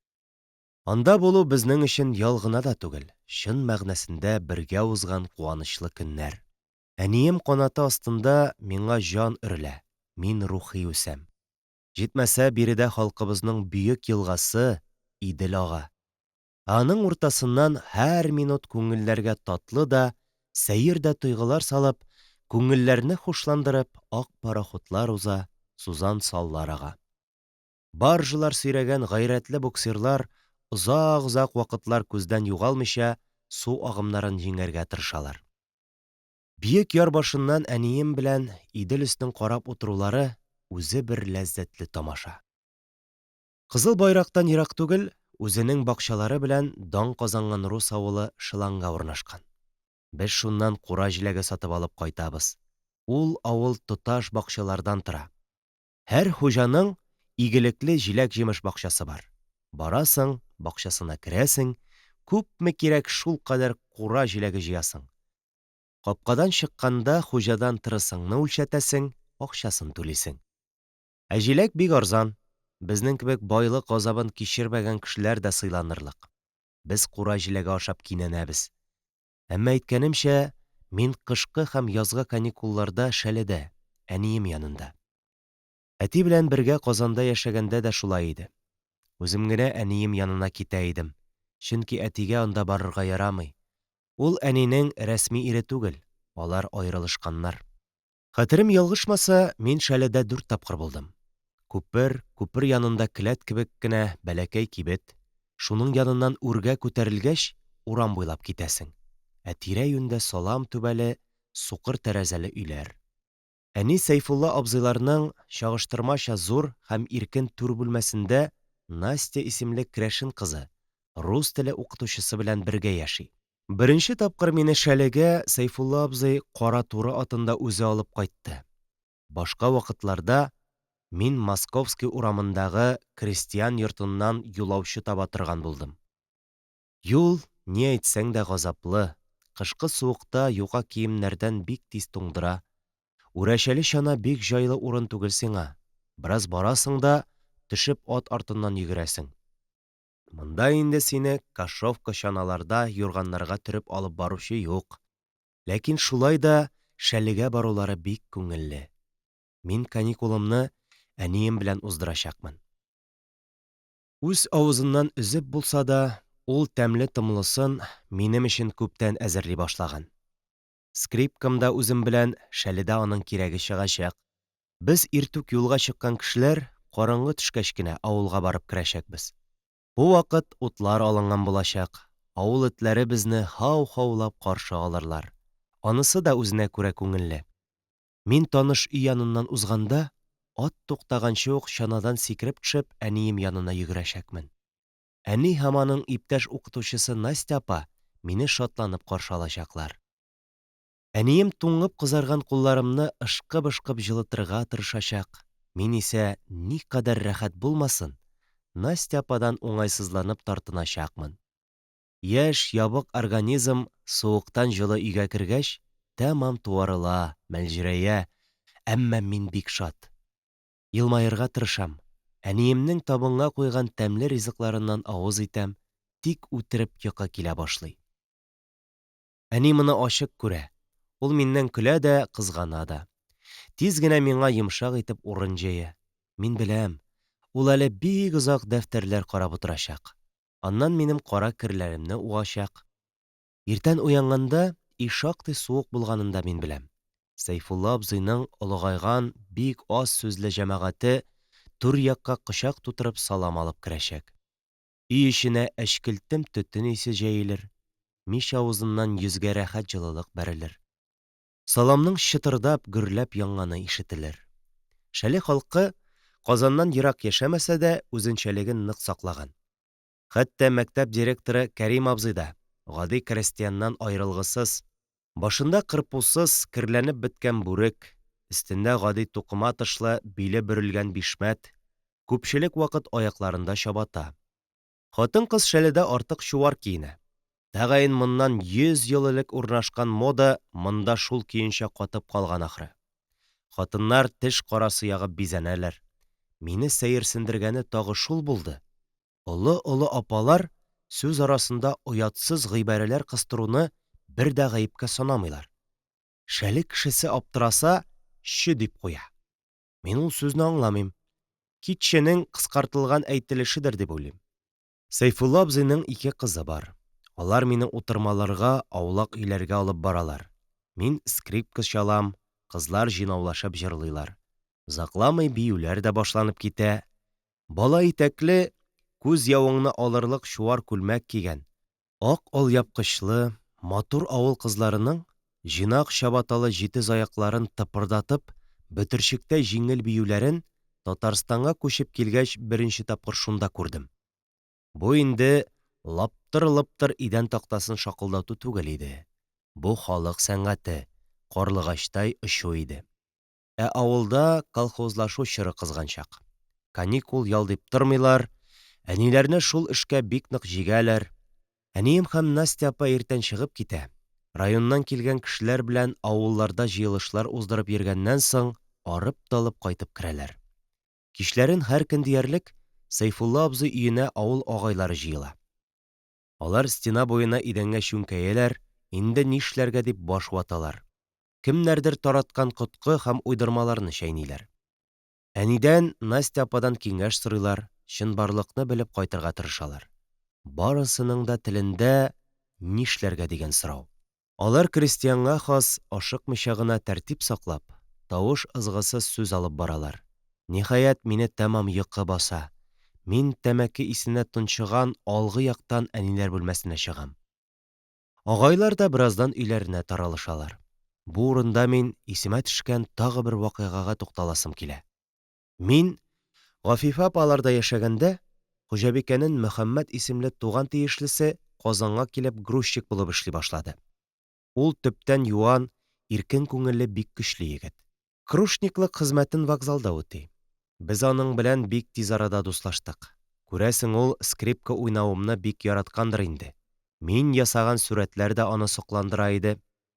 Анда булу безнең өчен ял гына да түгел, чын мәгънәсендә бергә узган куанычлы көннәр. Әнием канаты астында миңа җан өрелә, мин рухи үсәм. Җитмәсә, биредә халкыбызның бөек елгасы Идел ага. Аның уртасыннан һәр минут күңелләргә татлы да, сәер дә тойгылар салып, күңелләрне хушландырып, ак пароходлар уза, сузан саллар ага. Баржылар сөйрәгән гайрәтле буксирлар озак-озак вакытлар күздән югалмыйча су агымнарын җиңәргә тырышалар. Биек яр башыннан әнием белән Идел өстен карап утырулары үзе бер ләззәтле тамаша. Кызыл байрактан ерак түгел, үзенең бакчалары белән дан казанган рус авылы Шыланга урнашкан. Без шуннан кура җиләге сатып алып кайтабыз. Ул авыл тоташ бакчалардан тора. Һәр хуҗаның игелекле җиләк-җимеш бакчасы бар. Барасың, бакчасына керәсең, күпме кирәк шул кадәр кура җиләге җыясың. Капкадан чыкканда хуҗадан тырысыңны үлчәтәсең, акчасын түлисең. Ә җиләк бик арзан. Безнең кебек байлык газабын кичермәгән кешеләр дә сыйланырлык. Без кура җиләге ашап кинәнәбез. Әммә әйткәнемчә, мин кышкы һәм язгы каникулларда Шәледә, әнием янында. Әти белән бергә Казанда яшәгәндә дә шулай иде. Үзем генә әнием янына китә идем, чөнки әтигә анда барырга ярамый. Ул әнинең рәсми ире түгел, алар аерылышканнар. Хәтерем ялгышмаса, мин Шәледә 4 тапкыр булдым. Күпер янында келәт кебек кенә бәләкәй кибет, шуның яныннан үргә күтәрелгәч, урам буйлап китәсең. Ә тирә-юньдә салам түбәле, сукыр тәрәзәле өйләр. Әни Сәйфулла абзыйларның чагыштырмача зур һәм иркен түр бүлмәсендә Настя исемле керәшен кызы, рус теле укытучысы белән бергә яши. Беренче тапкыр мине Шәлегә Сәйфулла абзый кара туры атында үзе алып кайтты. Башка вакытларда мин Московский урамындагы крестьян йортыннан юлаучы таба торган булдым. Юл, ни әйтсәң дә газаплы, кышкы суыкта юка киемнәрдән бик тиз туңдыра. Үрәчәле чана бик җайлы урын түгел сиңа. Бераз барасың да, төшеп ат артыннан йөгерәсең. Монда инде сине кашовка чаналарда юрганнарга төреп алып баручы юк. Ләкин шулай да Шәлегә барулары бик күңелле. Мин каникулымны әнием белән уздырачакмын. Үз авызыннан өзеп булса да, ул тәмле-тымлысын минем өчен күптән әзерли башлаган. Скрипкамда үзем белән Шәледә аның кирәге чыгачак. Без иртүк юлга чыккан кешеләр караңгы төшкәч кенә авылга барып керәчәкбез. Бу вакыт утлар алынган булачак. Авыл этләре безне һау-һаулап каршы алырлар. Анысы да үзенә күрә күңелле. Мин таныш өй яныннан узганда, ат туктаганчы ук чанадан сикереп төшеп, әнием янына йөгерәчәкмен. Әни һәм аның иптәш укытучысы Настя апа мине шатланып каршы алачаклар. Әнием туңып кызарган кулларымны ышкып-ышкып җылытырга тырышачак. Мин исә никадәр рәхәт булмасын, Настя ападан уңайсызланып тартыначакмын. Яшь, ябык организм суыктан җылы өйгә кергәч, тәмам туарыла, мәлҗерәя, әммә мин бик шат. Елмаерга тырышам. Әниемнең табынга куйган тәмле ризыкларыннан авыз итәм, тик үтереп йокы килә башлый. Әни моны ачык күрә. Ул миннән көлә дә, кызгана да. Тиз генә миңа йомшак итеп урын җәя. Мин беләм, ул әле бик озак дәфтәрләр карап утырачак. Аннан минем кара керләремне угачак. Иртән уянганда шактый суык булганын да мин беләм. Сәйфулла абзыйның олыгайган, бик аз сүзле җәмәгате түр якка кочак тутырып салам алып керәчәк. Өй эченә әчкелтем төтен исе җәелер, мич авызыннан йөзгә рәхәт җылылык бәрелер. Саламның чытырдап, гөрләп янганы ишетелер. Шәле халкы Казаннан ерак яшәмәсә дә үзенчәлеген нык саклаган. Хәтта мәктәп директоры Кәрим абзый да гади крәстияннан аерылгысыз, башында кырпусыз, керләнеп беткән бүрек, өстендә гади тукыма тышлы биле бөрелгән бишмәт, күпчелек вакыт аякларында чабата. Хатын-кыз Шәледә артык чуар киенә. Тәгаен моннан 100 ел элек урнашкан мода монда шул көенчә катып калган ахры. Хатыннар теш карасы ягып бизәнәләр. Мине сәерсендергәне тагы шул булды. Олы-олы апалар сүз арасында оятсыз гыйбарәләр кыстыруны бер дә гаепкә санамыйлар. Шәле кешесе аптыраса, «чө» дип куя. Мин ул сүзне аңламыйм. Китченең кыскартылган әйтелешедер дип уйлыйм. Сәйфулла абзыйның 2 кызы бар. Алар мине утырмаларга, аулак өйләргә алып баралар. Мин скрипка чалам, кызлар җыйнаулашып җырлыйлар. Озакламый биюләр дә башланып китә. Бала итәкле, күз явыңны алырлык чуар күлмәк кигән, ак алъяпкычлы, матур авыл кызларының җыйнак чабаталы җитез аякларын тыпырдатып, бөтерчектә җиңел биюләрен Татарстанга күчеп килгәч беренче тапкыр шунда күрдем. Бу инде лаптыр-лыптыр идән тактасын шакылдату түгел иде. Бу халык сәнгате, карлыгачтай очу иде. Ә авылда колхозлашу чоры кызганчак. Каникул ял дип тормыйлар, әниләрне шул эшкә бик нык җигәләр. Әнием һәм Настя апа иртән чыгып китә. Районнан килгән кешеләр белән авылларда җыелышлар уздырып йөргәннән соң арып-талып кайтып керәләр. Кичләрен һәр көн диярлек Сәйфулла абзый өенә авыл агайлары җыела. Алар стена буена идәнгә чүнкәяләр, инде нишләргә дип баш ваталар. Кемнәрдер тараткан коткы һәм уйдырмаларны чәйниләр. Әнидән, Настя ападан киңәш сорыйлар, чынбарлыкны белеп кайтырга тырышалар. Барысының да телендә нишләргә дигән сорау. Алар крестьянга хас ашыкмыйча гына тәртип саклап, тавыш ызгысыз сүз алып баралар. Ниһаять, мине тәмам йокы баса. Мин тәмәке исенә тончыган алгы яктан әниләр бүлмәсенә чыгам. Агайлар да бераздан өйләренә таралышалар. Бу урында мин исемә төшкән тагы бер вакыйгага тукталасым килә. Мин Гафифа апаларда яшәгәндә, Хуҗабикәнең Мөхәммәд исемле туган тиешлесе Казанга килеп грузчик булып эшли башлады. Ул төптән юан, иркен күңелле бик көчле егет. Крушниклык хезмәтен вокзалда үти. Без аның белән бик тиз арада дуслаштык. Күрәсең, ул скрипка уйнавымны бик яраткандыр инде. Мин ясаган сүрәтләр дә аны сокландыра иде.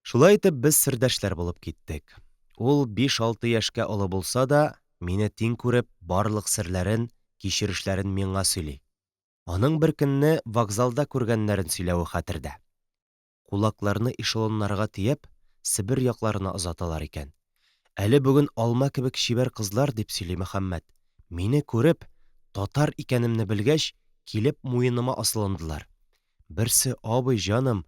Шулай итеп без сердәшләр булып киттек. Ул 5-6 яшькә олы булса да, мине тиң күреп, барлык серләрен, кичерешләрен миңа сөйли. Аның бер көнне вокзалда күргәннәрен сөйләве хәтердә. Кулакларны эшелоннарга тиеп, Себер якларына озаталар икән. Әле бүген алма кебек чибәр кызлар, дип сөйли Мөхәммәд. Мине күреп, татар икәнемне белгәч, килеп муеныма асылындылар. Берсе: "Абый җаным,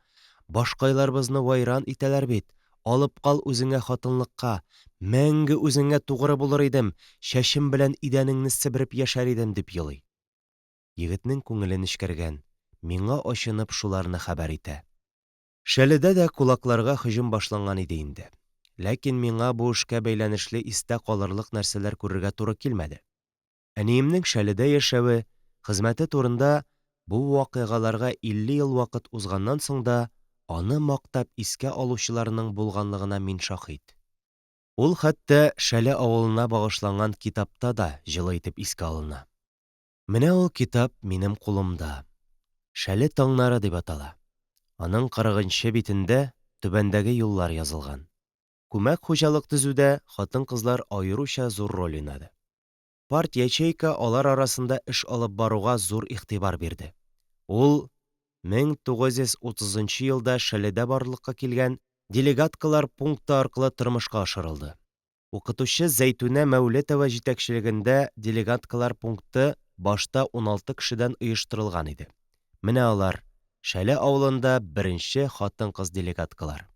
башкайларыбызны вайран итәләр бит. Алып кал үзеңә хатынлыкка. Мәңге үзеңә тугры булыр идем. Чәчем белән идәнеңне себереп яшәр идем", дип елый. Егетнең күңелен эчкәргән, миңа ачынып шуларны хәбәр итә. Шәледә дә кулакларга һөҗүм башланган иде инде. Ләкин миңа бу эшкә бәйләнешле истә калырлык нәрсәләр күрергә туры килмәде. Әниемнең Шәледә яшәве, хезмәте турында бу вакыйгаларга 50 ел вакыт узганнан соң да аны мактап искә алучыларның булганлыгына мин шаһит. Ул хәтта Шәле авылына багышланган китапта да җылы итеп искә алына. Менә ул китап минем кулымда. Шәле таңнары дип атала. Аның 40-нчы битендә түбәндәге юллар язылган. Күмәк хуҗалык төзүдә хатын-кызлар аеруча зур роль уйнады. Парт-ячейка алар арасында эш алып баруга зур игътибар бирде. Ул 1930 елда Шәледә барлыкка килгән делегаткалар пункты аркылы тормышка ашырылды. Укытучы Зәйтүнә Мәүлетова җитәкчелегендә делегаткалар пункты башта 16 кешедән оештырылган иде. Менә алар Шәле авылында беренче хатын-кыз делегаткалар.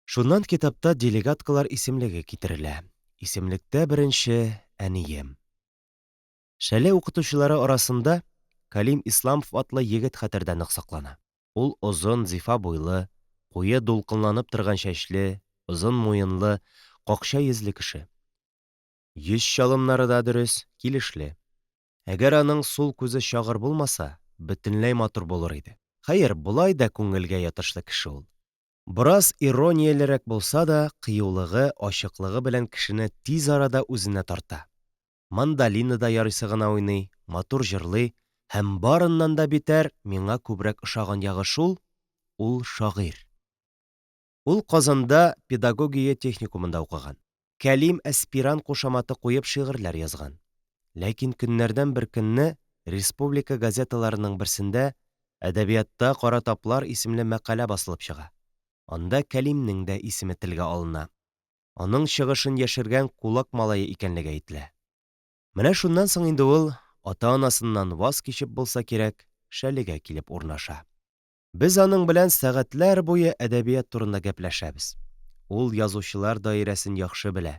Шуннан китапта делегаткалар исемлеге китерелә. Исемлектә беренче әнием. Шәле укытучылары арасында Калим Исламов атлы егет хәтердә нык саклана. Ул озын, зифа буйлы, куе дулкынланып торган чәчле, озын муенлы, какча йөзле кеше. Йөз чалымнары да дөрес, килешле. Әгәр аның сул күзе чагыр булмаса, бөтенләй матур булыр иде. Хәер, булай да күңелгә ятышлы кеше ул. Бераз ирониялерәк булса да, кыюлыгы, ачыклыгы белән кешене тиз арада үзенә тарта. Мандолинада ярыйсы гына уйный, матур җырлый һәм барыннан да битәр миңа күбрәк ошаган ягы шул, ул шагыйрь. Ул Казанда педагогия техникумында укыган. Кәлим аспирант кушаматы куеп шигырьләр язган. Ләкин көннәрдән бер көнне республика газеталарының берсендә әдәбиятта кара таплар исемле мәкалә басылып чыга. Анда Кәлимнең дә исеме телгә алына. Аның чыгышын яшергән кулак малае икәнлеге әйтелә. Менә шуннан соң инде ул ата-анасыннан ваз кичеп булса кирәк, Шәлегә килеп урнаша. Без аның белән сәгатьләр буе әдәбият турында гәпләшәбез. Ул язучылар даирәсен яхшы белә.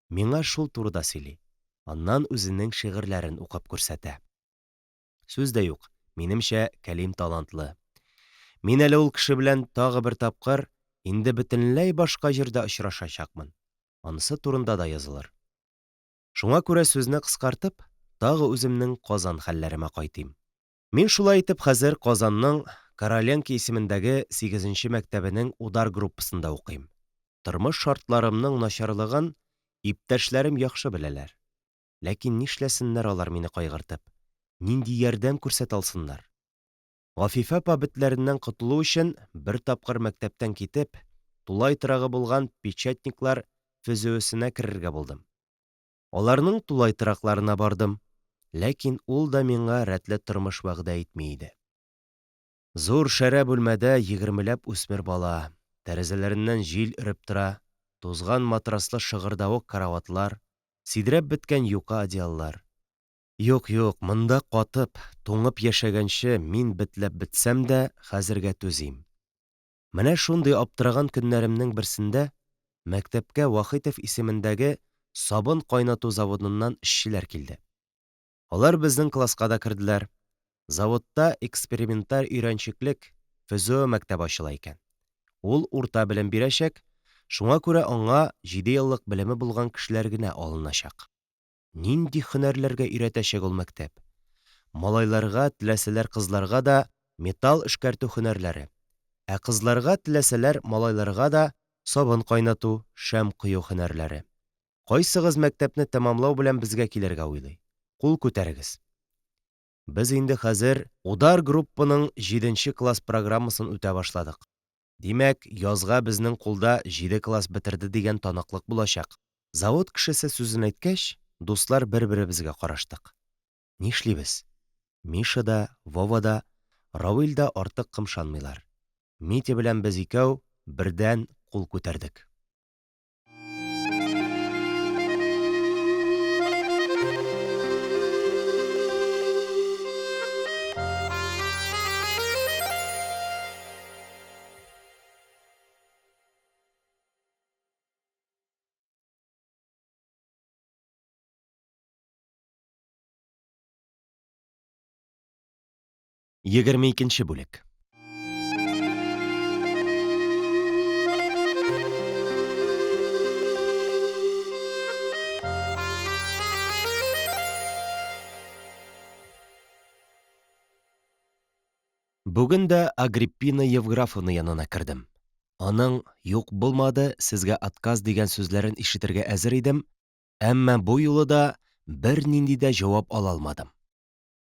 Миңа шул турыда сөйли. Аннан үзенең шигырьләрен укып күрсәтә. Сүз дә юк, минемчә, Кәлим талантлы. Мин әле ул кеше белән тагы бер тапкыр инде бөтенләй башка җирдә очрашачакмын. Анысы турында да язылыр. Шуңа күрә сүзне кыскартып, тагы үземнең Казан хәлләремә кайтыйм. Мин шулай итеп хәзер Казанның Короленко исемендәге 8нче мәктәбенең удар группасында укыйм. Тормыш шартларымның начарлыгын иптәшләрем яхшы беләләр. Ләкин нишләсеннәр алар мине кайгыртып? Нинди ярдәм күрсәтә алсыннар? Гафифә апа бетләреннән котылу өчен бер тапкыр мәктәптән китеп, тулай торагы булган печатниклар фезөсенә керергә булдым. Аларның тулай торакларына бардым, ләкин ул да миңа рәтле тормыш вәгъдә итми иде. Зур шәрә бүлмәдә 20ләп үсмер бала, тәрәзәләреннән җил өреп тора, тузган матраслы шыгырдавык караватлар, сидрәп беткән юка одеяллар. Юк, монда катып, туңып яшәгәнче мин бетләп бетсәм дә хәзергә түзим. Менә шундый аптыраган көннәремнең берсендә мәктәпкә Вахитов исемендәге сабын кайнату заводыннан эшчеләр килде. Алар безнең класска да керделәр. Заводта эксперименталь өйрәнчеклек ФЗО мәктәбе ачыла икән. Ул урта белем бирәчәк, шуңа күрә аңа 7 еллык белеме булган кешеләр генә алыначак. Нинди һөнәрләргә өйрәтәчәк ул мәктәп? Малайларга, теләсәләр кызларга да металл эшкәртү һөнәрләре, ә кызларга, теләсәләр малайларга да сабын кайнату, шәм кую һөнәрләре. Кайсыгыз мәктәпне тәмамлау белән безгә килергә уйлый? Кул күтәрегез. Без инде хәзер удар группаның 7нче класс программасын үтә башладык. Димәк, язга безнең кулда 7 класс бетерде дигән таныклык булачак. Завод кешесе сүзен әйткәч, дуслар бер-беребезгә караштык. Нишлибез? Миша да, Вова да, Равил да артык кымшанмыйлар. Митя белән без икәү бердән кул күтәрдек. Егерме икенче бүлек. Бүген дә Агриппина Евграфовна янына кердем. Аның «юк булмады, сезгә отказ» дигән сүзләрен ишетергә әзер идем, әммә бу юлы да бер нинди дә җавап ала алмадым.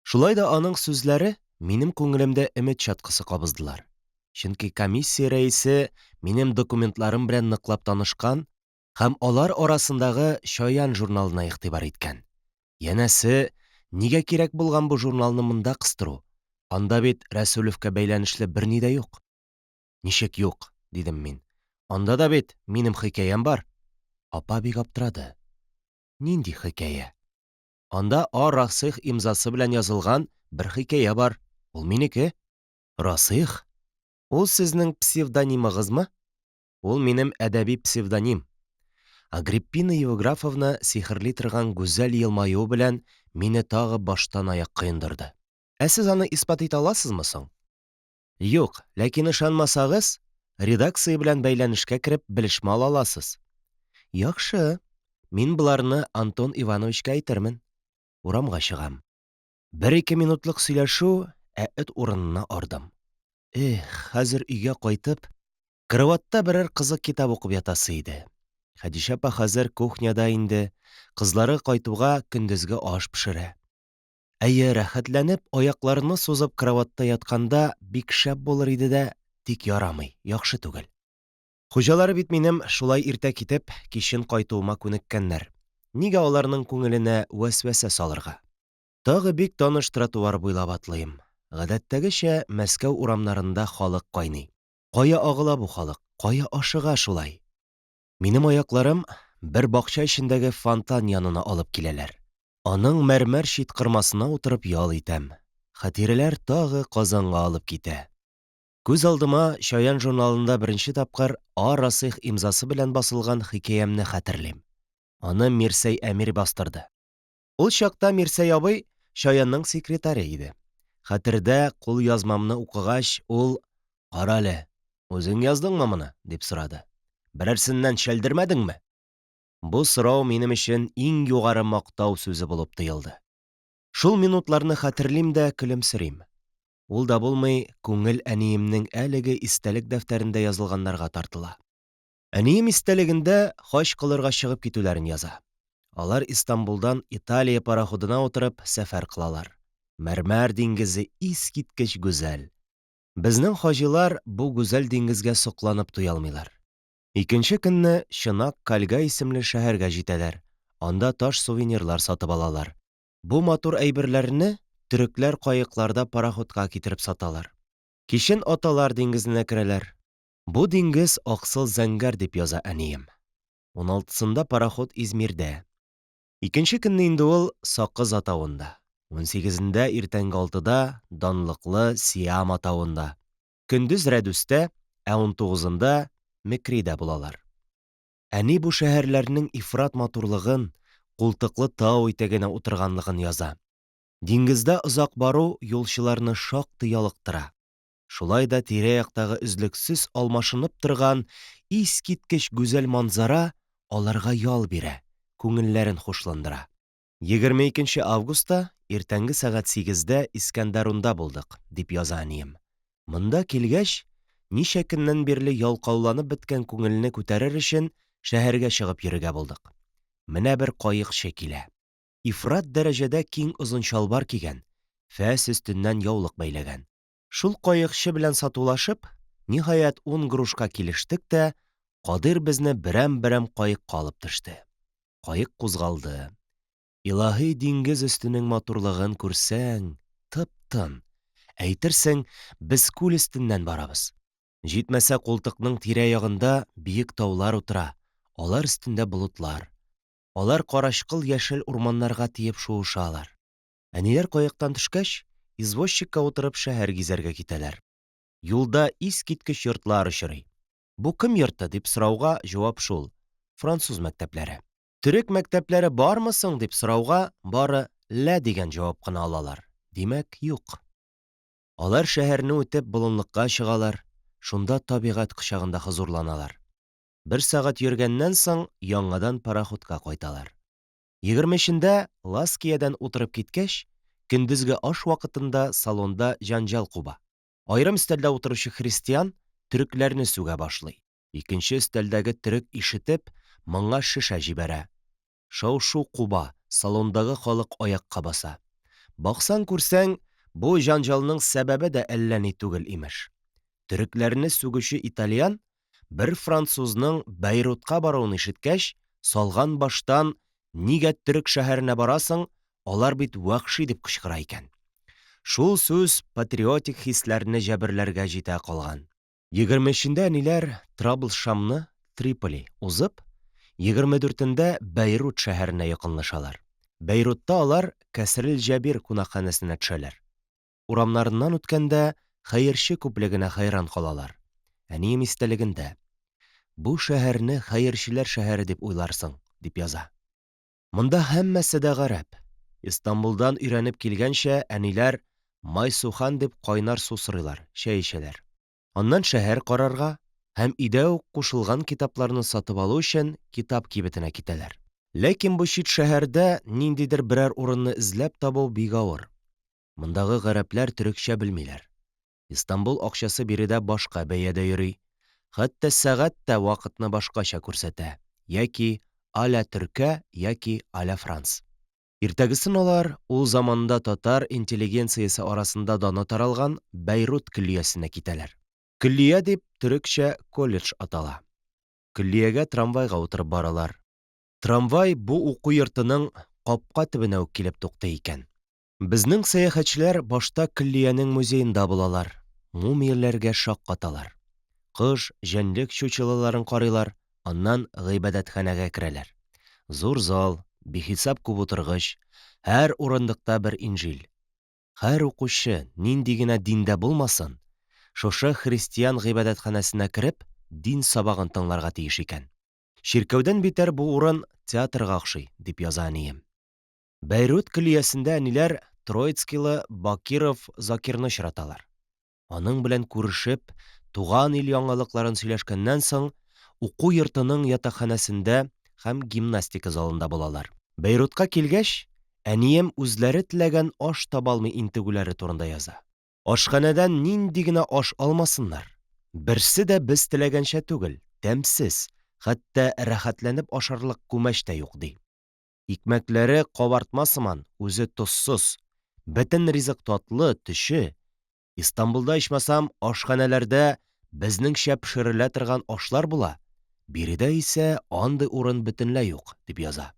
Шулай да аның сүзләре минем күңелемдә өмет чаткысы кабыздылар. Чөнки комиссия рәисе минем документларым белән ныклап танышкан һәм алар арасындагы Чаян журналына игътибар иткән. Янәсе, нигә кирәк булган бу журналны монда кыстыру? Анда бит Рәсүлевкә бәйләнешле берни дә юк. Ничек юк, дидем мин. Анда да бит минем хикәям бар. Апа бик аптырады. Нинди хикәя? Анда А. Расих имзасы белән язылган бер хикәя бар. Ул минеке. Расих? Ул сезнең псевдонимыгызмы? Ул минем әдәби псевдоним. Агриппина Евграфовна сихерли торган гүзәл елмаюы белән мине тагы баштан-аяк коендырды. Ә сез аны исбат итә аласызмы соң? Юк, ләкин ышанмасагыз, редакция белән бәйләнешкә кереп белешмә ала аласыз. Яхшы, мин боларны Антон Ивановичка әйтермен. Урамга чыгам. 1-2 минутлык сөйләшү, ә эт урынына ардым. Хәзер өйгә кайтып, караватта берәр кызык китап укып ятасы иде. Хәдичә апа хәзер кухняда инде, кызлары кайтуга көндезге аш пешерә. Әйе, рәхәтләнеп, аякларны сузып караватта ятканда бик шәп булыр иде дә, тик ярамый, яхшы түгел. Хуҗалары бит минем шулай иртә китеп, кичен кайтуыма күнеккәннәр. Нигә аларның күңеленә вәсвәсә салырга? Тагы бик таныш тротуар буйлап атлыйм. Гадәттәгечә Мәскәү урамнарында халык кайный. Кая агыла бу халык? Кая ашыга шулай? Минем аякларым бер бакча эчендәге фонтан янына алып киләләр. Аның мәрмәр чит кырмасына утырып ял итәм. Хәтирәләр тагы Казанга алып китә. Күз алдыма Чаян журналында беренче тапкыр А. Расих имзасы белән басылган хикәямне хәтерлим. Аны Мирсәй Әмир бастырды. Ул чакта Мирсәй абый Чаянның секретаре иде. Хәтердә кул язмамны укыгач, ул «Кара әле, үзең яздыңмы моны?» дип сорады. Берәрсеннән чәлдермәдеңме? Бу сорау минем өчен иң югары мактау сүзе булып тоелды. Шул минутларны хәтерлим дә көлемсерим. Ул да булмый, күңел әниемнең әлеге истәлек дәфтәрендә язылганнарга тартыла. Әнием истәлегендә хаҗ кылырга чыгып китүләрен яза. Алар Истанбулдан Италия пароходына утырып сәфәр кылалар. Мәрмәр диңгезе искиткеч гүзәл. Безнең хаҗилар бу гүзәл диңгезгә сокланып туя алмыйлар. Икенче көнне Чынак Кальга исемле шәһәргә җитәләр. Анда таш сувенирлар сатып алалар. Бу матур әйберләрне төрекләр каекларда пароходка китереп саталар. Кичен аталар диңгезенә керәләр. Бу диңгез аксыл зәңгәр дип яза әнием. 16-сында пароход Измирдә. Икенче көнне инде ул Сакыз атавында. 18-ндә иртәнге 6-да данлыклы Сиам атавында. Көндез Рәдүстә, ә 19-ында Мекридә булалар. Әни бу шәһәрләрнең ифрат матурлыгын, култыклы тау итәгенә утырганлыгын яза. Диңгездә озак бару юлчыларны шактый ялыктыра. Шулай да тирә-яктагы үзлексез алмашынып торган искиткеч гүзәл манзара аларга ял бирә, күңелләрен хушландыра. 22 августта иртәнге сәгать 8-дә Искәндәрунда булдык, дип яза әнием. Монда килгәч, ничә көннән бирле ялкауланып беткән күңелне күтәрер өчен шәһәргә чыгып йөрергә булдык. Менә бер каекчы килә. Ифрат дәрәҗәдә киң озын чалбар кигән, фәс өстеннән яулык бәйләгән. Шул каекчы белән сатулашып, ниһаять 10 грушка килештек тә, Кадир безне берәм-берәм каекка алып төште. Каек кузгалды. Илаһи диңгез өстенең матурлыгын күрсәң, тып-тын. Әйтерсең, без күл өстеннән барабыз. Җитмәсә култыкның тирә-ягында биек таулар утыра, алар өстендә болытлар. Алар карачкыл яшел урманнарга тиеп шуышалар. Әниләр каектан төшкәч, извозчикка утырып шәһәр гизәргә китәләр. Юлда искиткеч йортлар очрый. Бу кем йорты дип сорауга җавап шул: француз мәктәпләре. Төрек мәктәпләре бармы соң дип сорауга бары «лә» дигән җавап кына алалар. Димәк, юк. Алар шәһәрне үтеп болынлыкка чыгалар, шунда табигать кочагында хозурланалар. 1 сәгать йөргәннән соң яңадан пароходка кайталар. 20-шендә Ласкиядән утырып киткәч, көндезге аш вакытында салонда җанҗал куба. Айрым өстәлдә утыручы христиан төрекләрне сүгә башлый. Икенче өстәлдәге төрек ишетеп, моңа шешә җибәрә. Шау-шу куба, салондагы халык аякка баса. Баксаң күрсәң, бу җанҗалның сәбәбе дә әллә ни түгел имеш. Төрекләрне сүгүче итальян бер французның Бейрутка баруын ишеткәч, салган баштан «Нигә төрек шәһәренә барасың? Алар бит вахши» дип кычкыра икән. Шул сүз патриотик хисләрне җәберләргә җитә калган. 20-шендә әниләр Траблшамны, Триполи узып, 24-нде Бейрут шәһәренә якынлашалар. Бейрутта алар Кәсрел Җәбир кунакханәсенә төшәләр. Урамнарыннан үткәндә хәерче күплегенә хайран калалар. Әнием истәлегендә: «Бу шәһәрне хәерчеләр шәһәре дип уйларсың», дип яза. Монда һәммәсе дә гарәп. Истанбулдан өйрәнеп килгәнчә әниләр Майсухан дип кайнар су сорыйлар, чәй эчәләр. Аннан шәһәр карарга һәм өйдә үк кушылган китапларны сатып алу өчен китап кибетенә китәләр. Ләкин бу чит шәһәрдә ниндидер берәр урынны эзләп табу бик авыр. Мондагы гарәпләр төрекчә белмиләр. Истанбул акчасы биредә башка бәядә йөри. Хәтта сәгать тә вакытны башкача күрсәтә. Яки аля төркә, яки аля франс. Иртәгесен алар ул заманда татар интеллигенциясе арасында даны таралган Бейрут көллиясенә китәләр. Көллия дип төрекчә колледж атала. Көллиягә трамвайга утырып баралар. Трамвай бу уку йортының капка төбенә үк килеп туктый икән. Безнең сәяхәтчеләр башта Көллиянең музеенда булалар. Мумияләргә шаккаталар. Кыш җәнлек чучелыларын карыйлар, аннан гыйбадәтханәгә керәләр. Зур зал, бихисап күп утыргыч, һәр урындыкта бер инҗил. Һәр укучы, нинди генә диндә булмасын, шушы христиан гыйбадәтханәсенә кереп, дин сабагын тыңларга тиеш икән. Чиркәүдән битәр бу урын театрга охшый, дип яза әнием. Бейрут көллиясендә әниләр Троицкилы Бакиров Закирны очраталар. Аның белән күрешеп, туган ил яңалыкларын сөйләшкәннән соң, уку йортының ятакханәсендә һәм гимнастика залында булалар. Бейрутка килгәч, әнием үзләре теләгән аш табалмый интегүләре турында яза. Ашханәдән нинди генә аш алмасыннар. Берсе дә без теләгәнчә түгел, тәмсез, хәтта рәхәтләнеп ашарлык күмәч тә юк, ди. Икмәкләре кабартма сыман, үзе тозсыз, бөтен ризык татлы, төче. Истанбулда ичмасам ашханәләрдә безнеңчә пешерелә торган ашлар була, биредә исә андый урын бөтенләй юк, дип яза.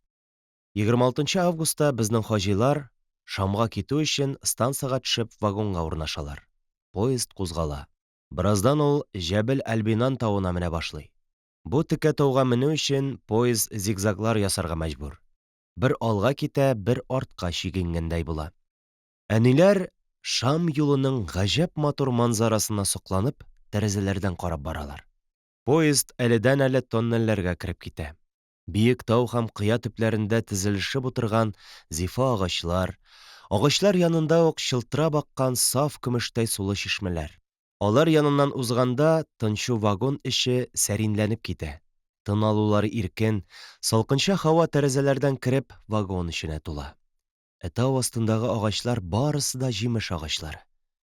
26 августта безнең хаҗилар Шамга китү өчен станциягә төшеп вагонга урнашалар. Поезд кузгала. Бераздан ул Җәбел Әлбинан тауына менә башлый. Бу текә тауга менү өчен поезд зигзаглар ясарга мәҗбүр. Бер алга китә, бер артка чигенгәндәй була. Әниләр Шам юлының гаҗәп матур манзарасына сокланып, тәрәзәләрдән карап баралар. Поезд әледән-әле тоннельләргә кереп китә. Биек тау һәм кыя төпләрендә тезелешеп утырган зифа агачлар янында ук чылтырап аккан саф көмештәй сулы чишмәләр. Алар яныннан узганда тынчу вагон эче сәринләнеп китә. Тын алулары иркен, салкынча һава тәрәзәләрдән кереп вагон эченә тула. Тау астындагы агачлар барысы да җимеш агачлары.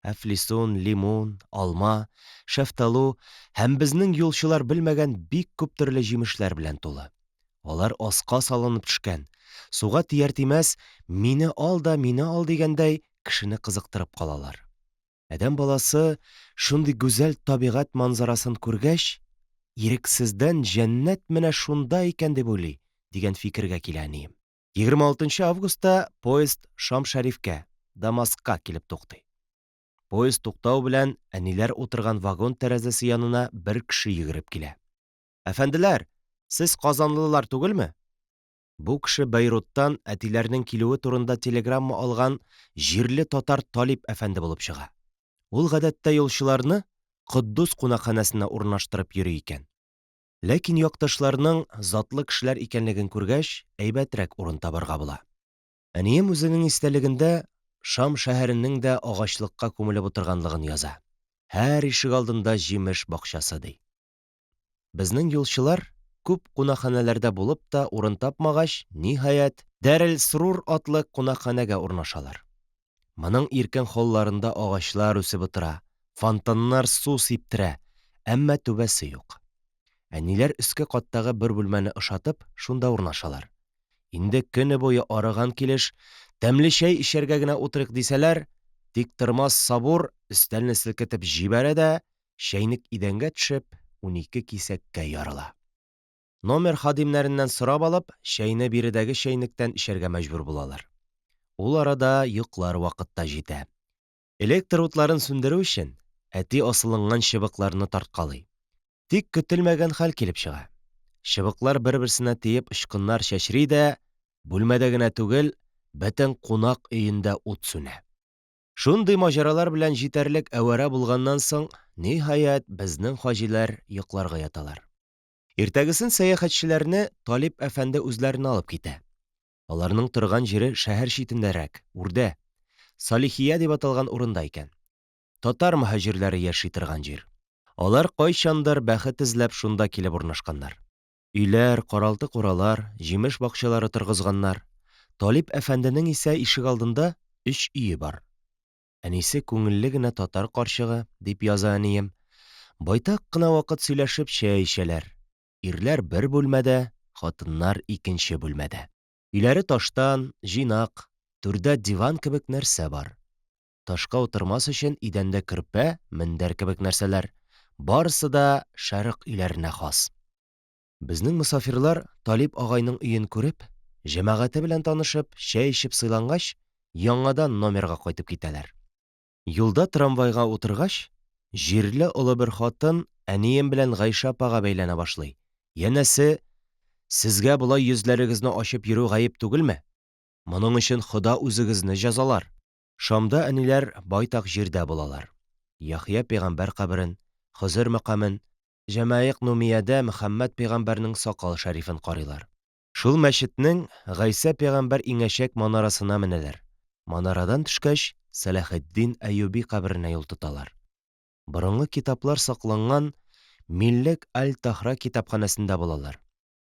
Әфлисун, лимон, алма, шәфталу һәм безнең юлчылар белмәгән бик күп төрле җимешләр белән тулы. Алар аска салынып төшкән, суга тияр-тимәс «мине ал» дигәндәй кешене кызыктырып калалар. Әдәм баласы шундый гүзәл табигать манзарасын күргәч, ирексездән җәннәт менә шунда икән дип уйлый, дигән фикергә килә әнием. 26 августта поезд Шам-Шәрифкә, Дамаскка килеп туктый. Поезд туктау белән әниләр утырган вагон тәрәзәсе янына бер кеше йөгереп килә. «Әфәнделәр, сез казанлылар түгелме?» Бу кеше Бейруттан әтиләрнең килүе турында телеграмма алган җирле татар Талип әфәнде булып чыга. Ул гадәттә юлчыларны Коддус кунакханәсенә урнаштырып йөри икән. Ләкин якташларның затлы кешеләр икәнлеген күргәч, әйбәтрәк урын табарга була. Әнием үзенең истәлегендә Шам шәһәренең дә агачлыкка күмелеп утырганлыгын яза. Һәр ишек алдында җимеш бакчасы, ди. Безнең юлчылар күп кунакханәләрдә булып та урын тапмагач, ниһаять, Дәрел-Срур атлы кунакханәгә урнашалар. Моның иркен холларында агачлар үсеп утыра, фонтаннар су сиптерә, әммә түбәсе юк. Әниләр өске каттагы бер бүлмәне ышатып, шунда урнашалар. Инде көне буе арыган килеш, тәмле чәй эчәргә генә утырыйк дисәләр, тик тормас сабур өстәлне селкетеп җибәрә дә, чәйнек идәнгә төшеп, 12 кисәккә ярыла. Номер хадимнәреннән сорап алып, чәйне биредәге чәйнектән эчәргә мәҗбүр булалар. Ул арада йоклар вакытта җитә. Электр утларын сүндерү өчен әти асылынган чыбыкларны тарткалый. Тик көтелмәгән хәл килеп чыга. Чыбыклар бер-берсенә тиеп ычкыннар чәчри дә, бүлмәдә генә түгел, бөтен кунак өендә ут сүнә. Шундый маҗаралар белән җитәрлек әвәрә булганнан соң, ниһаять, безнең хаҗилар йокларга яталар. Иртәгесен сәяхәтчеләрне Талип әфәнде үзләренә алып китә. Аларның торган җире шәһәр читендәрәк, үрдә, Салихия дип аталган урында икән. Татар мөһаҗирләре яши торган җир. Алар кайчандыр бәхет эзләп шунда килеп урнашканнар. Өйләр, каралты-куралар, җимеш бакчалары торгызганнар. Талип әфәнденең исә ишек алдында 3 өе бар. Әнисе күңелле генә татар карчыгы, дип яза әнием. Байтак кына вакыт сөйләшеп чәй эчәләр. Ирләр бер бүлмәдә, хатыннар икенче бүлмәдә. Өйләре таштан, җинак, түрдә диван кебек нәрсә бар. Ташка утырмас өчен идәндә көрпә, мендәр кебек нәрсәләр. Барысы да шәрык өйләренә хас. Безнең мосафирлар Талип агайның өен күреп, җәмәгате белән танышып, чәй эчеп сыйлангач, яңадан номерга кайтып китәләр. Юлда трамвайга утыргач, җирле олы бер хатын әнием белән Гайша апага бәйләнә башлый. Янәсе, сезгә болай йөзләрегезне ачып йөрү гаеп түгелме? Моның өчен Хода үзегезне җәзалар. Шамда әниләр байтак җирдә булалар. Яхья пәйгамбәр каберен, Хозыр мәкамен, Җәмаик Нумиядә Мөхәммәд пәйгамбәрнең сакал шәрифен карыйлар. Шул мәчетнең Гайса пәйгамбәр иңәшәк манарасына менәләр. Манарадан төшкәч, Сәләхетдин Әйюби каберенә юл тоталар. Борынгы китаплар сакланган Миллек Аль-Тахра китапханәсендә булалар.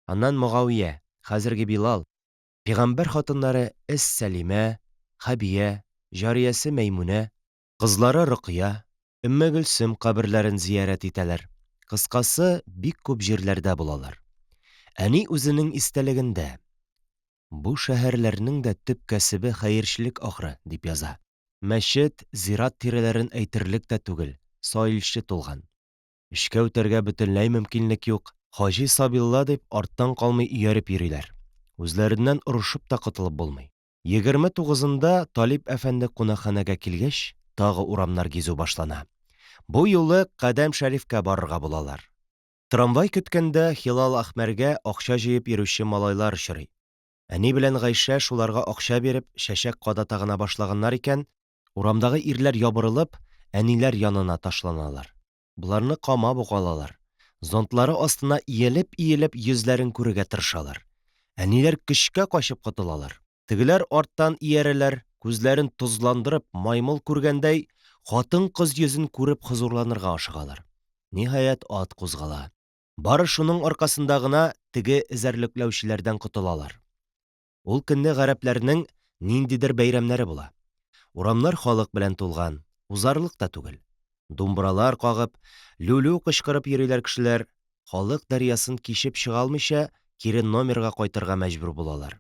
Аннан Мугавия, хәзерге Билал, пәйгамбәр хатыннары Әс-Сәлимә, Хабия, җариясе Мәймүнә, кызлары Рукия, Өмме Гөлсем каберләрен зиярәт итәләр. Кыскасы, бик күп җирләрдә булалар. Әни үзенең истәлегендә бу шәһәрләрнең дә төп кәсебе хәерчелек ахры, дип яза. Мәчет, зират тирәләрен әйтерлек тә түгел, саилче тулган. Эшкә үтәргә бөтенләй мөмкинлек юк. Хаҗи Сабилла дип арттан калмый ияреп йөриләр. Үзләреннән орышып та котылып булмый. 29-нда Талип әфәнде кунакханәгә килгәч, тагы урамнар гизү башлана. Бу юлы Кадәм Шәрифкә барырга булалар. Трамвай көткәндә Хилал Әхмәргә акча җыеп йөрүче малайлар очрый. Әни белән Гайша шуларга акча биреп, чәчәк кадата гына башлаганнар икән, урамдагы ирләр ябырылып, әниләр янына ташланалар. Буларны камап ук алалар. Зонтлары астына иелеп-иелеп йөзләрен күрергә тырышалар. Әниләр көчкә качып котылалар. Тегеләр арттан иярәләр, күзләрен тузландырып, маймыл күргәндәй, хатын-кыз йөзен күреп хозурланырга ашыгалар. Ниһаять, ат кузгала. Бары шуның аркасында гына теге эзәрлекләүчеләрдән котылалар. Ул көнне гарәпләрнең ниндидер бәйрәмнәре була. Урамнар халык белән тулган, узарлык та түгел. Думбралар кагып, люлю кычкырып йөриләр кешеләр. Халык дәрьясын кичеп чыга алмыйча, кире номерга кайтырга мәҗбүр булалар.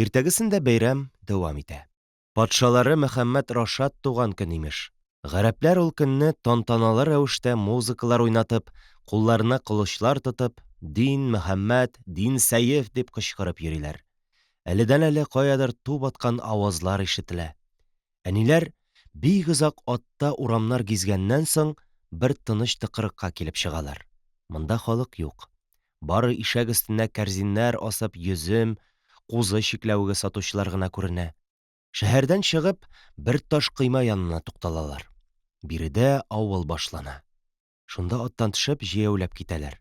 Иртәгесендә бәйрәм дәвам итә. Патшалары Мөхәммәд Рашад туган көн имеш. Гарәпләр ул көнне тантаналы рәвештә музыкалар уйнатып, кулларына кылычлар тотып, «Дин Мөхәммәд, Дин Сәйеф» дип кычкырып йөриләр. Әледән-әле каядыр ту баткан авазлар ишетелә. Әниләр бик озак атта урамнар гизгәннән соң бер тыныч тыкрыкка килеп чыгалар. Монда халык юк. Бары ишәк өстенә кәрзиннәр асып йөзем, кузы чикләвеге сатучылар гына күренә. Шәһәрдән чыгып, бер таш кыйма янына тукталалар. Биредә авыл башлана. Шунда аттан төшеп җәяүләп китәләр.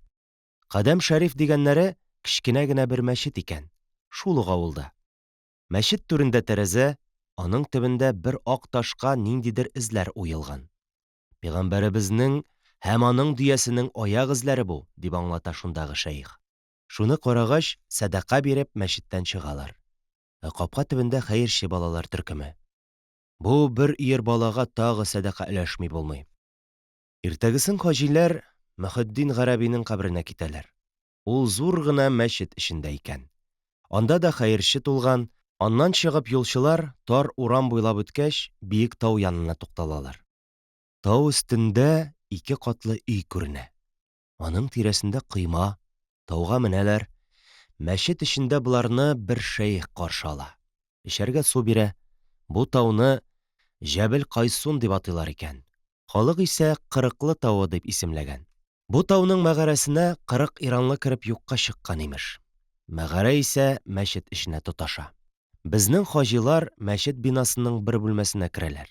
Кадәм Шәриф дигәннәре кечкенә генә бер мәчет икән. Шул ук авылда. Мәчет түрендә тәрәзә, аның төбендә бер ак ташка ниндидер эзләр уелган. Пәйгамбәребезнең һәм аның дөясенең аяк эзләре бу, дип аңлата шундагы шәйх. Шуны карагач, садака биреп мәчеттән чыгалар. Капка төбендә хәерче балалар төркеме. Бу бер ир балага тагы садака өләшми булмый. Иртәгесен хаҗилар Мөхәддин Гарәбинең каберенә китәләр. Ул зур гына мәчет эчендә икән. Анда да хәерче тулган. Аннан чыгып юлчылар тар урам буйлап үткәч, биек тау янына тукталалар. Тау өстендә 2 катлы өй күренә. Аның тирәсендә кыйма, тауга менәләр. Мәчет эчендә буларны бер шәйх каршы ала. Эчәргә су бирә. Бу тауны Җәбел Кайсун дип атыйлар икән. Халык исә Кырыклы тауы дип исемләгән. Бу тауның мәгарәсенә 40 иранлы кереп юкка чыккан имеш. Мәгарә исә мәчет эченә тоташа. Безнең хаҗилар мәчет бинасының бер бүлмәсенә керәләр.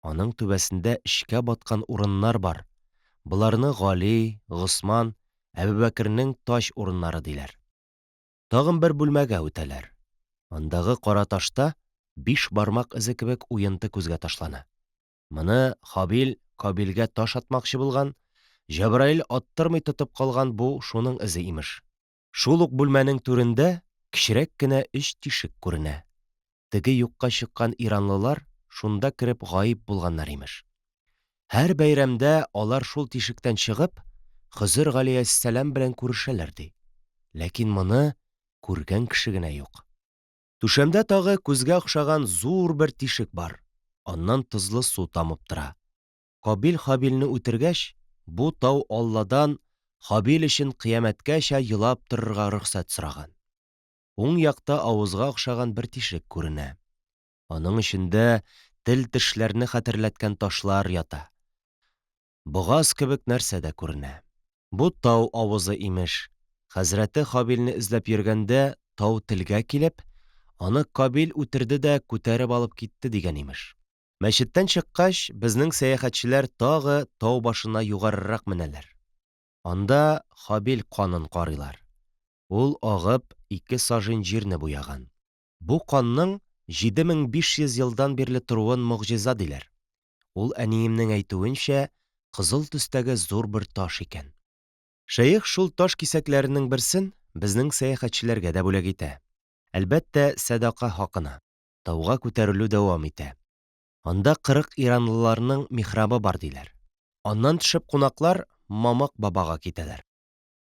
Аның түбәсендә эчкә баткан урыннар бар. Буларны Гали, Госман, Әбүбәкернең таҗ урыннары диләр. Тагын бер бүлмәгә үтәләр. Андагы кара ташта 5 бармак эзе кебек уенты күзгә ташлана. Моны Хабил Кабилгә таш атмакчы булган, Җәбраил аттырмый тотып калган бу шуның эзе имеш. Шул ук бүлмәнең түрендә кечерәк кенә 3 тишек күренә. Теге юкка чыккан иранлылар шунда кереп гаип булганнар имеш. Һәр бәйрәмдә алар шул тишектән чыгып, Хызыр галәйһиссәлам белән күрешәләр ди. Ләкин моны күргән кеше генә юк. Түшәмдә тагы күзгә охшаган зур бер тишек бар. Аннан тозлы су тамып тора. Кабил Хабилне үтергәч, бу тау Алладан Хабил өчен кыямәткәчә елап торырга рөхсәт сораган. Уң якта авызга охшаган бер тишек күренә. Аның эчендә тел тешләрне хәтерләткән ташлар ята. Бугаз кебек нәрсә дә күренә. Бу тау авызы имеш. Хәзрәте Хабилне эзләп йөргәндә тау телгә килеп, аны Кабил үтерде дә күтәреп алып китте дигән имеш. Мәчеттән чыккач, безнең сәяхәтчеләр тагы тау башына югарырак менәләр. Анда Хабил канын карыйлар. Ул агып 2 сажень җирне буяган. Бу канның 7500 елдан бирле торуын могҗиза диләр. Ул әниемнең әйтүенчә, кызыл төстәге зур бер таш икән. Шәех шул таш кисәкләренең берсен безнең сәяхәтчеләргә дә бүләк итә. Әлбәттә, садака хакына. Тауга күтәрелү дәвам итә. Анда 40 иранлыларның михрабы бар диләр. Аннан төшеп кунаклар Мамак бабага китәләр.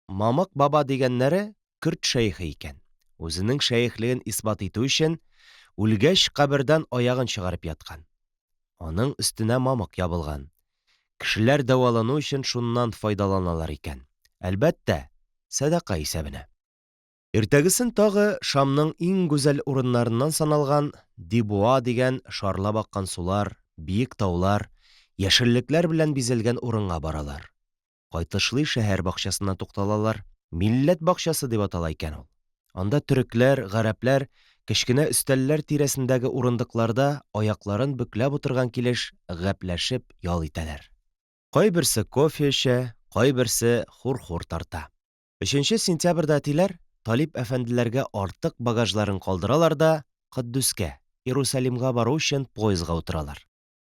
Мамак баба дигәннәре Көрд шәехе икән. Үзенең шәехлеген исбат итү өчен үлгәч кабердән аягын чыгарып яткан. Аның өстенә мамык ябылган. Кешеләр дәвалану өчен шуннан файдаланалар икән. Әлбәттә, садака исәбенә. Иртәгесен тагы Шамның иң гүзәл урыннарыннан саналган Дибуа дигән шарлап аккан сулар, биек таулар, яшеллекләр белән бизәлгән урынга баралар. Кайтышлый шәһәр бакчасына тукталалар. Милләт бакчасы дип атала икән ул. Анда төрекләр, гарәпләр кечкенә өстәлләр тирәсендәге урындыкларда аякларын бөкләп утырган килеш гәпләшеп ял итәләр. Кайберсе кофе эчә, кайберсе хур-хур тарта. 3 сентябрьдә әтиләр Талип әфәнделәргә артык багажларын калдыралар да Кыддүскә, Иерусалимга бару өчен поездга утыралар.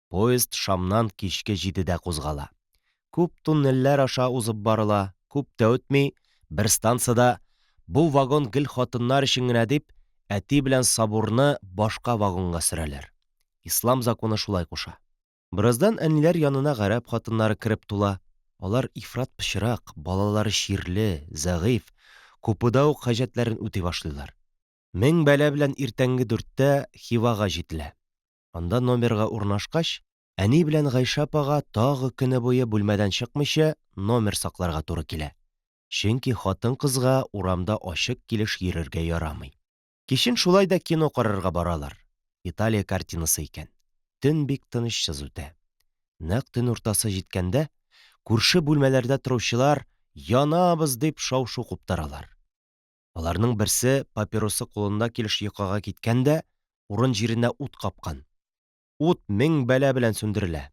Поезд Шамнан кичке 7дә кузгала. Күп туннельләр аша узып барыла, күп тә үтми, бер станцияда бу вагон гел хатыннар өчен генә дип, әти белән Сабурны башка вагонга сөрәләр. Ислам законы шулай куша. Бераздан әниләр янына гарәп хатыннары кереп тула. Алар ифрат пычрак, балалары чирле, зәгыйф, купыда ук хаҗәтләрен үти башлыйлар. 1000 бәла белән иртәнге 4тә Хивага җителә. Анда номерга урнашкач, әни белән Гайша апага тагы көне буе бүлмәдән чыкмыйча номер сакларга туры килә. Чөнки хатын-кызга урамда ачык килеш йөрергә ярамый. Кичен шулай да кино карарга баралар. Италия картинасы икән. Төн бик тынычсыз үтә. Нәкъ төн уртасы җиткәндә, күрше бүлмәләрдә торучылар янабыз дип шау-шу куптаралар. Аларның берсе папиросы кулында килеш йокыга киткәндә, урын җиренә ут капкан. Ут 1000 бәла белән сүндерелә.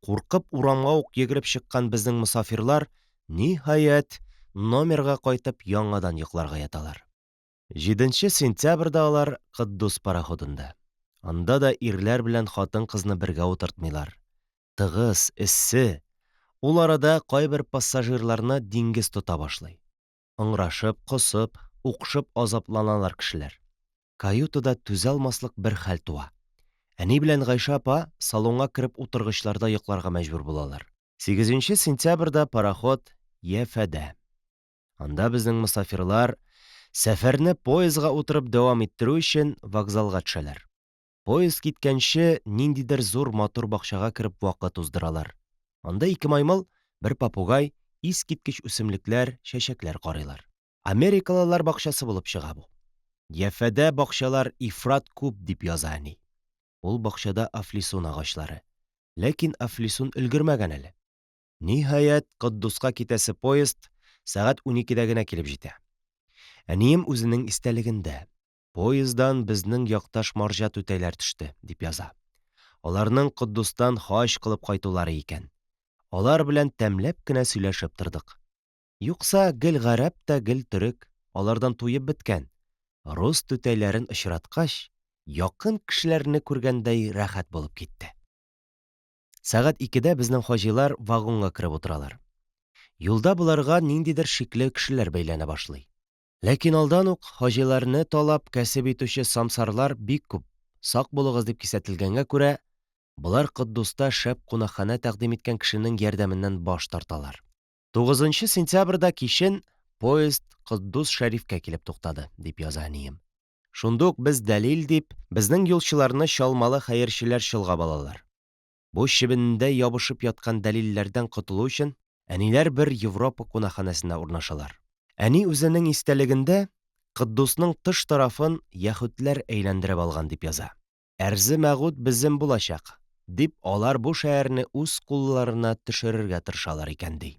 Куркып урамга ук йөгереп чыккан безнең мусафирлар ниһаять номерга кайтып яңадан йокларга яталар. 7 сентябрьдә алар Кыддус пароходында. Анда да ирләр белән хатын-кызны бергә утыртмыйлар. Тыгыз, эссе. Ул арада кайбер пассажирларны диңгез тота башлый. Ыңрашып, косып, укшып азапланалар кешеләр. Каютада түзалмаслык бер хәл туа. Әни белән Гайша апа салонга кереп утыргычларда йокларга мәҗбүр булалар. 8 сентябрьдә пароход Яфәдә. Анда безнең мусафирлар сәфәрне поездга утырып дәвам иттерү өчен вокзалга төшәләр. Поезд киткәнче ниндидер зур матур бакчага кереп вакыт уздыралар. Анда 2 маймыл, бер папугай, искиткеч үсемлекләр, чәчәкләр карыйлар. Америкалылар бакчасы булып чыга бу. Яфәдә бакчалар ифрат күп дип яза әни. Ул бакчада афлисун агачлары. Ләкин афлисун өлгермәгән әле. Ниһаять, Коддуска китәсе поезд сәгать 12-дә генә килеп җитә. Әнием үзенең истәлегендә: «Поезддан безнең якташ марҗа түтәйләр төште», – дип яза. Аларның Коддустан хаҗ кылып кайтулары икән. Алар белән тәмләп кенә сөйләшеп тордык. Юкса гел гарәп тә, гел төрек, алардан туеп беткән. Рус түтәйләрен очраткач, якын кешеләрне күргәндәй рәхәт булып китте. Сәгать 2-дә безнең хаҗилар вагонга кереп утыралар. Юлда буларга ниндидер шикле кешеләр бәйләнә башлый. Ләкин алдан ук хаҗиларны талап кәсеп итүче самсарлар бик күп. Сак булыгыз дип кисәтелгәнгә күрә, болар Коддуста шәп кунакханә тәкъдим иткән кешенең ярдәменнән баш тарталар. 9 сентябрьдә кичен поезд Коддус Шәрифкә килеп туктады, дип яза әнием. Шундук без дәлил дип, безнең юлчыларны чалмалы хәерчеләр чолгап алалар. Бу чебендә ябышып яткан дәлилләрдән котылу өчен әниләр бер Европа кунакханәсенә урнашалар. Әни үзенең истәлегендә Коддусның тыш тарафын яһүдләр әйләндереп алган, дип яза. Әрзе мәгуд безем булачак, дип алар бу шәһәрне үз кулларына төшерергә тырышалар икән, ди.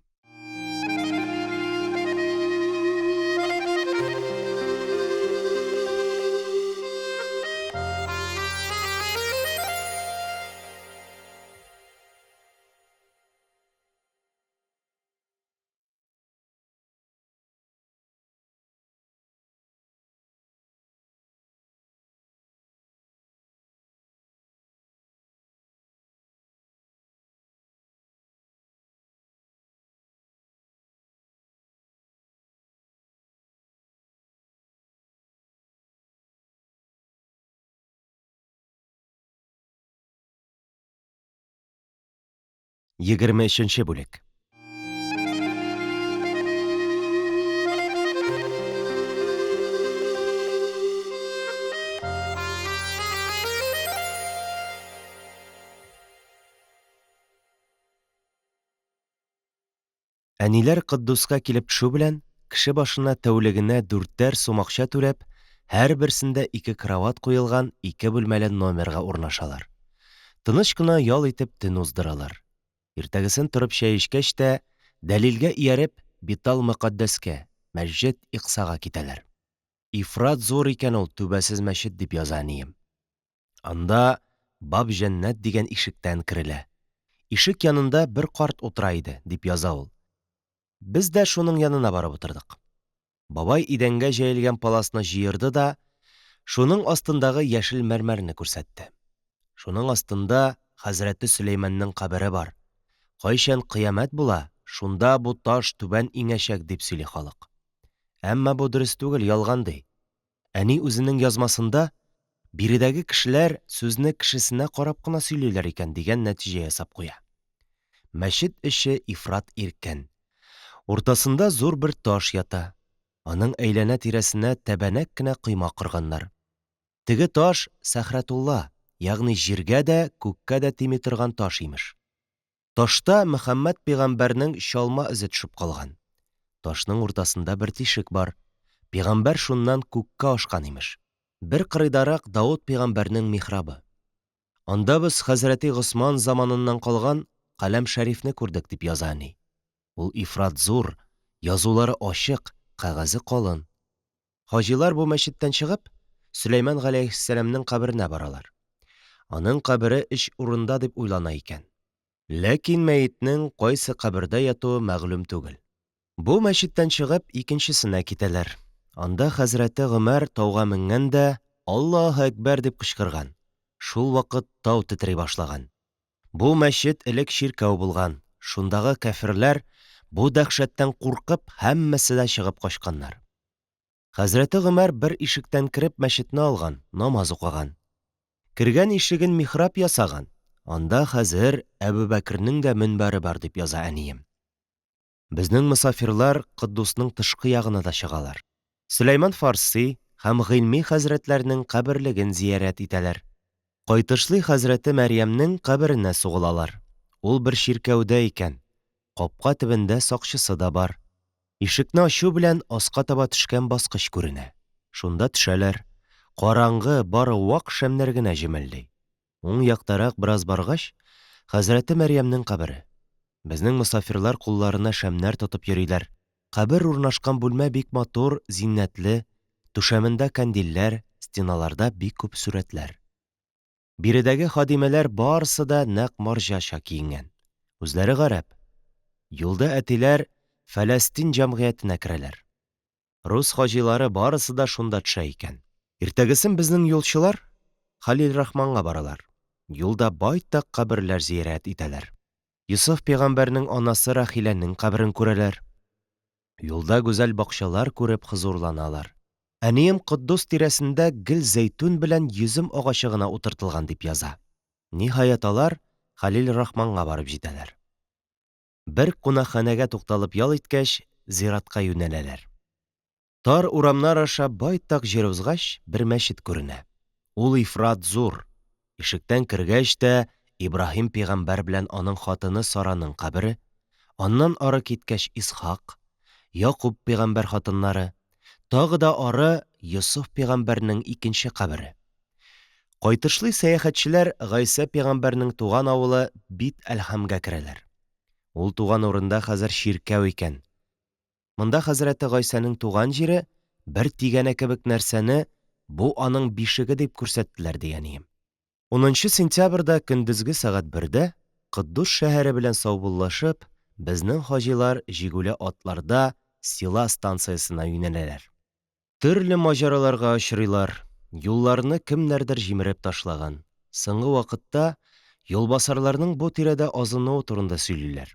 Егерме өченче бүлек. Әниләр Коддуска килеп төшү белән, кеше башына тәүлегенә 4 сум акча түләп, һәр берсендә 2 кровать куелган 2 бүлмәле номерга урнашалар. Тыныч кына ял итеп төн уздыралар. Иртәгесен торып чәй эчкәч тә, дәлилгә ияреп, Битал Мөкаддәскә, Мәсҗид Иксага китәләр. Ифрат зур икән ул түбәсез мәчет, дип яза әнием. Анда Баб Җәннәт дигән ишектән керелә. Ишек янында бер карт утыра иде, дип яза ул. Без дә шуның янына барып утырдык. Бабай идәнгә җәелгән паласны җыерды да, шуның астындагы яшел мәрмәрне күрсәтте. Шуның астында хәзрәте Сөләйманның кабере бар. Кайчан кыямәт була, шунда бу таш түбән иңәчәк, дип сөйли халык. Әмма бу дөрес түгел, ялган, ди. Әни үзенең язмасында биредәге кешеләр сүзне кешесенә карап кына сөйлиләр икән дигән нәтиҗә ясап куя. Мәчет эче ифрат иркен. Уртасында зур бер таш ята. Аның әйләнә-тирәсенә тәбәнәк кенә койма корганнар. Теге таш Сәхрәтулла, ягъни җиргә дә, күккә дә тими торган таш имеш. Ташта Мөхәммәд пәйгамбәрнең чалма эзе төшеп калган. Ташның уртасында бер тишек бар. Пәйгамбәр шуннан күккә ашкан имеш. Бер кырыйдарак Дауд пәйгамбәрнең михрабы. Анда без хәзрәти Госман заманыннан калган каләм шәрифне күрдек, дип яза әни. Ул ифрат зур, язулары ачык, кәгазе калын. Хаҗилар бу мәчеттән чыгып, Сөләйман галәйһиссәламның каберенә баралар. Аның кабере эч урында дип уйлана икән. Ләкин мәетнең кайсы кабердә ятуы мәгълүм түгел. Бу мәчеттән чыгып, икенчесенә китәләр. Анда хәзрәте Гомәр тауга менгәндә, Аллаһу әкбәр дип кычкырган. Шул вакыт тау титри башлаган. Бу мәчет элек чиркәү булган. Шундагы кафирләр бу дәһшәттән куркып, һәммәсе дә чыгып качканнар. Хәзрәте Гомәр бер ишектән кереп мәчетне алган, намаз укыган. Кергән ишеген михраб ясаган. Анда хәзер Әбүбәкернең дә мөнбәре бар, дип яза әнием. Безнең мусафирлар Коддусның тышкы ягына да чыгалар. Сөләйман Фарси һәм Гыйльми хәзрәтләрнең каберлеген зиярәт итәләр. Кайтышлый хәзрәте Мәрьямнең каберенә сугылалар. Ул бер чиркәүдә икән. Капка төбендә сакчысы да бар. Ишекне ачу белән аска таба төшкән баскыч күренә. Шунда төшәләр. Караңгы, бары вак шәмнәр генә җемелли. Уң яктарак бераз баргач, хәзрәте Мәрьямнең кабере. Безнең мосафирлар кулларына шәмнәр тотып йөриләр. Кабер урнашкан бүлмә бик матур, зиннәтле, түшәмендә кандилләр, стеналарда бик күп сүрәтләр. Биредәге хадимәләр барысы да нәкъ марҗача киенгән. Үзләре гарәп. Юлда әтиләр Фәләстин җәмгыятенә керәләр. Рус хаҗилары барысы да шунда төшә икән. Иртәгесен безнең юлчылар Халил Рахманга баралар. Юлда байтак каберләр зиярәт итәләр. Йосыф пәйгамбәрнең анасы Рахиләнең каберен күрәләр. Юлда гүзәл бакчалар күреп хозурланалар. Әнием Коддус тирәсендә гел зәйтүн белән йөзем агачы гына утыртылган дип яза. Ниһаять алар Халил Рахманга барып җитәләр. Бер кунакханәгә тукталып ял иткәч, зиратка юнәләләр. Тар урамнар аша байтак җир узгач, бер мәчет күренә. Ул ифрат зур. Ишектән кергәч тә Ибраһим пәйгамбәр белән аның хатыны Сараның кабере, аннан ары киткәч Исхак, Якуб пәйгамбәр хатыннары, тагы да ары Йосыф пәйгамбәрнең икенче кабере. Кайтышлый сәяхәтчеләр Гайса пәйгамбәрнең туган авылы Бит-әл-Хамгә керәләр. Ул туган урында хәзер чиркәү икән. Монда хәзрәте Гайсаның туган җире бер тигәнә кебек нәрсәне бу аның бишеге дип күрсәттеләр дигәнием. 10 сентябрьдә көндезге сәгать 1-дә Коддус шәһәре белән саубуллашып, безнең хаҗилар җигүле атларда Сила станциясына юнәләләр. Төрле маҗараларга очрыйлар. Юлларны кемнәрдер җимереп ташлаган. Соңгы вакытта юлбасарларның бу тирәдә азынуы турында сөйлиләр.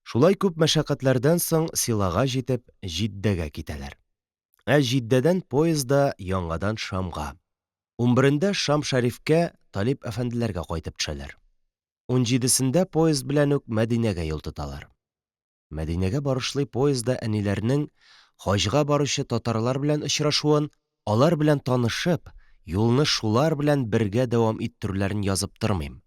Шулай күп мәшәкатьләрдән соң Силага җитеп, Җиддәгә китәләр. Җиддәдән поездда яңадан Шамга. 11-дә Шам шәрифкә Талип әфәнделәргә кайтып төшәләр. 17-сендә поезд белән үк Мәдинәгә юл тоталар. Мәдинәгә барышлый поездда әниләрнең хаҗга баручы татарлар белән очрашуын, алар белән танышып, юлны шулар белән бергә дәвам иттерүләрен язып тормыйм.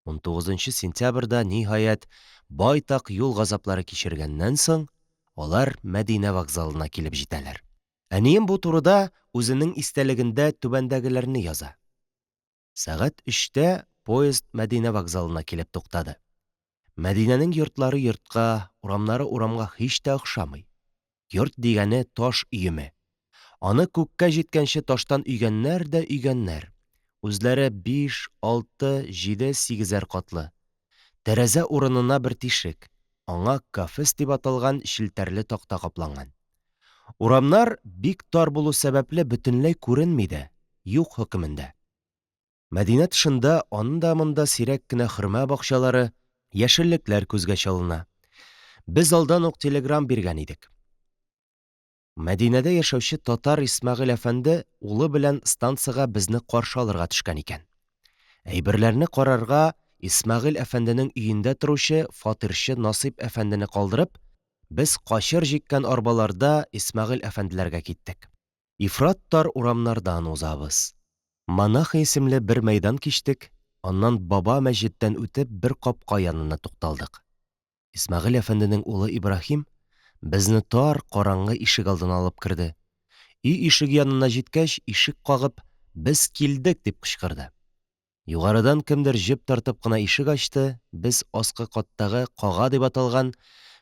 19 сентябрьдә ниһаять байтак юл газаплары кичергәннән соң, алар Мәдинә вокзалына килеп җитәләр. Әнием бу турыда үзенең истәлегендә түбәндәгеләрне яза. Сәгать 3-тә поезд Мәдинә вокзалына килеп туктады. Мәдинәнең йортлары йортка, урамнары урамга һич тә охшамый. Йорт дигәне таш өеме. Аны күккә җиткәнче таштан өйгәннәр дә өйгәннәр. Үзләре 5, 6, 7, 8 катлы. Тәрәзә урынына бер тишек. Аңа кафес дип аталган челтәрле такта капланган. Урамнар бик тар булу сәбәпле бөтенләй күренми дә, юк хөкемендә. Мәдинә тышында анда-монда сирәк кенә хөрмә бакчалары, яшеллекләр күзгә чалына. Без алдан ук телеграм биргән идек. Мәдинәдә яшәүче татар Исмәгыйль әфәнде улы белән станцияга безне каршы алырга төшкән икән. Әйберләрне карарга Исмәгыйль әфәнденең өендә торучы фатирчы Насыйп әфәндене калдырып, без качыр җиккән арбаларда Исмәгыйль әфәнделәргә киттек. Ифрат тар урамнардан узабыз. Манаха исемле бер мәйдан кичтек, аннан Баба мәчеттән үтеп бер капка янына тукталдык. Исмәгыйль әфәнденең улы Ибраһим безне тар караңгы ишек алдына алып керде. Өй ишеге янына җиткәч, ишек кагып, без килдек дип кычкырды. Югарыдан кемдер җеп тартып кына ишек ачты, без аскы каттагы кага дип аталган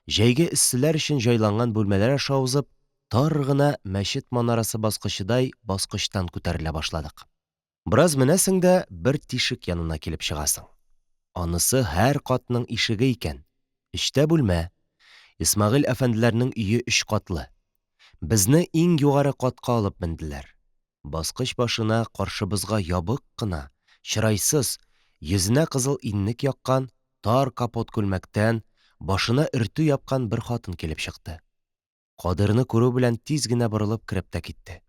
җәйге эсселәр өчен җайланган бүлмәләр аша узып, тар гына мәчет манарасы баскычыдай баскычтан күтәрелә башладык. Бераз менәсең дә бер тишек янына килеп чыгасың. Анысы һәр катның ишеге икән. Эчтә бүлмә. Исмәгыйль әфәнделәрнең өе 3 катлы. Безне иң югары катка алып менделәр. Баскыч башына каршыбызга ябык кына, чырайсыз, йөзенә кызыл иннек яккан, тар капот күлмәктән, башына өртү япкан бер хатын килеп чыкты. Кадырны күрү белән тиз генә борылып кереп тә китте.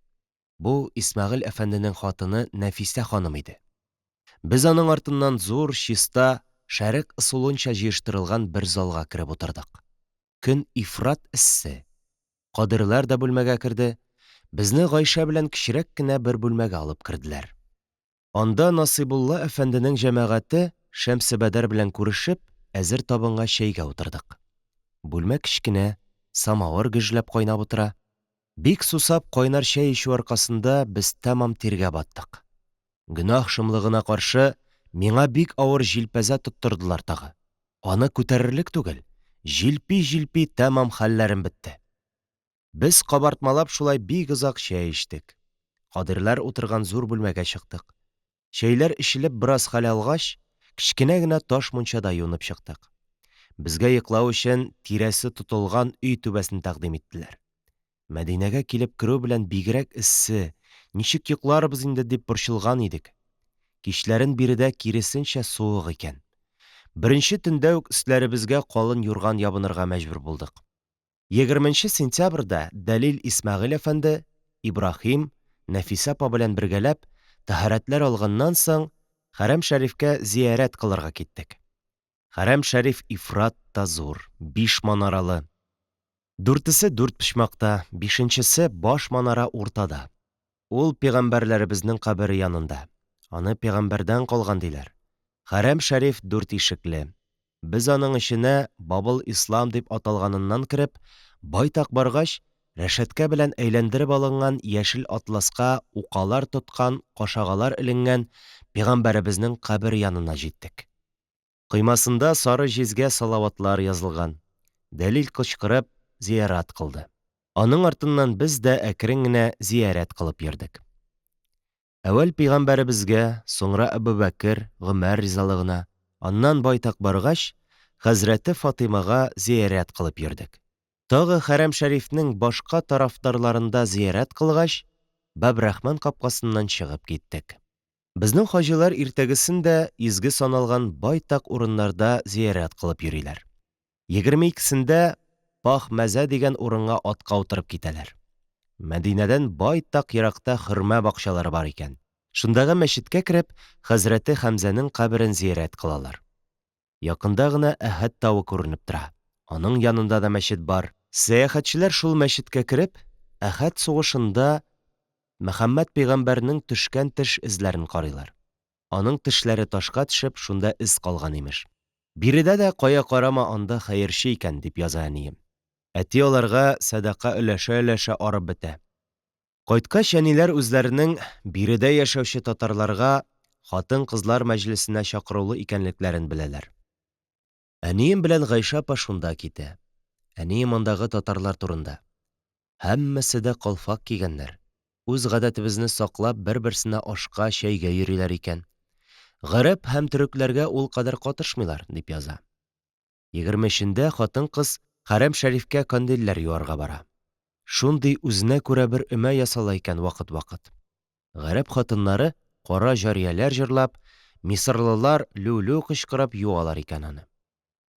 Бу Исмәгыйль әфәнденең хатыны Нәфисә ханым иде. Без аның артыннан зур, чиста, шәрык ысулынча җыештырылган бер залга кереп утырдык. Көн ифрат эссе. Кадырлар да бүлмәгә керде. Безне Гайша белән кичерәк кенә бер бүлмәгә алып керделәр. Анда Насыйбулла әфәнденең җәмәгате Шәмсебәдәр белән күрешеп, әзер табынга чәйгә утырдык. Бүлмә кечкенә, самавыр гөжләп кайнап утыра. Бик сусап кайнар чәй ичү аркасында без тәмам тиргә баттык. Гөнаһ шомлыгына каршы миңа бик авыр җилпәзә тоттырдылар тагы. Аны күтәрерлек түгел. Җилпи-җилпи тәмам хәлләрем бетте. Без кабартмалап шулай бик озак чәй эчтек. Кадирләр утырган зур бүлмәгә чыктык. Чәйләр эчелеп бераз хәл алгач, кечкенә генә таш мунчада юынып чыктык. Безгә йоклау өчен тирәсе тотылган өй түбәсен тәкъдим иттеләр. Мәдинәгә килеп керү белән бигрәк эссе, ничек йокларбыз инде дип борчылган идек. Кичләрен биредә киресенчә суык икән. Беренче төндә үк өсләребезгә калын юрган ябынырга мәҗбүр булдык. 20 сентябрьдә Дәлил Исмәгыйль әфәнде, Ибраһим, Нәфисә апа белән бергәләп тәһарәтләр алганнан соң Хәрәм шәрифкә зиярәт кылырга киттек. Хәрәм шәриф ифрат та зур, 5 манаралы. 4-се 4 почмакта, 5-нчесе баш манара уртада. Ул пәйгамбәрләребезнең кабере янында. Аны пәйгамбәрдән калган диләр. Хәрәм шәриф 4 ишекле. Без аның эченә Бабыл Ислам дип аталганыннан кереп, байтак баргач, рәшәткә белән әйләндереп алынган яшел атласка укалар тоткан, кашагалар эленгән пәйгамбәребезнең кабере янына җиттек. Кыймасында сары җизгә салаватлар язылган. Дәлил кычкырып зиярат кылды. Аның артыннан без дә әкрен генә зиярат кылып йөрдек. Әвәл пәйгамбәребезгә, соңра Әбүбәкер, Гомәр ризалыгына, аннан байтак баргач, хәзрәте Фатимага зиярат кылып йөрдек. Тагы Хәрәм шәрифнең башка тарафдарларында зиярат кылгач, Бәбрәхман капкасыннан чыгып киттек. Безнең хаҗилар иртәгесендә изге саналган байтак урыннарда зиярат кылып йөриләр. 22-сендә Пах-Мәзә дигән урынга атка утырып китәләр. Мәдинәдән байтак еракта хөрмә бакчалары бар икән. Шундагы мәчеткә кереп, хәзрәте Хәмзәнең каберен зиярат кылалар. Якында гына Әһәд тауы күренеп тора. Аның янында да мәчет бар. Сәяхәтчеләр шул мәчеткә кереп, Әһәд сугышында Мөхәммәд пәйгамбәрнең төшкән теш эзләрен карыйлар. Аның тешләре ташка төшеп, шунда эз калган имеш. Биредә дә кая карама анда хәерче икән дип яза әнием. Әти аларга садака өләшә-өләшә арып бетә. Кайткач әниләр үзләренең биредә яшәүче татарларга хатын-кызлар мәҗлесенә чакырылу икәнлекләрен беләләр. Әнием белән Гайша апа шунда китә. Әнием андагы татарлар турында. Һәммәсе дә калфак кигәннәр. Үз гадәтебезне саклап бер-берсенә ашка, чәйгә йөриләр икән. Гарәп һәм төрекләргә ул кадәр катышмыйлар, дип яза. 20-шендә хатын-кыз Хәрәм шәрифкә кандилләр юарга бара. Шундый үзенә күрә бер өмә ясала икән вакыт-вакыт. Гарәп хатыннары кара җарияләр җырлап, мисырлылар лүлү кычкырып юалар икән аны.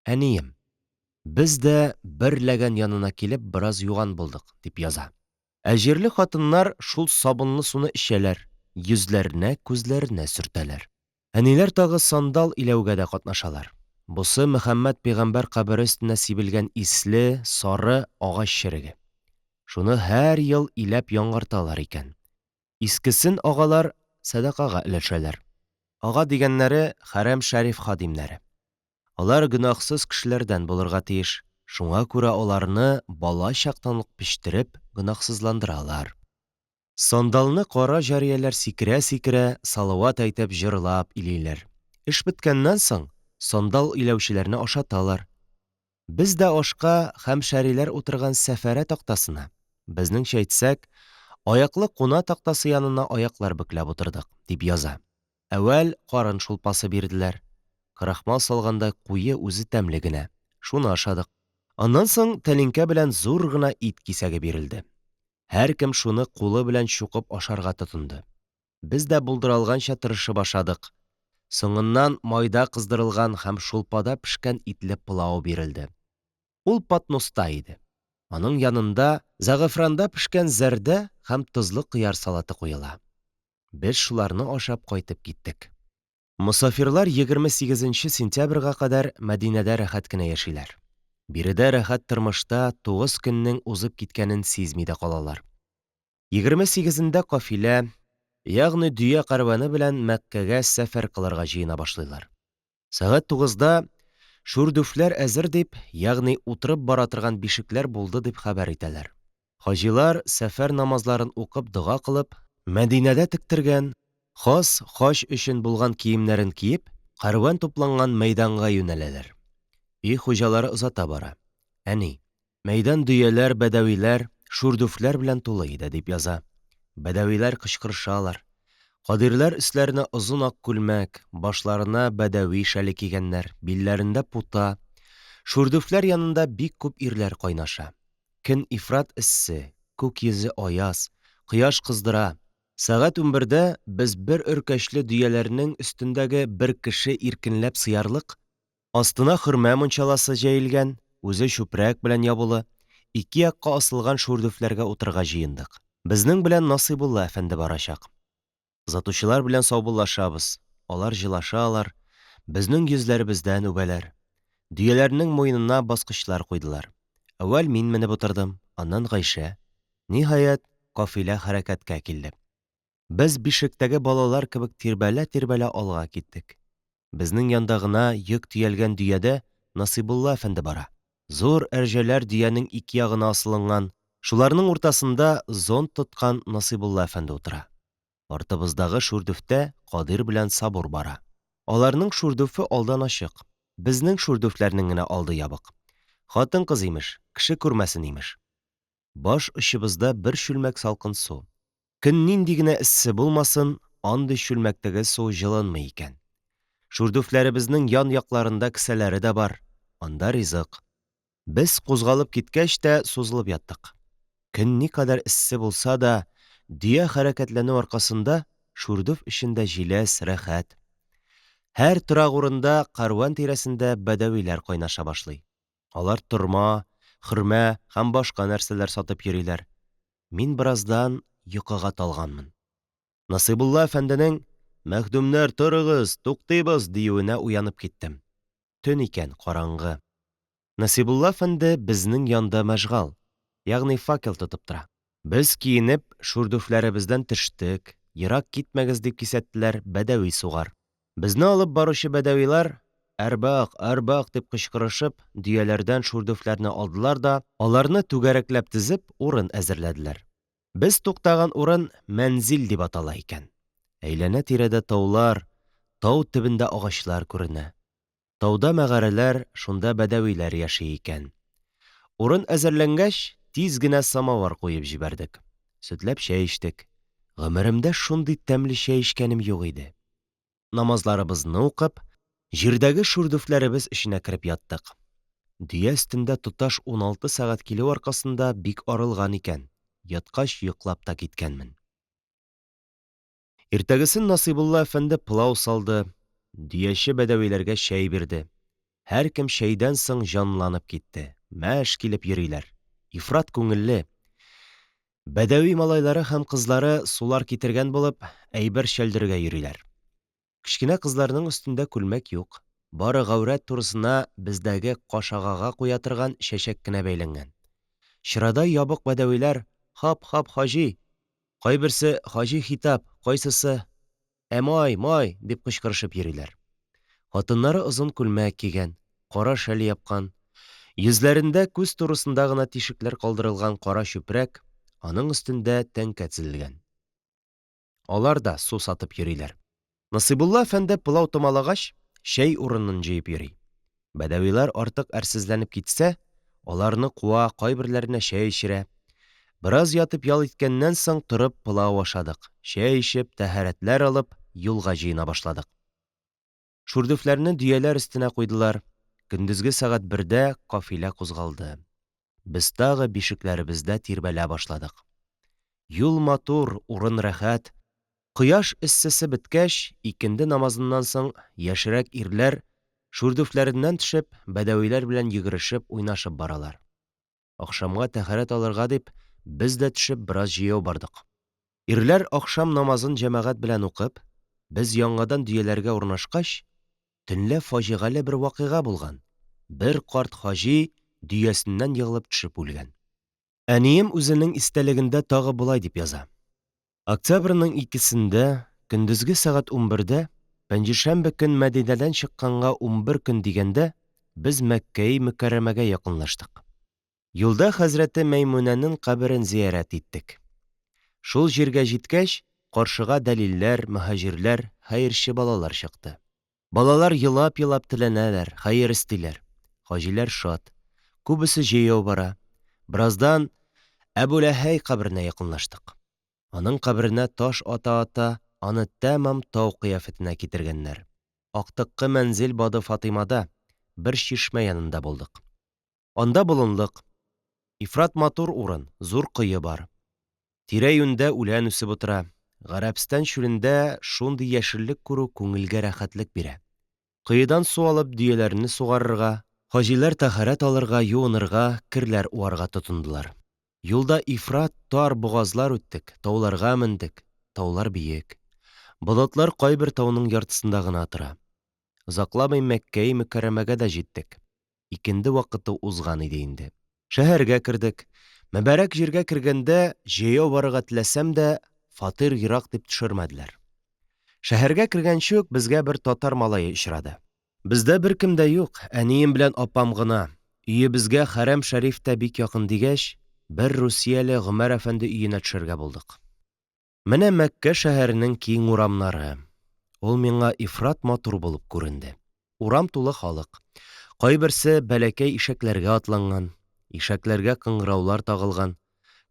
Әнием, без дә бер ләгән янына килеп бераз юган булдык, дип яза. Әҗирле хатыннар шул сабынлы суны эчәләр, йөзләренә, күзләренә сөртәләр. Әниләр тагы сандал иләүгә дә катнашалар. Бусы Мөхәммәд пәйгамбәр кабере өстенә сибелгән исле, сары агач череге. Шуны һәр ел иләп яңарталар икән. Искесен агалар садакага өләшәләр. Ага дигәннәре Хәрәм шәриф хадимнәре. Алар гөнаһсыз кешеләрдән булырга тиеш. Шуңа күрә аларны бала чактан ук пештереп гөнаһсызландыралар. Сандалны кара җарияләр сикерә-сикерә, салават әйтеп җырлап илиләр. Эш беткәннән соң сандал иләүчеләрне ашаталар. Без дә ашка һәм шәриләр утырган сәфәрә тактасына, безнеңчә әйтсәк, аяклы куна тактасы янына аяклар бөкләп утырдык, дип яза. Әвәл карын шулпасы бирделәр. Крахмал салганда куе үзе тәмле генә. Шуны ашадык. Аннан соң тәлинкә белән зур гына ит кисәге бирелде. Һәркем шуны кулы белән чукып ашарга тотынды. Без дә булдыралганча тырышып ашадык. Соңыннан майда кыздырылган һәм шулпада пешкән итле пылау бирелде. Ул патноста иде. Аның янында зәгъфранда пешкән зәрдә һәм тозлы кыяр салаты куела. Без шуларны ашап кайтып киттек. Мусафирлар 28 сентябрьгә кадәр Мәдинәдә рәхәт кенә яшиләр. Биредә рәхәт тормышта 9 көннең узып киткәнен сизми дә калалар. 28-ндә кафилә, ягъни дөя кәрваны белән Мәккәгә сәфәр кылырга җыена башлыйлар. Сәгать 9-да шүрдүфләр әзер дип, ягъни утырып бара торган бишекләр булды дип хәбәр итәләр. Хаҗилар сәфәр намазларын укып, дуга кылып, Мәдинәдә тектергән, хас хаҗ өчен булган киемнәрен киеп, кәрван тупланган мәйданга юнәләләр. Өй хуҗалары озата бара. Әни, мәйдан дөяләр, бәдәвиләр, шүрдүфләр белән тулы иде, дип яза. Бәдәвиләр кычкырышалар. Кадирләр өсләренә озын ак күлмәк, башларына бәдәви шәле кигәннәр, билләрендә пута. Шүрдүфләр янында бик күп ирләр кайнаша. Көн ифрат эссе, күк йөзе аяз, кояш кыздыра. Сәгать 11-дә без бер өркәчле дөяләрнең өстендәге бер кеше иркенләп сыярлык, астына хөрмә мунчаласы җәелгән, үзе чүпрәк белән ябулы, ике якка асылган шүрдүфләргә утырырга җыендык. Безнең белән Насыйбулла әфәнде барачак. Озатучылар белән саубуллашабыз. Алар җылашалар, безнең йөзләребездән үбәләр. Дөяләрнең муенына баскычлар куйдылар. Әүвәл мин менеп утырдым, аннан Гайшә. Ниһаять, кафилә хәрәкәткә килде. Без бишектәге балалар кебек тирбәлә-тирбәлә алга киттек. Безнең янда гына йөк төялгән дөядә Насыйбулла әфәнде бара. Зур әрҗәләр дөянең ике ягына асылынган. Шуларның уртасында зонт тоткан Насыйбулла әфәнде утыра. Артыбыздагы шүрдүфтә Кадир белән Сабур бара. Аларның шүрдүфе алдан ачык. Безнең шүрдүфләрнең генә алды ябык. Хатын-кыз имеш, кеше күрмәсен имеш. Баш очыбызда бер чүлмәк салкын су. Көн нинди генә эссе булмасын, андый чүлмәктәге су җылынмый икән. Шүрдүфләребезнең ян якларында кесәләре дә бар. Анда ризык. Без кузгалып киткәч тә сузылып яттык. Көн никадәр эссе булса да, дөя хәрәкәтләнү аркасында шүрдүф эчендә җиләс, рәхәт. Һәр торак урында кәрван тирәсендә бәдәвиләр кайнаша башлый. Алар торма, хөрмә һәм башка нәрсәләр сатып йөриләр. Мин бераздан йокыга талганмын. Насыйбулла әфәнденең «Мәхдүмнәр, торыгыз, туктыйбыз» диюенә уянып киттем. Төн икән, караңгы. Насыйбулла әфәнде безнең янда мәшгал, ягъни факел тотып тора. Без киенеп, шүрдүфләребездән төштек, ерак китмәгез дип кисәттеләр бәдәви сугар. Безне алып баручы бәдәвиләр «Әрбак, әрбак» дип кычкырышып, дөяләрдән шүрдүфләрне алдылар да, аларны түгәрәкләп тезеп, урын әзерләделәр. Без туктаган урын мәнзил дип атала икән. Әйләнә-тирәдә таулар, тау төбендә агачлар күренә. Тауда мәгарәләр, шунда бәдәвиләр яши икән. Урын әзерләнгәч, тиз генә самавар куеп җибәрдек. Сөтләп чәй эчтек. Гомеремдә шундый тәмле чәй эчкәнем юк иде. Намазларыбызны укып, җирдәге шүрдүфләребез эченә кереп яттык. Дөя өстендә тоташ 16 сәгать килү аркасында бик арылган икән. Яткач йоклап та киткәнмен. Иртәгесен Насыйбулла әфәнде пылау салды, дөяче бәдәвиләргә чәй бирде. Һәр кем чәйдән соң җанланып китте. Мәш килеп йөриләр. Ифрат күңелле. Бәдәви малайлары һәм кызлары сулар китергән булып, әйбер чәлдергә йөриләр. Кечкенә кызларның үстендә күлмәк юк. Бары гәүрәт турысына бездәге кашагага куя торган чәчәк кенә бәйләнгән. Чырада ябык бәдәвиләр «Хап-хап хаҗи», кайберсе «Хаҗи хитап», кайсысы «Май, май» дип кычкырышып йөриләр. Хатыннары озын күлмәк кигән, кара шәл япкан. Йөзләрендә күз турысында гына тишекләр калдырылган кара чүпрәк, аның өстендә тәңкә тезелгән. Алар да су сатып йөриләр. Насыйбулла әфәнде пылау томалагач, чәй урынын җыеп йөри. Бәдәвиләр артык әрсезләнеп китсә, аларны куа, кайберләренә чәй эчерә. Бераз ятып ял иткәннән соң торып пылау ашадык. Чәй эчеп, тәһарәтләр алып, юлга җыена башладык. Шүрдүфләрне дөяләр өстенә куйдылар. Көндезге сәгать 1-дә кафилә кузгалды. Без тагы бишекләребездә тирбәлә башладык. Юл матур, урын рәхәт. Кояш эссесе беткәч, икенде намазыннан соң яшьрәк ирләр шүрдүфләреннән төшеп, бәдәвиләр белән йөгерешеп, уйнашып баралар. Ахшамга тәһарәт алырга дип, без дә төшеп бераз җыяу бардык. Ирләр ахшам намазын җәмәгать белән укып, без яңадан дөяләргә урнашкач, төнлә фаҗигале бер вакыйга булган. Бер карт хаҗи дөясеннән егылып төшеп үлгән. Әнием үзенең истәлегендә тагы булай дип яза. Октябрьнең 2-сендә, көндезге сәгать 11-дә, пәнҗешәмбе көн Мәдинәдән чыкканга 11 көн дигәндә, без Мәккә-и Мөкәррәмәгә якынлаштык. Юлда хәзрәте Мәймүнәнең каберен зиярәт иттек. Шул җиргә җиткәч, каршыга дәлилләр, мөхаҗирләр, хәерче балалар чыкты. Балалар елап-елап теләнәләр, хәер истиләр. хаҗилар шат, күбесе җәяү бара. Бераздан Әбүләһәй каберенә якынлаштык. Аның каберенә таш ата-ата, аны тәмам тау кыяфәтенә китергәннәр. Актыккы мәнзил бады Фатыймада бер чишмә янында булдык. Анда болынлык, ифрат матур урын, зур кое бар. Тирә-юньдә үлән үсеп утыра. Гарәбстан чүлендә шундый яшеллек күрү күңелгә рәхәтлек бирә. Кыйыдан су алып дөяләрне сугарырга, хаҗилар тәһарәт алырга, юынырга, керләр уарга тотындылар. Юлда ифрат тар бугазлар үттек, тауларга мендек. Таулар биек. Болытлар кайбер тауның яртысында гына тора. Озакламый Мәккә-и Мөкәррәмәгә дә җиттек. Икенде вакыты узган иде инде. Шәһәргә кердек. Мәбәрәк җиргә кергәндә, җәяү барырга теләсәм дә, фатир ерак дип төшермәделәр. Шәһәргә кергәнче үк безгә бер татар малае очрады. Бездә беркем дә юк, әнием белән апам гына. Өебезгә Хәрәм Шәриф тә бик якын дигәч, бер Русияле Гомәр әфәнде өенә төшәргә булдык. Менә Мәккә шәһәренең киң урамнары. Ул миңа ифрат матур булып күренде. Урам тулы халык. Кайберсе бәләкәй ишәкләргә атланган, ишәкләргә кыңгыраулар тагылган.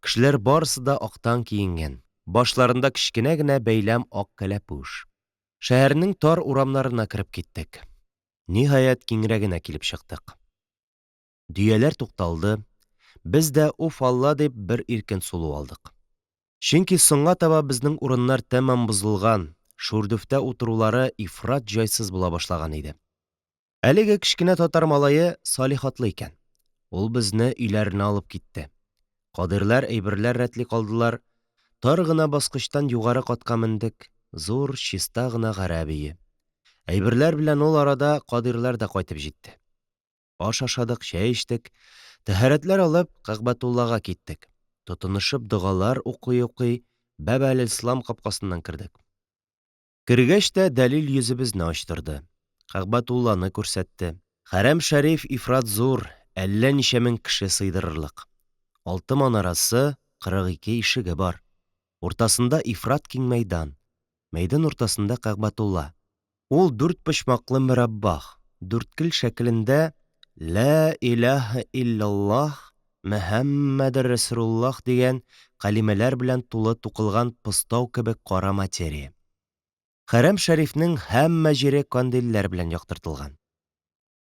Кешеләр барысы да актан киенгән. Башларында кечкенә генә бәйләм ак кәләпүш. Шәһәрнең тар урамнарына кереп киттек. Ниһаять киңрәгенә килеп чыктык. Дөяләр тукталды. Без дә уф алла дип бер иркен сулу алдык. Чөнки соңга таба безнең урыннар тәмам бозылган, шүрдүфтә утырулары ифрат җайсыз була башлаган иде. Әлеге кечкенә татар малае салихатлы икән. Ул безне өйләренә алып китте. Кадирләр әйберләр рәтли калдылар. Тар гына баскычтан югары катка мендек. Зур, чиста гына гарәп өе. Әйберләр белән ул арада кадирләр дә кайтып җитте. Аш ашадык, чәй эчтек. Тәһарәтләр алып Кәгъбәтуллага киттек. Тотынышып догалар укый-укый Бәб-әл-Ислам капкасыннан кердек. Кергәч тә Дәлил йөзебезне ачтырды. Кәгъбәтулланы күрсәтте. Хәрәм Шәриф ифрат зур, әллә ничә мең кеше сыйдырырлык. 6 манарасы, 42 ишеге бар. Уртасында ифрат киң мәйдан. Мәйдан уртасында Кәгъбәтулла. Ул 4 почмаклы мөрәббах, 4 шәклендә «Ла илаһа илляллаһ, Мөхәммәдур Расулуллаһ» дигән калимәләр белән тулы тукылган постау кебек кара материя. Хәрәм Шәрифнең һәммә җире кандилләр белән яктыртылган.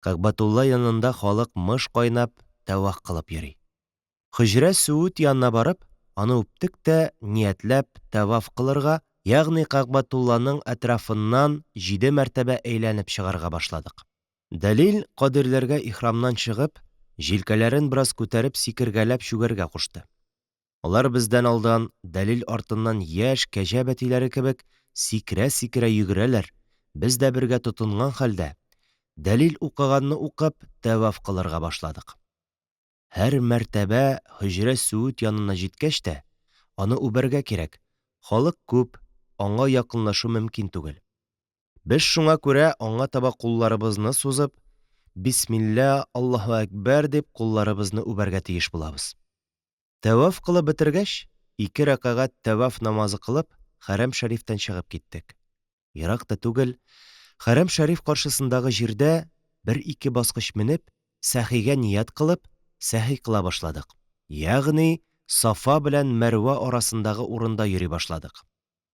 Кәгъбәтулла янында халык мыш кайнап, тәваф кылып йөри. Хөҗрә Сүд янына барып, аны үптек тә ниятләп тәваф кылырга, ягъни Кәгъбәтулланың әтрафыннан 7 мәртәбә әйләнеп чыгарга башладык. Дәлил кадирләргә ихрамнан чыгып, җилкәләрен бераз күтәреп сикергәләп чүгәргә кушты. Алар бездән алдан, Дәлил артыннан яшь кәҗә бәтиләре кебек сикерә-сикерә йөгерәләр. Без дә бергә тотынган хәлдә, Дәлил укыганны укып, тәваф кылырга башладык. Һәр мәртәбә Хөҗрә Сүд янына җиткәч тә, аны үбәргә кирәк. Халык күп, аңа якынлашу мөмкин түгел. Без шуңа күрә аңа таба кулларыбызны сузып, «Бисмилла, Аллаһу әкбәр» дип кулларыбызны үбәргә тиеш булабыз. Тәваф кылып бетергәч, 2 рәкъәгать тәваф намазы кылып, Хәрәм Шәрифтән чыгып киттек. Ерак та түгел, Хәрәм Шәриф каршысындагы җирдә 1-2 баскыч менеп, сәхигә ният кылып, сәхи кыла башладык. Ягъни Сафа белән Мәрвә арасындагы урында йөри башладык.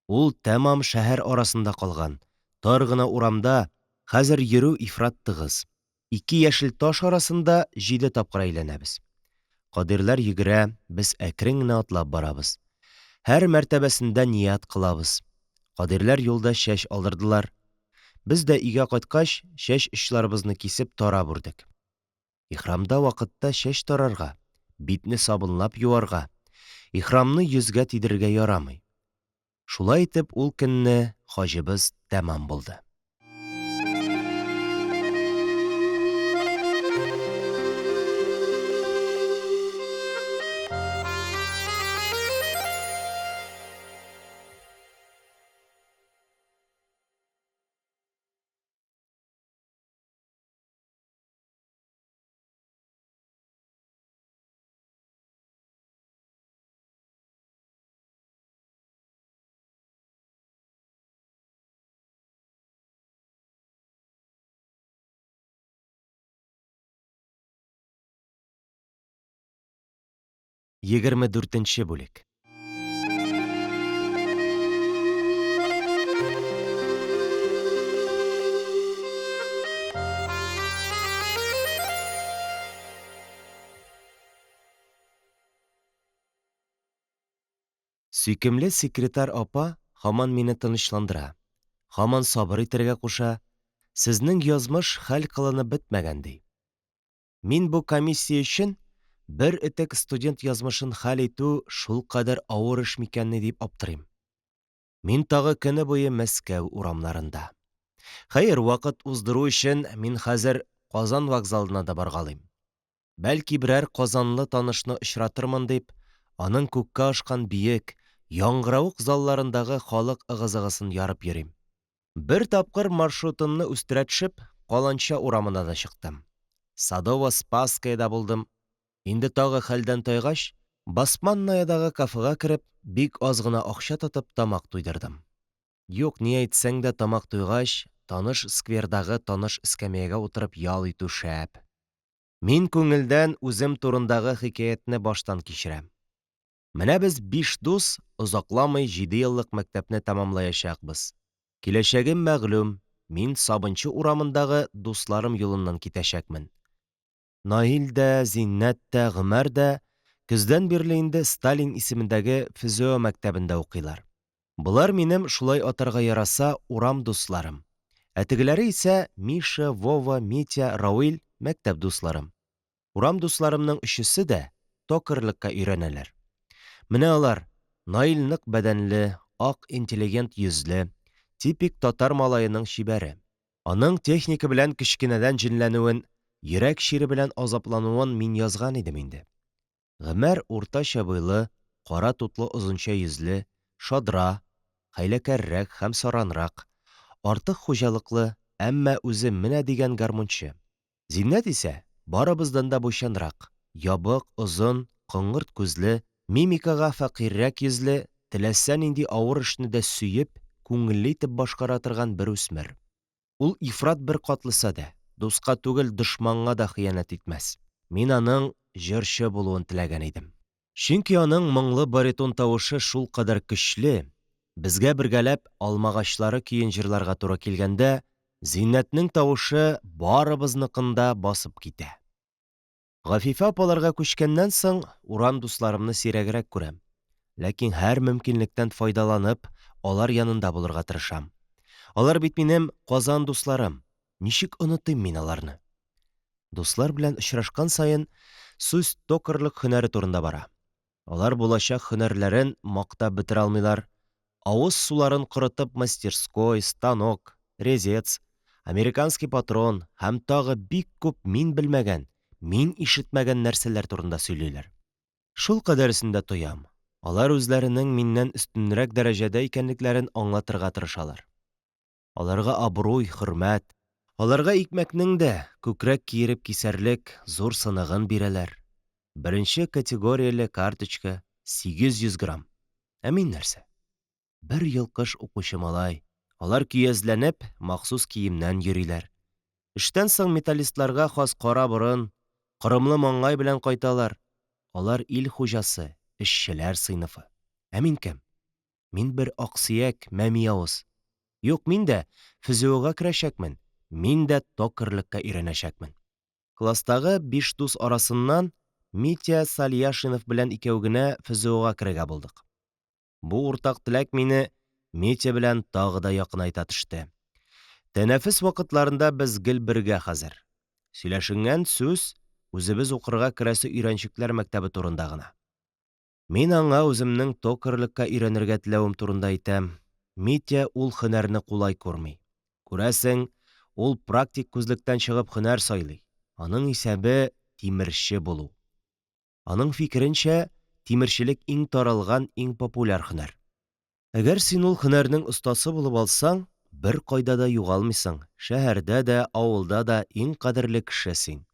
Ул тәмам шәһәр арасында калган. Тар гына урамда, хәзер йөрү ифрат тыгыз. 2 яшел таш арасында 7 тапкыр әйләнәбез. Кадирләр йөгерә, без әкрен генә атлап барабыз. Һәр мәртәбәсендә ният кылабыз. Кадирләр юлда чәч алдырдылар. Без дә өйгә кайткач, чәч очларыбызны кисеп тара бүрдек. Ихрамда вакытта чәч тарарга, битне сабынлап юарга, ихрамны йөзгә тидергә ярамый. Шулай итеп, ул көнне хаҗыбыз тәмам булды. 24-нче бүлек. Сөйкемле секретарь апа һаман мине тынычландыра. Һаман сабыр итәргә куша. Сезнең язмыш хәл кылынып бетмәгән ди. Мин бу комиссия өчен бер этек студент язмышын хәл итү шулкадәр авыр эш микәнни дип аптырыйм. Мин тагы көне буе Мәскәү урамнарында. Хәер, вакыт уздыру өчен мин хәзер Казан вокзалына да баргалыйм. Бәлки берәр казанлы танышны очратырмын дип, аның күккә ашкан биек, яңгыравык залларындагы халык ыгы-зыгысын ярып йөрим. Бер тапкыр маршрутымны үстерә төшеп, Каланча урамына да чыктым. Садово-Спасскаяда булдым. Инде тагы хәлдән тайгач, Басманнаядагы кафега кереп, бик аз гына акча тотып тамак туйдырдым. Юк, ни әйтсәң дә тамак туйгач, таныш сквердагы таныш эскәмиягә утырып ял итү шәп. Мин күңелдән үзем турындагы хикәятне баштан кичерәм. Менә без 5 дус озакламый 7 еллык мәктәпне тәмамлаячакбыз. Киләчәгем мәгълүм, мин Сабынчы урамындагы дусларым юлыннан китәчәкмен. Наил дә, Зиннәт тә, Гомәр дә көздән бирле инде Сталин исемендәге физио мәктәбендә укыйлар. Булар минем шулай атарга яраса урам дусларым. Ә тегеләре исә Миша, Вова, Митя, Рауил мәктәп дусларым. Урам дусларымның өчесе дә токарьлыкка өйрәнәләр. Менә алар Наил нык бәдәнле, ак интеллигент йөзле, типик татар малаеның чибәре. Аның техника белән кечкенәдән җенләнүен, йөрәк чире белән азаплануын мин язган идем инде. Гомәр уртача буйлы, кара тутлы озынча йөзле, шадра, хәйләкәррәк һәм саранрак, артык хуҗалыклы, әммә үзе менә дигән гармунчы. Зиннәт исә барыбыздан да буйчанрак, ябык, озын, коңгырт күзле, мимикага фәкыйрьрәк йөзле, теләсә нинди авыр эшне дә сөеп, күңелле итеп башкара торган бер үсмер. Ул ифрат бер катлыса да, дуска түгел дошманга да хыянәт итмәс. Мин аның җырчы булуын теләгән идем. Чөнки аның моңлы баритон тавышы шул кадәр көчле, безгә бергәләп алмагачлары көен җырларга туры килгәндә, Зиннәтнең тавышы барыбызныкында басып китә. Гафифа апаларга күчкәннән соң урам дусларымны сирәгрәк күрәм. Ләкин һәр мөмкинлектән файдаланып, алар янында булырга тырышам. Алар бит минем Казан дусларым. Ничек онытыйм мин аларны? Дуслар белән очрашкан саен сүз токарьлык һөнәре турында бара. Алар булачак һөнәрләрен мактап бетерә алмыйлар. Авыз суларын корытып мастерской, станок, резец, американский патрон һәм тагы бик күп мин белмәгән, мин ишетмәгән нәрсәләр турында сөйлиләр. Шул кадәресен дә тоям. Алар үзләренең миннән өстенрәк дәрәҗәдә икәнлекләрен аңлатырга тырышалар. Аларга абруй, хөрмәт, аларга икмәкнең дә күкрәк киереп кисәрлек зур сыныгын бирәләр. Беренче категорияле карточка 800 грамм. Ә мин нәрсә? Бер йылкыш укучы малай. Алар көязләнеп, махсус киемнән йөриләр. Эштән соң металлистларга хас кара борын, корымлы маңгай белән кайталар. Алар ил хуҗасы, эшчеләр сыйныфы. Ә мин кем? Мин бер аксөяк, мәми авыз. Юк, мин дә физиога керәчәкмен. Мин дә токарьлыкка өйрәнәчәкмен. Класстагы 5 дус арасыннан Митя Сальяшинов белән икәү генә физиога керергә булдык. Бу уртак теләк мине Митя белән тагы да якынайта төште. Тәнәфес вакытларында без гел бергә хәзер. Сөйләшенгән сүз үзебез укырга керәсе өйрәнчекләр мәктәбе турында гына. Мин аңа үземнең токарьлыкка өйрәнергә теләвем турында әйтәм. Митя ул һөнәрне кулай күрми. Күрәсең, ул практик күзлектән чыгып һөнәр сайлый. Аның исәбе тимерче булу. Аның фикеренчә, тимерчелек иң таралган, иң популяр һөнәр. Әгәр син ул һөнәрнең остасы булып алсаң, бер кайда да югалмыйсың. Шәһәрдә дә, авылда да иң кадерле кеше син.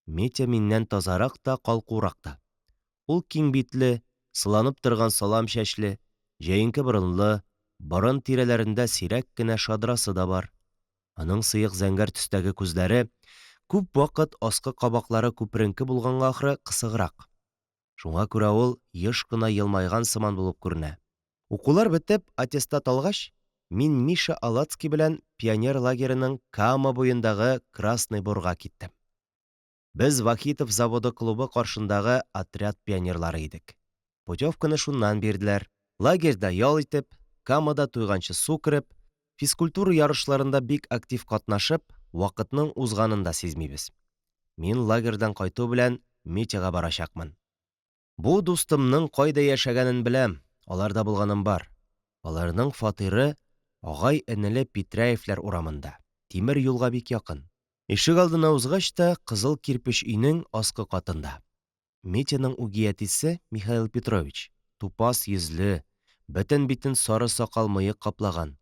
Митя миннән тазарак та, калкурак та. Ул киң битле, сыланып торган салам чәчле, җәенке борынлы, борын тирәләрендә сирәк кенә шадрасы да бар. Аның сыек зәңгәр төстәге күзләре күп вакыт аскы кабаклары күпренке булганга ахры кысыграк. Шуңа күрә ул еш кына елмайган сыман булып күренә. Укулар бетеп, аттестат алгач, мин Миша Алацкий белән пионер лагерының Кама буендагы Красный Борга киттем. Без Вахитов заводы клубы каршындагы отряд пионерлары идек. Путевканы шуннан бирделәр. Лагерьда ял итеп, Камада туйганчы су кереп, физкультура ярышларында бик актив катнашып, вакытның узганын да сизмибез. Мин лагерьдан кайту белән Митяга барачакмын. Бу дустымның кайда яшәгәнен беләм, аларда булганым бар. Аларның фатиры агай-энеле Петряевләр урамында, тимер юлга бик якын. Ишек алдына узгач та кызыл кирпеч өйнең аскы катында. Митяның үгиятисе Михаил Петрович, тупас йөзле, бөтен битен сары сакал-мыек каплаган,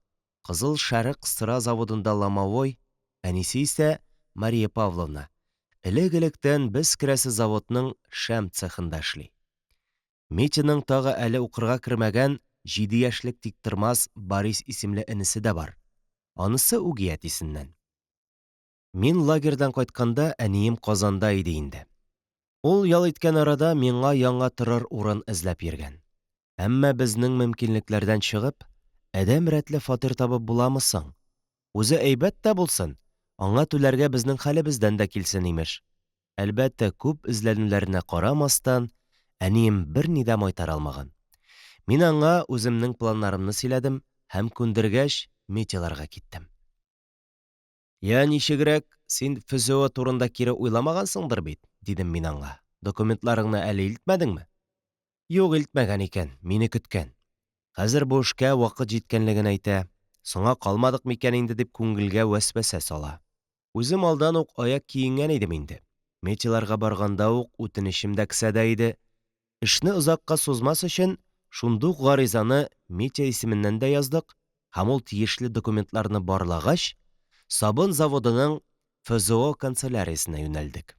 кызыл шәрык сыра заводында ломовой, әнисе исә Мария Павловна, элек-электән без керәсе заводның шәм цехында эшли. Митяның тагы әле укырга кермәгән 7 яшьлек тиктормас Борис исемле энесе дә бар. Анысы үгиятисеннән. Мин лагерьдан кайтканда әнием Казанда иде инде. Ул ял иткән арада миңа яңа торыр урын эзләп йөргән. Әммә безнең мөмкинлекләрдән чыгып, әдәм рәтле фатир табып буламы соң? Үзе әйбәт тә булсын, аңа түләргә безнең хәлебездән дә килсен имеш. Әлбәттә, күп эзләнүләренә карамастан, әнием берни дә майтара алмаган. Мин аңа үземнең планнарымны сөйләдем һәм күндергәч Митяларга киттем. «Я ничегрәк, син ФЗО турында кире уйламагансыңдыр бит?» – дидем мин аңа. «Документларыңны әле илтмәдеңме?» «Юк, илтмәгән икән, мине көткән. Хәзер бу эшкә вакыт җиткәнлеген әйтә. Соңга калмадык микән инде дип күңелгә вәсвәсә сала. Үзем алдан ук аяк киенгән идем инде. Митяларга барганда ук үтенечем дә кесәдә иде. Эшне озакка сузмас өчен шундук гаризаны Митя исеменнән дә яздык һәм ул тиешле документларны барлагач, сабын заводының ФЗО канцеляриясенә юнәлдек.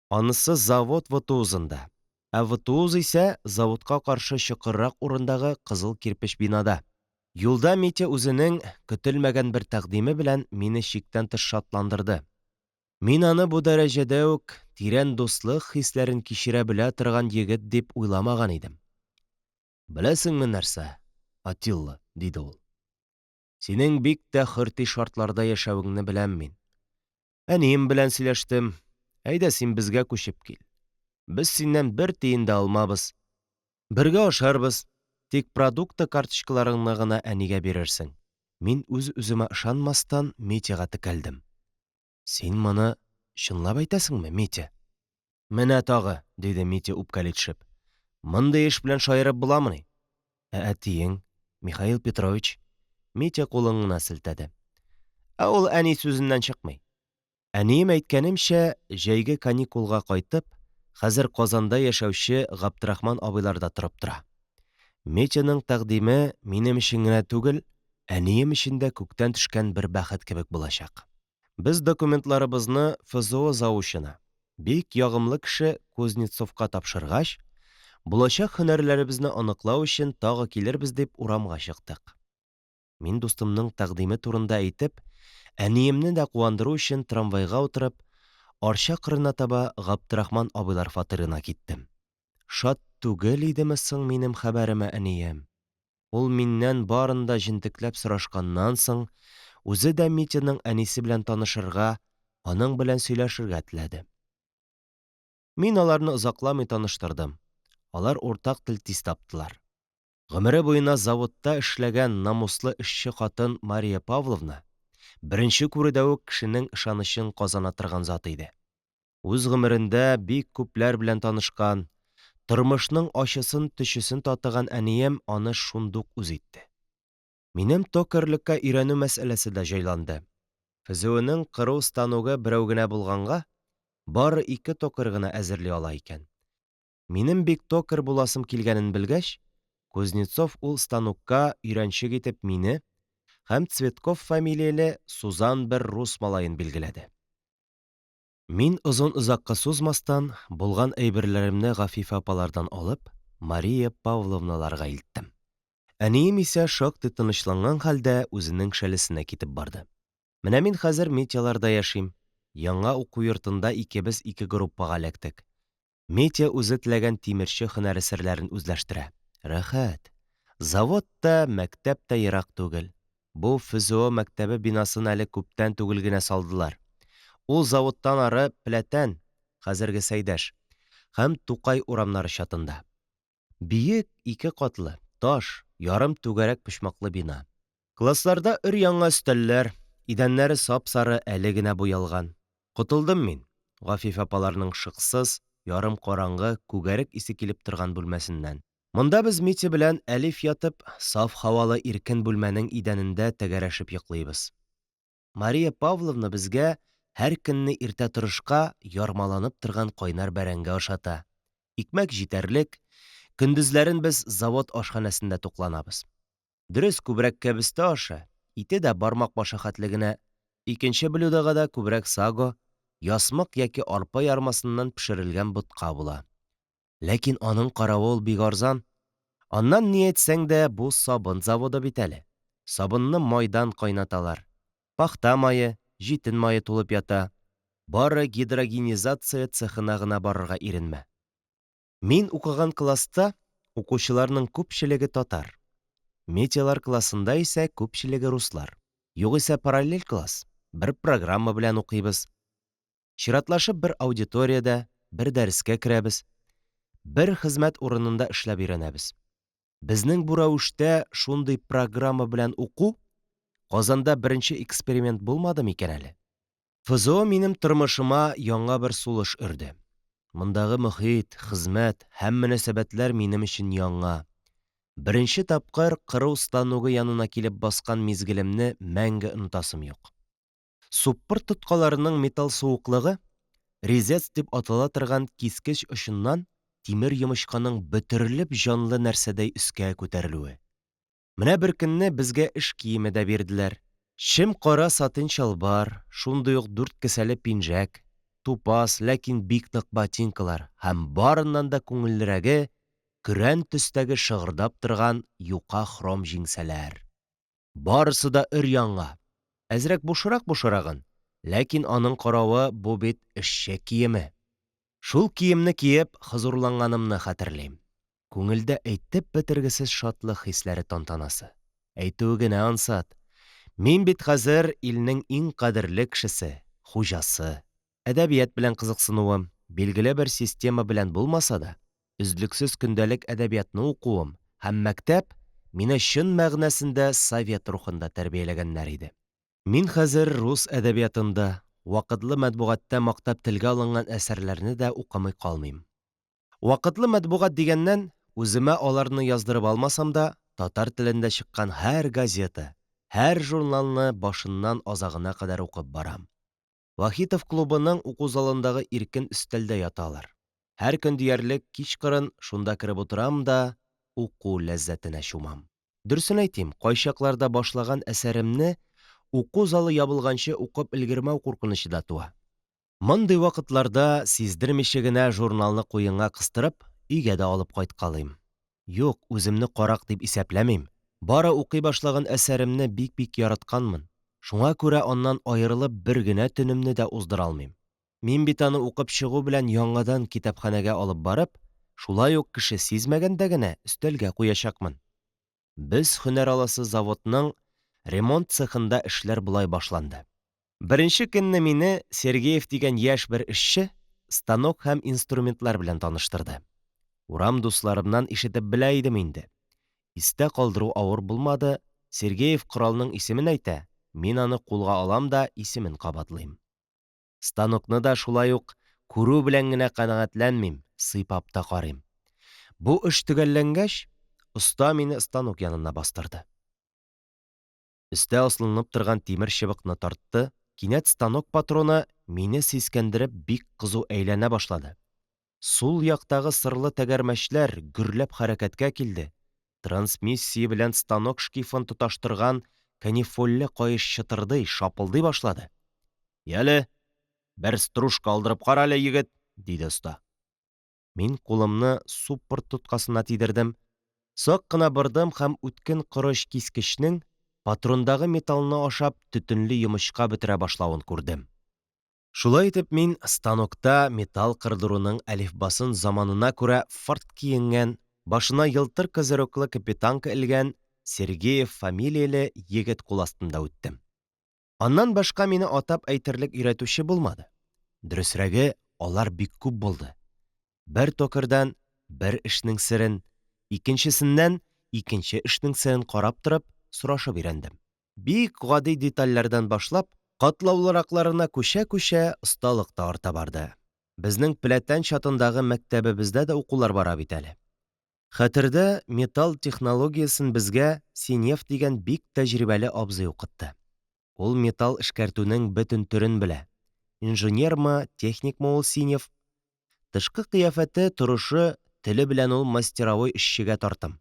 Анысы завод ВТУЗында, ә ВТУЗ исә заводка каршы чокыррак урындагы кызыл кирпеч бинада. Юлда Митя үзенең көтелмәгән бер тәкъдиме белән мине чиктән тыш шатландырды. Мин аны бу дәрәҗәдә үк тирән дуслык хисләрен кичерә белә торган егет дип уйламаган идем. «Беләсеңме нәрсә, Атилла?» – диде ул. «Синең бик тә хөрти шартларда яшәвеңне беләм мин. Әнием белән сөйләштем, әйдә син безгә күчеп кил. Без синнән бер тиен дә алмабыз. Бергә ашарбыз, тик продукты карточкаларыңны гына әнигә бирерсең». Мин үз-үземә ышанмастан Митяга текәлдем. «Син моны чынлап әйтәсеңме, Митя?» «Менә тагы», – диде Митя үпкәли төшеп. «Мондый эш белән шаярып буламыни?» «Ә әтиең, Михаил Петрович?» Митя кулын гына селтәде. «Ә ул әни сүзеннән чыкмый. Әнием әйткәнемчә, җәйге каникулга кайтып, хәзер Казанда яшәүче Габдрахман абыйларда торып тора. Митяның тәкъдиме минем өчен генә түгел, әнием өчен дә күктән төшкән бер бәхет кебек булачак. Без документларыбызны ФЗО заучына, бик ягымлы кеше Кузнецовка тапшыргач, булачак һөнәрләребезне аныклау өчен тагы килербез дип урамга чыктык. Мин дустымның тәкъдиме турында әйтеп, әниемне дә куандыру өчен трамвайга утырып, Арча кырына таба Габдрахман абыйлар фатирына киттем. Шат түгел идеме соң минем хәбәремә әнием. Ул миннән барын да җентекләп сорашканнан соң, үзе дә Митяның әнисе белән танышырга, аның белән сөйләшергә теләде. Мин аларны озакламый таныштырдым. Алар уртак тел тиз таптылар. Гомере буена заводта эшләгән намуслы эшче хатын Мария Павловна беренче күрүдә үк кешенең ышанычын казана торган зат иде. Үз гомерендә бик күпләр белән танышкан, тормышның ачысын төчесен татыган әнием аны шундук үз итте. Минем токарьлеккә өйрәнү мәсьәләсе дә җайланды. ФЗОның кыру станогы берәү генә булганга, бары 2 токарь гына әзерли ала икән. Минем бик токарь буласым килгәнен белгәч, Кузнецов ул станокка өйрәнчек итеп мине һәм Цветков фамилияле Сузан бер рус малаен билгеләде. Мин озакка сузмастан булган әйберләремне Гафифа апалардан алып, Мария Павловналарга илттем. Әнием исә шактый тынычланган хәлдә үзенең шәлесенә китеп барды. Менә мин хәзер Митяларда яшим. Яңа уку йортында икебез 2 группага эләктек. Митя үзе теләгән тимерче һөнәре серләрен үзләштерә. Рәхәт. Завод та, мәктәп тә ерак түгел. Бу ФЗО мәктәбе бинасын әле күптән түгел генә салдылар. Ул заводтан ары Пләтән, хәзерге Сәйдәш, һәм Тукай урамнары чатында. Биек, 2 катлы, таш, ярым түгәрәк почмаклы бина. Классларда өр-яңа өстәлләр, идәннәре сап-сары, әле генә буялган. Котылдым мин Гафиф апаларның шыксыз, ярым караңгы, күгәрек исе килеп торган бүлмәсеннән. Монда без Митя белән Әлиф ятып, саф һавалы иркен бүлмәнең идәнендә тәгәрәшеп йоклыйбыз. Мария Павловна безгә һәр көнне иртә торышка ярмаланып торган кайнар бәрәңге ашата. Икмәк җитәрлек, көндезләрен без завод ашханәсендә тукланабыз. Дөрес, күбрәк кәбестә ашы, ите дә бармак башы хәтле генә. Икенче блюдога да күбрәк саго, ясмык яки арпа ярмасыннан пешерелгән ботка була. Ләкин аның каравы ул бик арзан. Аннан ни әйтсәң дә, бу сабын заводы бит әле. Сабынны майдан кайнаталар. Пахта майы, җитен майы тулып ята. Бары гидрогенизация цехына гына барырга иренмә. Мин укыган класста укучыларның күпчелеге татар. Митялар классында исә күпчелеге руслар. Югыйсә параллель класс. Бер программа белән укыйбыз. Чиратлашып бер аудиториядә, бер дәрескә керәбез. Бер хезмәт урынында эшләп өйрәнәбез. Безнең бу рәвештә шундый программа белән уку Казанда беренче эксперимент булмады микән әле? ФЗО минем тормышыма яңа бер сулыш өрде. Мондагы мөхит, хезмәт һәм мөнәсәбәтләр минем өчен яңа. Беренче тапкыр кыру станогы янына килеп баскан мизгелемне мәңге онытасым юк. Суппыр тоткаларының металл суыклыгы, резец дип атала торган кискеч очыннан тимер йомычканың бөтерелеп җанлы нәрсәдәй өскә күтәрелүе. Менә бер көнне безгә эш киеме дә бирделәр. Шем кара сатин чалбар, шундый ук 4 кесәле пинжәк, тупас, ләкин бик нык ботинкалар һәм барыннан да күңеллерәге көрән төстәге шыгырдап торган юка хром җиңсәләр. Барысы да өр-яңа. Әзрәк бушырак-бушырагын, ләкин аның каравы бу бит эшче киеме. Шул киемне киеп хозурланганымны хәтерлим. Күңелдә әйтеп бетергесез шатлык хисләре тантанасы. Әйтүе генә ансат. Мин бит хәзер илнең иң кадерле кешесе, хуҗасы. Әдәбият белән кызыксынуым, билгеле бер система белән булмаса да, өзлексез көндәлек әдәбиятны укуым һәм мәктәп мине чын мәгънәсендә совет рухында тәрбияләгәннәр иде. Мин хәзер рус әдәбиятында, вакытлы матбугатта мактап телгә алынган әсәрләрне дә укымый калмыйм. Вакытлы матбугат дигәннән, үземә аларны яздырып алмасам да, татар телендә чыккан һәр газета, һәр журналны башыннан азагына кадәр укып барам. Вахитов клубының уку залындагы иркен өстәлдә яталар. Һәр көн диярлек кичкырын шунда кереп утырам да уку ләззәтенә чумам. Дөресен әйтим, кайчакларда башлаган әсәремне уку залы ябылганчы укып өлгермәү куркынычы да туа. Мондый вакытларда сиздермичә генә журналны куенга кыстырып, өйгә дә алып кайткалыйм. Юк, үземне карак дип исәпләмим. Бары укый башлаган әсәремне бик-бик яратканмын. Шуңа күрә аннан аерылып бер генә төнемне дә уздыра алмыйм. Мин бит аны укып чыгу белән яңадан китапханәгә алып барып, шулай ук кеше сизмәгәндә генә өстәлгә куячакмын. Без һөнәр аласы заводның ремонт цехында эшләр булай башланды. Беренче көнне мине Сергеев дигән яшь бер эшче станок һәм инструментлар белән таныштырды. Урам дусларымнан ишетеп белә идем инде. Истә калдыру авыр булмады, Сергеев коралның исемен әйтә, мин аны кулга алам да исемен кабатлыйм. Станокны да шулай ук күрү белән генә канәгатьләнмим, сыйпап та карыйм. Бу эш төгәлләнгәч, оста мине станок янына бастырды. Өстә асланып торган тимер чыбыкны тартты, кинәт станок патроны мине сискәндереп бик кызу әйләнә башлады. Сул яктагы сырлы тәгәрмәчләр гөрләп хәрәкәткә килде. Трансмиссия белән станок шкифын тоташтырган канифольле каеш чытырдый, шапылдый башлады. «Яле, бер стружка алдырып кара әле, егет», – диде оста. Мин кулымны суппыр тоткасына тидердем. Сак кына бырдым һәм үткен корыч кискечнең патрондагы металлны ашап төтенле йомычка бетерә башлавын күрдем. Шулай итеп мин станокта металл кырдыруның әлифбасын заманына күрә фырт киенгән, башына елтыр козырыклы капитанка элгән Сергеев фамилияле егет кул астында үттем. Аннан башка мине атап әйтерлек өйрәтүче булмады. Дөресрәге, алар бик күп булды. Бер токырдан бер эшнең серен, икенчесеннән икенче эшнең серен карап торып, сорашып өйрәндем. Бик гади детальләрдән башлап, катлаулыракларына күчә-күчә осталык та арта барды. Безнең Пләтән чатындагы мәктәбебездә дә укулар бара бит әле. Хәтердә, металл технологиясын безгә Синев дигән бик тәҗрибәле абзый укытты. Ул металл эшкәртүнең бөтен төрен белә. Инженермы, техникмы ул Синев? Тышкы кыяфәте, торышы, теле белән ул мастеровой эшчегә тартым.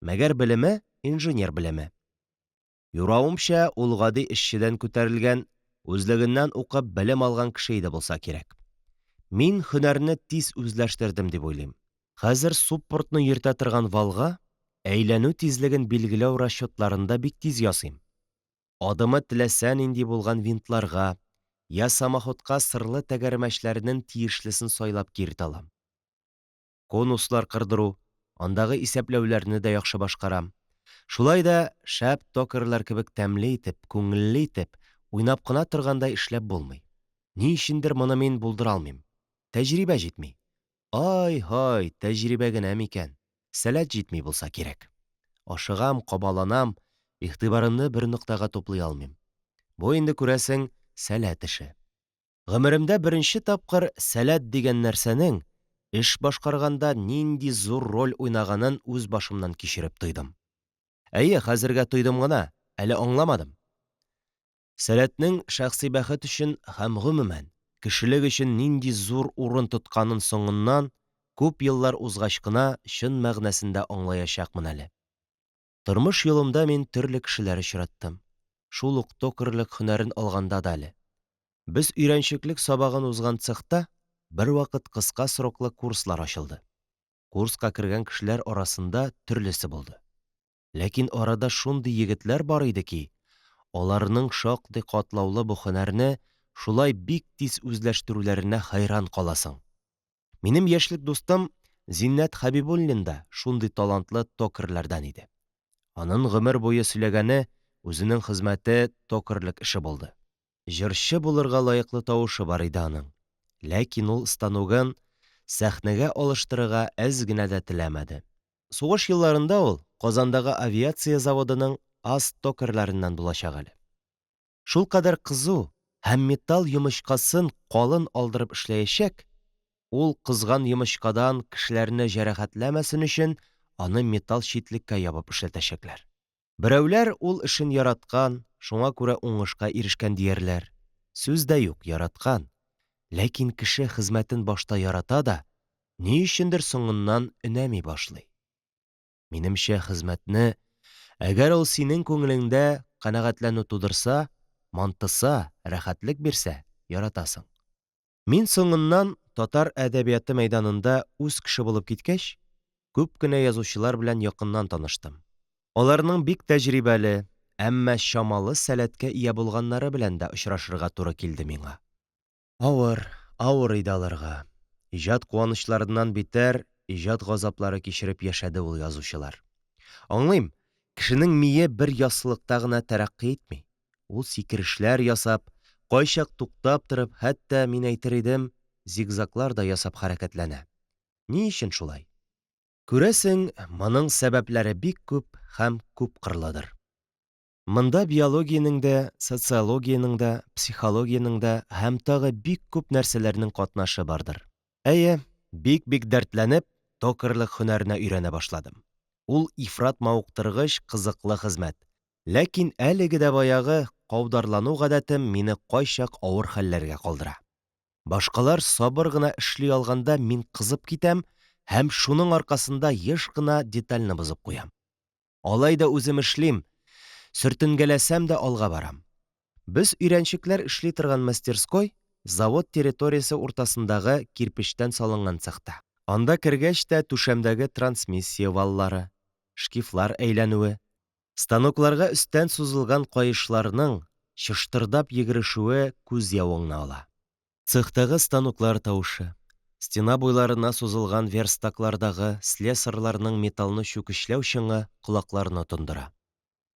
Мәгәр белеме – инженер белеме. Юравымча, ул гади эшчедән күтәрелгән, үзлегеннән укып белем алган кеше иде булса кирәк. Мин һөнәрне тиз үзләштердем дип уйлыйм. Хәзер суппортны йөртә торган валга әйләнү тизлеген билгеләү расчетларында бик тиз ясыйм. Адымы теләсә нинди булган винтларга, я самоходка сырлы тәгәрмәчләренең тиешлесен сайлап киертә алам. Конуслар кырдыру, андагы исәпләүләрне дә яхшы башкарам. Шулай да шәп токерлар кебек тәмле итеп, күңелле итеп, уйнап кына торгандай эшләп булмый. Ни өчендер моны мин булдыра алмыйм. Тәҗрибә җитми. Ай-һай, тәҗрибә генә микән? Сәләт җитми булса кирәк. Ашыгам, кабаланам, игътибарымны бер ноктага туплый алмыйм. Бу инде күрәсең сәләт эше. Гомеремдә беренче тапкыр сәләт дигән нәрсәнең эш башкарганда нинди зур роль уйнаганын үз башымнан кичереп тойдым. Әйе, хәзергә тойдым гына, әле аңламадым. Сәләтнең шәхси бәхет өчен һәм гомумән кешелек өчен нинди зур урын тотканын соңыннан күп еллар узгач кына чын мәгънәсендә аңлаячакмын әле. Тормыш юлымда мин төрле кешеләр очраттым. Шул ук токерлык һөнәрен алганда да әле. Без өйрәнчеклек сабагын узган цехта бервакыт кыска сроклы курслар ачылды. Курска кергән кешеләр арасында төрлесе булды. Ләкин арада шундый егетләр бар иде ки, аларның шактый катлаулы бу һөнәрне шулай бик тиз үзләштерүләренә хайран каласың. Минем яшьлек дустым Зиннәт Хәбибуллин да шундый талантлы токерләрдән иде. Аның гомер буе сөйләгәне үзенең хезмәте токерлык эше булды. Җырчы булырга лаеклы тавышы бар иде аның. Ләкин ул станогын сәхнәгә алыштырырга әз генә дә теләмәде. Сугыш елларында ул Казандагы авиация заводының аз токерларыннан булачак әле. Шул кадәр кызу һәм металл йомычкасын калын алдырып эшләячәк, ул кызган йомычкадан кешеләрне җәрәхәтләмәсен өчен аны металл читлеккә ябып эшләтәчәкләр. Берәүләр ул эшен яраткан, шуңа күрә уңышка ирешкән диярләр. Сүз дә юк, яраткан. Ләкин кеше хезмәтен башта ярата да, ни өчендер соңыннан өнәми башлый. Минемчә, хезмәтне, әгәр ул синең күңелеңдә канәгатьләнү тудырса, мантыса, рәхәтлек бирсә, яратасың. Мин соңыннан татар әдәбияты мәйданында үз кеше булып киткәч, күп кенә язучылар белән якыннан таныштым. Аларның бик тәҗрибәле, әммә чамалы сәләткә ия булганнары белән дә очрашырга туры килде миңа. Авыр иде аларга. Иҗат куанычларыннан битәр, иҗат газаплары кичереп яшәде ул язучылар. Аңлыйм, кешенең мие бер яссылыкта гына тәрәккый итми. Ул сикерешләр ясап, кайчак туктап торып, хәтта мин әйтер идем, зигзаглар да ясап хәрәкәтләнә. Ни өчен шулай? Күрәсең, моның сәбәпләре бик күп һәм күп кырлыдыр. Монда биологиянең дә, социологиянең дә, психологиянең дә һәм тагы бик күп нәрсәләрнең катнашы бардыр. Әйе, бик дәртләнеп, токерлык һөнәренә өйрәнә башладым. Ул ифрат мавыктыргыч, кызыклы хезмәт. Ләкин әлеге дә баягы каударлану гадәтем мине кайчак авыр хәлләргә калдыра. Башкалар сабыр гына эшли алганда мин кызып китәм һәм шуның аркасында еш кына детальны бозып куям. Алай да үзем эшлим, сөртенгәләсәм дә алга барам. Без өйрәнчекләр эшли торган мастерской завод территориясе уртасындагы кирпечтән салынган цехта. Анда кергәч тә түшәмдәге трансмиссия валлары, шкифлар әйләнүе, станокларга өстән сузылган каешларның чыштырдап йөгерешүе күз явыңны ала. Цехтагы станоклар тавышы, стена буйларына сузылган верстаклардагы слесарьларның металлны чүкечләү чыңы колакларны тондыра.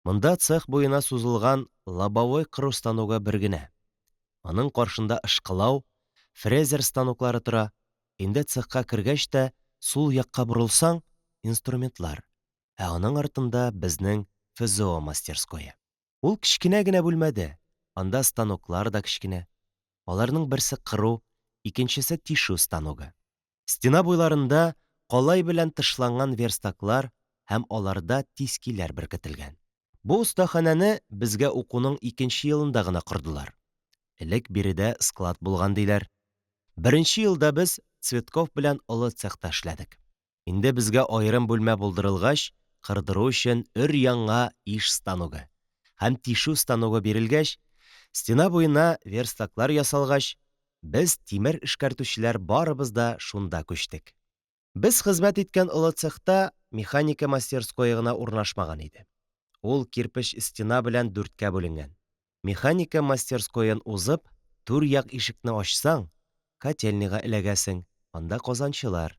Монда цех буена сузылган лобовой кыру станогы бер генә. Аның каршында ышкылау, фрезер станоклары тора. Инде цехка кергәч тә сул якка борылсаң инструментлар, ә аның артында безнең ФЗО мастерское. Ул кечкенә генә бүлмәдә. Анда станоклар да кечкенә. Аларның берсе кыру, икенчесе тишү станогы. Стена буйларында калай белән тышланган верстаклар һәм аларда тискиләр беркетелгән. Бу остаханәне безгә укуның 2нче елында гына кордылар. Элек биредә склад булган диләр. 1нче елда без Цветков белән олы цехта эшләдек. Инде безгә аерым бүлмә булдырылгач, кырдыру өчен өр-яңа иш станогы һәм тишү станогы бирелгәч, стена буена верстаклар ясалгач, без тимер эшкәртүчеләр барыбыз да шунда күчтек. Без хезмәт иткән олы цехта механика мастерскойына урнашмаган иде. Ул кирпеч стена белән 4кә бүленгән. Механика мастерскойын узып, түр як ишекне ачсаң, котельныйга эләгәсең. Анда казанчылар.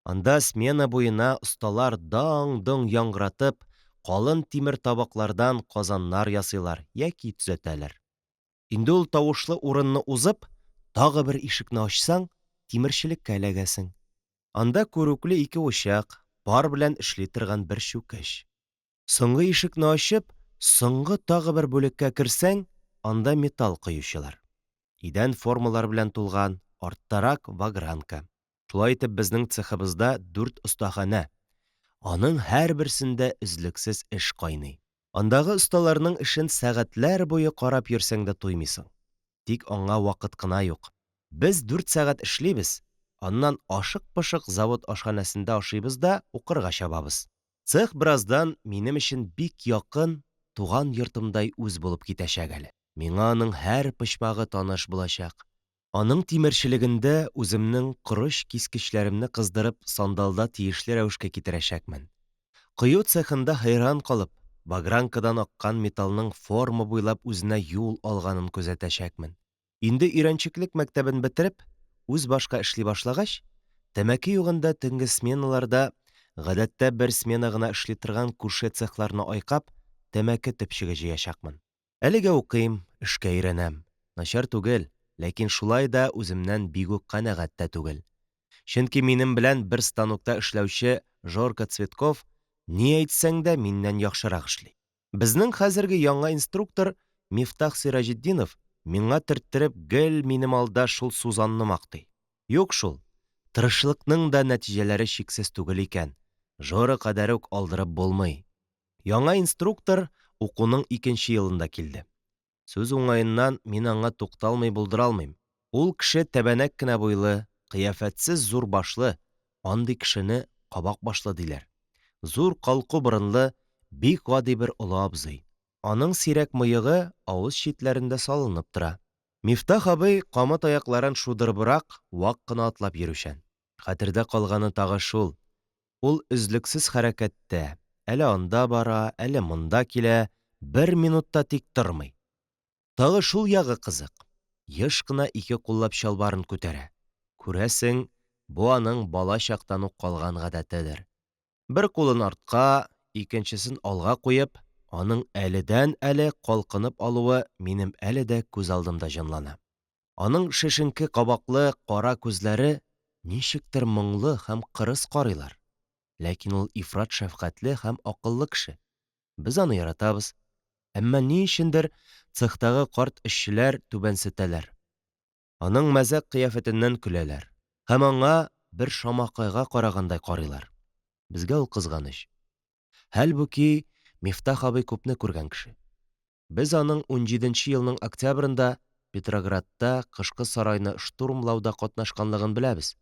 Анда смена буена осталар даң-доң яңгыратып, калын тимер табаклардан казаннар ясыйлар яки төзәтәләр. Инде ул тавышлы урынны узып, тагы бер ишекне ачсаң, тимерчелеккә эләгәсең. Анда күрүкле 2 учак, пар белән эшли торган бер чүкеч. Соңгы ишекне ачып, соңгы тагы бер бүлеккә керсәң, анда металл коючылар. Идән формалар белән тулган, арттарак вагранка. Шулай итеп безнең цехыбызда 4 остаханә. Аның һәр берсендә өзлексез эш кайный. Андагы осталарның эшен сәгатьләр буе карап йөрсәң дә туймыйсың. Тик аңа вакыт кына юк. Без 4 сәгать эшлибез, аннан ашык-пышык завод ашханәсендә ашыйбыз да укырга чабабыз. Цех бераздан минем өчен бик якын, туган йортымдай үз булып китәчәк әле. Миңа аның һәр почмагы таныш булачак. Аның тимерчелегендә үземнең корыч кискечләремне кыздырып сандалда тиешле рәвешкә китерәчәкмен. Кыю цехында хайран калып, багранкадан аккан металлның форма буйлап үзенә юл алганын күзәтәчәкмен. Инде өйрәнчеклек мәктәбен бетереп, үз башка эшли башлагач, тәмәке югында төнге сменаларда гадәттә бер смена гына эшли торган күрше цехларны айкап, тәмәке төпчеге җыячакмын. Әлегә укыйм, эшкә өйрәнәм. Начар түгел. Ләкин шулай да үземнән бик үк канәгать тә түгел. Чөнки минем белән бер станокта эшләүче Жорка Цветков ни әйтсәң дә миннән яхшырак эшли. Безнең хәзерге яңа инструктор Мифтах Сираҗетдинов миңа төрттереп гел минем алда шул Сузанны мактый. Юк шул, тырышлыкның да нәтиҗәләре чиксез түгел икән. Жора кадәр үк алдырып булмый. Яңа инструктор укуның 2нче елында килде. Сүз уңайыннан мин аңа тукталмый булдыра алмыйм. Ул кеше тәбәнәк кенә буйлы, кыяфәтсез зур башлы, андый кешене кабак башлы диләр. Зур калку борынлы, бик гади бер олы абзый. Аның сирәк мыегы авыз читләрендә салынып тора. Мифтах абый камыт аякларын шудырбырак, вак кына атлап йөрүчән. Хәтердә калганы тагы шул. Ул өзлексез хәрәкәттә, әле анда бара, әле монда килә, 1 минутта тик тормый. Тагы шул ягы кызык. Еш кына 2 куллап чалбарын күтәрә. Күрәсең, бу аның бала чактан ук калган гадәтедер. Бер кулын артка, икенчесен алга куеп, аның әледән-әле калкынып алуы минем әле дә күз алдымда җанлана. Аның шешенке кабаклы кара күзләре ничектер моңлы һәм кырыс карыйлар. Ләкин ул ифрат шәфкатьле һәм акыллы кеше. Без аны яратабыз. Әмма ни өчендер цехтагы карт эшчеләр түбәнсетәләр. Аның мәзәк кыяфәтеннән көләләр. Һәм аңа бер шамакайга карагандай карыйлар. Безгә ул кызганыч. Хәлбуки Мифтах абый күпне күргән кеше. Без аның 17нче елның октябрендә Петроградта кышкы сарайны штурмлауда катнашканлыгын беләбез.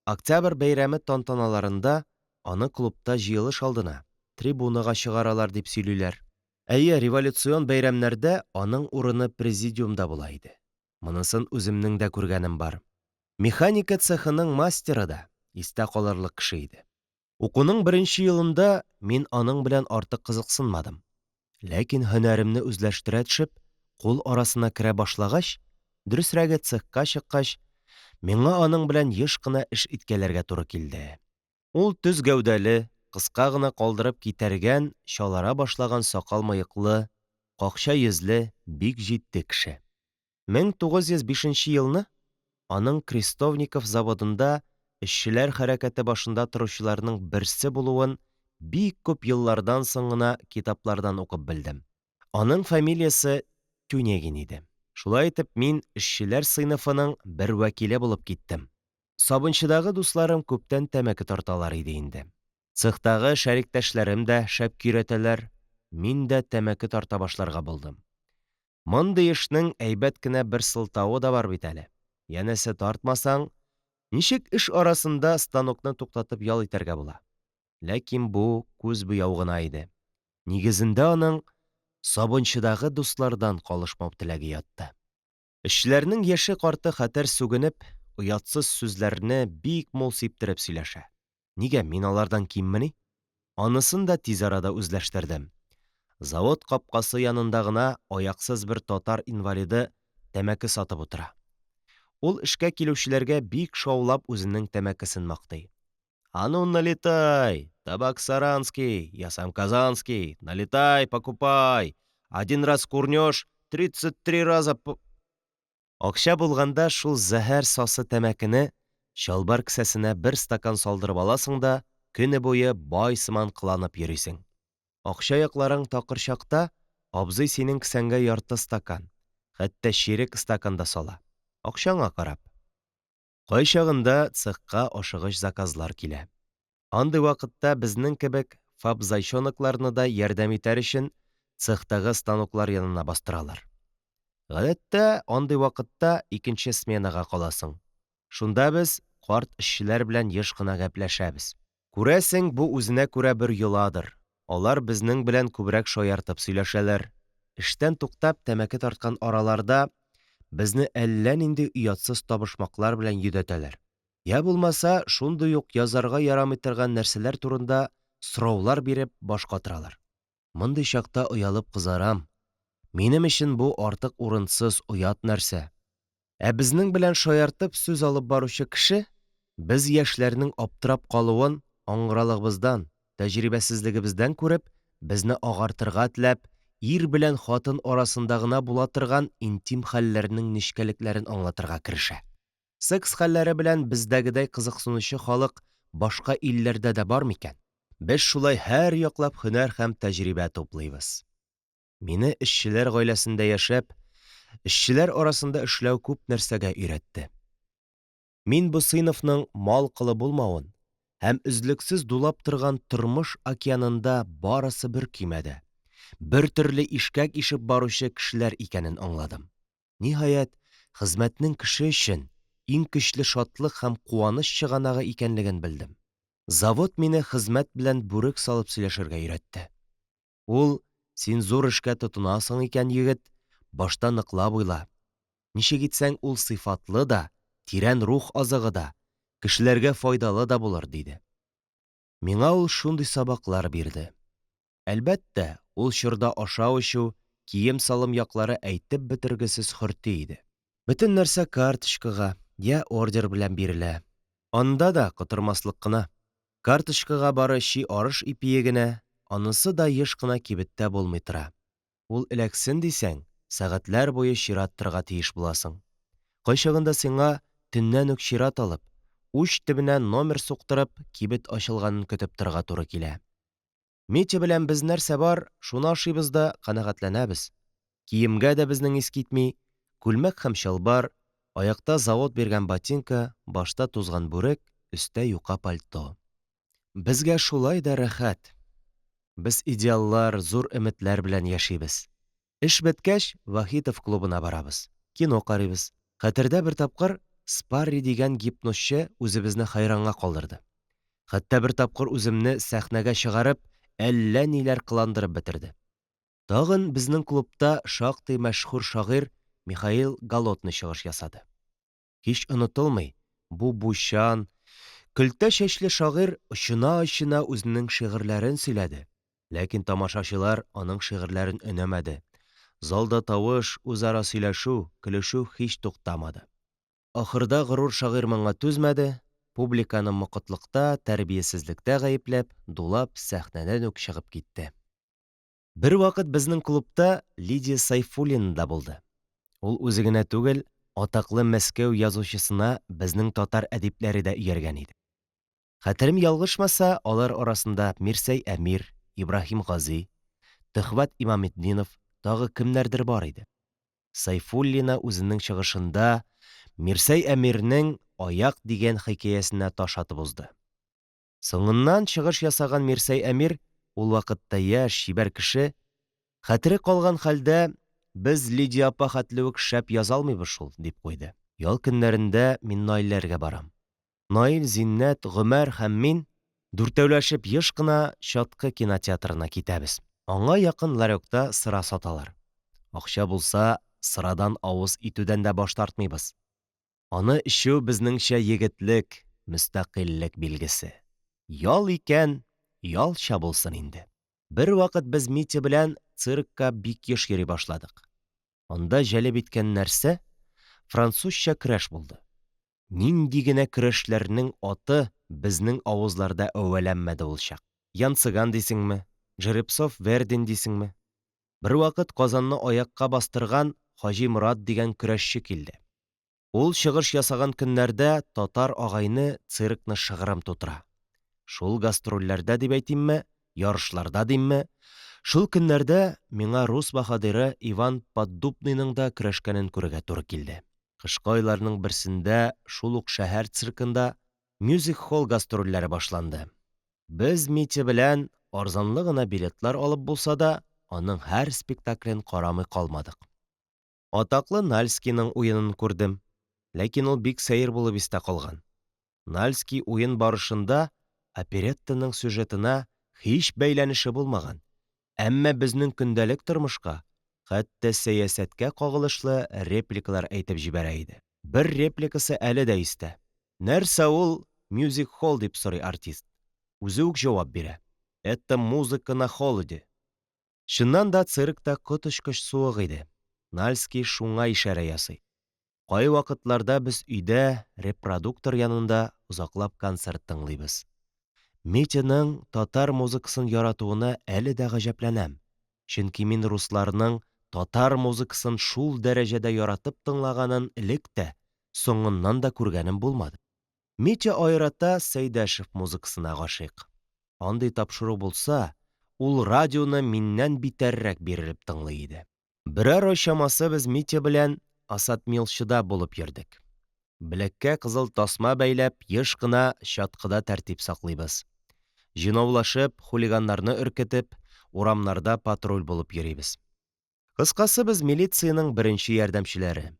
Октябрь бәйрәме тантаналарында аны клубта җыелыш алдына трибунага чыгаралар дип сөйлиләр. Әйе, революцион бәйрәмнәрдә аның урыны президиумда була иде. Монысын үземнең дә күргәнем бар. Механика цехының мастеры да истә калырлык кеше иде. Укуның 1нче елында мин аның белән артык кызыксынмадым. Ләкин һөнәремне үзләштерә төшеп, кул арасына керә башлагач, Дөресрәге, цехка чыккач, миңа аның белән еш кына эш иткәләргә туры килде. Ул төз гәүдәле, кыска гына калдырып китәргән, чалара башлаган сакал-мыеклы, какча йөзле, бик җитди кеше. 1905 елны аның Крестовников заводында эшчеләр хәрәкәте башында торучыларның берсе булуын бик күп еллардан соң гына китаплардан укып белдем. Аның фамилиясе Тюнегин иде. Шулай итеп, мин эшчеләр сыйныфының бер вәкиле булып киттем. Сабынчыдагы дусларым күптән тәмәке тарталар иде инде. Цехтагы шәриктәшләрем дә шәп көйрәтәләр, мин дә тәмәке тарта башларга булдым. Мондый эшнең әйбәт кенә бер сылтавы да бар бит әле. Янәсе, тартмасаң, ничек эш арасында станокны туктатып ял итәргә була? Ләкин бу күз буяу гына иде. Нигезендә аның сабынчыдагы дуслардан калышмау теләге ятты. Эшчеләрнең яше-карты хәтәр сүгенеп, оятсыз сүзләрне бик мул сиптереп сөйләшә. Нигә, мин алардан киммени? Анысын да тиз арада үзләштердем. Завод капкасы янында гына аяксыз бер татар инвалиды тәмәке сатып утыра. Ул эшкә килүчеләргә бик шаулап үзенең тәмәкесен мактый. «А ну, налетай! Табак Саранский, я сам Казанский! Налетай, покупай! Один раз курнешь, 33 раза...» Акча булганда шул зәһәр сасы тәмәкене чалбар кесәсенә бер стакан салдырып аласың да, көне буе бай сыман кыланып йөрисең. Акча якларың такыр чакта, абзый синең кесәңгә ярты стакан, хәтта чирек стакан да сала. Акчаңа карап. Кай чагында цехка ашыгыч заказлар килә. Андый вакытта безнең кебек фабзайчоныкларны да ярдәм итәр өчен цехтагы станоклар янына бастыралар. Гадәттә, андый вакытта икенче сменага каласың. Шунда без карт эшчеләр белән еш кына гәпләшәбез. Күрәсең, бу үзенә күрә бер йоладыр. Алар безнең белән күбрәк шаяртып сөйләшәләр. Эштән туктап тәмәке тарткан араларда безне әллә нинди уятсыз табышмаклар белән йөдәтәләр. Я булмаса, шундый ук язарга ярамый торган нәрсәләр турында сораулар биреп баш катыралар. Мондый чакта оялып кызарам. Минем өчен бу артык урынсыз, уят нәрсә. Ә безнең белән шаяртып сүз алып баручы кеше без яшьләрнең аптырап калуын аңгыралыгыбыздан, тәҗрибәсезлегебездән күреп, безне агартырга теләп, ир белән хатын арасында гына була торган интим хәлләрнең нечкәлекләрен аңлатырга керешә. Секс хәлләре белән бездәгедәй кызыксынучы халык башка илләрдә дә бар микән? Без шулай һәр яклап һөнәр һәм тәҗрибә туплыйбыз. Мине эшчеләр гаиләсендә яшәп, эшчеләр арасында эшләү күп нәрсәгә өйрәтте. Мин бу сыйныфның мал кылы булмавын һәм үзлексез дулап торган тормыш океанында барысы бер көймәдә, бер төрле ишкәк ишеп баручы кешеләр икәнен аңладым. Ниһаять, хезмәтнең кеше өчен иң көчле шатлык һәм куаныч чыганагы икәнлеген белдем. Завод мине хезмәт белән бүрек салып сөйләшергә өйрәтте. Ул: «Син зур эшкә тотынасың икән, егет, башта ныклап уйла. Ничек итсәң ул сыйфатлы да, тирән рух азыгы да, кешеләргә файдалы да булыр», диде. Миңа ул шундый сабаклар бирде. Әлбәттә, ул чорда ашау-эчү, кием-салым яклары әйтеп бетергесез хөрти иде. Бөтен нәрсә карточкага, я ордер белән бирелә. Анда да котырмаслык кына. Карточкага бары чи арыш ипие генә, анысы да еш кына кибеттә булмый тора. Ул эләксен дисәң, сәгатьләр буе чират торга тиеш буласың. Кайчагында сиңа төннән үк чират алып, уч төбенә номер суктырып, кибет ачылганын көтеп торга туры килә. Митя белән без нәрсә бар, шуны ашыйбыз да канәгатьләнәбез. Киемгә дә безнең ис китми, күлмәк һәм чалбар, аякта завод биргән ботинка, башта тузган бүрек, өстә юка пальто. Безгә шулай да рәхәт. Без идеаллар, зур өметләр белән яшибез. Эш беткәч, Вахитов клубына барабыз. Кино карыйбыз. Хәтердә бер тапкыр Спарри дигән гипнозчы үзебезне хайранга калдырды. Хәтта бер тапкыр үземне сәхнәгә чыгарып, әллә ниләр кыландырып бетерде. Тагын безнең клубта шактый мәшһүр шагыйрь Михаил Голотный чыгыш ясады. Һич онытылмый, бу буйчан, көлтә чәчле шагыйрь очына-очына үзенең шигырьләрен сөйләде. Ләкин тамашачылар аның шигырьләрен өнәмәде. Залда тавыш, үзара сөйләшү, көлешү һич туктамады. Ахырда горур шагыйрь моңа түзмәде, публиканы мокытлыкта, тәрбиесезлектә гаепләп, дулап сәхнәдән үк чыгып китте. Бер вакыт безнең клубта Лидия Сайфуллина да булды. Ул үзе генә түгел, атаклы Мәскәү язучысына безнең татар әдипләре дә ияргән иде. Хәтерем ялгышмаса, алар арасында Мирсәй Әмир, Ибраһим Гази, Төхвәт Имаметдинов, тагы кемнәрдер бар иде. Сайфуллина үзенең чыгышында Мирсәй Әмирнең «Аяк» дигән хикәясенә таш атып узды. Соңыннан чыгыш ясаган Мирсәй Әмир, ул вакытта яшь, чибәр кеше, хәтере калган хәлдә «Без Лидия апа хәтле үк шәп яза алмыйбыз шул», дип куйды. Ял көннәрендә мин Наилләргә барам. Наил, Зиннәт, Гомәр һәм мин дүртәүләшеп еш кына чаткы кинотеатрына китәбез. Аңа якын ларёкта сыра саталар. Акча булса, сырадан авыз итүдән дә баш тартмыйбыз. Аны эчү безнеңчә егетлек, мөстәкыйльлек билгесе. Ял икән, ялча булсын инде. Бер вакыт без Митя белән циркка бик еш йөри башладык. Анда җәлеп иткән нәрсә французча көрәш булды. Нинди генә көрәшләрнең аты безнең авызларда әвәләнмәде ул чак. Янцыган дисеңме, Жеребцов Вердин дисеңме? Бер вакыт Казанны аякка бастырган Хаҗи Мурат дигән көрәшче килде. Ул чыгыш ясаган көннәрдә татар агайны циркны шыгрым тутыра. Шул гастрольләрдә дип әйтимме, ярышларда димме, шул көннәрдә миңа рус баһадиры Иван Поддубныйның да көрәшкәнен күрергә туры килде. Кышкы айларның берсендә шул ук шәһәр циркында мюзик-холл гастрольләре башланды. Без Митя белән арзанлы гына билетлар алып булса да, аның һәр спектаклен карамый калмадык. Атаклы Нальскийның уенын күрдем, ләкин ул бик сәер булып истә калган. Нальский уен барышында опереттаның сюжетына һич бәйләнеше булмаган, әммә безнең көндәлек тормышка, хәтта сәясәткә кагылышлы репликалар әйтеп җибәрә иде. Бер репликасы әле дә истә. «Нәрсә ул мюзик-холл?» дип сорый артист. Үзе үк җавап бирә. «Это музыка на холоде». Чыннан да циркта коточкыч суык иде. Нальский шуңа ишарә ясый. Кай вакытларда без өйдә репродуктор янында озаклап концерт тыңлыйбыз. Митяның татар музыкасын яратуына әле дә гаҗәпләнәм. Чөнки мин русларның татар музыкасын шул дәрәҗәдә яратып тыңлаганын элек тә, соңыннан да күргәнем булмады. Митя аерата Сәйдәшев музыкасына гашыйк. Андый тапшыру булса, ул радионы миннән битәррәк бирелеп тыңлый иде. Берәр ай чамасы без Митя белән Асат Милчыда булып йөрдек. Беләккә кызыл тасма бәйләп, еш кына чаткыда тәртип саклыйбыз. Җыйнаулашып, хулиганнарны өркетеп, урамнарда патруль булып йөрибез. Кыскасы, без милицияның беренче ярдәмчеләре.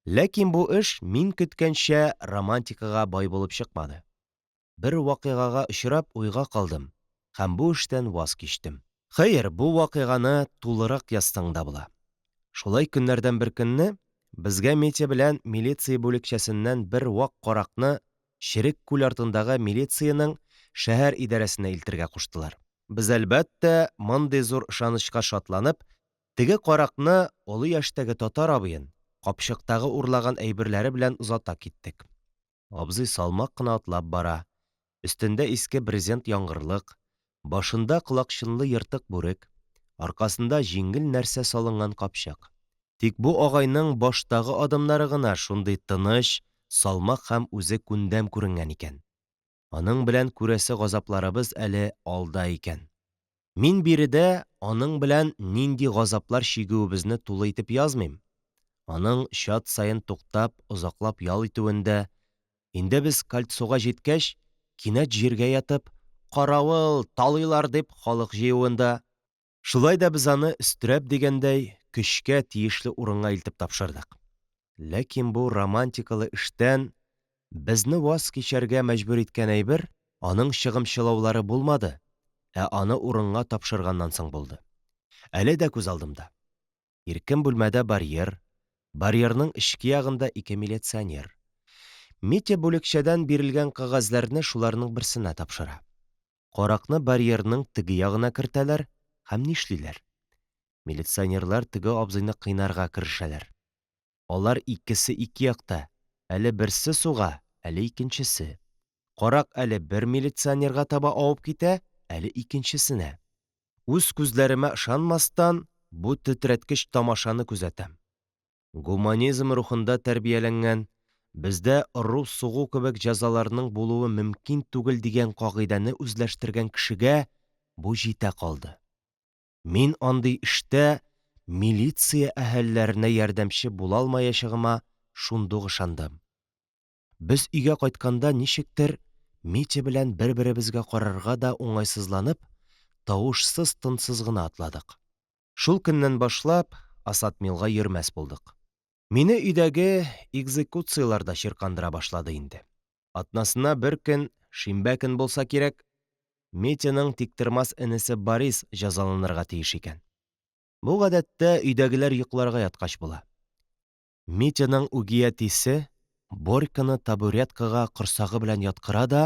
Ләкин бу эш мин көткәнчә романтикага бай булып чыкмады. Бер вакыйгага очрап уйга калдым һәм бу эштән ваз кичтем. Хәер, бу вакыйганы тулырак язсаң да була. Шулай көннәрдән бер көнне безгә Митя белән милиция бүлекчәсеннән бер вак каракны Черек күл артындагы милицияның шәһәр идарәсенә илтергә куштылар. Без, әлбәттә, мондый зур ышанычка шатланып, теге каракны олы яшьтәге татар абыен капчыктагы урлаган әйберләре белән озата киттек. Абзый салмак кына атлап бара. Өстендә иске брезент яңгырлык, башында колакчынлы йыртык бүрек, аркасында җиңел нәрсә салынган капчык. Тик бу агайның баштагы адымнары гына шундый тыныч, салмак һәм үзе күндәм күренгән икән. Аның белән күрәсе газапларыбыз әле алда икән. Мин биредә аның белән нинди газаплар чигүебезне тулы итеп язмыйм. Аның чат саен туктап, озаклап ял итүендә, инде без Кольцога җиткәч, кинәт җиргә ятып, «Каравыл, талыйлар!» дип халык җыюында. Шулай да без аны өстерәп дигәндәй көчкә тиешле урынга илтеп тапшырдык. Ләкин бу романтикалы эштән безне ваз кичәргә мәҗбүр иткән әйбер аның чыгымчылаулары булмады, ә аны урынга тапшырганнан соң булды. Әле дә күз алдымда. Иркен бүлмәдә барьер, барьерның эчке ягында 2 милиционер. Митя бүлекчәдән бирелгән кагазьләрне шуларның берсенә тапшыра. Каракны барьерның теге ягына кертәләр һәм нишлиләр? Милиционерлар теге абзыйны кыйнарга керешәләр. Алар икесе ике якта. Әле берсе суга, әле икенчесе. Карак, әле бер милиционерга таба авып китә, әле икенчесенә. Үз күзләремә ышанмастан, бу тетрәткеч тамашаны күзәтәм. Гуманизм рухында тәрбияләнгән, бездә ору, сугу кебек җәзаларның булуы мөмкин түгел дигән кагыйдәне үзләштергән кешегә бу җитә калды. Мин андый эштә милиция әһелләренә ярдәмче була алмаячагыма шундук ышандым. Без өйгә кайтканда ничектер Митя белән бер-беребезгә карарга да уңайсызланып, тавышсыз-тынсыз гына атладык. Шул көннән башлап Асатмилга йөрмәс булдык. Мине өйдәге экзекуцияларда чиркандыра башлады инде. Атнасына бер көн, шимбә көн булса кирәк, Митяның тиктормас энесе Борис җәзаланырга тиеш икән. Бу гадәттә өйдәгеләр йокларга яткач була. Митяның үги әтисе Борьканы табуреткага корсагы белән яткыра да,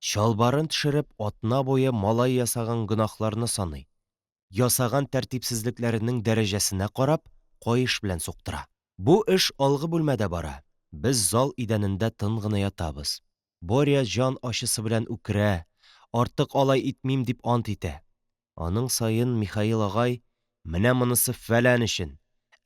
чалбарын төшереп атна буе малай ясаган гөнаһларны саный. Ясаган тәртипсезлекләренең дәрәҗәсенә карап, каеш белән суктыра. Бу эш алгы бүлмәдә бара. Без зал идәнендә тын гына ятабыз. Боря җан ачысы белән үкерә, артык алай итмим дип ант итә. Аның саен Михаил агай, менә монысы фәлән өчен,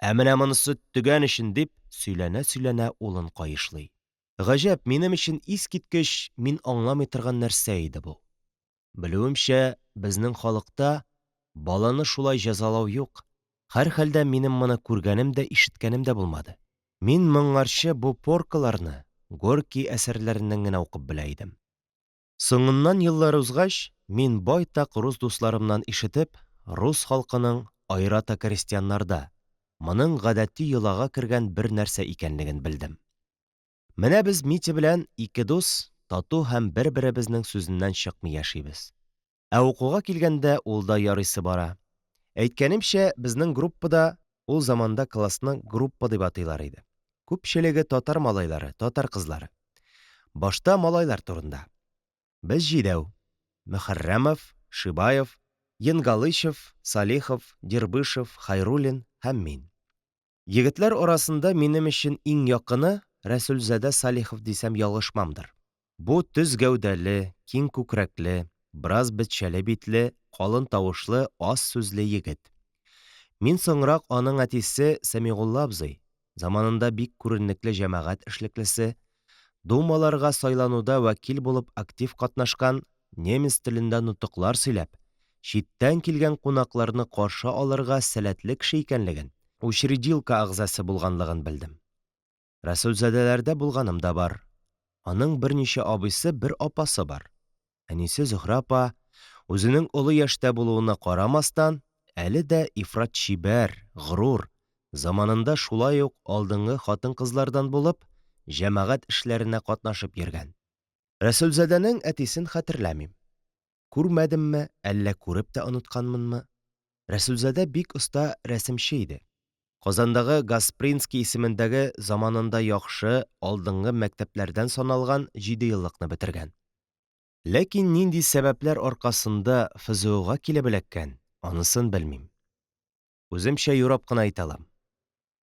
менә монысы төгән өчен дип сөйләнә-сөйләнә улын каешлый. Гаҗәп, минем өчен искиткеч, мин аңламый торган нәрсә иде бу. Белүемчә, безнең халыкта баланы шулай җәзалау юк. Һәрхәлдә минем моны күргәнем дә, ишеткәнем дә булмады. Мин моңарчы бу поркаларны Горький әсәрләреннән генә укып белә идем. Соңыннан еллар узгач, мин байтак рус дусларымнан ишетеп, рус халкының айрата крестьяннарда моның гадәти йолага кергән бер нәрсә икәнлеген белдем. Менә без Митя белән ике дус тату һәм бер-беребезнең сүзеннән чыкмый яшибез. Ә укуга килгәндә ул да ярыйсы бара. Әйткәнемчә, безнең группада ул заманда классны группа дип атыйлар иде. Күпчелеге татар малайлары, татар кызлары. Башта малайлар турында. Без җидәү: Мөхәррәмов, Шибаев, Енгалычев, Салихов, Дербышев, Хайруллин һәм мин. Егетләр арасында минем өчен иң якыны Рәсүлзәдә Салихов дисәм ялгышмамдыр. Бу төз гәүдәле, киң күкрәкле, браз бетчәле битле, калын тавышлы, аз сүзле егет. Мин соңрак аның әтисе Сәмигулла абзый, заманында бик күренекле җәмәгать эшлеклесе, думаларга сайлануда вәкил булып актив катнашкан, немец телендә нутыклар сөйләп, читтән килгән кунакларны каршы алырга сәләтле кеше икәнлеген, учредилка агъзасы булганлыгын белдем. Рәсүлзәдәләрдә булганым да бар. Аның берничә абыйсы, бер апасы бар. Әнисе Зөһрә апа, үзенең олы яшьтә булуына карамастан, әле дә ифрат чибәр, горур, заманында шулай ук алдынгы хатын-кызлардан булып, җәмәгать эшләренә катнашып йөргән. Рәсүлзәдәнең әтисен хәтерләмим. Күрмәдемме, әллә күреп тә онытканмынмы? Рәсүлзәдә бик оста рәсемче иде. Казандагы Гаспринский исемендәге заманында яхшы, алдынгы мәктәпләрдән саналган 7 еллыкны бетергән. Ләкин нинди сәбәпләр аркасында ФЗОга килеп эләккән, анысын белмим. Үземчә юрап кына әйтәләм.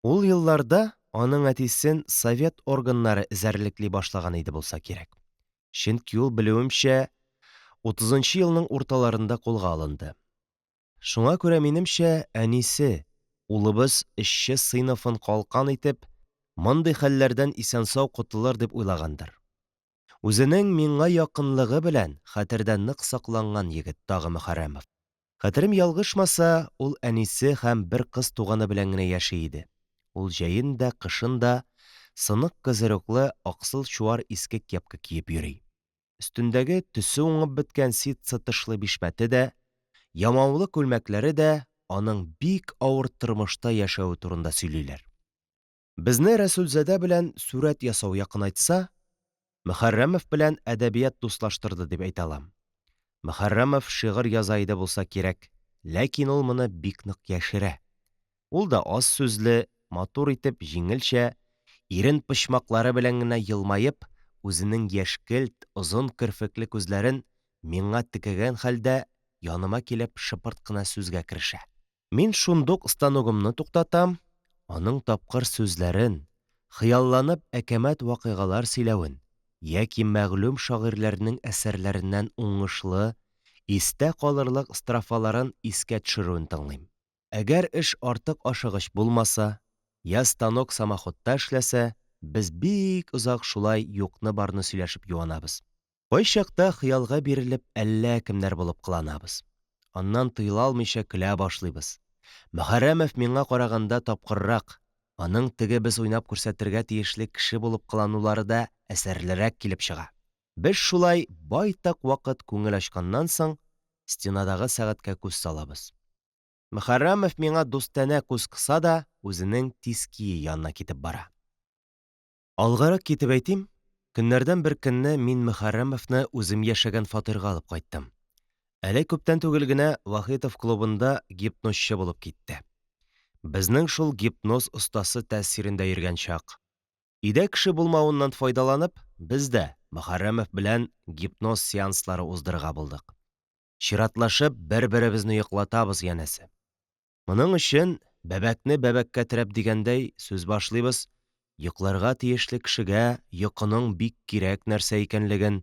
Ул елларда аның әтисен совет органнары эзәрлекли башлаган иде булса кирәк. Чөнки ул, белүемчә, 30нчы елның урталарында кулга алынды. Шуңа күрә минемчә, әнисе, улыбыз эшче сыйныфын калкан итеп, мондый хәлләрдән исән-сау котылыр дип уйлагандыр. Үзенең миңа якынлыгы белән хәтердән нык сакланган егет тагы Мөхәррәмов. Хәтерем ялгышмаса, ул әнисе һәм бер кыз туганы белән генә яши иде. Ул җәен дә, кышын да сынык кызырыклы аксыл чуар иске кепка киеп йөри. Өстендәге төсе уңып беткән ситсы тышлы бишмәте дә, ямаулы күлмәкләре дә аның бик авыр тормышта яшәүе турында сөйлиләр. Безне Рәсүлзәдә белән сүрәт ясау якынайтса, Мөхәррәмов белән әдәбият дуслаштырды дип әйтә алам. Мөхәррәмов шигырь яза иде булса кирәк, ләкин ул моны бик нык яшерә. Ул да аз сүзле, матур итеп, җиңелчә, ирен почмаклары белән генә елмаеп, үзенең яшькелт, озын керфекле күзләрен миңа текәгән хәлдә яныма килеп шыпырт кына сүзгә керешә. Мин шундук станогымны туктатам, аның тапкыр сүзләрен, хыялланып әкәмәт вакыйгалар сөйләвен, яки мәгълүм шагыйрьләрнең әсәрләреннән уңышлы, истә калырлык строфаларын искә төшерүен тыңлыйм. Әгәр эш артык ашыгыч булмаса, я станок самоходта эшләсә, без бик озак шулай юкны-барны сөйләшеп юанабыз. Кайчакта хыялга бирелеп әллә кемнәр булып кыланабыз. Аннан тыела алмыйча көлә башлыйбыз. Мөхәррәмов миңа караганда тапкыррак, аның теге без уйнап күрсәтергә тиешле кеше булып кыланулары да әсәрлерәк килеп чыга. Без шулай байтак вакыт күңел ачканнан соң стенадагы сәгатькә күз салабыз. Мөхәррәмов миңа дустәнә күз кыса да үзенең тиские янына китеп бара. Алгарак китеп әйтим, көннәрдән бер көнне мин Мөхәррәмовны үзем яшәгән фатирга алып кайттым. Әле күптән түгел генә Вахитов клубында гипнозчы булып китте. Безнең шул гипноз остасы тәэсирендә йөргән чак. Өйдә кеше булмавыннан файдаланып, без дә Мөхәррәмов белән гипноз сеанслары уздырырга булдык. Чиратлашып, бер-беребезне йоклатабыз янәсе. Моның өчен бәбәкне бәбәккә терәп дигәндәй сүз башлыйбыз, йокларга тиешле кешегә йокының бик кирәк нәрсә икәнлеген,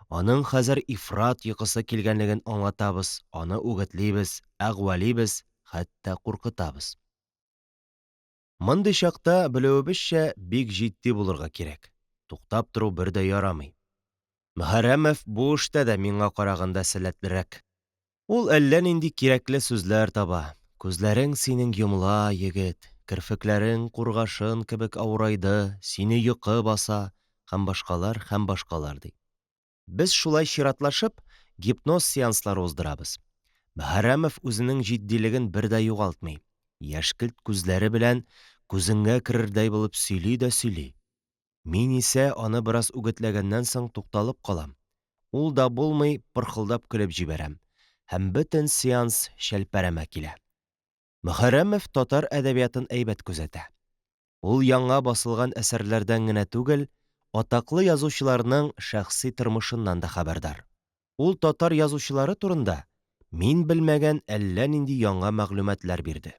аның хәзер ифрат йокысы килгәнлеген аңлатабыз, аны үгетлибез, әгъвәлибез, хәтта куркытабыз. Мондый чакта белүебезчә бик җитди булырга кирәк. Туктап тору бер дә ярамый. Мөхәррәмов бу эштә дә миңа караганда сәләтлерәк. Ул әллә нинди кирәкле сүзләр таба. Күзләрең синең йомла, егет, керфекләрең кургашын кебек авырайды, сине йокы баса, һәм башкалар ди. Без шулай чиратлашып, гипноз сеанслары уздырабыз. Мөхәррәмов үзенең җитдилеген бер дә югалтмый. Яшькелт күзләре белән күзеңә керердәй булып сөйли дә сөйли. Мин исә аны бераз үгетләгәннән соң тукталып калам. Ул да булмый пырхылдап көлеп җибәрәм. Һәм бөтен сеанс шәлпәрәмә килә. Мөхәррәмов татар әдәбиятын әйбәт күзәтә. Ул яңа басылган әсәрләрдән генә түгел, атаклы язучыларның шәхси тормышыннан да хәбәрдар. Ул татар язучылары турында мин белмәгән әллә нинди яңа мәгълүматлар бирде.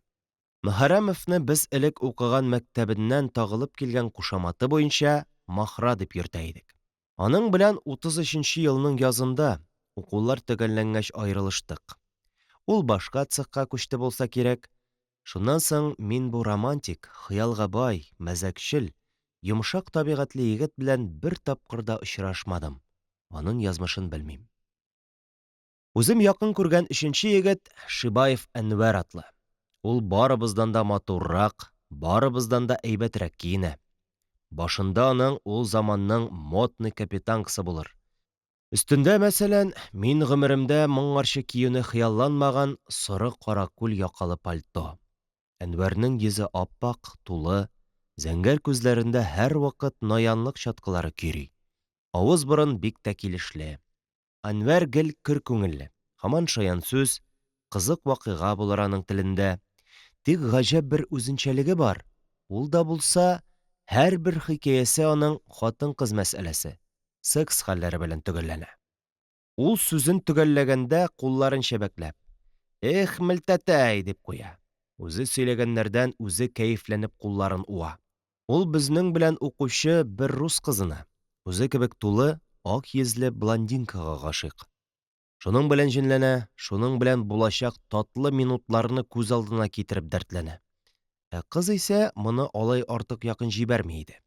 Мөхәррәмовны без элек укыган мәктәбеннән тагылып килгән кушаматы буенча Махра дип йөртә идек. Аның белән 33нчы елның язында укулар төгәлләнгәч аерылыштык. Ул башка цехка күчте булса кирәк. Шуннан соң мин бу романтик, хыялга бай, мәзәкчел, йомшак табигатьле егет белән бер тапкыр да очрашмадым. Аның язмышын белмим. Үзем якын күргән 3нче егет Шибаев Әнвәр атлы. Ул барыбыздан да матуррак, барыбыздан да әйбәтрәк киенә. Башында аның ул заманның модный капитанкасы булыр. Өстендә, мәсәлән, мин гомеремдә моңарчы киюне хыялланмаган соры каракүл якалы пальто. Әнвәрнең йөзе аппак, тулы, зәңгәр күзләрендә һәрвакыт наянлык чаткылары көйри. Авыз-борын бик тә килешле. Әнвәр гел көр күңелле, һаман шаян сүз, кызык вакыйга булыр аның телендә. Тик гаҗәп бер үзенчәлеге бар. Ул да булса, һәрбер хикәясе аның хатын-кыз мәсьәләсе, секс хәлләре белән төгәлләнә. Ул сүзен төгәлләгәндә кулларын чәбәкләп, «Эх, мелтәтәй!» дип куя. Үзе сөйләгәннәрдән үзе кәефләнеп кулларын уа. Ул безнең белән укучы бер рус кызына, үзе кебек тулы, ак йөзле блондинкага гашыйк. Шуның белән җенләнә, шуның белән булачак татлы минутларны күз алдына китереп дәртләнә. Ә кыз исә моны алай артык якын җибәрми иде.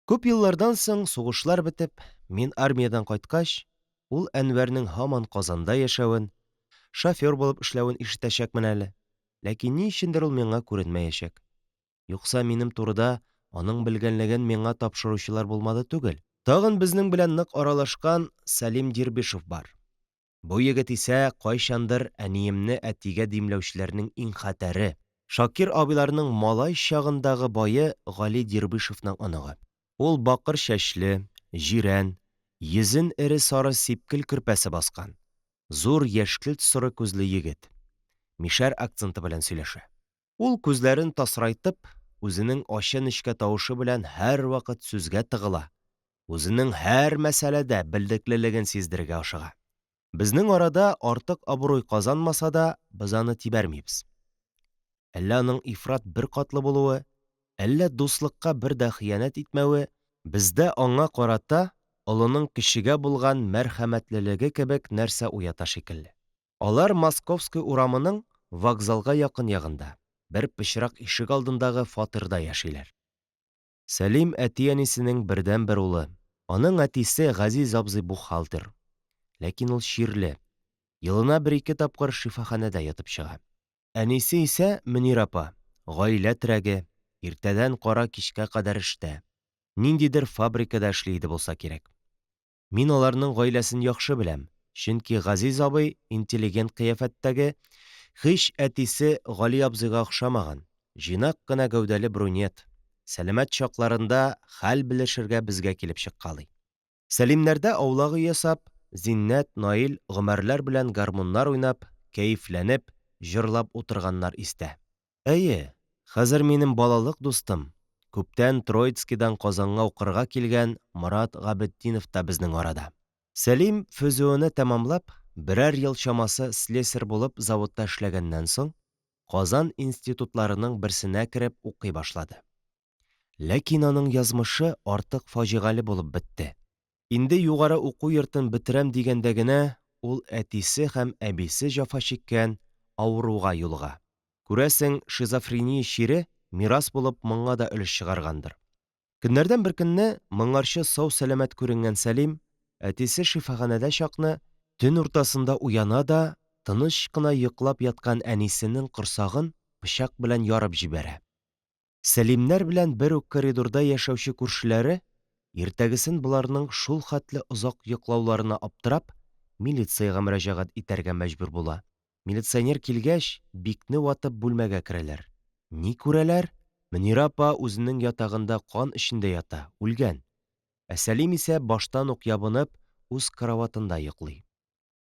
Күп еллардан соң сугышлар бетеп, мин армиядан кайткач, ул Әнвәрнең һаман Казанда яшәвен, шофер булып эшләвен ишетәчәкмен әле. Ләкин ни өчендер ул миңа күренмәячәк. Юкса минем турыда аның белгәнлеген миңа тапшыручылар булмады түгел. Тагын безнең белән нык аралашкан Сәлим Дирбишев бар. Бу егет исә кайчандыр әниемне әтигә димләүчеләрнең иң хәтәре. Шакир абыйларның малай чагындагы бае Гали Дирбишевның оныгы. Ул бакыр чәчле, җирән, йөзен эре сары сипкел көрпәсе баскан. Зур яшькелт соры күзле егет. Мишәр акценты белән сөйләшә. Ул күзләрен тасрайтып, үзенең ачы-нечкә тавышы белән һәрвакыт сүзгә тыгыла. Үзенең һәр мәсьәләдә белдеклелеген сиздерергә ашыга. Безнең арада артык абруй казанмаса да, без аны тибәрмибез. Әллә аның ифрат бер катлы булуы, әллә дуслыкка бер дә хыянәт итмәве бездә аңа карата олының кешегә булган мәрхәмәтлелеге кебек нәрсә уята шикелле. Алар Московский урамының вокзалга якын ягында, бер пычрак ишек алдындагы фатирда яшиләр. Сәлим әти-әнисенең бердән-бер улы. Аның әтисе Газиз абзый бухгалтер. Ләкин ул чирле. Елына бер-ике тапкыр шифаханәдә ятып чыга. Әнисе исә Мөнир апа, гаилә терәге, иртәдән кара кичкә кадәр эштә. Ниндидер фабрикада эшли иде булса кирәк. Мин аларның гаиләсен яхшы беләм, чөнки Газиз абый интеллигент кыяфәттәге, һич әтисе Гали абзыйга охшамаган, җыйнак кына гәүдәле брюнет. Сәламәт чакларында хәл белешергә безгә килеп чыккалый. Сәлимнәрдә аулагы ясап, Зиннәт, Наил Гомәрләр белән гармуннар уйнап, кәефләнеп, җырлап утырганнар истә. Әйе, хәзер минем балалык дустым, күптән Троицкидан Казанга укырга килгән Морат Габетдинов та безнең арада. Сәлим ФЗОны тәмамлап, берәр ел чамасы слесарь булып заводта эшләгәннән соң, Казан институтларының берсенә кереп укый башлады. Ләкин аның язмышы артык фаҗигале булып бетте. Инде югары уку йортын бетерәм дигәндә генә ул әтисе һәм әбисе җәфа чиккән авыруга юлга. Күрәсең, шизофрения чире мирас булып моңа да өлеш чыгаргандыр. Көннәрдән бер көнне моңарчы сау-сәламәт күренгән Сәлим әтисе шифаханәдә чакны төн уртасында уяна да тыныч кына йоклап яткан әнисенең корсагын пычак белән ярып җибәрә. Сәлимнәр белән бер үк коридорда яшәүче күршеләре иртәгесен боларның шул хәтле озак йоклауларына аптырап, милицияга мөрәҗәгать итәргә мәҗбүр була. Милиционер килгәч, бикне ватып бүлмәгә керәләр. Ни күрәләр? Мөнир апа үзенең ятагында кан эчендә ята, үлгән. Ә Сәлим исә баштан ук ябынып, үз караватында йоклый.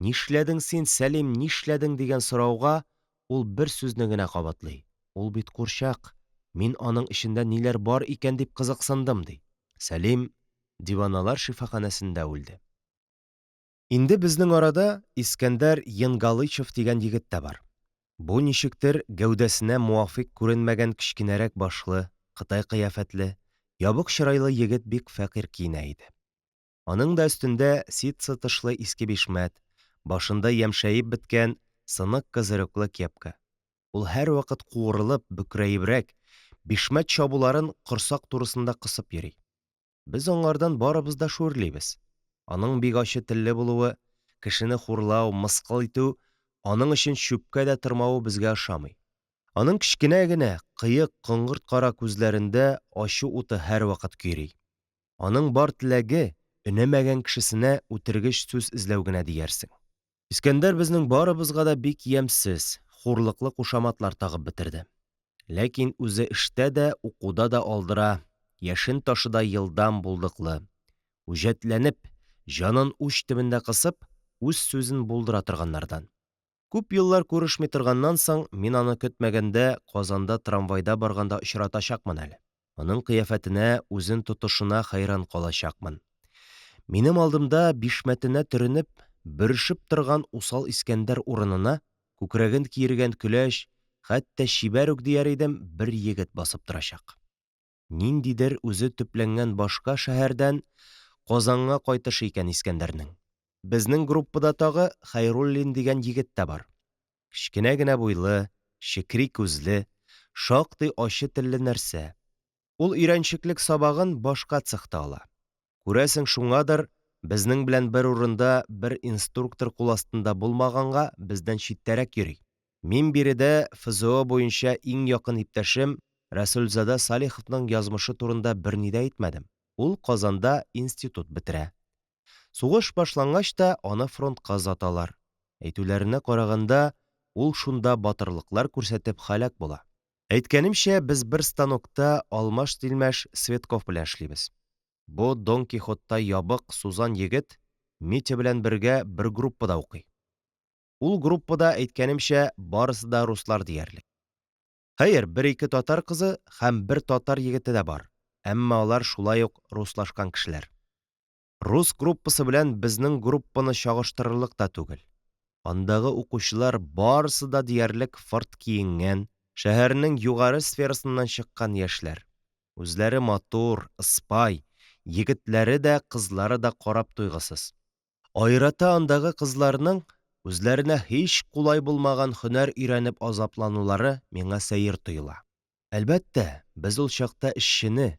«Нишләдең син, Сәлим, нишләдең?» дигән сорауга ул бер сүзне генә кабатлый. Ул бит курчак. Мин аның эчендә ниләр бар икән дип кызыксындым, ди. Сәлим диваналар шифаханәсендә үлде. Инде безнең арада Искәндәр Янгалычев дигән егет тә бар. Бу ничектер гәүдәсенә муафик күренмәгән кечкенәрәк башлы, кытай кыяфәтле, ябык чырайлы егет бик фәкыйрь киенә иде. Аның да өстендә ситсы тышлы иске бишмәт, башында ямшәеп беткән сынык кызырыклы кепка. Ул һәрвакыт куырылып, бөкрәебрәк, бишмәт чабуларын корсак турысында кысып йөри. Без аңардан барыбыз да шүрлибез. Аның бик ачы телле булуы, кешене хурлау, мыскыл итү, аның өчен чүпкә дә тормавы безгә ошамый. Аның кечкенә генә, кыек, коңгырт кара күзләрендә ачу уты һәрвакыт көйри. Аның бар теләге өнәмәгән кешесенә үтергеч сүз эзләү генә диярсең. Искәндәр безнең барыбызга да бик ямьсез, хурлыклы кушаматлар тагып бетерде. Ләкин үзе эштә дә, укуда да алдыра, яшен ташыда йылдам булдыклы. Үҗәтләнеп, җанын уч төбендә кысып, үз сүзен булдыра торганнардан. Күп еллар күрешми торганнан соң мин аны көтмәгәндә Казанда трамвайда барганда очратачакмын әле. Аның кыяфәтенә, үзен тотышына хәйран калачакмын. Минем алдымда бишмәтенә төренеп, бөрешеп торган усал Искәндәр урынына күкрәген киергән көләч, хәтта чибәр үк дияр идем, бер егет басып торачак. Ниндидер үзе төпләнгән башка шәһәрдән Казанга кайтышы икән Искәндәрнең. Безнең группада тагы Хәйруллин дигән егет тә бар. Кечкенә генә буйлы, шикри күзле, шактый ачы телле нәрсә. Ул өйрәнчеклек сабагын башка цехта ала. Күрәсең, шуңадыр безнең белән бер урында бер инструктор кул астында булмаганга бездән читтәрәк йөри. Мин биредә ФЗО буенча иң якын иптәшем Рәсүлзада Салиховның язмышы турында берни дә әйтмәдем. Ул Казанда институт бетерә. Сугыш башлангач та аны фронтка озаталар. Әйтүләренә караганда, ул шунда батырлыклар күрсәтеп һәлак була. Әйткәнемчә, без бер станокта алмаш-тилмәш Светков белән эшлибез. Бу Дон Кихотта ябык, сузан егет Митя белән бергә бер группада укый. Ул группада, әйткәнемчә, барысы да руслар диярлек. Хәер, бер-ике татар кызы һәм бер татар егете дә бар. Әмма алар шулай ук руслашкан кешеләр. Рус группасы белән безнең группаны чагыштырырлык та түгел. Андагы укучылар барысы да диярлек форт киенгән, Шәһәрнең югары сферасыннан чыккан яшьләр. Үзләре матур, ыспай, егетләре дә, кызлары да карап туйгысыз. Аерата андагы кызларның үзләренә һич кулай булмаган һөнәр өйрәнеп азапланулары миңа сәер тоела. Әлбәттә, без ул чакта эшчене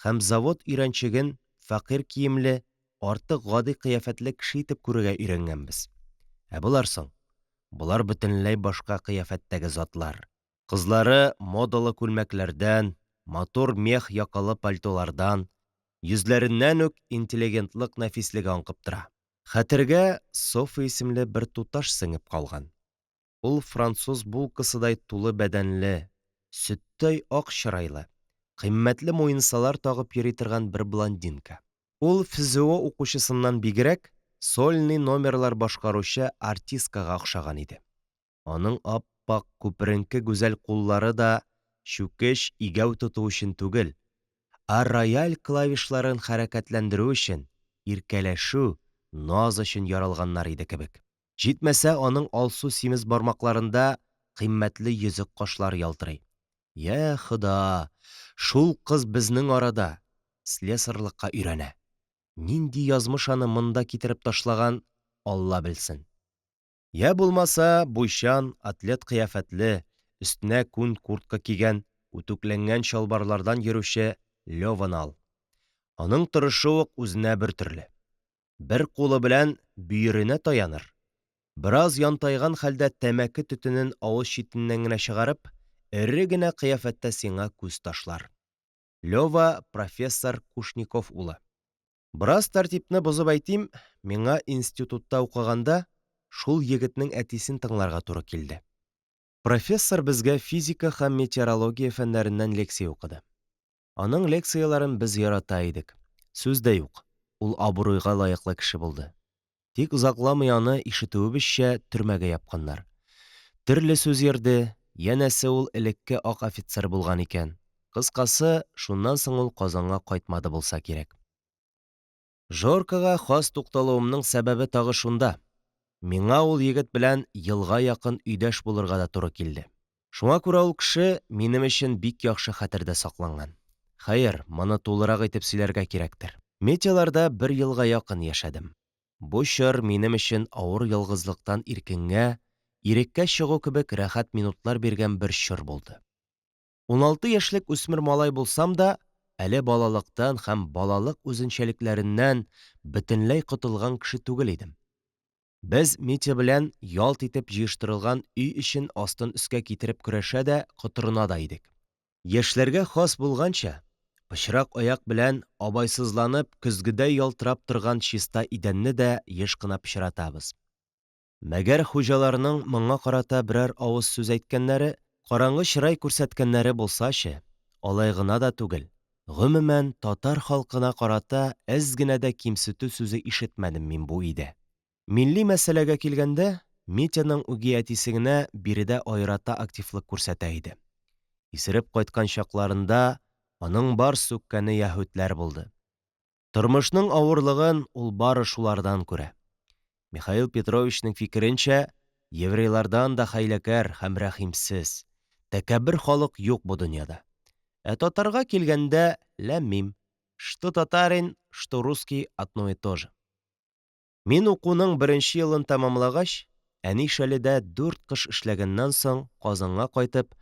һәм завод өйрәнчеген фәкыйрь киемле, артык гади кыяфәтле кеше итеп күрергә өйрәнгәнбез. Ә болар соң? Болар бөтенләй башка кыяфәттәге затлар. Кызлары модалы күлмәкләрдән, матур мех якалы пальтолардан, йөзләреннән үк интеллигентлык нәфислеге аңкып тора. Хәтергә Софа исемле бер туташ сеңеп калган. Ул француз булкасыдай тулы бәдәнле, сөттәй ак чырайлы, кыйммәтле муенсалар тагып йөри торган бер блондинка. Ул ФЗО укучысыннан бигрәк сольный номерлар башкаручы артисткага охшаган иде. Аның ап-ак күперенке гүзәл куллары да чүкеч игәү тоту өчен түгел, ә рояль клавишларын хәрәкәтләндерү өчен, иркәләшү, наз өчен яралганнар иде кебек. Җитмәсә, аның алсу симез бармакларында кыйммәтле йөзек кашлар ялтырый. Я Хода, шул кыз безнең арада слесарьлыкка өйрәнә. Нинди язмыш аны монда китереп ташлаган, Алла белсен. Я булмаса, буйчан, атлет кыяфәтле, өстенә күн куртка кигән, үтүкләнгән чалбарлардан йөрүче Лёваны ал. Аның торышы ук үзенә бер төрле. Бер кулы белән бөеренә таяныр. Бераз янтайган хәлдә тәмәке төтенен авыз читеннән генә чыгарып, эре генә кыяфәттә сиңа күз ташлар. Лёва профессор Кушников улы. Бераз тәртипне бозып әйтим, миңа институтта укыганда шул егетнең әтисен тыңларга туры килде. Профессор безгә физика һәм метеорология фәннәреннән лекция укыды. Аның лекцияларын без ярата идек. Сүз дә юк, ул абруйга лаеклы кеше булды. Тик озакламый аны ишетүебезчә төрмәгә япканнар. Төрле сүз йөрде, янәсе ул элекке ак офицер булган икән. Кыскасы, шуннан соң ул Казанга кайтмады булса кирәк. Жоркага хас тукталуымның сәбәбе тагы шунда. Миңа ул егет белән елга якын өйдәш булырга да туры килде. Шуңа күрә ул кеше минем өчен бик яхшы хәтердә сакланган. Хәер, моны тулырак итеп сөйләргә кирәктер. Метеларда бер елга якын яшәдем. Бу чор минем өчен авыр ялгызлыктан иркенгә, иреккә чыгу кебек рәхәт минутлар биргән бер чор булды. 16 яшьлек үсмер малай булсам да, әле балалыктан һәм балалык үзенчәлекләреннән бөтенләй котылган кеше түгел идем. Без Митя белән ялт итеп җыештырылган өй өчен астын өскә китереп көрәшә дә, котырына да идек. Яшьләргә хас булганча, пычрак аяк белән абайсызланып көзгедә ялтырап торган чиста идәнне дә еш кына пычратабыз. Мәгәр хуҗаларның моңа карата берәр авыз сүз әйткәннәре, караңгы чырай күрсәткәннәре булсачы, алай гына да түгел. Гомумән, татар халкына карата әз генә дә кимсетү сүзе ишетмәдем мин бу өйдә. Милли мәсьәләгә килгәндә, Митяның үги әтисе генә биредә аерата активлык күрсәтә иде. Исереп кайткан чакларында аның бар сүккәне яһүдләр булды. Тормышның авырлыгын ул бары шулардан күрә. Михаил Петровичның фикеренчә, еврейлардан да хәйләкәр һәм рәхимсез, тәкәббер халык юк бу дөньяда. Ә татарга килгәндә, ләм-мим. Что татарин, что русский одно и то же. Мин укуның беренче елын тамамлагач, әни Шәледә 4 кыш эшләгәннән соң Казанга кайтып,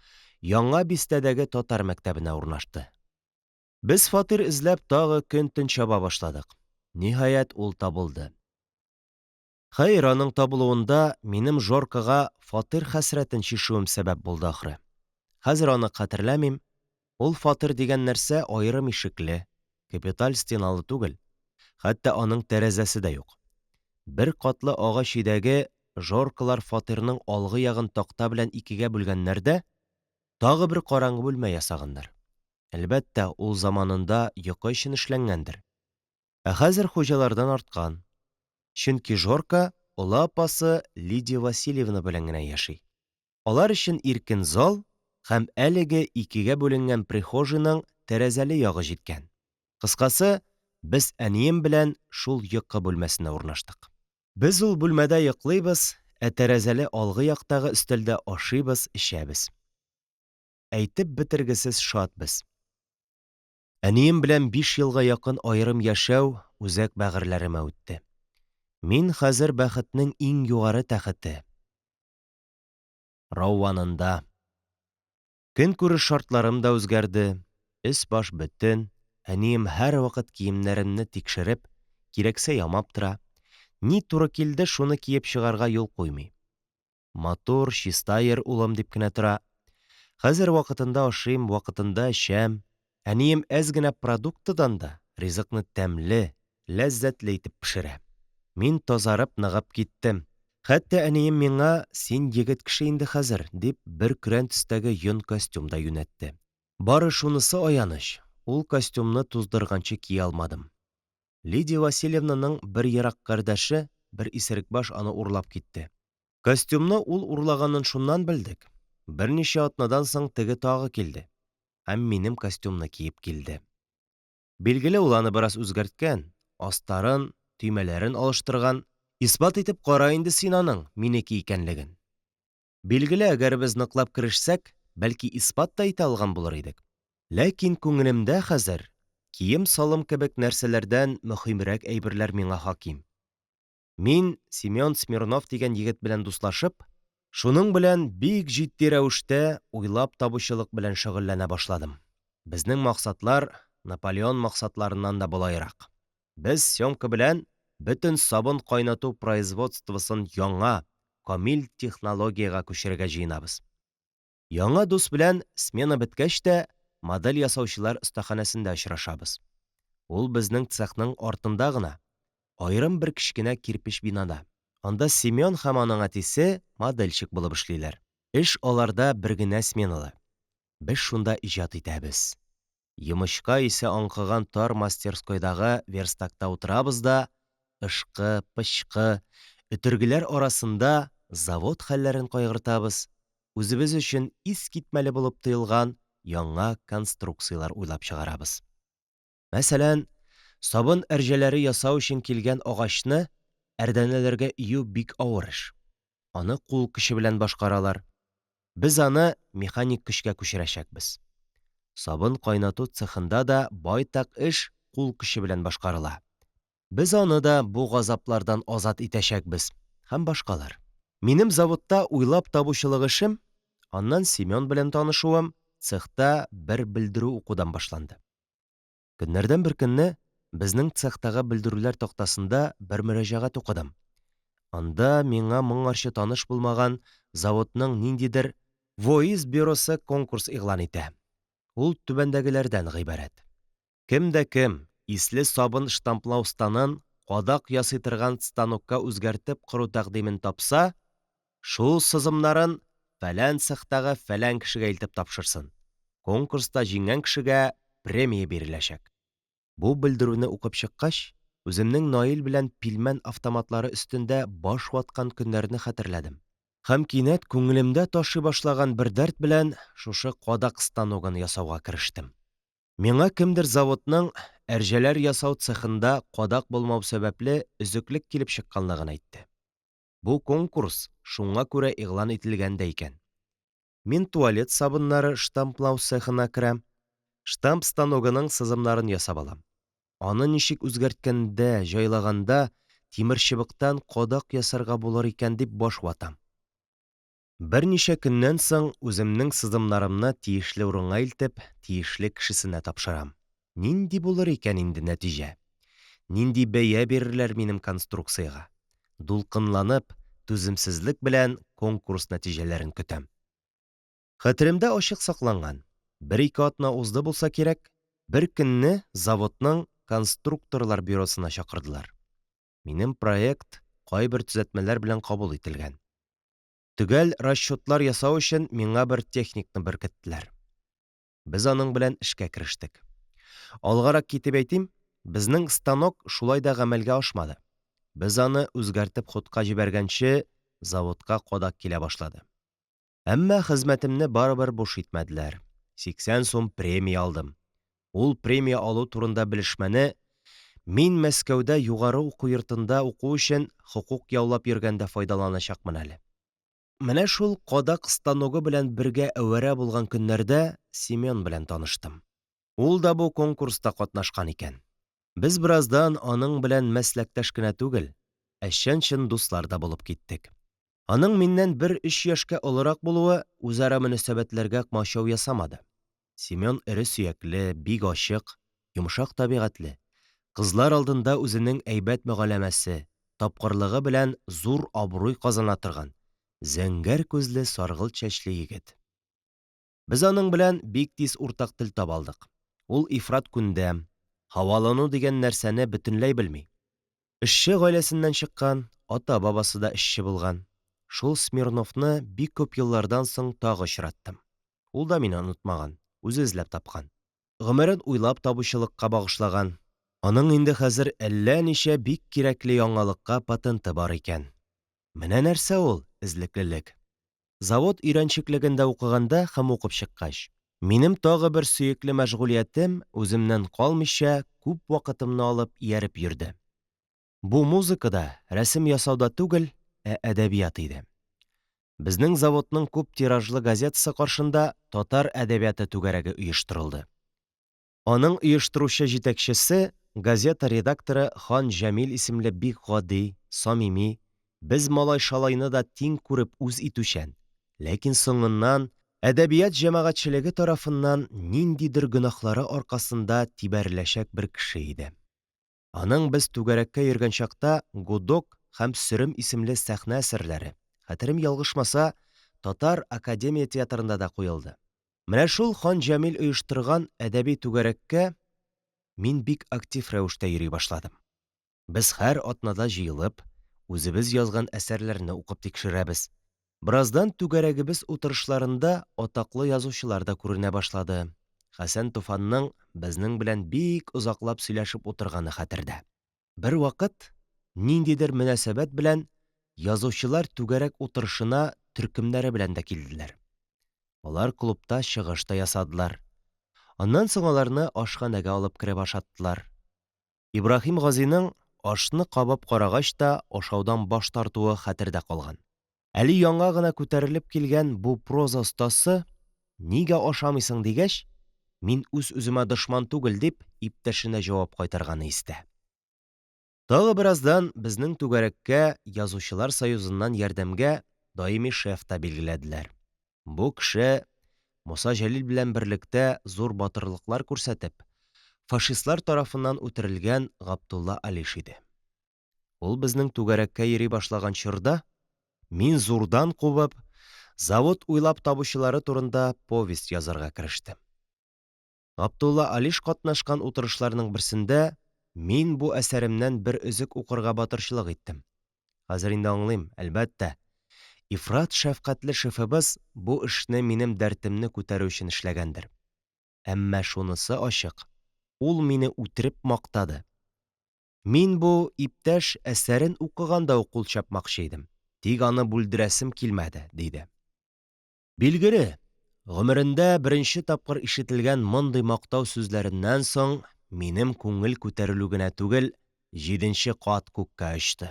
Яңа Бистәдәге татар мәктәбенә урнашты. Без фатир эзләп тагы көн-төн чаба башладык. Ниһаять ул табылды. Хәер, аның табылуында минем Жоркага фатир хәсрәтен чишүем сәбәп булды ахры. Хәзер аны хәтерләмим. Ул фатир дигән нәрсә аерым ишекле, капиталь стеналы түгел. Хәтта аның тәрәзәсе дә юк. Бер катлы агач идәге Жоркалар фатирның алгы ягын такта белән икегә бүлгәннәрдә, тагы бер караңгы бүлмә ясаганнар. Әлбәттә, ул заманында йокы өчен эшләнгәндер. Ә хәзер хуҗалардан арткан. Чөнки Жорка олы апасы Лидия Васильевна белән генә яши. Алар өчен иркен зал һәм әлеге икегә бүленгән прихожийның тәрәзәле ягы җиткән. Кыскасы, без әнием белән шул йокы бүлмәсенә урнаштык. Без ул бүлмәдә йоклыйбыз, ә тәрәзәле алгы яктагы өстәлдә ашыйбыз, эчәбез. әйтеп бетергесез шатбыз. Әнием белән 5 елга якын аерым яшәү үзәк бәгырьләремә үтте. Мин хәзер бәхетнең иң югары тәхете — Рауанында. Көн күреш шартларым да үзгәрде. Өс-баш бөтен. Әнием һәр вакыт киемнәремне тикшереп, кирәксә ямап тора. Ни туры килде, шуны киеп чыгарга юл куймый. Матур, чистайыр улым дип кенә тора. Хәзер вакытында ашыйм, вакытында эчәм. Әнием әз генә продуктыдан да ризыкны тәмле, ләззәтле итеп пешерә. Мин тазарып, ныгып киттем. Хәтта әнием миңа «Син егет кеше инде хәзер» дип бер көрән төстәге йон костюм да юнәтте. Бары шунысы аяныч, ул костюмны туздырганчы кия алмадым. Лидия Васильевнаның бер ерак кардәше, бер исерекбаш аны урлап китте. Костюмны ул урлаганын шуннан белдек. Берничә атнадан соң теге тагы килде һәм минем костюмны киеп килде. Билгеле, ул аны бераз үзгәрткән, астарын, төймәләрен алыштырган. Исбат итеп кара инде син аның минеке икәнлеген. Билгеле, әгәр без ныклап керешсәк, бәлки исбат та итә алган булыр идек. Ләкин күңелемдә хәзер кием-салым кебек нәрсәләрдән мөһимрәк әйберләр миңа хаким. Мин Семен Смирнов дигән егет белән дуслашып, шуның белән бик җитди рәвештә уйлап табучылык белән шөгыльләнә башладым. Безнең максатлар Наполеон максатларыннан да болайрак. Без съемка белән бөтен сабын кайнату производствосын яңа, камил технологиягә күчерергә җыенабыз. Яңа дус белән смена беткәч тә модель ясаучылар остаханәсендә очрашабыз. Ул безнең цехның артында гына, аерым бер кечкенә кирпеч бинада. Анда Семен һәм аның әтисе модельщик булып эшлиләр. Эш аларда бер генә сменалы. Без шунда иҗат итәбез. Йомычка исе аңкыган тар мастерскойдагы верстакта утырабыз да, ышкы-пычкы, өтергеләр арасында завод хәлләрен кайгыртабыз. Үзебез өчен ис китмәле булып тоелган яңа конструкциялар уйлап чыгарабыз. Мәсәлән, сабын әрҗәләре ясау өчен килгән агачны әрдәнәләргә ию бик авыр эш. Аны кул көче белән башкаралар. Без аны механик көчкә күчерәчәкбез. Сабын кайнату цехында да байтак эш кул көче белән башкарыла. Без аны да бу газаплардан азат итәчәкбез һәм башкалар. Минем заводта уйлап табучылык эшем, аннан Семен белән танышуым цехта бер белдерү укудан башланды. Көннәрдән бер көнне безнең цехтагы белдерүләр тактасында бер мөрәҗәгать укыдым. Анда миңа моңарчы таныш булмаган заводның ниндидер воиз бюросы конкурс игълан итә. Ул түбәндәгеләрдән гыйбарәт. Кемдә кем исле сабын штамплау станын кадак ясый торган станокка үзгәртеп кору тәкъдимен тапса, шул сызымнарын фәлән цехтагы фәлән кешегә илтеп тапшырсын. Конкурста җиңгән кешегә премия биреләчәк. Бу белдерүне укып чыккач, үземнең Наил белән пилмән автоматлары өстендә баш ваткан көннәрне хәтерләдем. Һәм кинәт күңелемдә ташый башлаган бер дәрт белән шушы кадак станогын ясауга керештем. Миңа кемдер заводның әрҗәләр ясау цехында кадак булмау сәбәпле өзеклек килеп чыкканлыгын әйтте. Бу конкурс шуңа күрә игълан ителгән дә икән. Мин туалет сабыннары штамплау цехына керәм. Штамп станогының сызымнарын ясап алам. Аны ничек үзгәрткәндә, җайлаганда тимер чыбыктан кадак ясарга булыр икән дип баш ватам. Берничә көннән соң үземнең сызымнарымны тиешле урынга илтеп, тиешле кешесенә тапшырам. Нинди булыр икән инде нәтиҗә? Нинди бәя бирерләр минем конструкциягә? Дулкынланып, түземсезлек белән конкурс нәтиҗәләрен көтәм. Хәтеремдә ачык сакланган. Бер-ике атна узды булса кирәк, бер көнне заводның конструкторлар бюросына чакырдылар. Минем проект кайбер төзәтмәләр белән кабул ителгән. Төгәл расчетлар ясау өчен миңа бер техникны беркеттеләр. Без аның белән эшкә керештек. Алгарак китеп әйтим, безнең станок шулай да гамәлгә ашмады. Без аны үзгәртеп ходка җибәргәнче заводка кадак килә башлады. Әмма хезмәтемне барыбер буш итмәделәр. 80 сум премия алдым. Ул премия алу турында белешмәне мин Мәскәүдә югары уку йортында уку өчен хокук яулап йөргәндә файдаланачакмын әле. Менә шул кадак станогы белән бергә әвәрә булган көннәрдә Семен белән таныштым. Ул да бу конкурста катнашкан икән. Без бераздан аның белән мәсләктәш кенә түгел, чын дуслар да булып киттек. Аның миннән 1-3 яшькә олырак булуы үзара мөнәсәбәтләргә кмачау ясамады. Семен эре сөякле, бик ачык, йомшак табигатьле. Кызлар алдында үзенең әйбәт мөгамәләсе, тапкырлыгы белән зур абруй казана торган, зәңгәр күзле саргылт чәчле егет. Без аның белән бик тиз уртак тел таба алдык. Ул ифрат күндәм, һавалану дигән нәрсәне бөтенләй белми. Эшче гаиләсеннән чыккан, ата-бабасы да эшче булган. Шул Смирновны бик күп еллардан соң тагы очраттым. Ул да мине онытмаган, үзе эзләп тапкан. Гомерен уйлап табучылыкка багышлаган. Аның инде хәзер әллә ничә бик кирәкле яңалыкка патенты бар икән. Менә нәрсә ул эзлеклелек. Завод өйрәнчеклегендә укыганда һәм укып чыккач, минем тагы бер сөекле мәшгулиятем үземнән калмыйча күп вакытымны алып ияреп йөрде. Бу музыкада, рәсем ясауда түгел, әдәбият иде. Безнең заводның күп тиражлы газетасы каршында татар әдәбияты түгәрәге оештырылды. Аның оештыручы җитәкчесе, газета редакторы Хан Җәмил исемле бик гади, самими, без малай-шалайны да тиң күреп үз итүчән, ләкин соңыннан әдәбият җәмәгатьчелеге тарафыннан ниндидер гөнаһлары аркасында тибәреләчәк бер кеше иде. Аның без түгәрәккә йөргән чакта «Гудок» һәм «Сөрем» исемле сәхнә әсәрләре, хәтерем ялгышмаса, Татар академия театрында да куелды. Менә шул Хан Җәмил оештырган әдәби түгәрәккә мин бик актив рәвештә йөри башладым. Без һәр атнада җыелып, үзебез язган әсәрләрне укып тикшерәбез. Бераздан түгәрәгебез утырышларында атаклы язучылар да күренә башлады. Хәсән Туфанның безнең белән бик озаклап сөйләшеп утырганы хәтердә. Бер вакыт ниндидер мөнәсәбәт белән язучылар түгәрәк утырышына төркемнәре белән дә килделәр. Алар клубта чыгыш та ясадылар. Аннан соң аларны ашханәгә алып кереп ашаттылар. Ибраһим Газиның ашны кабып карагач та ашаудан баш тартуы хәтердә калган. Әле яңа гына күтәрелеп килгән бу проза остасы «Нигә ашамыйсың?» дигәч, мин үз-үземә дошман түгел дип иптәшенә җавап кайтарганы истә. Тагы бераздан безнең түгәрәккә язучылар союзыннан ярдәмгә даими шеф та билгеләделәр. Бу кеше Муса Җәлил белән берлектә зур батырлыклар күрсәтеп, фашистлар тарафыннан үтерелгән Габдулла Алиш иде. Ул безнең түгәрәккә йөри башлаган чорда мин зурдан кубып, завод уйлап табучылары турында повесть язарга керештем. Габдулла Алиш катнашкан утырышларның берсендә мин бу әсәремнән бер өзек укырга батырчылык иттем. Хәзер инде аңлыйм, әлбәттә, ифрат шәфкатьле шефыбыз бу эшне минем дәртемне күтәрү өчен эшләгәндер. Әммә шунысы ачык, ул мине үтереп мактады. Мин бу иптәш әсәрен укыганда ук кул чапмакчы идем. Тик аны бүлдерәсем килмәде, диде. Билгеле, гомерендә беренче тапкыр ишетелгән мондый мактау сүзләреннән соң минем күңел күтәрелү генә түгел, 7нче кат күккә очты.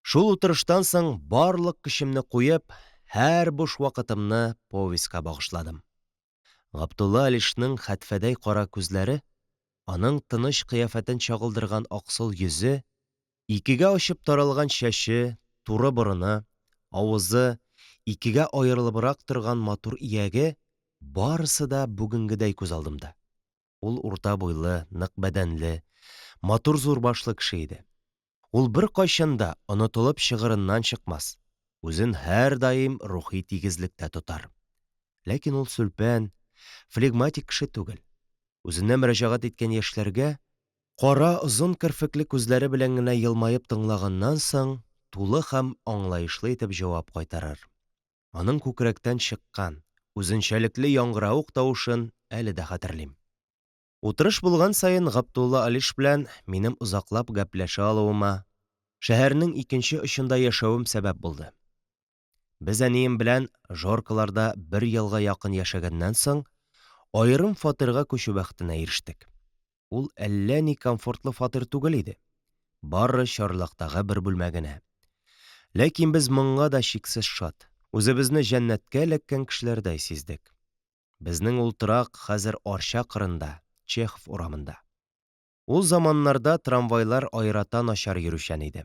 Шул утырыштан соң барлык көчемне куеп, һәр буш вакытымны повестька багышладым. Габдулла Алишның хәтфәдәй кара күзләре, аның тыныч кыяфәтен чагылдырган аксыл йөзе, икегә очып таралган чәче, туры борыны, авызы, икегә аерылыбрак торган матур ияге — барысы да бүгенгедәй күз алдымда. Ул урта буйлы, нык бәдәнле, матур зур башлы кеше иде. Ул бер кайчанда онытылып чыгырыннан чыкмас, үзен һәр даим рухи тигезлектә тотар. Ләкин ул сүлпән, флегматик кеше түгел. Үзенә мөрәҗәгать иткән яшьләргә кара озын керфекле күзләре белән генә елмаеп тыңлаганнан соң тулы һәм аңлаешлы итеп җавап кайтарыр. Аның күкрәктән чыккан, үзенчәлекле яңгырауык тавышын әле дә хәтерлим. Утырыш булган сайын Габдулла Алиш белән минем озаклап гәпләшә алуыма, шәһәрнең икенче очында яшәвем сәбәп булды. Без әнием белән Жоркаларда 1 елга якын яшәгәннән соң аерым фатирга күчү бәхетенә ирештек. Ул әллә ни комфортлы фатир түгел иде. Бары чарлактагы бер бүлмә генә. Ләкин без моңга да чиксез шат. Үзебезне җәннәткә эләккән кешеләрдәй сиздек. Безнең ултырак хәзер Арча кырында, Чехов урамында. Ул заманнарда трамвайлар аерата начар йөрүчән иде.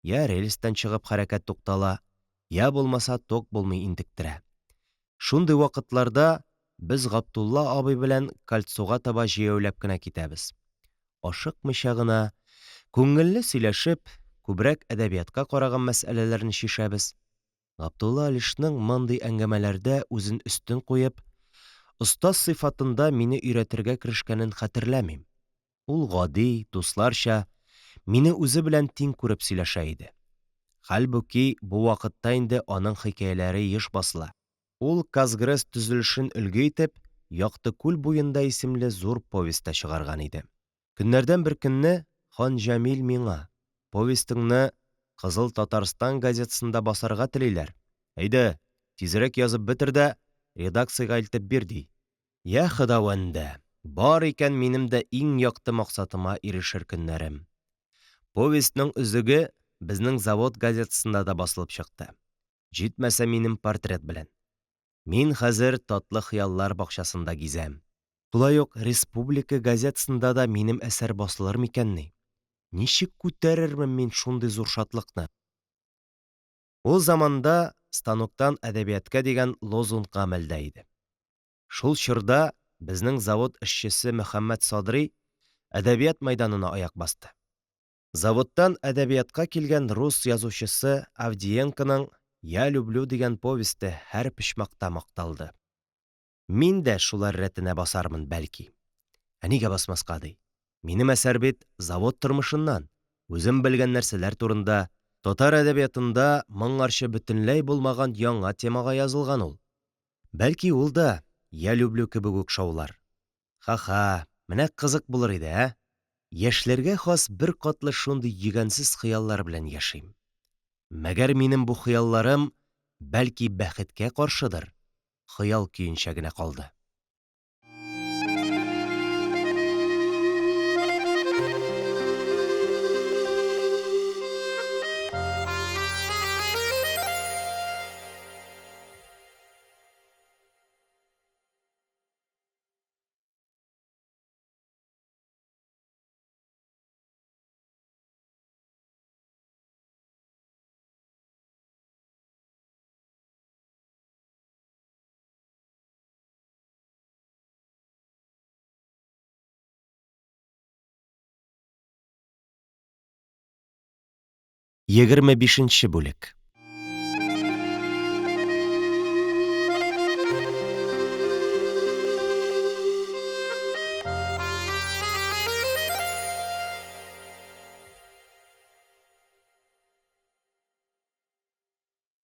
Я рельстан чыгып хәрәкәт туктала, я булмаса ток булмый интектерә. Шундый вакытларда без Габдулла абый белән кольцога таба җәяүләп кенә китәбез. Ашыкмыйча гына, күңелле сөйләшеп, күбрәк әдәбиятка караган мәсьәләләрне шишәбез. Габдулла Алишның мондый әңгәмәләрдә үзен өстен куеп, остаз сыйфатында мине өйрәтергә керешкәнен хәтерләмим. Ул гади, дусларча, мине үзе белән тиң күреп сөйләшә иде. Хәлбуки, бу вакытта инде аның хикәяләре еш басыла. Ул Казгрэс төзелешен өлге итеп, Якты күл буенда исемле зур повестьта чыгарган иде. Көннәрдән бер көнне Хан Җамил миңа: «Повестеңне Кызыл Татарстан газетасында басарга телиләр. Әйдә, тизрәк язып бетер дә редакциягә илтеп бир», ди. Я Ходавәндә, бар икән минем дә иң якты максатыма ирешер көннәрем. Повестьның өзеге безнең завод газетасында да басылып чыкты. Җитмәсә минем портрет белән. Мин хәзер татлы хыяллар бакчасында гизәм. Шулай ук Республика газетасында да минем әсәр басылыр микәнни? Ничек күтәрермен мин шундый зур шатлыкны? Ул заманда станоктан әдәбиятка дигән лозунг гамәлдә иде. Шул чорда безнең завод эшчесе Мөхәммәд Садри әдәбият мәйданына аяк басты. Заводтан әдәбиятка килгән рус язучысы Авдиенконың «Я люблю» дигән повесте һәр почмакта макталды. Мин дә шулар рәтенә басармын, бәлки. Нигә басмаска, ди. Минем әсәр бит завод тормышыннан, үзем белгән нәрсәләр турында, татар әдәбиятында моңарчы бөтенләй булмаган яңа темага язылган ул. Бәлки ул да «Я люблю» кебек үк шаулар. Ха-ха, менә кызык булыр иде, ә? Яшьләргә хас бер катлы шундый йөгәнсез хыяллар белән яшим. Мәгәр минем бу хыялларым бәлки бәхеткә каршыдыр, хыял көенчә генә калды. Егерме бишенче бүлек.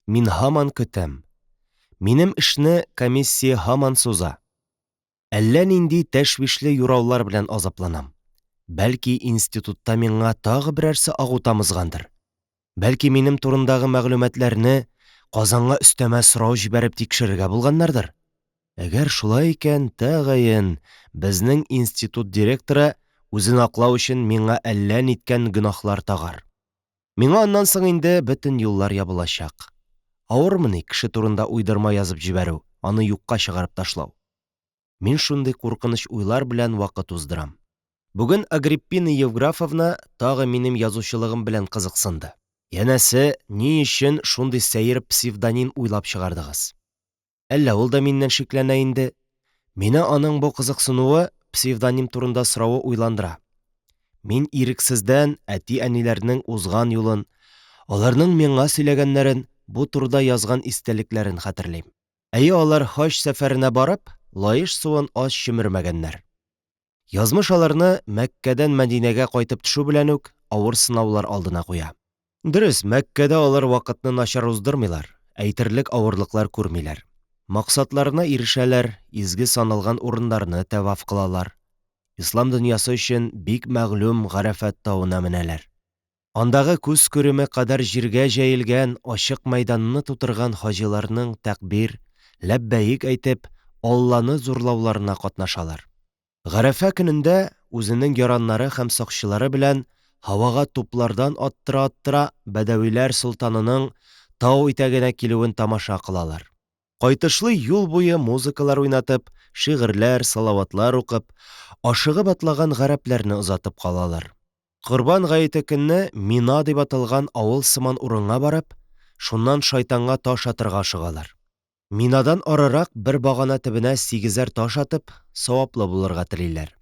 Мин һаман көтәм. Минем эшне комиссия һаман суза. Әллә нинди тәшвишле юраулар белән азапланам. Бәлки институтта миңа тагы берәрсе агу тамызгандыр. Бәлки минем турындагы мәгълүматларны Казанга өстәмә сорау җибәреп тикшерергә булганнардыр. Әгәр шулай икән, тәгаен безнең институт директоры үзен аклау өчен миңа әллә ниткән гөнаһлар тагар. Миңа аннан соң инде бөтен юллар ябылачак. Авырмыни кеше турында уйдырма язып җибәрү, аны юкка чыгарып ташлау. Мин шундый куркыныч уйлар белән вакыт уздырам. Бүген Агриппина Евграфовна тагы минем язучылыгым белән кызыксынды. Янәсе, ни өчен шундый сәер псевдоним уйлап чыгардыгыз? Әллә ул да миннән шикләнә инде? Мине аның бу кызыксынуы псевдоним турында соравы уйландыра. Мин ирексездән әти-әниләрнең узган юлын, аларның миңа сөйләгәннәрен, бу турда язган истәлекләрен хәтерлим. Әйе, алар хаҗ сәфәренә барып, лаеш суын аз чимермәгәннәр. Язмыш аларны Мәккәдән Мәдинәгә кайтып төшү белән үк авыр сынаулар алдына куя. Дөрес, Мәккәдә алар вакытны начар уздырмыйлар, әйтерлек авырлыклар күрмиләр. Максатларына ирешәләр, изге саналган урыннарны тәваф кылалар. Ислам дөньясы өчен бик мәгълүм Гарафат тауына менәләр. Андагы күз күреме кадәр җиргә җәелгән ачык мәйданны тутырган хаҗиларның тәкбир, ләббәйк әйтеп, Алланы зурлауларына катнашалар. Гарафа көнендә үзенең яраннары һәм сакчылары белән һавага туплардан аттыра-аттыра Бәдәвиләр солтанының тау итәгенә килүен тамаша кылалар. Кайтышлый юл буе музыкалар уйнатып, шигырьләр, салаватлар укып, ашыгып атлаган гарәпләрне озатып калалар. Корбан гаете көнне Мина дип аталган авыл сыман урынга барып, шуннан шайтанга таш атырга ашыгалар. Минадан арырак бер багана төбенә 8 таш атып, саваплы булырга телиләр.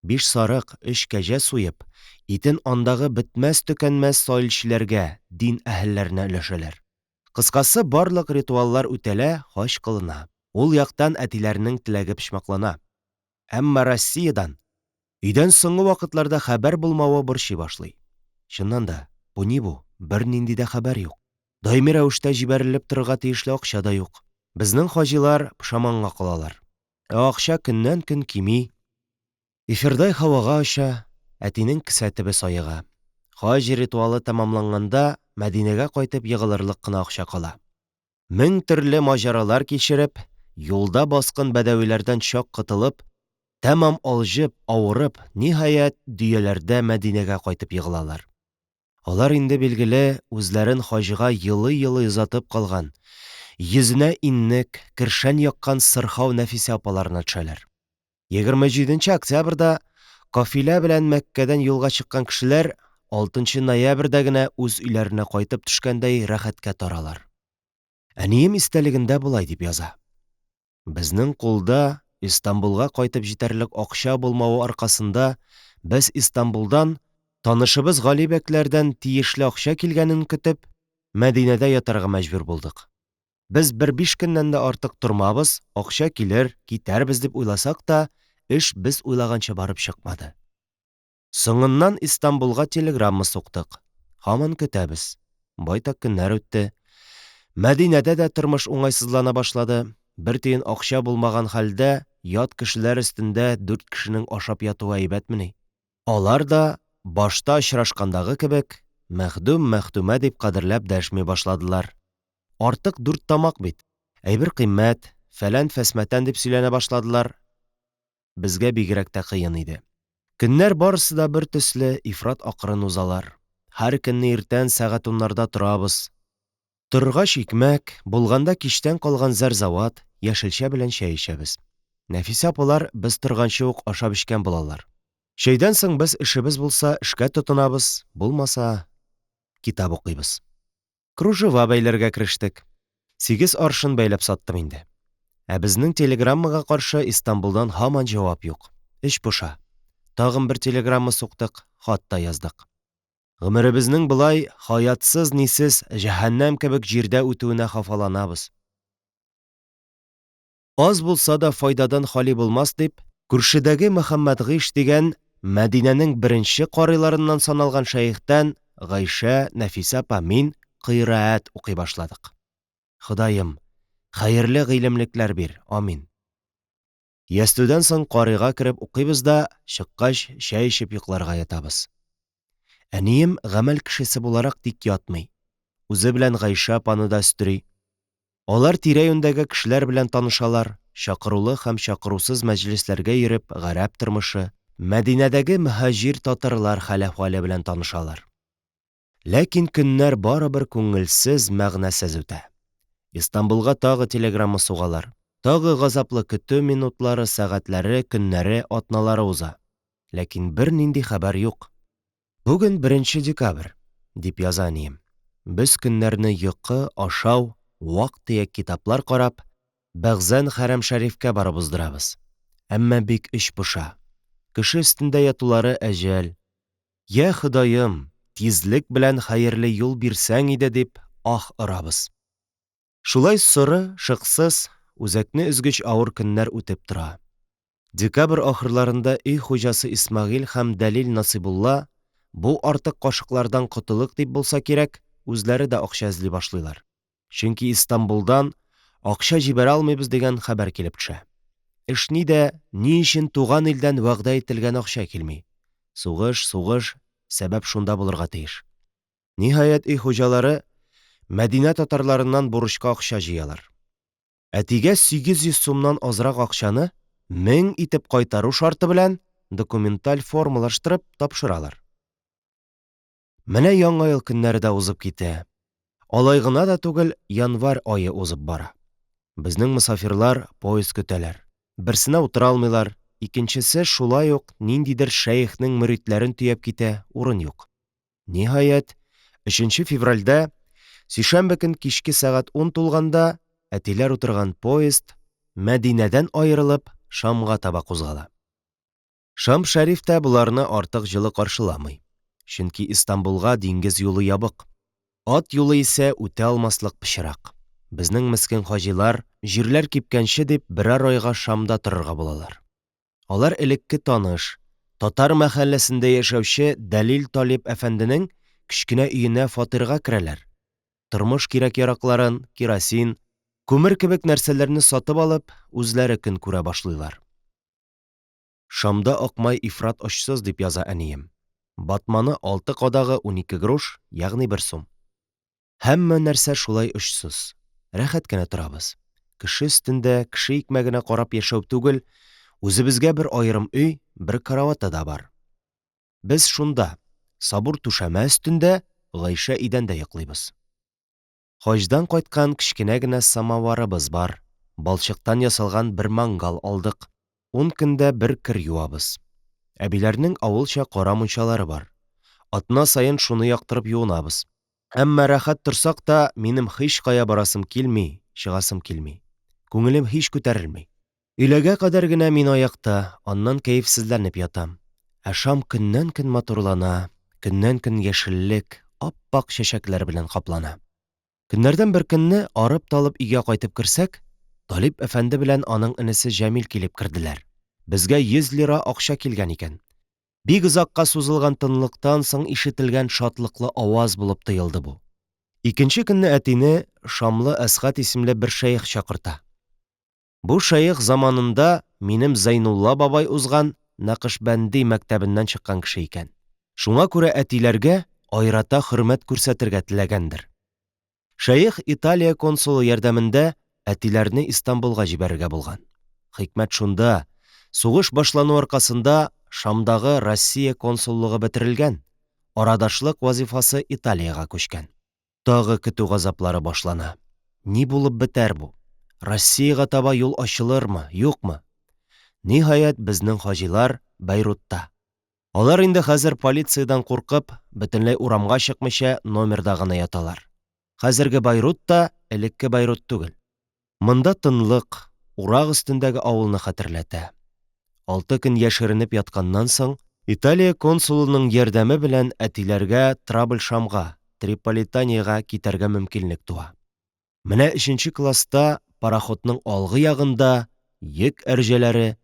5 сарык, 3 кәҗә суеп, итен андагы бетмәс-төкәнмәс саилчеләргә, дин әһелләренә өләшәләр. Кыскасы, барлык ритуаллар үтәлә, хаҗ кылына. Ул яктан әтиләрнең теләге почмаклана. Әмма Россиядән өйдән соңгы вакытларда хәбәр булмавы борчый башлый. Чыннан да, бу ни бу? Бернинди дә хәбәр юк. Даими рәвештә җибәрелеп торырга тиешле акча да юк. Безнең хаҗилар пошаманга калалар. Акча көннән-көн кими. Эфирдай һавага оча, әтинең кесәтебе саега. Хаҗ ритуалы тамамланганда Мәдинәгә кайтып егылырлык кына акча кала. 1000 төрле маҗаралар кичереп, юлда баскын бәдәвиләрдән чак кытылып, тәмам алҗып, авырып, ниһаять дөяләрдә Мәдинәгә кайтып егылалар. Алар инде билгеле үзләрен хаҗга йылы-йылы озатып калган, йөзенә иннек, кершән яккан Сырхау Нәфисә апаларына төшәләр. 27 октябрьдә кафилә белән Мәккәдән юлга чыккан кешеләр 6 ноябрьдә генә үз өйләренә кайтып төшкәндәй рәхәткә таралар. Әнием истәлегендә булай дип яза. Безнең кулда Истанбулга кайтып җитәрлек акча булмавы аркасында без Истанбулдан танышыбыз Галибәкләрдән тиешле акча килгәнен көтеп, Мәдинәдә ятарга мәҗбүр булдык. Без 1-5 көннән дә артык тормабыз, акча килер, китәрбез дип уйласак та, эш без уйлаганча барып чыкмады. Соңыннан Истанбулга телеграмма суктык. Һаман көтәбез. Байтак көннәр үтте. Мәдинәдә дә тормыш уңайсызлана башлады. Бер тиен акча булмаган хәлдә ят кешеләр өстендә 4 кешенең ашап ятуы әйбәтмени? Алар да башта очрашкандагы кебек мәхдүм-мәхдүмә дип кадерләп дәшми башладылар. Артык 4 тамак бит. Әйбер кыйммәт, фәлән-фәсмәтән дип сөйләнә башладылар. Безгә бигрәк тә кыен иде. Көннәр барысы да бер төсле, ифрат акрын узалар. Һәр көнне иртән сәгать 10-нарда торабыз. Торгач икмәк, булганда кичтән калган зәр-зават, яшелчә белән чәй эчәбез. Нәфисә апалар без торганчы ук ашап эчкән булалар. Чәйдән соң без эшебез булса эшкә тотынабыз, булмаса китап укыйбыз. Кружева бәйләргә керештек. 8 аршын бәйләп саттым инде. Ә безнең телеграммага каршы Истанбулдан һаман җавап юк. Эш поша. Тагын бер телеграмма суктык, хат та яздык. Гомеребезнең булай хаятсыз нисез җәһәннәм кебек җирдә үтүенә хафаланабыз. Аз булса да файдадан хали булмас дип, күршедәге Мөхәммәд Гыйш дигән Мәдинәнең беренче карыйларыннан саналган шәехтән Гайшә, Нәфисә апа, мин кыйраәт укый башладык. Ходаем, хәерле гыйлемлекләр бир, амин. Ястүдән соң карыйга кереп укыйбыз да, чыккач чәй эчеп йокларга ятабыз. Әнием гамәл кешесе буларак тик ятмый. Үзе белән Гайшә апаны да өстери. Алар тирә-юньдәге кешеләр белән танышалар, чакырулы һәм чакырусыз мәҗлесләргә йөреп, гарәп тормышы, Мәдинәдәге мөхаҗир татарлар хәл-әхвалы белән танышалар. Ләкин көннәр барыбер күңелсез, мәгънәсез үтә. Истанбулга тагы телеграмма сугалар. Тагы газаплы көтү минутлары, сәгатьләре, көннәре, атналары уза. Ләкин бернинди хәбәр юк. Бүген 1 декабрь, дип яза әнием. Без көннәрне йокы, ашау, вак-төяк китаплар карап, бәгъзән Хәрәм Шәрифкә барып уздырабыз. Әммә бик эч поша. Кеше өстендә ятулары әҗәл. Я Ходаем, тизлек белән хәерле юл бирсәң иде дип ах ырабыз. Шулай соры, шыксыз, үзәкне өзгеч авыр көннәр үтеп тора. Декабрь ахырларында өй хуҗасы Исмәгыйль һәм Дәлил Насыйбулла бу артык кашыклардан котылык дип булса кирәк, үзләре дә акча эзли башлыйлар. Чөнки Истанбулдан акча җибәрә алмыйбыз дигән хәбәр килеп төшә. Эш ни дә, ни өчен туган илдән вәгъдә ителгән акча килми. Сугыш, сәбәп шунда булырга тиеш. Ниһаять өй хуҗалары Мәдинә татарларыннан бурычка акча җыялар. Әтигә 800 сумнан азрак акчаны 1000 итеп кайтару шарты белән документаль формалаштырып тапшыралар. Менә яңа ел көннәре дә узып китә. Алай гына да түгел, январь айы узып бара. Безнең мусафирлар поезд көтәләр. Берсенә утыра алмыйлар, икенчесе шулай ук ниндидер шәехнең мөритләрен төяп китә, урын юк. Ниһаять, 3 февральдә, сишәмбе көн кичке сәгать 10 тулганда, әтиләр утырган поезд Мәдинәдән аерылып Шамга таба кузгала. Шам Шәриф тә буларны артык җылы каршыламый. Чөнки Истанбулга диңгез юлы ябык. Ат юлы исә үтә алмаслык пычрак. Безнең мескен хаҗилар җирләр кипкәнче дип берәр айга Шамда торырга булалар. Алар элекке таныш, татар мәхәлләсендә яшәүче Дәлил Талип әфәнденең кечкенә өенә фатирга керәләр. Тормыш кирәк-яракларын, керосин, күмер кебек нәрсәләрне сатып алып, үзләре көн күрә башлыйлар. Шамда акмай ифрат очсыз дип яза әнием. Батманы 6 кадагы 12 грош, ягъни 1 сум. Һәммә нәрсә шулай очсыз. Рәхәт кенә торабыз. Кеше өстендә, кеше икмәгенә карап яшәү түгел, үзебезгә бер аерым өй, бер караваты да бар. Без шунда, сабур түшәмә өстендә, Гайша идәндә йоклыйбыз. Хаҗдан кайткан кечкенә генә самаварыбыз бар. Балчыктан ясалган бер мангал алдык. 10 көндә бер кер юабыз. Әбиләрнең авылча кара мунчалары бар. Атна саен шуны яктырып юынабыз. Әммә рәхәт торсак та, минем һич кая барасым килми, чыгасым килми. Күңелем һич күтәрелми. Өйләгә кадәр генә мин аякта, аннан кәефсезләнеп ятам. Ә Шам көннән-көн матурлана, көннән-көн яшеллек, ап-ак чәчәкләр белән каплана. Көннәрдән бер көнне арып-талып өйгә кайтып керсәк, Талип әфәнде белән аның энесе Җәмил килеп керделәр. Безгә 100 лира акча килгән икән. Бик озакка сузылган тынлыктан соң ишетелгән шатлыклы аваз булып тоелды бу. Икенче көнне әтине Шамлы Әсгать исемле бер шәех чакырта. Бу шәех заманында минем Зайнулла бабай узган Нақшбанди мәктәбеннән чыккан кеше икән. Шуңа күрә әтиләргә айрата хөрмәт күрсәтергә теләгәндер. Шәех Италия консулы ярдәмендә әтиләрне Истанбулга җибәрергә булган. Хикмәт шунда, сугыш башлану аркасында Шамдагы Россия консуллыгы бетерелгән, арадашлык вазифасы Италиягә күчкән. Тагы көтү газаплары башлана. Ни булып бетәр бу? Россиягә таба юл ачылырмы, юкмы? Ниһаять, безнең хаҗилар Бейрутта. Алар инде хәзер полициядән куркып, бөтенләй урамга чыкмыйча номерда гына яталар. Хәзерге Бейрутта элекке Бейрут түгел. Монда тынлык, урак өстендәге авылны хәтерләтә. 6 көн яшеренеп ятканнан соң, Италия консулының ярдәме белән әтиләргә Трабль-Шамга, Триполитаниягә китәргә мөмкинлек туа. Менә 3нче класста пароходның алгы ягында йөк әрҗәләре,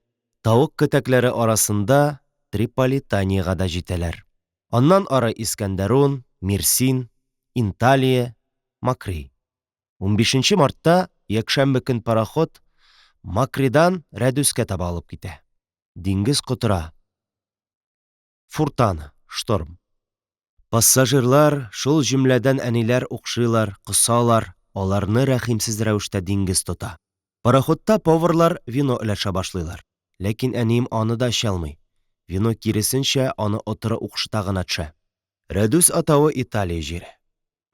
тавык көтәкләре арасында Триполитаниягә да җитәләр. Аннан ары Искәндәрун, Мирсин, Инталия, Макри. 15 мартта якшәмбе көн пароход Макридан Рәдүскә таба алып китә. Диңгез котыра. Фуртана, шторм. Пассажирлар, шул җөмләдән әниләр укшыйлар, кысалар, аларны рәхимсез рәвештә диңгез тота. Пароходта поварлар вино өләшә башлыйлар. Ләкин әнием аны да эчә алмый. Вино киресенчә аны отыры укшыта гына төшә. Рәдүс атавы Италия җире.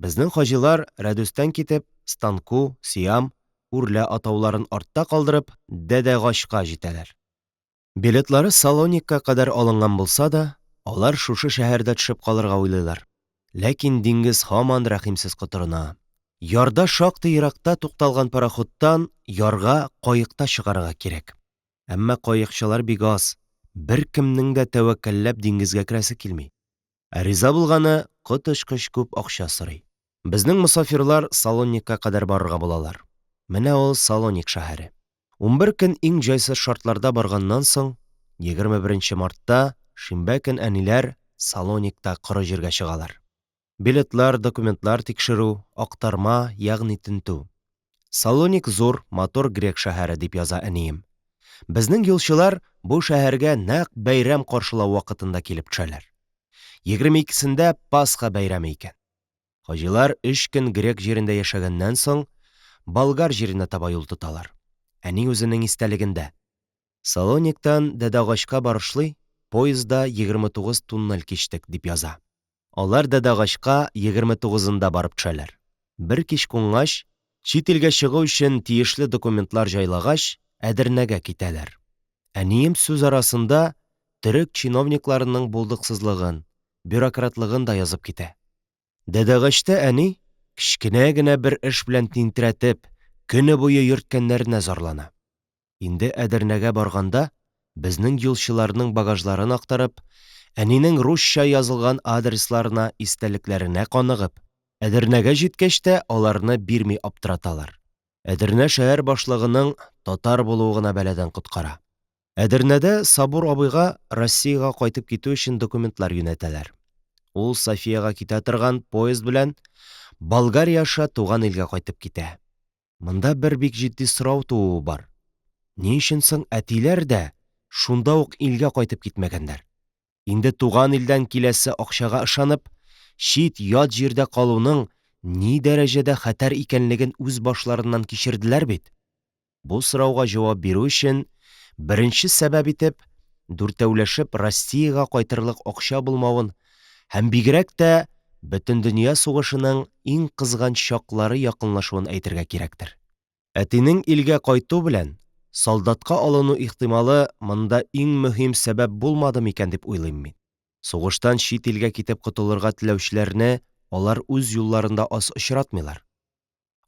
Безнең хаҗилар Рәдүстән китеп, Станку, Сиам, Үрлә атауларын артта калдырып, Дәдәгачка җитәләр. Билетлары Салоникка кадәр алынган булса да, алар шушы шәһәрдә төшеп калырга уйлыйлар. Ләкин диңгез һаман рәхимсез котырына. Ярда шактый еракта тукталган пароходтан ярга каекта чыгарга кирәк. Әммә каекчылар бик аз. Беркемнең дә тәвәккәлләп диңгезгә керәсе килми. Риза булганы котышкыч күп акча сорый. Безнең мусафирлар Салоникка кадәр барырга булалар. Менә ул Салоник шәһәре. 11 көн иң җайсыз шартларда барганнан соң, 21 мартта шимбә көн әниләр Салоникта коры җиргә чыгалар. Билетлар, документлар тикшерү, актарма, ягъни тентү. Салоник зур, матур грек шәһәре дип яза әнием. Безнең юлчылар бу шәһәргә нәкъ бәйрәм каршылау вакытында килеп төшәләр. 22-сендә Пасха бәйрәме икән. Хаҗилар 3 көн грек җирендә яшәгәннән соң, болгар җиренә таба юл тоталар. Әни үзенең истәлегендә. Салониктан Дәдәгачка барышлый, поездда 29 туннель кичтек дип яза. Алар Дәдәгачка 29-ында барып төшәләр. Бер кич куңгач, чит илгә чыгу өчен тиешле документлар җайлагач, Әдернәгә китәләр. Әнием сүз арасында төрек чиновникларының булдыксызлыгын, бюрократлыгын да язып китә. Дәдәгачтә әни, кечкенә генә бер эш белән тинтерәтеп, көне буе йөрткәннәренә зарлана. Инде Әдернәгә барганда, безнең юлчыларның багажларын актарып, әнинең русча язылган адресларына, истәлекләренә каныгып, Әдернәгә җиткәч тә аларны бирми аптыраталар. Әдернә шәһәр башлыгының татар булуы гына бәләдән коткара. Әдернәдә Сабур абыйга Россиягә кайтып китү өчен документлар юнәтәләр. Ул Софиягә китә торган поезд белән Болгария аша туган илгә кайтып китә. Монда бер бик җитди сорау тууы бар. Ни өчен соң әтиләр дә шунда ук илгә кайтып китмәгәннәр? Инде туган илдән киләсе акчага ышанып, чит ят җирдә калуның ни дәрәҗәдә хәтәр икәнлеген үз башларыннан кичерделәр бит. Бу сорауга җавап бирү өчен беренче сәбәп итеп дүртәүләшеп Россиягә кайтырлык акча булмавын һәм бигрәк тә бөтен дөнья сугышының иң кызган чаклары якынлашуын әйтергә кирәктер. Әтинең илгә кайту белән солдатка алыну ихтималы монда иң мөһим сәбәп булмады микән дип уйлыйм мин. Сугыштан чит илгә китеп котылырга теләүчеләрне алар үз юлларында аз очратмыйлар.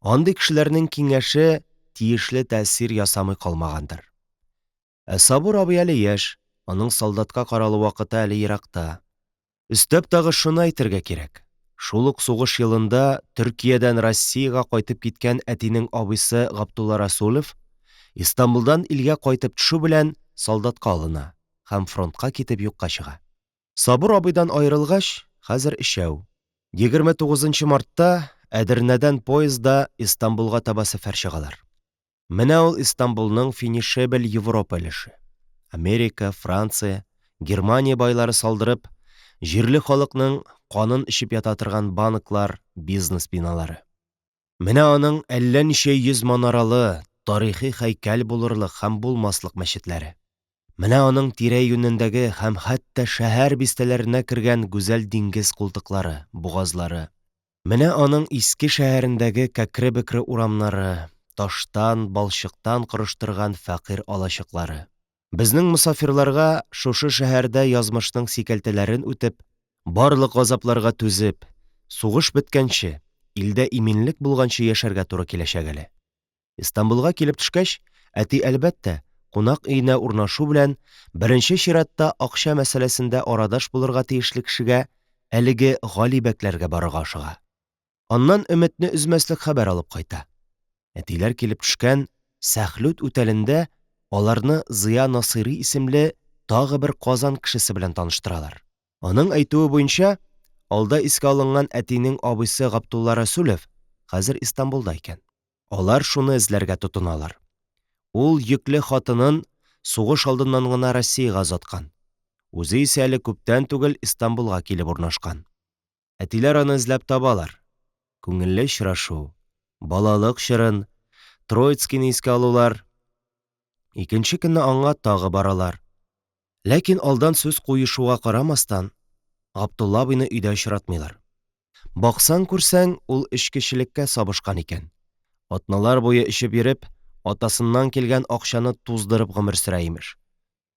Андый кешеләрнең киңәше тиешле тәэсир ясамый калмагандыр. Сабур абый әле яшь, аның солдатка каралу вакыты әле еракта. Өстәп тагы шуны әйтергә кирәк. Шул ук сугыш елында Төркиядән Россиягә кайтып киткән әтинең абыйсы Габдулла Расулов Истанбулдан илгә кайтып төшү белән солдатка алына һәм фронтка китеп юкка чыга. Сабур абыйдан аерылгач, хәзер ишәү. 29 мартта Әдернәдән поездда Истанбулга таба сәфәр чыгалар. Менә ул Истанбулның финишебель Европа өлеше. Америка, Франция, Германия байлары салдырып, җирле халыкның канын ичеп ята торган банклар, бизнес биналары. Менә аның әллә ничә 100 манаралы, тарихи һәйкәл булырлык һәм булмаслык мәчетләре. Менә аның тирә юнендәге һәм хәтта шәһәр бистәләренә кергән гүзәл диңгез култыклары, бугазлары. Менә аның иске шәһәрендәге кәкре-бекре урамнары, таштан, балчыктан корыштырган фәкыйрь алачыклары. Безнең мусафирларга шушы шәһәрдә язмышның сикәлтәләрен үтеп, барлык газапларга түзеп, сугыш беткәнче, илдә иминлек булганчы яшәргә туры киләчәк әле. Истанбулга килеп төшкәч, әти әлбәттә кунак өенә урнашу белән беренче чиратта акча мәсьәләсендә арадаш булырга тиешле кешегә, әлеге Галибәкләргә барырга ашыга. Аннан өметне өзмәслек хәбәр алып кайта. Әтиләр килеп төшкән Сәхлүт үтәлендә аларны Зыя Насыйри исемле тагы бер Казан кешесе белән таныштыралар. Аның әйтүе буенча, алда искә алынган әтинең абыйсы Габдулла Расулов хәзер Истанбулда икән. Алар шуны эзләргә тотыналар. Ул йөкле хатынын сугыш алдыннан гына Россиягә озаткан. Үзе исә әле күптән түгел Истанбулга килеп урнашкан. Әтиләр аны эзләп табалар. Күңелле очрашу, балалык чорын, Троицкийны искә алулар. Икенче көнне аңа тагы баралар. Ләкин алдан сүз куешуга карамастан, Габдулла абыйны өйдә очратмыйлар. Баксаң күрсәң, ул эчкечелеккә сабышкан икән. Атналар буе эчеп йөреп, атасыннан килгән акчаны туздырып гомер сөрә имеш.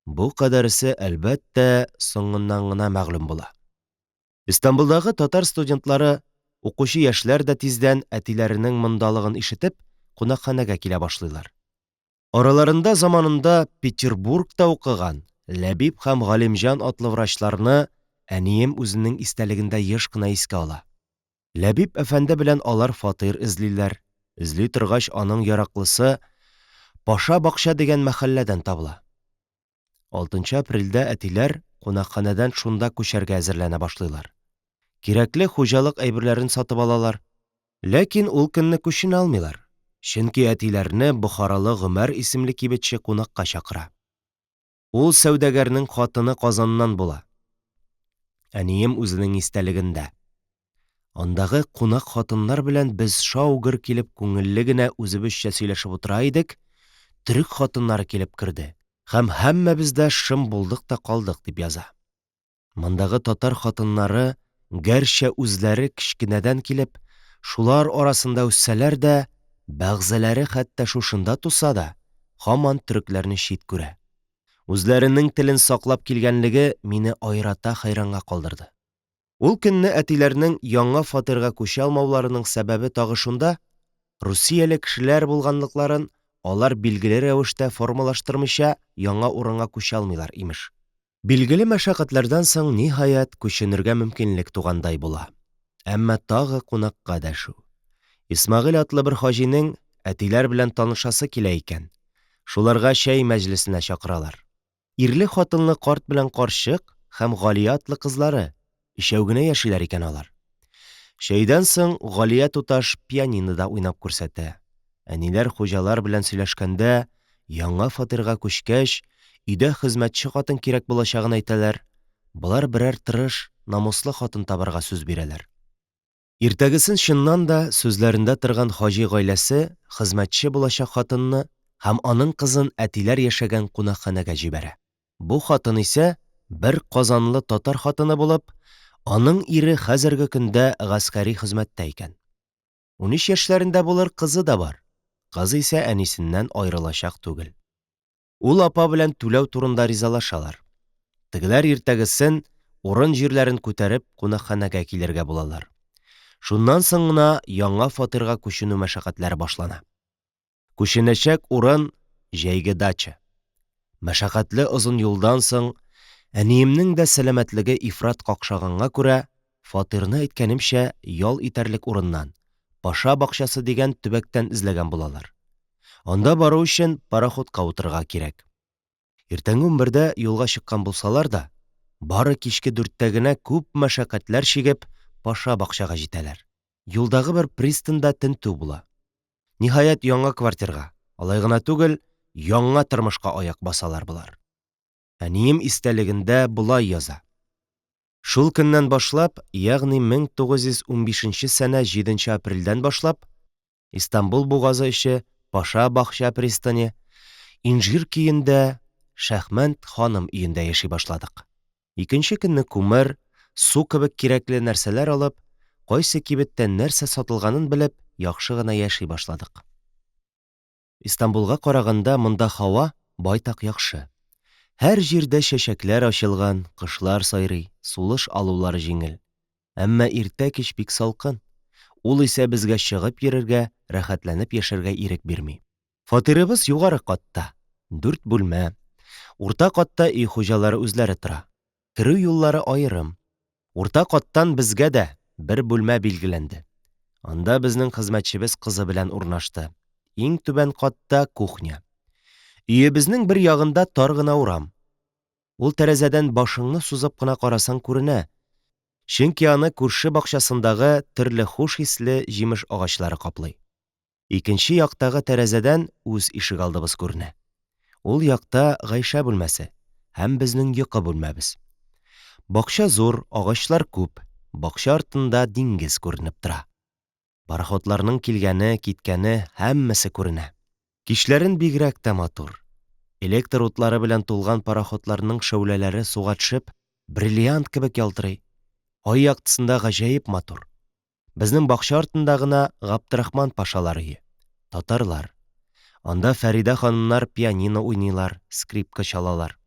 Бу кадәресе әлбәттә соңыннан гына мәгълүм була. Истанбулдагы татар студентлары, укучы яшьләр дә тиздән әтиләренең мондалыгын ишетеп, кунакханәгә килә башлыйлар. Араларында заманында Петербургта укыган Ләбиб һәм Галимҗан атлы врачларны әнием үзенең истәлегендә еш кына искә ала. Ләбиб әфәнде белән алар фатир эзлиләр. Эзли торгач, аның яраклысы Паша бакча дигән мәхәлләдән табыла. 6 апрельдә әтиләр кунакханәдән шунда күчәргә әзерләнә башлыйлар. Кирәкле хуҗалык әйберләрен сатып алалар. Ләкин ул көнне күченә алмыйлар. Чөнки әтиләрне Бохаралы Гомәр исемле кибетче кунакка чакыра. Ул сәүдәгәрнең хатыны Казаннан була. Әнием үзенең истәлегендә. Андагы кунак хатыннар белән без шау-гөр килеп күңелле генә үзебезчә сөйләшеп утыра идек, төрек хатыннары килеп керде. Һәм һәммәбез дә шым булдык та калдык дип яза. Мондагы татар хатыннары гәрчә үзләре кичкенәдән килеп Шулар арасында үссәләр дә, бәгъзеләре хәтта шушында туса да, һаман төрекләрне чит күрә. Үзләренең телен саклап килгәнлеге мине аерата хайранга калдырды. Ул көнне әтиләрнең яңа фатирга күчә алмауларының сәбәбе тагы шунда: Русияле кешеләр булганлыкларын алар билгеле рәвештә формалаштырмыйча яңа урынга күчә алмыйлар, имеш. Билгеле мәшәкатьләрдән соң ниһаять күченергә мөмкинлек тугандай була. Әммә тагы кунакка дәшү. Исмәгыйль атлы бер хаҗиның әтиләр белән танышасы килә икән. Шуларга чәй мәҗлесенә чакыралар. Ирле-хатынлы карт белән карчык һәм Галия атлы кызлары ишәү генә яшиләр икән алар. Чәйдән соң Галия туташ пианинода уйнап күрсәтә. Әниләр хуҗалар белән сөйләшкәндә, яңа фатирга күчкәч, өйдә хезмәтче хатын кирәк булачагын әйтәләр. Булар берәр тырыш, намуслы хатын табарга сүз бирәләр. Иртәгесен чыннан да сүзләрендә торган хаҗи гаиләсе хезмәтче булачак хатынны һәм аның кызын әтиләр яшәгән кунакханәгә җибәрә. Бу хатын исә бер казанлы татар хатыны булып, аның ире хәзерге көндә гаскәри хезмәттә икән. 13 яшьләрендә булыр кызы да бар. Кызы исә әнисеннән аерылачак түгел. Ул апа белән түләү турында ризалашалар. Тегеләр иртәгесен урын-җирләрен күтәреп кунакханәгә килергә булалар. Шуннан соң гына яңа фатирга күченү мәшәкатьләре башлана. Күченәчәк урын җәйге дача. Мәшәкатьле озын юлдан соң әниемнең дә сәламәтлеге ифрат какшаганга күрә, фатирны әйткәнемчә ял итәрлек урыннан, Паша бакчасы дигән төбәктән эзләгән булалар. Анда бару өчен пароходка утырырга кирәк. Иртәнге 11дә юлга чыккан булсалар да, бары кичке 4тә генә күп мәшәкатьләр чигеп, Паша бакчага җитәләр. Юлдагы бер пристанда тентү була. Ниһаять яңа квартирга, алай гына түгел, яңа тормышка аяк басалар булар. Әнием истәлегендә булай яза. Шул көннән башлап, ягъни 1915 сәнә 7 апрельдән башлап, Истанбул бугазы эче Паша бакча пристане, инжир көендә Шәхмәнд ханым өендә яши башладык. Икенче көнне күмер, су кебек кирәкле нәрсәләр алып, кайсы кибеттә нәрсә сатылганын белеп, яхшы гына яши башладык. Истанбулга караганда монда һава байтак яхшы. Һәр җирдә чәчәкләр ачылган, кышлар сайрый, сулыш алулары җиңел. Әммә иртә-кич бик салкын. Ул исә безгә чыгып йөрергә, рәхәтләнеп яшәргә ирек бирми. Фатирыбыз югары катта, 4 бүлмә. Урта катта үй хуҗалары үзләре тора. Керү юллары аерым. Урта каттан безгә дә бер бүлмә билгеләнде. Анда безнең хезмәтчебез кызы белән урнашты. Иң түбән катта кухня. Өебезнең бер ягында тар гына урам. Ул тәрәзәдән башыңны сузып кына карасаң күренә. Чөнки аны күрше бакчасындагы төрле хуш исле җимеш агачлары каплый. Икенче яктагы тәрәзәдән үз ишегалдыбыз күренә. Ул якта Гайша бүлмәсе һәм безнең йокы бүлмәбез. Бакча зур, агачлар күп. Бакча артында диңгез күренеп тора. Пароходларның килгәне, киткәне һәммәсе күренә. Кичләрен бигрәк тә матур. Электр утлары белән тулган пароходларның шәүләләре суга төшеп, бриллиант кебек ялтырый. Ай яктысында гаҗәеп матур. Безнең бакча артында гына Габдрахман пашалар өе. Татарлар. Анда Фәрида ханымнар пианино уйныйлар, скрипка çalалар.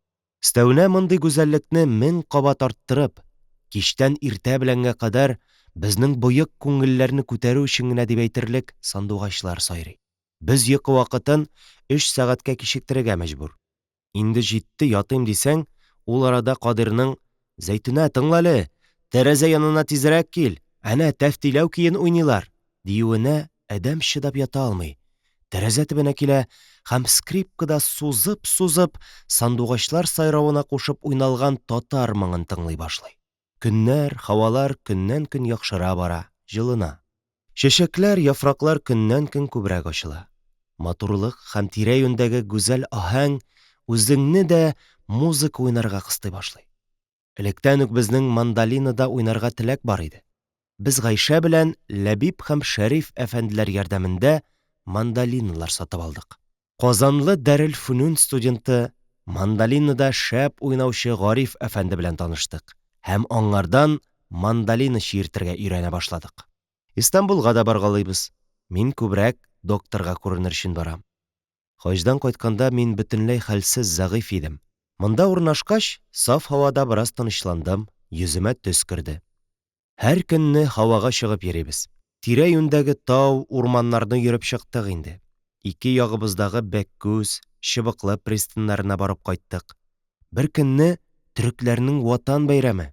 Өстәвенә мондый гүзәллекне 1000 кабат арттырып, кичтән иртә беләнгә кадәр безнең буйык күңелләрне күтәрү өчен генә дип әйтерлек сандугачлар сайрый. Без йокы вакытын 3 сәгатькә кичектерергә мәҗбүр. Инде җитте ятыйм дисәң, ул арада Кадирның "Зәйтүнә, тыңлале, тәрәзә янына тизрәк кил, әнә тәфтиләү киен уйныйлар" диюенә әдәм чыдап ята алмый. Тәрәзә төбенә килә һәм скрипкада сузып сандугачлар сайравына кушып уйналган татар моңын тыңлый башлый. Көннәр, һавалар көннән-көн яхшыра бара, җылына. Чәчәкләр, яфраклар көннән-көн күбрәк ачыла. Матурлык һәм тирә-юньдәге гүзәл аһәң үзеңне дә музыка уйнарга кыстый башлый. Электән үк безнең мандолинада уйнарга теләк бар иде. Без Гайша белән Ләбиб һәм Шәриф әфәнделәр ярдәмендә мандолиналар сатып алдык. Казанлы Дарелфөнүн студенты, мандолинада шәп уйнаучы Гариф әфәнде белән таныштык һәм аңардан мандолина чиертергә өйрәнә башладык. Истанбулга да баргалыйбыз. Мин күбрәк докторга күренер өчен барам. Хаҗдан кайтканда мин бөтенләй хәлсез, зәгыйф идем. Монда урнашкач, саф һавада бераз тынычландым, йөземә төс керде. Һәр көнне һавага чыгып йөрибез. Тирә-юньдәге тау, урманнарны йөреп чыктык инде. Ике ягыбыздагы Бәккүз, Чыбыклы пристаннарына барып кайттык. Бер көнне төрекләрнең ватан бәйрәме,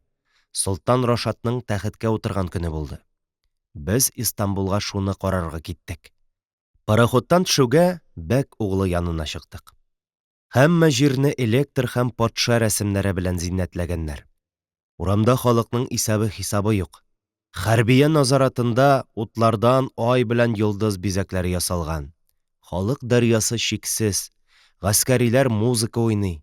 Солтан Рашадның тәхеткә утырган көне булды. Без Истанбулга шуны карарга киттек. Пароходтан төшүгә Бәк углы янына чыктык. Һәммә җирне электр һәм патша рәсемнәре белән зиннәтләгәннәр. Урамда халыкның исәбе-хисабы юк. Хәрбия назаратында утлардан ай белән йолдыз бизәкләре ясалган. Халык дәрьясы чиксез, гаскәриләр музыка уйный.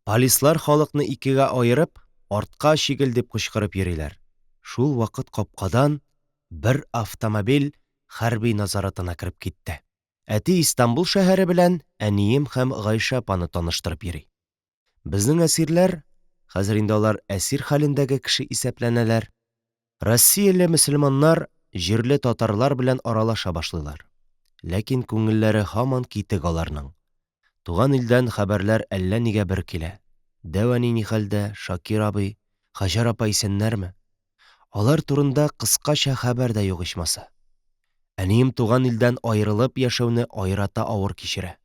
Полислар халыкны икегә аерып, артка чигел дип кычкырып йөриләр. Шул вакыт капкадан бер автомобиль хәрби назаратына кереп китте. Әти Истанбул шәһәре белән әнием һәм Гайша апаны таныштырып йөри. Безнең әсирләр, хәзер инде алар әсир хәлендәге кеше исәпләнәләр. Россияле мөселманнар җирле татарлар белән аралаша башлыйлар. Ләкин күңелләре һаман китек аларның. Туган илдән хәбәрләр әллә нигә бер килә. Дәвани ни хәлдә, Шакир абый, Хаҗар апа исәннәрме? Алар турында кыскача хәбәр дә юк ичмаса. Әнием туган илдән аерылып яшәүне аерата авыр кичерә.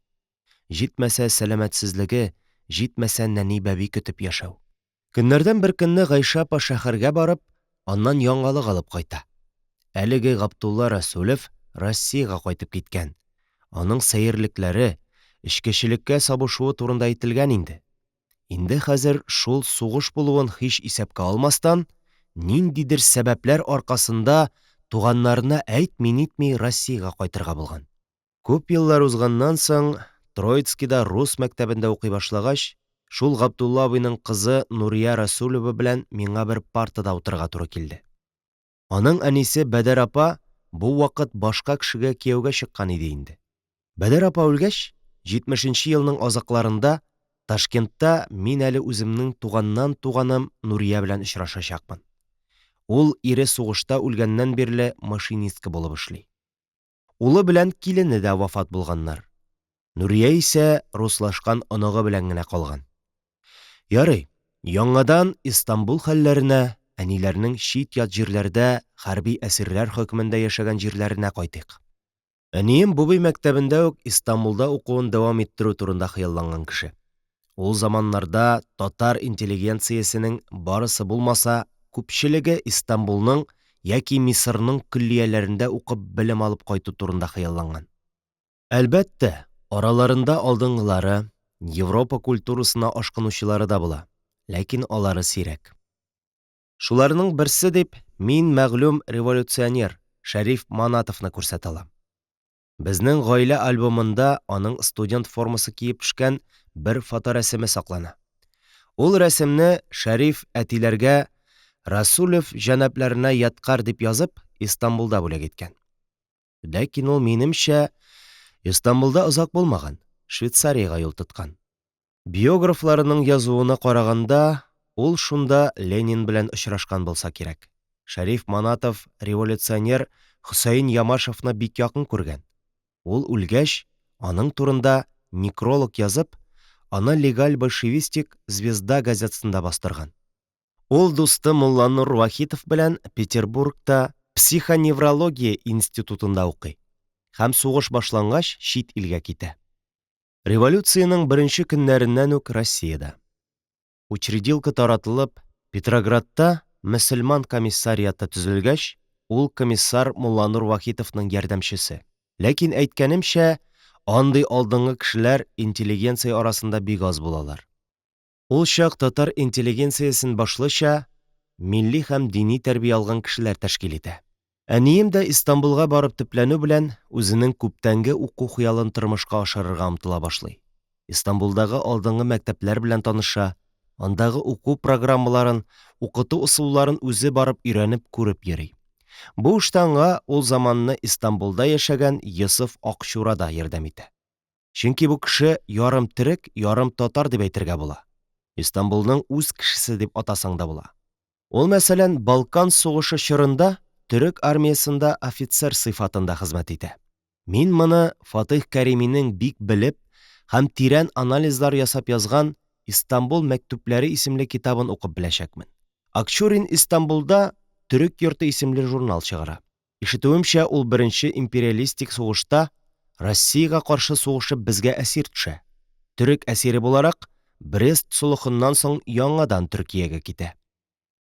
Җитмәсә сәламәтсезлеге, җитмәсә нәни бәби көтеп яшәү. Көннәрдән бер көнне Гайша апа шәһәргә барып, аннан яңалык алып кайта. Әлеге Габдулла Расулов Россиягә кайтып киткән. Аның сәерлекләре, эчкечелеккә сабышуы турында әйтелгән инде. Инде хәзер шул сугыш булуын һич исәпкә алмастан, ниндидер сәбәпләр аркасында туганнарына әйтми-нитми Россиягә кайтырга булган. Күп еллар узганнан соң, Троицкида рус мәктәбендә укый башлагач, шул Габдулла абыйның кызы Нурия Расулова белән миңа бер партада утырга туры килде. Аның әнисе Бәдәр апа бу вакыт башка кешегә кияүгә чыккан иде инде. Бәдәр апа үлгәч, 70нче елның азакларында Ташкентта мин әле үземнең туганым Нурия белән очрашачакмын. Ул ире сугышта үлгәннән бирле машинистка булып эшли. Улы белән килене дә вафат булганнар. Нурия исә руслашкан оныгы белән генә калган. Ярый, яңадан Истанбул хәлләренә, әниләрнең чит-ят җирләрдә хәрби әсирләр хөкемендә яшәгән җирләренә кайтыйк. Әнием Бубый мәктәбендә үк Истанбулда укуын дәвам иттерү турында хыялланган кеше. Ул заманнарда татар интеллигенциясенең барысы булмаса, күпчелеге Истанбулның яки Мисырның күллияләрендә укып белем алып кайту турында хыялланган. Әлбәттә, араларында алдынгылары, Европа культурасына ашкынучылары да була, ләкин алары сирәк. Шуларның берсе дип мин мәгълүм революционер Шәриф Манатовны күрсәтә алам. Безнең гаилә альбомында аның студент формасы киеп төшкән бер фоторәсеме саклана. Ул рәсемне Шәриф әтиләргә Расулов җәнәпләренә яткар дип язып Истанбулда бүләк иткән. Ләкин ул минемчә Истанбулда озак булмаган, Швейцарияга юл тоткан. Биографларының язуына караганда, ул шунда Ленин белән очрашкан булса кирәк. Шәриф Манатов революционер Хөсәен Ямашевны бик якын күргән. Ул үлгәч, аның турында некролог язып, аны легаль большевистик «Звезда» газетасында бастырган. Ул дусты Мулла Нур Вахитов белән Петербургта психоневрология институтында укый. Һәм сугыш башлангач чит илгә китә. Революциянең беренче көннәреннән үк Россиядә. Учредилка таратылып, Петроградта мөселман комиссарияты төзелгәч, ул комиссар Мулла Нур Вахитовның ярдәмчесе. Ләкин әйткәнемчә, андый алдынгы кешеләр интеллигенция арасында бик аз булалар. Ул чак татар интеллигенциясен башлыча милли һәм дини тәрбия алган кешеләр тәшкил итә. Әнием дә Истанбулга барып төпләнү белән үзенең күптәнге уку хыялын тормышка ашырырга омтыла башлый. Истанбулдагы алдынгы мәктәпләр белән таныша, андагы уку программаларын, укыту ысулларын үзе барып өйрәнеп күреп йөри. Бу эштәнгә ул заманны Истанбулда яшәгән Йосыф Акчура да ярдәм итә. Чөнки бу кеше ярым төрек, ярым татар дип әйтергә була. Истанбулның үз кешесе дип атасаң да була. Ул, мәсәлән, Балкан сугышы чорында төрек армиясында офицер сыйфатында хезмәт итә. Мин моны Фатих Кәриминең бик белеп һәм тирән анализлар ясап язган «Истанбул мәктүбләре» исемле китабын укып беләчәкмен. Акчурин Истанбулда «Төрек йорты» исемле журнал чыгара. Ишетүемчә, ул беренче империалистик сугышта Россиягә каршы сугышып безгә әсир төшә. Төрек әсире буларак Брест солыхыннан соң яңадан Төркиягә китә.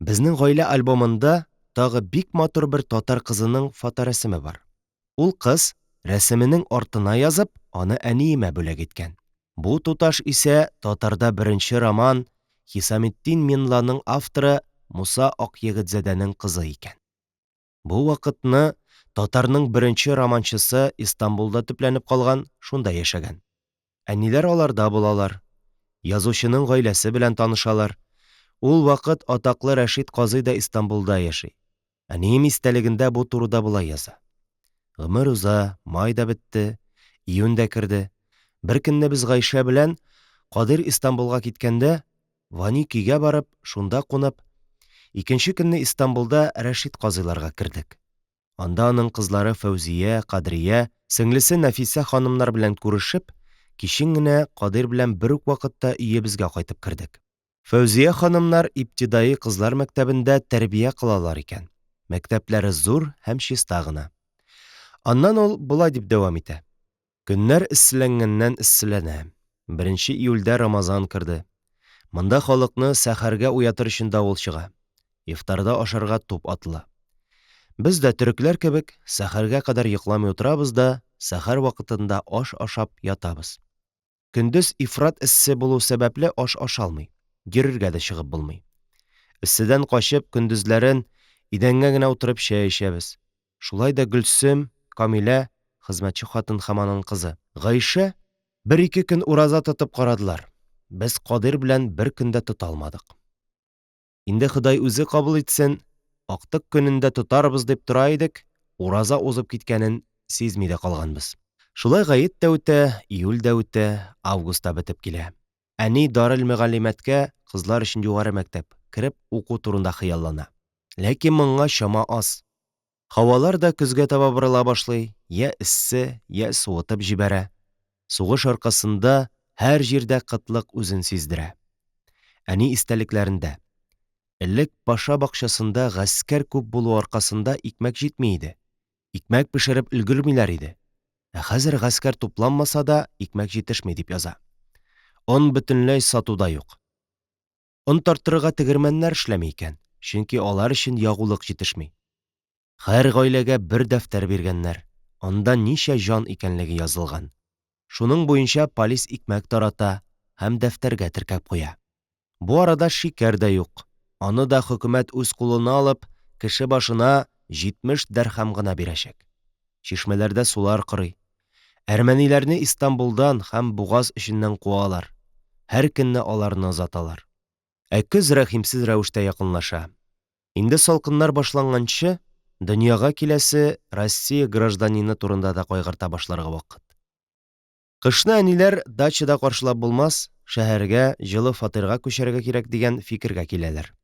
Безнең гаилә альбомында тагы бик матур бер татар кызының фоторәсеме бар. Ул кыз рәсеменең артына язып, аны әниемә бүләк иткән. Бу туташ исә татарда беренче роман Хисаметдин Минланың авторы Муса Акъегетзадәнең кызы икән. Бу вакытны татарның беренче романчысы Истанбулда төпләнеп калган, шунда яшәгән. Әниләр аларда булалар. Язучының гаиләсе белән танышалар. Ул вакыт атаклы Рәшит Казый да Истанбулда яши. Әнием истәлегендә бу турыда булай яза. Гомер уза, май да бетте, июнь дә керде. Бер көнне без Гайшә белән Кадир Истанбулга киткәндә, Ваникигә барып, шунда кунып, икенче көнне Истанбулда Рәшит Казыйларга кердек. Анда аның кызлары Фәүзия, Кадрия, сеңлесе Нәфисә ханымнар белән күрешеп, кичен генә Кадир белән бер үк вакытта өебезгә кайтып кердек. Фәүзия ханымнар ибтидаи кызлар мәктәбендә тәрбия кылалар икән. Мәктәпләре зур һәм чиста гына. Аннан ул болай дип дәвам итә. Көннәр эсселәнгәннән эсселәнә. 1 июльдә Рамазан керде. Монда халыкны сәхәргә уятыр өчен давыл чыга. Ифтарда ашарга туп атыла. Без дә төрекләр кебек сәхәргә кадәр йокламый утырабыз да сәхәр вакытында аш ашап ятабыз. Көндез ифрат эссе булу сәбәпле аш ашалмый. Йөрергә дә чыгып булмый. Эсседән качып көндезләрен идәнгә генә утырып чәй эчәбез. Шулай да Гөлсем, Камилә, хезмәтче хатын һәм аның кызы Гайшә 1-2 көн ураза тотып карадылар. Без Кадир белән бер көндә тота алмадык. Инде Ходай үзе кабул итсен, актык көнендә тотарбыз дип тора идек, ураза узып киткәнен сизми дә калганбыз. Шулай гает тә үтә, июль дә үтә, август та бетеп килә. Әни Дарыл Мөгаллимәткә, кызлар өчен югары мәктәп, кереп уку турында хыяллана. Ләкин моңа чама аз. Һавалар да көзгә таба борыла башлый, я эссе, я суытып җибәрә. Сугыш аркасында һәр җирдә кытлык үзен сиздерә. Әни истәлекләрендә элек Паша бакчасында гаскәр күп булу аркасында икмәк җитми иде. Икмәк пешереп өлгермиләр иде. Ә хәзер гаскәр тупланмаса да икмәк җитешми дип яза. Он бөтенләй сатуда юк. Он тартырга тегермәннәр эшләми икән, чөнки алар өчен ягулык җитешми. Һәр гаиләгә бер дәфтәр биргәннәр. Анда ничә җан икәнлеге язылган. Шуның буенча полис икмәк тарата һәм дәфтәргә теркәп куя. Бу арада шикәр дә юк. Аны да хөкүмәт үз кулына алып, кеше башына 70 дәрһәм гына бирәчәк. Чишмәләрдә сулар кырый. Әрмәниләрне Истанбулдан һәм Бугаз эченнән куалар. Һәр көнне аларны озаталар. Ә көз рәхимсез рәвештә якынлаша. Инде салкыннар башланганчы, дөньяга киләсе Россия гражданины турында да кайгырта башларга вакыт. Кышны әниләр дачада каршылап булмас, шәһәргә, җылы фатирга күчәргә кирәк дигән фикергә киләләр.